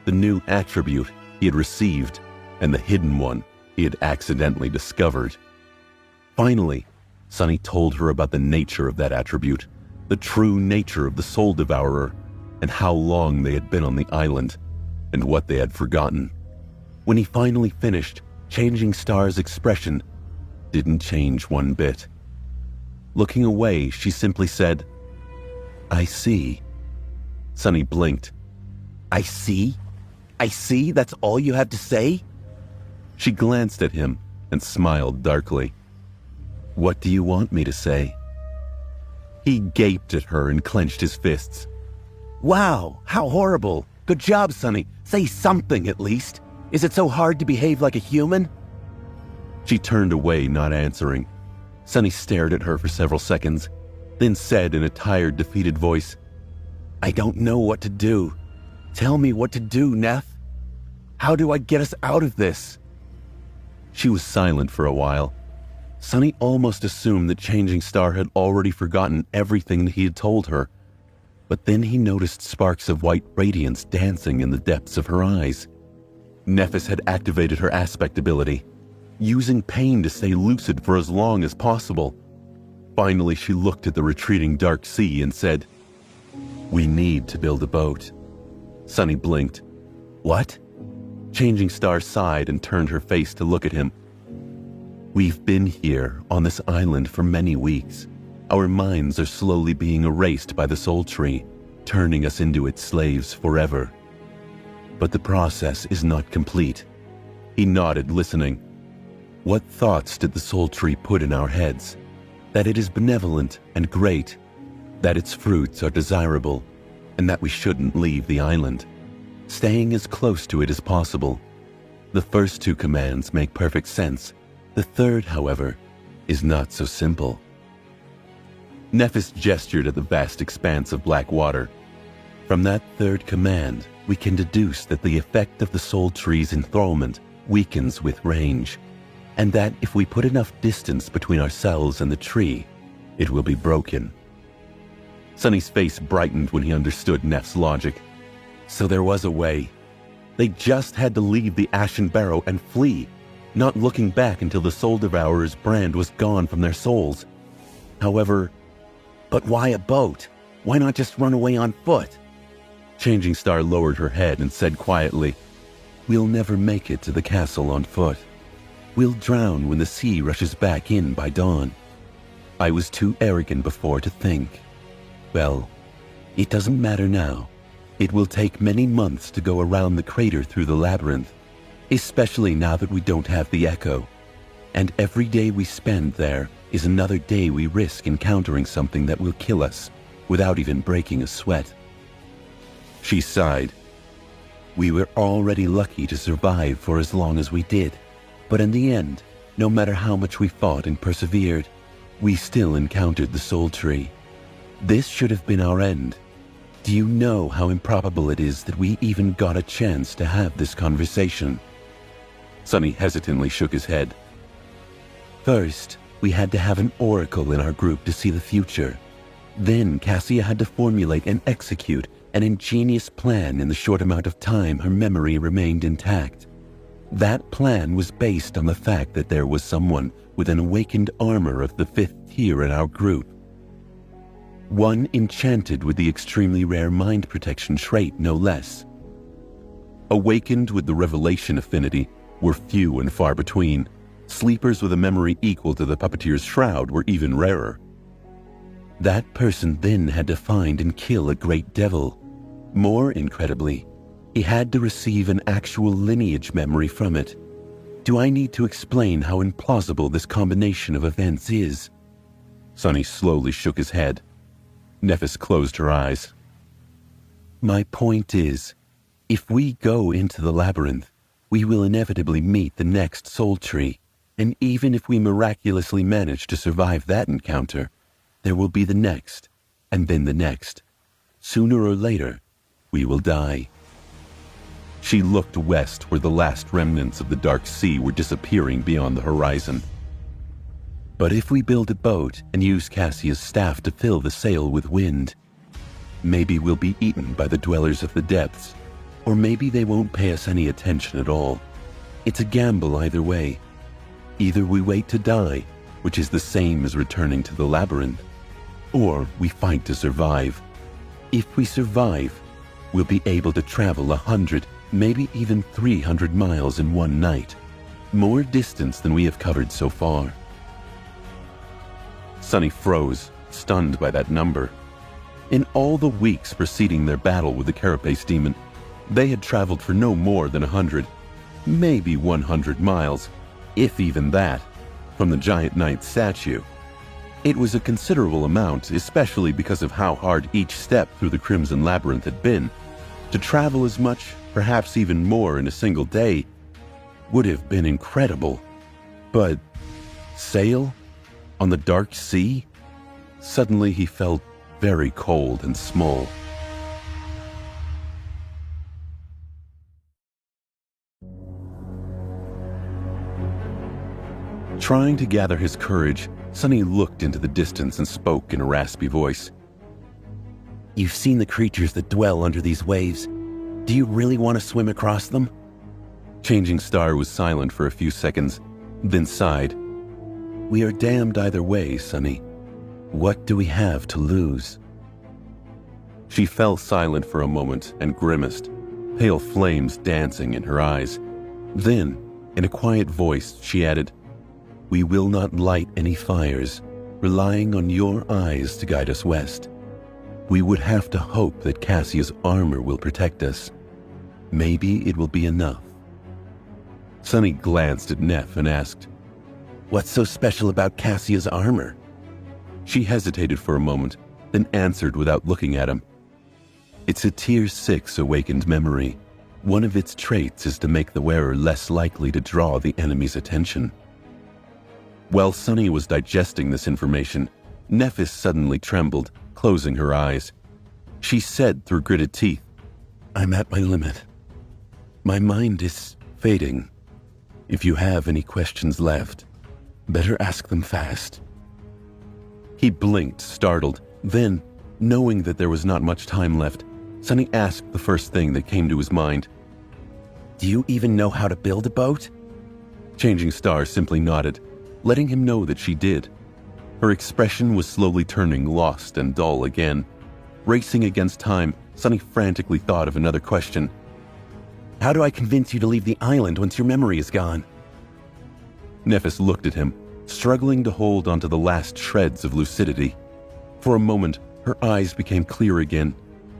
the new attribute he had received, and the hidden one he had accidentally discovered. Finally, Sunny told her about the nature of that attribute, the true nature of the soul devourer, and how long they had been on the island, and what they had forgotten. When he finally finished, Changing Star's expression didn't change one bit. Looking away, she simply said, "I see." Sunny blinked. "I see? I see? That's all you have to say?" She glanced at him and smiled darkly. "What do you want me to say?" He gaped at her and clenched his fists. "Wow, how horrible. Good job, Sunny. Say something at least. Is it so hard to behave like a human?" She turned away, not answering. Sunny stared at her for several seconds, then said in a tired, defeated voice, "I don't know what to do. Tell me what to do, Neph. How do I get us out of this?" She was silent for a while. Sunny almost assumed that Changing Star had already forgotten everything that he had told her, but then he noticed sparks of white radiance dancing in the depths of her eyes. Nephis had activated her aspect ability, using pain to stay lucid for as long as possible. Finally, she looked at the retreating dark sea and said, "We need to build a boat." Sunny blinked. "What?" Changing Star sighed and turned her face to look at him. "We've been here on this island for many weeks. Our minds are slowly being erased by the soul tree, turning us into its slaves forever. But the process is not complete." He nodded, listening. "What thoughts did the soul tree put in our heads? That it is benevolent and great, that its fruits are desirable, and that we shouldn't leave the island, staying as close to it as possible. The first two commands make perfect sense. The third, however, is not so simple." Nephis gestured at the vast expanse of black water. "From that third command, we can deduce that the effect of the soul tree's enthrallment weakens with range, and that if we put enough distance between ourselves and the tree, it will be broken." Sunny's face brightened when he understood Neph's logic. So there was a way. They just had to leave the Ashen Barrow and flee. not looking back until the soul devourer's brand was gone from their souls. However, But why a boat? Why not just run away on foot? Changing Star lowered her head and said quietly, "We'll never make it to the castle on foot. We'll drown when the sea rushes back in by dawn. I was too arrogant before to think. Well, it doesn't matter now. It will take many months to go around the crater through the labyrinth, especially now that we don't have the echo. And every day we spend there is another day we risk encountering something that will kill us without even breaking a sweat." She sighed. "We were already lucky to survive for as long as we did, but in the end, no matter how much we fought and persevered, we still encountered the Soul Tree. This should have been our end. Do you know how improbable it is that we even got a chance to have this conversation?" Sonny hesitantly shook his head. "First, we had to have an oracle in our group to see the future. Then Cassia had to formulate and execute an ingenious plan in the short amount of time her memory remained intact. That plan was based on the fact that there was someone with an awakened armor of the 5th tier in our group. One enchanted with the extremely rare mind protection trait, no less. Awakened with the revelation affinity were few and far between. Sleepers with a memory equal to the puppeteer's shroud were even rarer. That person then had to find and kill a great devil. More incredibly, he had to receive an actual lineage memory from it. Do I need to explain how implausible this combination of events is?" Sonny slowly shook his head. Nephis closed her eyes. "My point is, if we go into the labyrinth, we will inevitably meet the next soul tree, and even if we miraculously manage to survive that encounter, there will be the next, and then the next. Sooner or later, we will die." She looked west where the last remnants of the dark sea were disappearing beyond the horizon. "But if we build a boat and use Cassia's staff to fill the sail with wind, maybe we'll be eaten by the dwellers of the depths, or maybe they won't pay us any attention at all. It's a gamble either way. Either we wait to die, which is the same as returning to the labyrinth, or we fight to survive. If we survive, we'll be able to travel 100, maybe even 300 miles in one night, more distance than we have covered so far." Sonny froze, stunned by that number. In all the weeks preceding their battle with the Carapace demon, they had traveled for no more than 100, maybe 100 miles, if even that, from the giant knight's statue. It was a considerable amount, especially because of how hard each step through the Crimson Labyrinth had been. To travel as much, perhaps even more in a single day, would have been incredible. But sail on the dark sea? Suddenly he felt very cold and small. Trying to gather his courage, Sonny looked into the distance and spoke in a raspy voice. "You've seen the creatures that dwell under these waves. Do you really want to swim across them?" Changing Star was silent for a few seconds, then sighed. "We are damned either way, Sonny. What do we have to lose?" She fell silent for a moment and grimaced, pale flames dancing in her eyes. Then, in a quiet voice, she added, "We will not light any fires, relying on your eyes to guide us west. We would have to hope that Cassia's armor will protect us. Maybe it will be enough." Sonny glanced at Neff and asked, "What's so special about Cassia's armor?" She hesitated for a moment, then answered without looking at him. "It's a Tier 6 awakened memory. One of its traits is to make the wearer less likely to draw the enemy's attention." While Sonny was digesting this information, Nephis suddenly trembled, closing her eyes. She said through gritted teeth, "I'm at my limit. My mind is fading. If you have any questions left, better ask them fast." He blinked, startled. Then, knowing that there was not much time left, Sonny asked the first thing that came to his mind. "Do you even know how to build a boat?" Changing Star simply nodded, letting him know that she did. Her expression was slowly turning lost and dull again. Racing against time, Sunny frantically thought of another question. How do I convince you to leave the island once your memory is gone? Nephis looked at him, struggling to hold onto the last shreds of lucidity. For a moment, her eyes became clear again.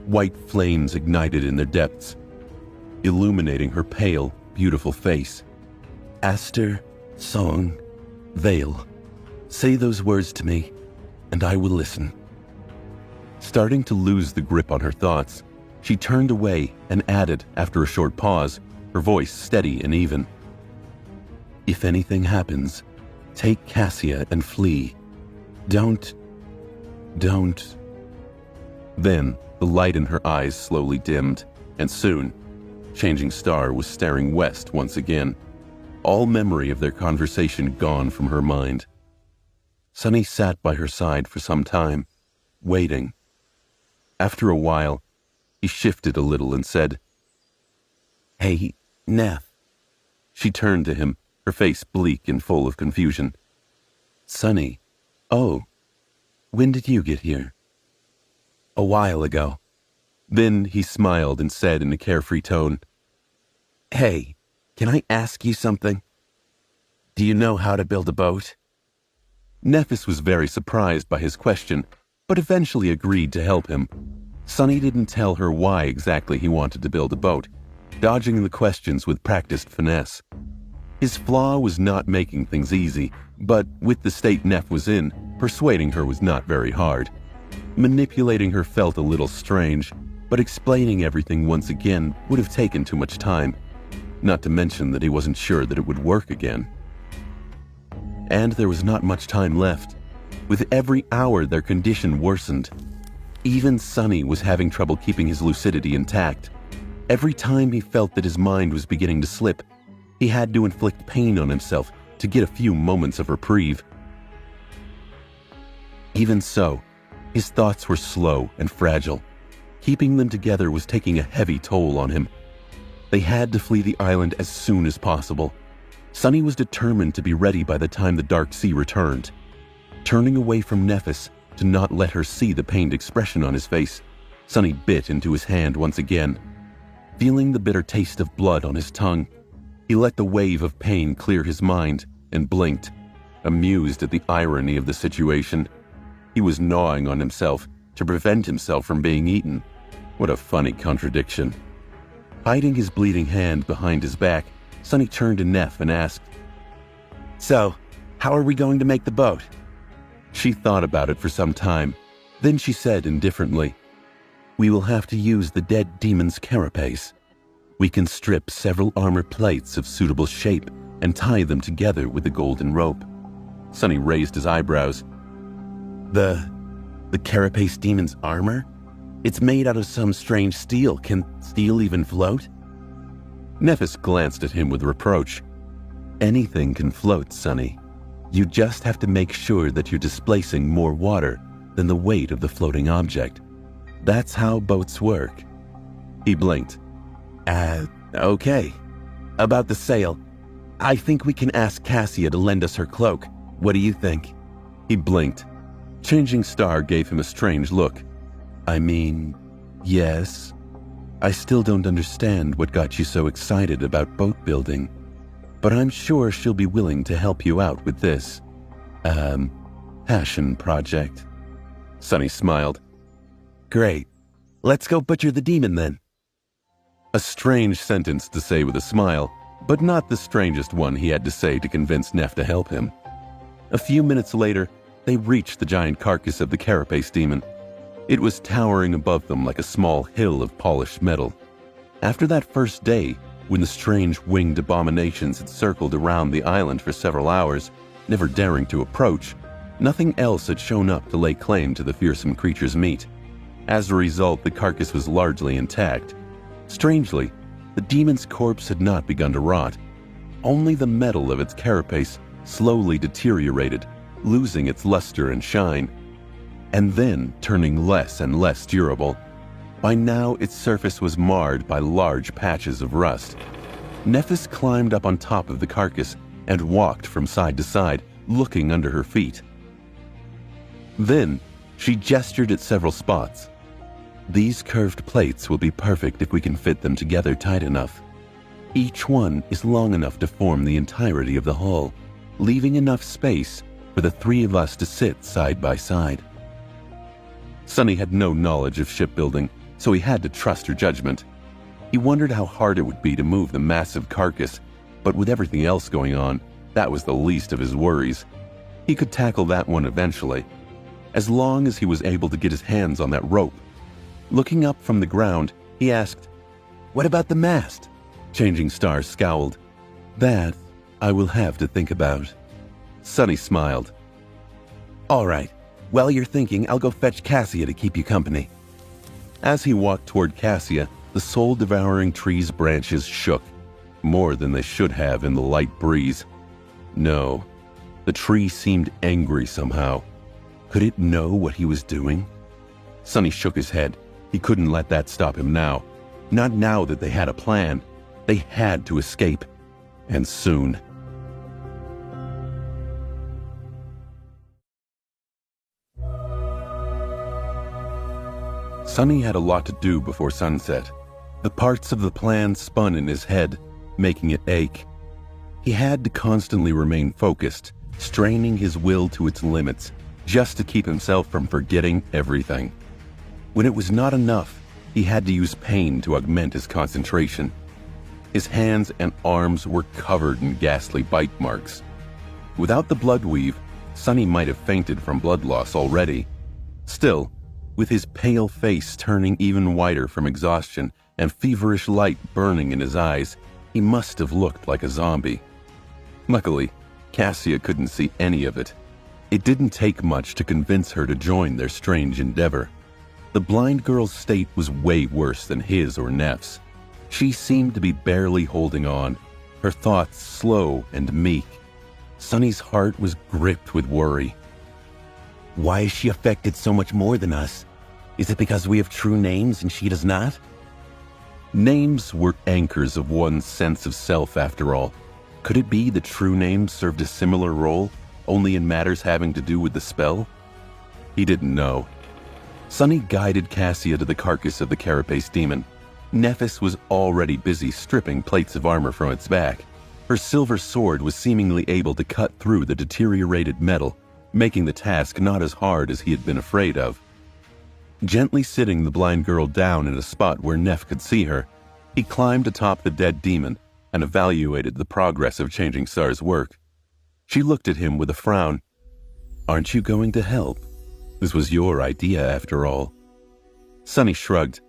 White flames ignited in their depths, illuminating her pale, beautiful face. Aster, Song, Vale. Say those words to me, and I will listen. Starting to lose the grip on her thoughts, she turned away and added, after a short pause, her voice steady and even. If anything happens, take Cassia and flee. Don't. Then the light in her eyes slowly dimmed, and soon, Changing Star was staring west once again, all memory of their conversation gone from her mind. Sunny sat by her side for some time, waiting. After a while, he shifted a little and said, Hey, Neph. She turned to him, her face bleak and full of confusion. Sunny. Oh, when did you get here? A while ago. Then he smiled and said in a carefree tone, Hey, can I ask you something? Do you know how to build a boat? Nephis was very surprised by his question, but eventually agreed to help him. Sunny didn't tell her why exactly he wanted to build a boat, dodging the questions with practiced finesse. His flaw was not making things easy, but with the state Neph was in, persuading her was not very hard. Manipulating her felt a little strange, but explaining everything once again would have taken too much time, not to mention that he wasn't sure that it would work again. And there was not much time left. With every hour, their condition worsened. Even Sunny was having trouble keeping his lucidity intact. Every time he felt that his mind was beginning to slip, he had to inflict pain on himself to get a few moments of reprieve. Even so, his thoughts were slow and fragile. Keeping them together was taking a heavy toll on him. They had to flee the island as soon as possible. Sunny was determined to be ready by the time the Dark Sea returned. Turning away from Nephis to not let her see the pained expression on his face, Sunny bit into his hand once again. Feeling the bitter taste of blood on his tongue, he let the wave of pain clear his mind and blinked, amused at the irony of the situation. He was gnawing on himself to prevent himself from being eaten. What a funny contradiction. Hiding his bleeding hand behind his back, Sunny turned to Neph and asked, So, how are we going to make the boat? She thought about it for some time. Then she said indifferently, We will have to use the dead demon's carapace. We can strip several armor plates of suitable shape and tie them together with a golden rope. Sunny raised his eyebrows. The carapace demon's armor? It's made out of some strange steel. Can steel even float? Nephis glanced at him with reproach. Anything can float, Sunny. You just have to make sure that you're displacing more water than the weight of the floating object. That's how boats work. He blinked. Okay. About the sail, I think we can ask Cassia to lend us her cloak. What do you think? He blinked. Changing Star gave him a strange look. I mean, yes. I still don't understand what got you so excited about boat building, but I'm sure she'll be willing to help you out with this, passion project. Sunny smiled. Great. Let's go butcher the demon then. A strange sentence to say with a smile, but not the strangest one he had to say to convince Neph to help him. A few minutes later, they reached the giant carcass of the carapace demon. It was towering above them like a small hill of polished metal. After that first day, when the strange winged abominations had circled around the island for several hours, never daring to approach, nothing else had shown up to lay claim to the fearsome creature's meat. As a result, the carcass was largely intact. Strangely, the demon's corpse had not begun to rot. Only the metal of its carapace slowly deteriorated, losing its luster and shine, and then turning less and less durable. By now, its surface was marred by large patches of rust. Nephis climbed up on top of the carcass and walked from side to side, looking under her feet. Then, she gestured at several spots. These curved plates will be perfect if we can fit them together tight enough. Each one is long enough to form the entirety of the hull, leaving enough space for the three of us to sit side by side. Sonny had no knowledge of shipbuilding, so he had to trust her judgment. He wondered how hard it would be to move the massive carcass, but with everything else going on, that was the least of his worries. He could tackle that one eventually, as long as he was able to get his hands on that rope. Looking up from the ground, he asked, "What about the mast?" Changing Star scowled. "That I will have to think about." Sonny smiled. "All right. While you're thinking, I'll go fetch Cassia to keep you company." As he walked toward Cassia, the soul-devouring tree's branches shook, more than they should have in the light breeze. No, the tree seemed angry somehow. Could it know what he was doing? Sonny shook his head. He couldn't let that stop him now. Not now that they had a plan. They had to escape, and soon. Sonny had a lot to do before sunset. The parts of the plan spun in his head, making it ache. He had to constantly remain focused, straining his will to its limits, just to keep himself from forgetting everything. When it was not enough, he had to use pain to augment his concentration. His hands and arms were covered in ghastly bite marks. Without the blood weave, Sonny might have fainted from blood loss already. Still, with his pale face turning even whiter from exhaustion and feverish light burning in his eyes, he must have looked like a zombie. Luckily, Cassia couldn't see any of it. It didn't take much to convince her to join their strange endeavor. The blind girl's state was way worse than his or Neff's. She seemed to be barely holding on, her thoughts slow and meek. Sonny's heart was gripped with worry. Why is she affected so much more than us? Is it because we have true names and she does not? Names were anchors of one's sense of self, after all. Could it be the true names served a similar role, only in matters having to do with the spell? He didn't know. Sonny guided Cassia to the carcass of the carapace demon. Nephis was already busy stripping plates of armor from its back. Her silver sword was seemingly able to cut through the deteriorated metal, making the task not as hard as he had been afraid of. Gently sitting the blind girl down in a spot where Neff could see her, he climbed atop the dead demon and evaluated the progress of Changing Star's work. She looked at him with a frown. "Aren't you going to help? This was your idea, after all." Sonny shrugged.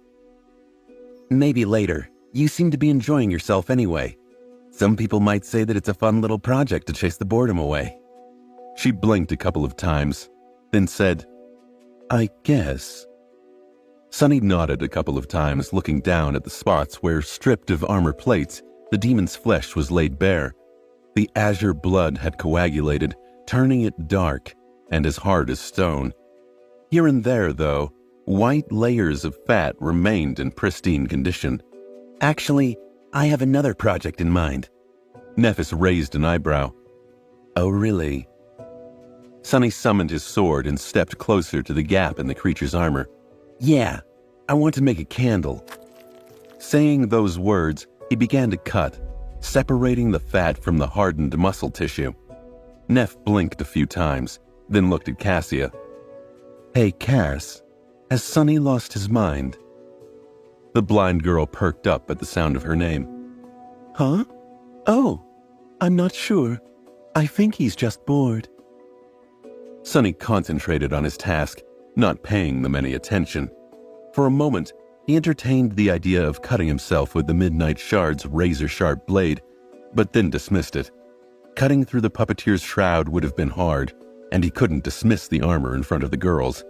"Maybe later. You seem to be enjoying yourself anyway. Some people might say that it's a fun little project to chase the boredom away." She blinked a couple of times, then said, "I guess." Sonny nodded a couple of times, looking down at the spots where, stripped of armor plates, the demon's flesh was laid bare. The azure blood had coagulated, turning it dark and as hard as stone. Here and there, though, white layers of fat remained in pristine condition. "Actually, I have another project in mind." Nephis raised an eyebrow. "Oh, really?" Sonny summoned his sword and stepped closer to the gap in the creature's armor. "Yeah, I want to make a candle." Saying those words, he began to cut, separating the fat from the hardened muscle tissue. Neff blinked a few times, then looked at Cassia. "Hey, Cass, has Sonny lost his mind?" The blind girl perked up at the sound of her name. "Huh? Oh, I'm not sure. I think he's just bored." Sonny concentrated on his task, not paying them any attention. For a moment, he entertained the idea of cutting himself with the Midnight Shard's razor-sharp blade, but then dismissed it. Cutting through the puppeteer's shroud would have been hard, and he couldn't dismiss the armor in front of the girls.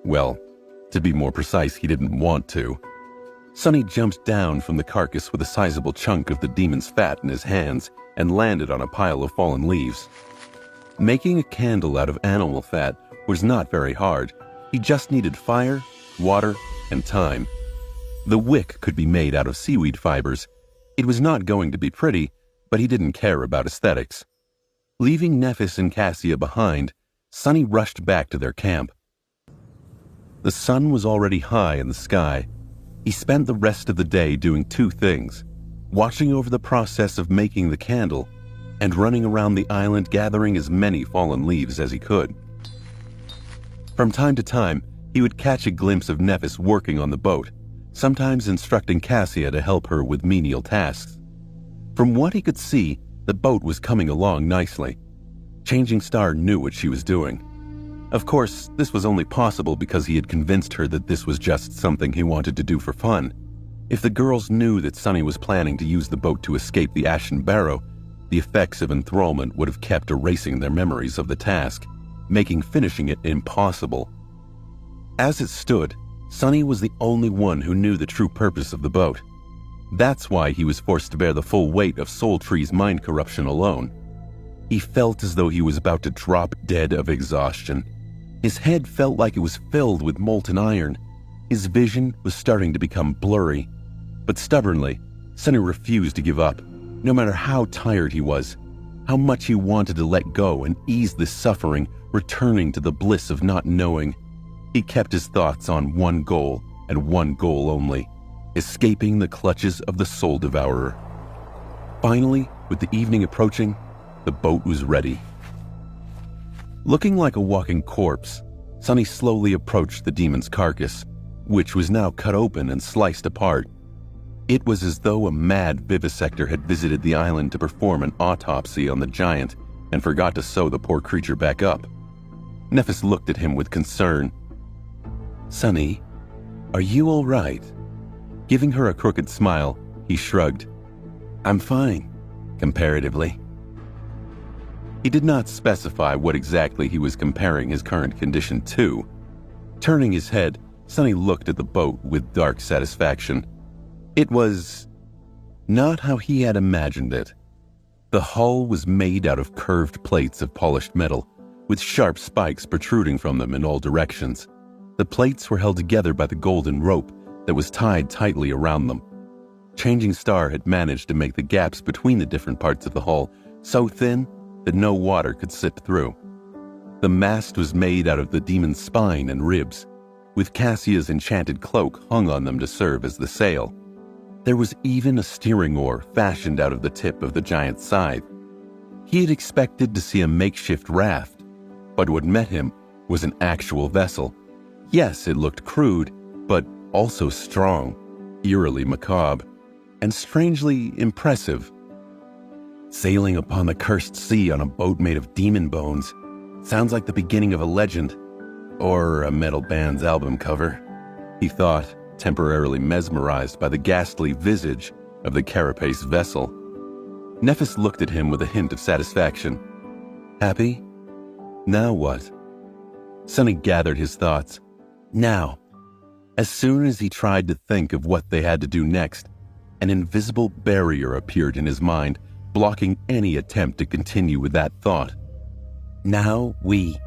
Well, to be more precise, he didn't want to. Sonny jumped down from the carcass with a sizable chunk of the demon's fat in his hands and landed on a pile of fallen leaves. Making a candle out of animal fat was not very hard. He just needed fire, water, and time. The wick could be made out of seaweed fibers. It was not going to be pretty, but he didn't care about aesthetics. Leaving Nephis and Cassia behind, Sunny rushed back to their camp. The sun was already high in the sky. He spent the rest of the day doing two things: watching over the process of making the candle and running around the island gathering as many fallen leaves as he could. From time to time, he would catch a glimpse of Nephis working on the boat, sometimes instructing Cassia to help her with menial tasks. From what he could see, the boat was coming along nicely. Changing Star knew what she was doing. Of course, this was only possible because he had convinced her that this was just something he wanted to do for fun. If the girls knew that Sunny was planning to use the boat to escape the Ashen Barrow, the effects of enthrallment would have kept erasing their memories of the task, making finishing it impossible. As it stood, Sunny was the only one who knew the true purpose of the boat. That's why he was forced to bear the full weight of Soul Tree's mind corruption alone. He felt as though he was about to drop dead of exhaustion. His head felt like it was filled with molten iron. His vision was starting to become blurry. But stubbornly, Sunny refused to give up, no matter how tired he was, how much he wanted to let go and ease the suffering, returning to the bliss of not knowing. He kept his thoughts on one goal, and one goal only: escaping the clutches of the Soul Devourer. Finally, with the evening approaching, the boat was ready. Looking like a walking corpse, Sunny slowly approached the demon's carcass, which was now cut open and sliced apart. It was as though a mad vivisector had visited the island to perform an autopsy on the giant and forgot to sew the poor creature back up. Nephis looked at him with concern. "Sunny, are you all right?" Giving her a crooked smile, he shrugged. "I'm fine, comparatively." He did not specify what exactly he was comparing his current condition to. Turning his head, Sunny looked at the boat with dark satisfaction. It was not how he had imagined it. The hull was made out of curved plates of polished metal, with sharp spikes protruding from them in all directions. The plates were held together by the golden rope that was tied tightly around them. Changing Star had managed to make the gaps between the different parts of the hull so thin that no water could slip through. The mast was made out of the demon's spine and ribs, with Cassia's enchanted cloak hung on them to serve as the sail. There was even a steering oar fashioned out of the tip of the giant's scythe. He had expected to see a makeshift raft, but what met him was an actual vessel. Yes, it looked crude, but also strong, eerily macabre, and strangely impressive. Sailing upon the cursed sea on a boat made of demon bones sounds like the beginning of a legend, or a metal band's album cover, he thought, temporarily mesmerized by the ghastly visage of the carapace vessel. Nephis looked at him with a hint of satisfaction. Happy? Now what? Sunny gathered his thoughts. Now. As soon as he tried to think of what they had to do next, an invisible barrier appeared in his mind, blocking any attempt to continue with that thought. Now we...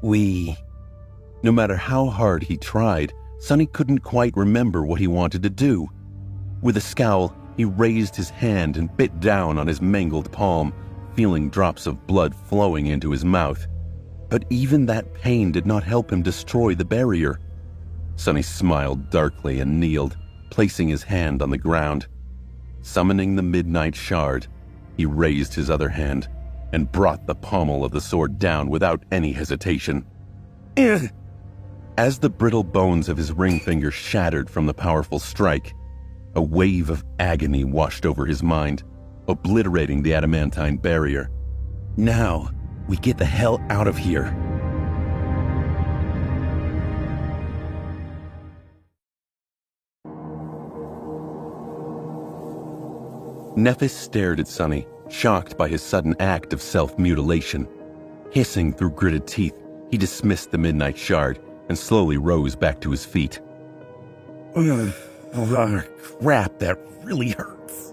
No matter how hard he tried, Sunny couldn't quite remember what he wanted to do. With a scowl, he raised his hand and bit down on his mangled palm, feeling drops of blood flowing into his mouth. But even that pain did not help him destroy the barrier. Sunny smiled darkly and kneeled, placing his hand on the ground. Summoning the midnight shard, he raised his other hand and brought the pommel of the sword down without any hesitation. As the brittle bones of his ring finger shattered from the powerful strike, a wave of agony washed over his mind, obliterating the adamantine barrier. Now, we get the hell out of here. Nephis stared at Sunny, shocked by his sudden act of self-mutilation. Hissing through gritted teeth, he dismissed the midnight shard and slowly rose back to his feet. Crap, that really hurts.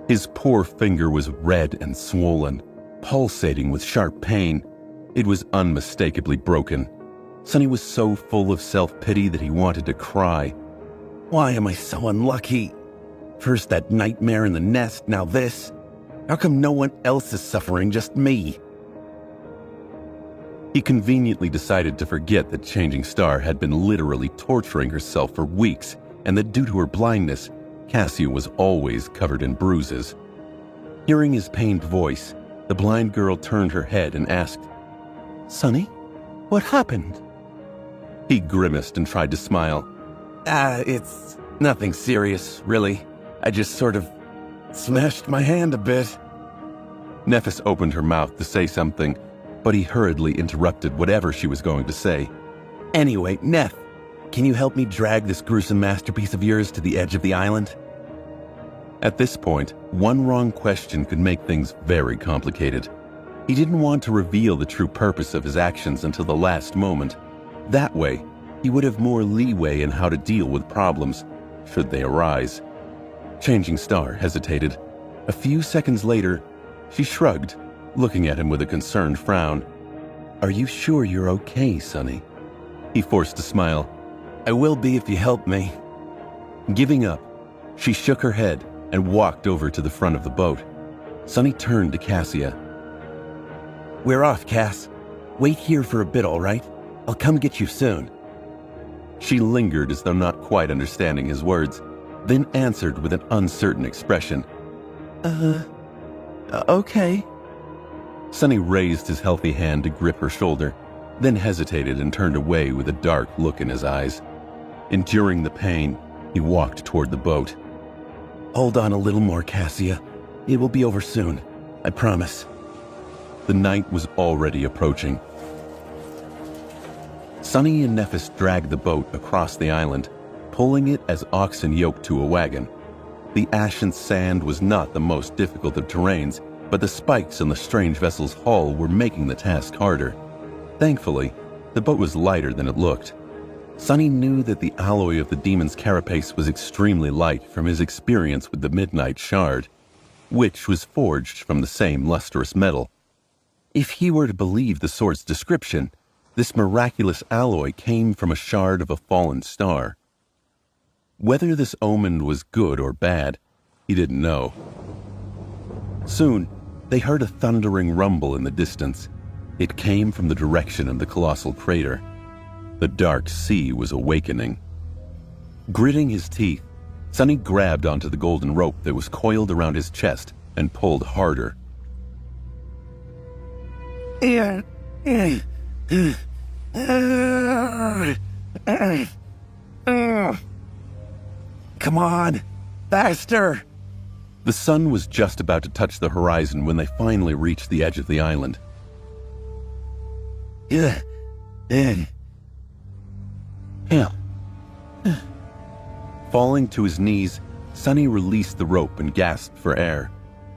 His poor finger was red and swollen, pulsating with sharp pain. It was unmistakably broken. Sunny was so full of self-pity that he wanted to cry. Why am I so unlucky? First that nightmare in the nest, now this. How come no one else is suffering, just me? He conveniently decided to forget that Changing Star had been literally torturing herself for weeks, and that due to her blindness, Cassia was always covered in bruises. Hearing his pained voice, the blind girl turned her head and asked, Sonny, what happened? He grimaced and tried to smile. It's nothing serious, really. I just sort of smashed my hand a bit. Nephis opened her mouth to say something, but he hurriedly interrupted whatever she was going to say. Anyway, Neph, can you help me drag this gruesome masterpiece of yours to the edge of the island? At this point, one wrong question could make things very complicated. He didn't want to reveal the true purpose of his actions until the last moment. That way, he would have more leeway in how to deal with problems, should they arise. Changing Star hesitated. A few seconds later, she shrugged, looking at him with a concerned frown. Are you sure you're okay, Sonny? He forced a smile. I will be if you help me. Giving up, she shook her head and walked over to the front of the boat. Sonny turned to Cassia. We're off, Cass. Wait here for a bit, all right? I'll come get you soon. She lingered as though not quite understanding his words, then answered with an uncertain expression. Okay. Sonny raised his healthy hand to grip her shoulder, then hesitated and turned away with a dark look in his eyes. Enduring the pain, he walked toward the boat. Hold on a little more, Cassia. It will be over soon. I promise. The night was already approaching. Sonny and Nephis dragged the boat across the island, pulling it as oxen yoked to a wagon. The ashen sand was not the most difficult of terrains, but the spikes on the strange vessel's hull were making the task harder. Thankfully, the boat was lighter than it looked. Sonny knew that the alloy of the demon's carapace was extremely light from his experience with the Midnight Shard, which was forged from the same lustrous metal. If he were to believe the sword's description, this miraculous alloy came from a shard of a fallen star. Whether this omen was good or bad, he didn't know. Soon, they heard a thundering rumble in the distance. It came from the direction of the colossal crater. The dark sea was awakening. Gritting his teeth, Sonny grabbed onto the golden rope that was coiled around his chest and pulled harder. Come on, faster! The sun was just about to touch the horizon when they finally reached the edge of the island. Falling to his knees, Sonny released the rope and gasped for air,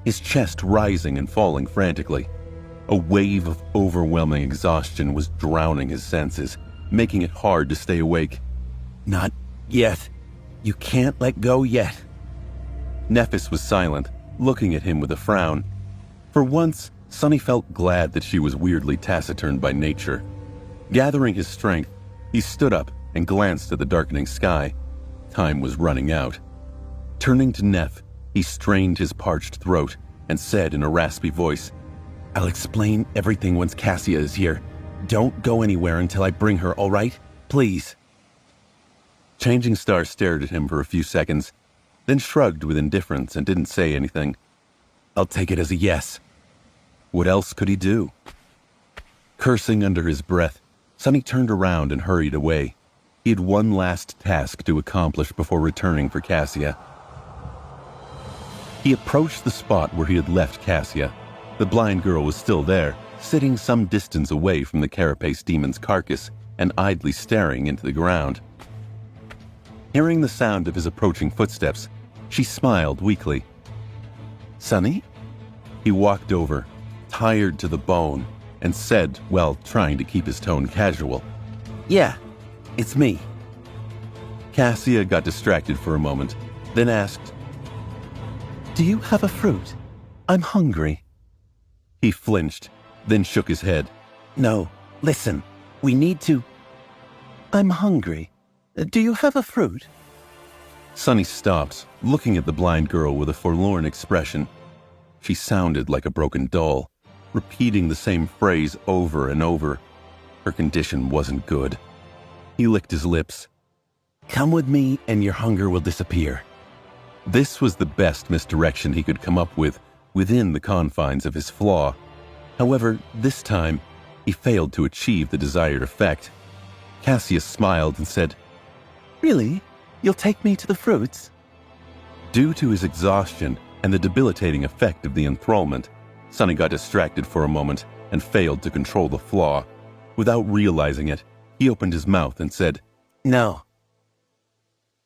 his chest rising and falling frantically. A wave of overwhelming exhaustion was drowning his senses, making it hard to stay awake. Not yet. You can't let go yet. Nephis was silent, looking at him with a frown. For once, Sonny felt glad that she was weirdly taciturn by nature. Gathering his strength, he stood up and glanced at the darkening sky. Time was running out. Turning to Neph, he strained his parched throat and said in a raspy voice, I'll explain everything once Cassia is here. Don't go anywhere until I bring her, all right? Please. Changing Star stared at him for a few seconds, then shrugged with indifference and didn't say anything. I'll take it as a yes. What else could he do? Cursing under his breath, Sonny turned around and hurried away. He had one last task to accomplish before returning for Cassia. He approached the spot where he had left Cassia. The blind girl was still there, sitting some distance away from the carapace demon's carcass and idly staring into the ground. Hearing the sound of his approaching footsteps, she smiled weakly. Sonny? He walked over, tired to the bone, and said, while trying to keep his tone casual, Yeah, it's me. Cassia got distracted for a moment, then asked, Do you have a fruit? I'm hungry. He flinched, then shook his head. No, listen, we need to... I'm hungry. Do you have a fruit? Sonny stopped, looking at the blind girl with a forlorn expression. She sounded like a broken doll, repeating the same phrase over and over. Her condition wasn't good. He licked his lips. Come with me and your hunger will disappear. This was the best misdirection he could come up with within the confines of his flaw. However, this time, he failed to achieve the desired effect. Cassia smiled and said, Really? You'll take me to the fruits? Due to his exhaustion and the debilitating effect of the enthrallment, Sonny got distracted for a moment and failed to control the flaw. Without realizing it, he opened his mouth and said, No.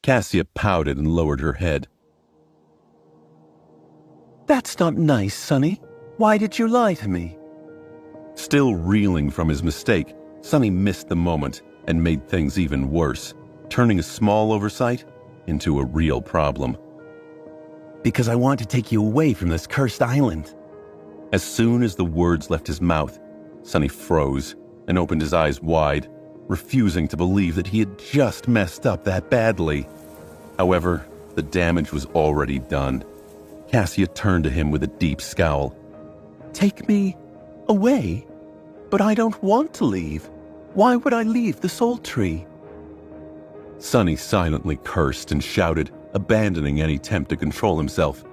Cassia pouted and lowered her head. That's not nice, Sonny. Why did you lie to me? Still reeling from his mistake, Sonny missed the moment and made things even worse, turning a small oversight into a real problem. Because I want to take you away from this cursed island. As soon as the words left his mouth, Sonny froze and opened his eyes wide, refusing to believe that he had just messed up that badly. However, the damage was already done. Cassia turned to him with a deep scowl. Take me away? But I don't want to leave. Why would I leave the soul tree? Sonny silently cursed and shouted, abandoning any attempt to control himself.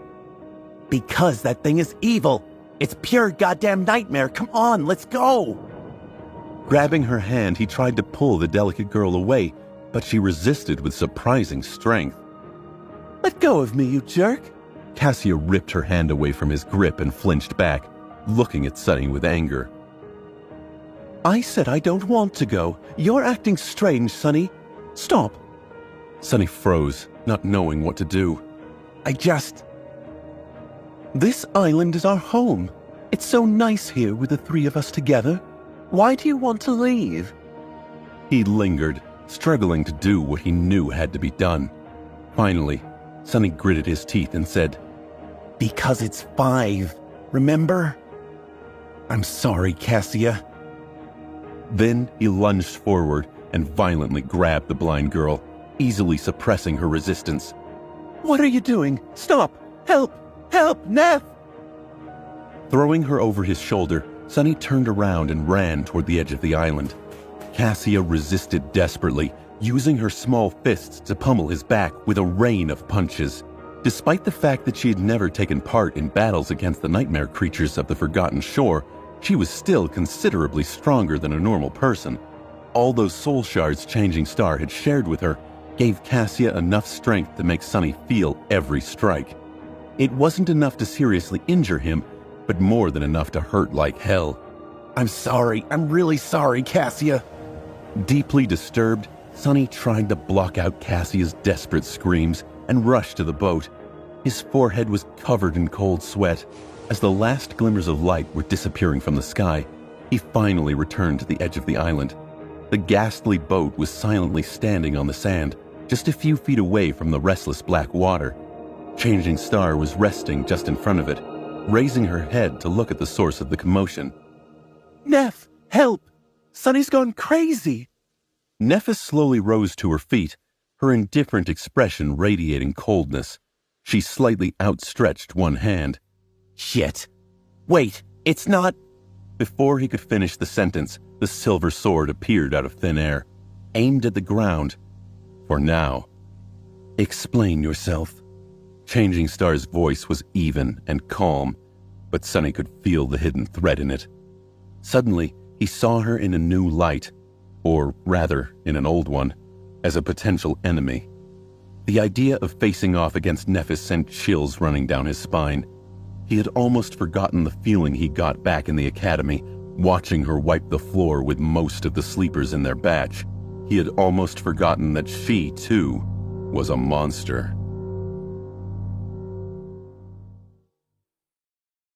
Because that thing is evil. It's pure goddamn nightmare. Come on, let's go. Grabbing her hand, he tried to pull the delicate girl away, but she resisted with surprising strength. Let go of me, you jerk. Cassia ripped her hand away from his grip and flinched back, looking at Sonny with anger. I said I don't want to go. You're acting strange, Sonny. Stop. Sonny froze, not knowing what to do. This island is our home. It's so nice here with the three of us together. Why do you want to leave? He lingered, struggling to do what he knew had to be done. Finally, Sonny gritted his teeth and said, Because it's 5, remember? I'm sorry, Cassia. Then he lunged forward and violently grabbed the blind girl, easily suppressing her resistance. What are you doing? Stop! Help! Help, Neff! Throwing her over his shoulder, Sonny turned around and ran toward the edge of the island. Cassia resisted desperately, using her small fists to pummel his back with a rain of punches. Despite the fact that she had never taken part in battles against the nightmare creatures of the Forgotten Shore, she was still considerably stronger than a normal person. All those soul shards Changing Star had shared with her gave Cassia enough strength to make Sonny feel every strike. It wasn't enough to seriously injure him, but more than enough to hurt like hell. I'm sorry. I'm really sorry, Cassia. Deeply disturbed, Sonny tried to block out Cassia's desperate screams and rushed to the boat. His forehead was covered in cold sweat. As the last glimmers of light were disappearing from the sky, he finally returned to the edge of the island. The ghastly boat was silently standing on the sand, just a few feet away from the restless black water. Changing Star was resting just in front of it, raising her head to look at the source of the commotion. Neff, help! Sonny's gone crazy! Nephis slowly rose to her feet, her indifferent expression radiating coldness. She slightly outstretched one hand. Shit. Wait, it's not... Before he could finish the sentence, the silver sword appeared out of thin air, aimed at the ground. For now. Explain yourself. Changing Star's voice was even and calm, but Sonny could feel the hidden threat in it. Suddenly, he saw her in a new light, or rather, in an old one, as a potential enemy. The idea of facing off against Nephis sent chills running down his spine. He had almost forgotten the feeling he got back in the academy, watching her wipe the floor with most of the sleepers in their batch. He had almost forgotten that she, too, was a monster.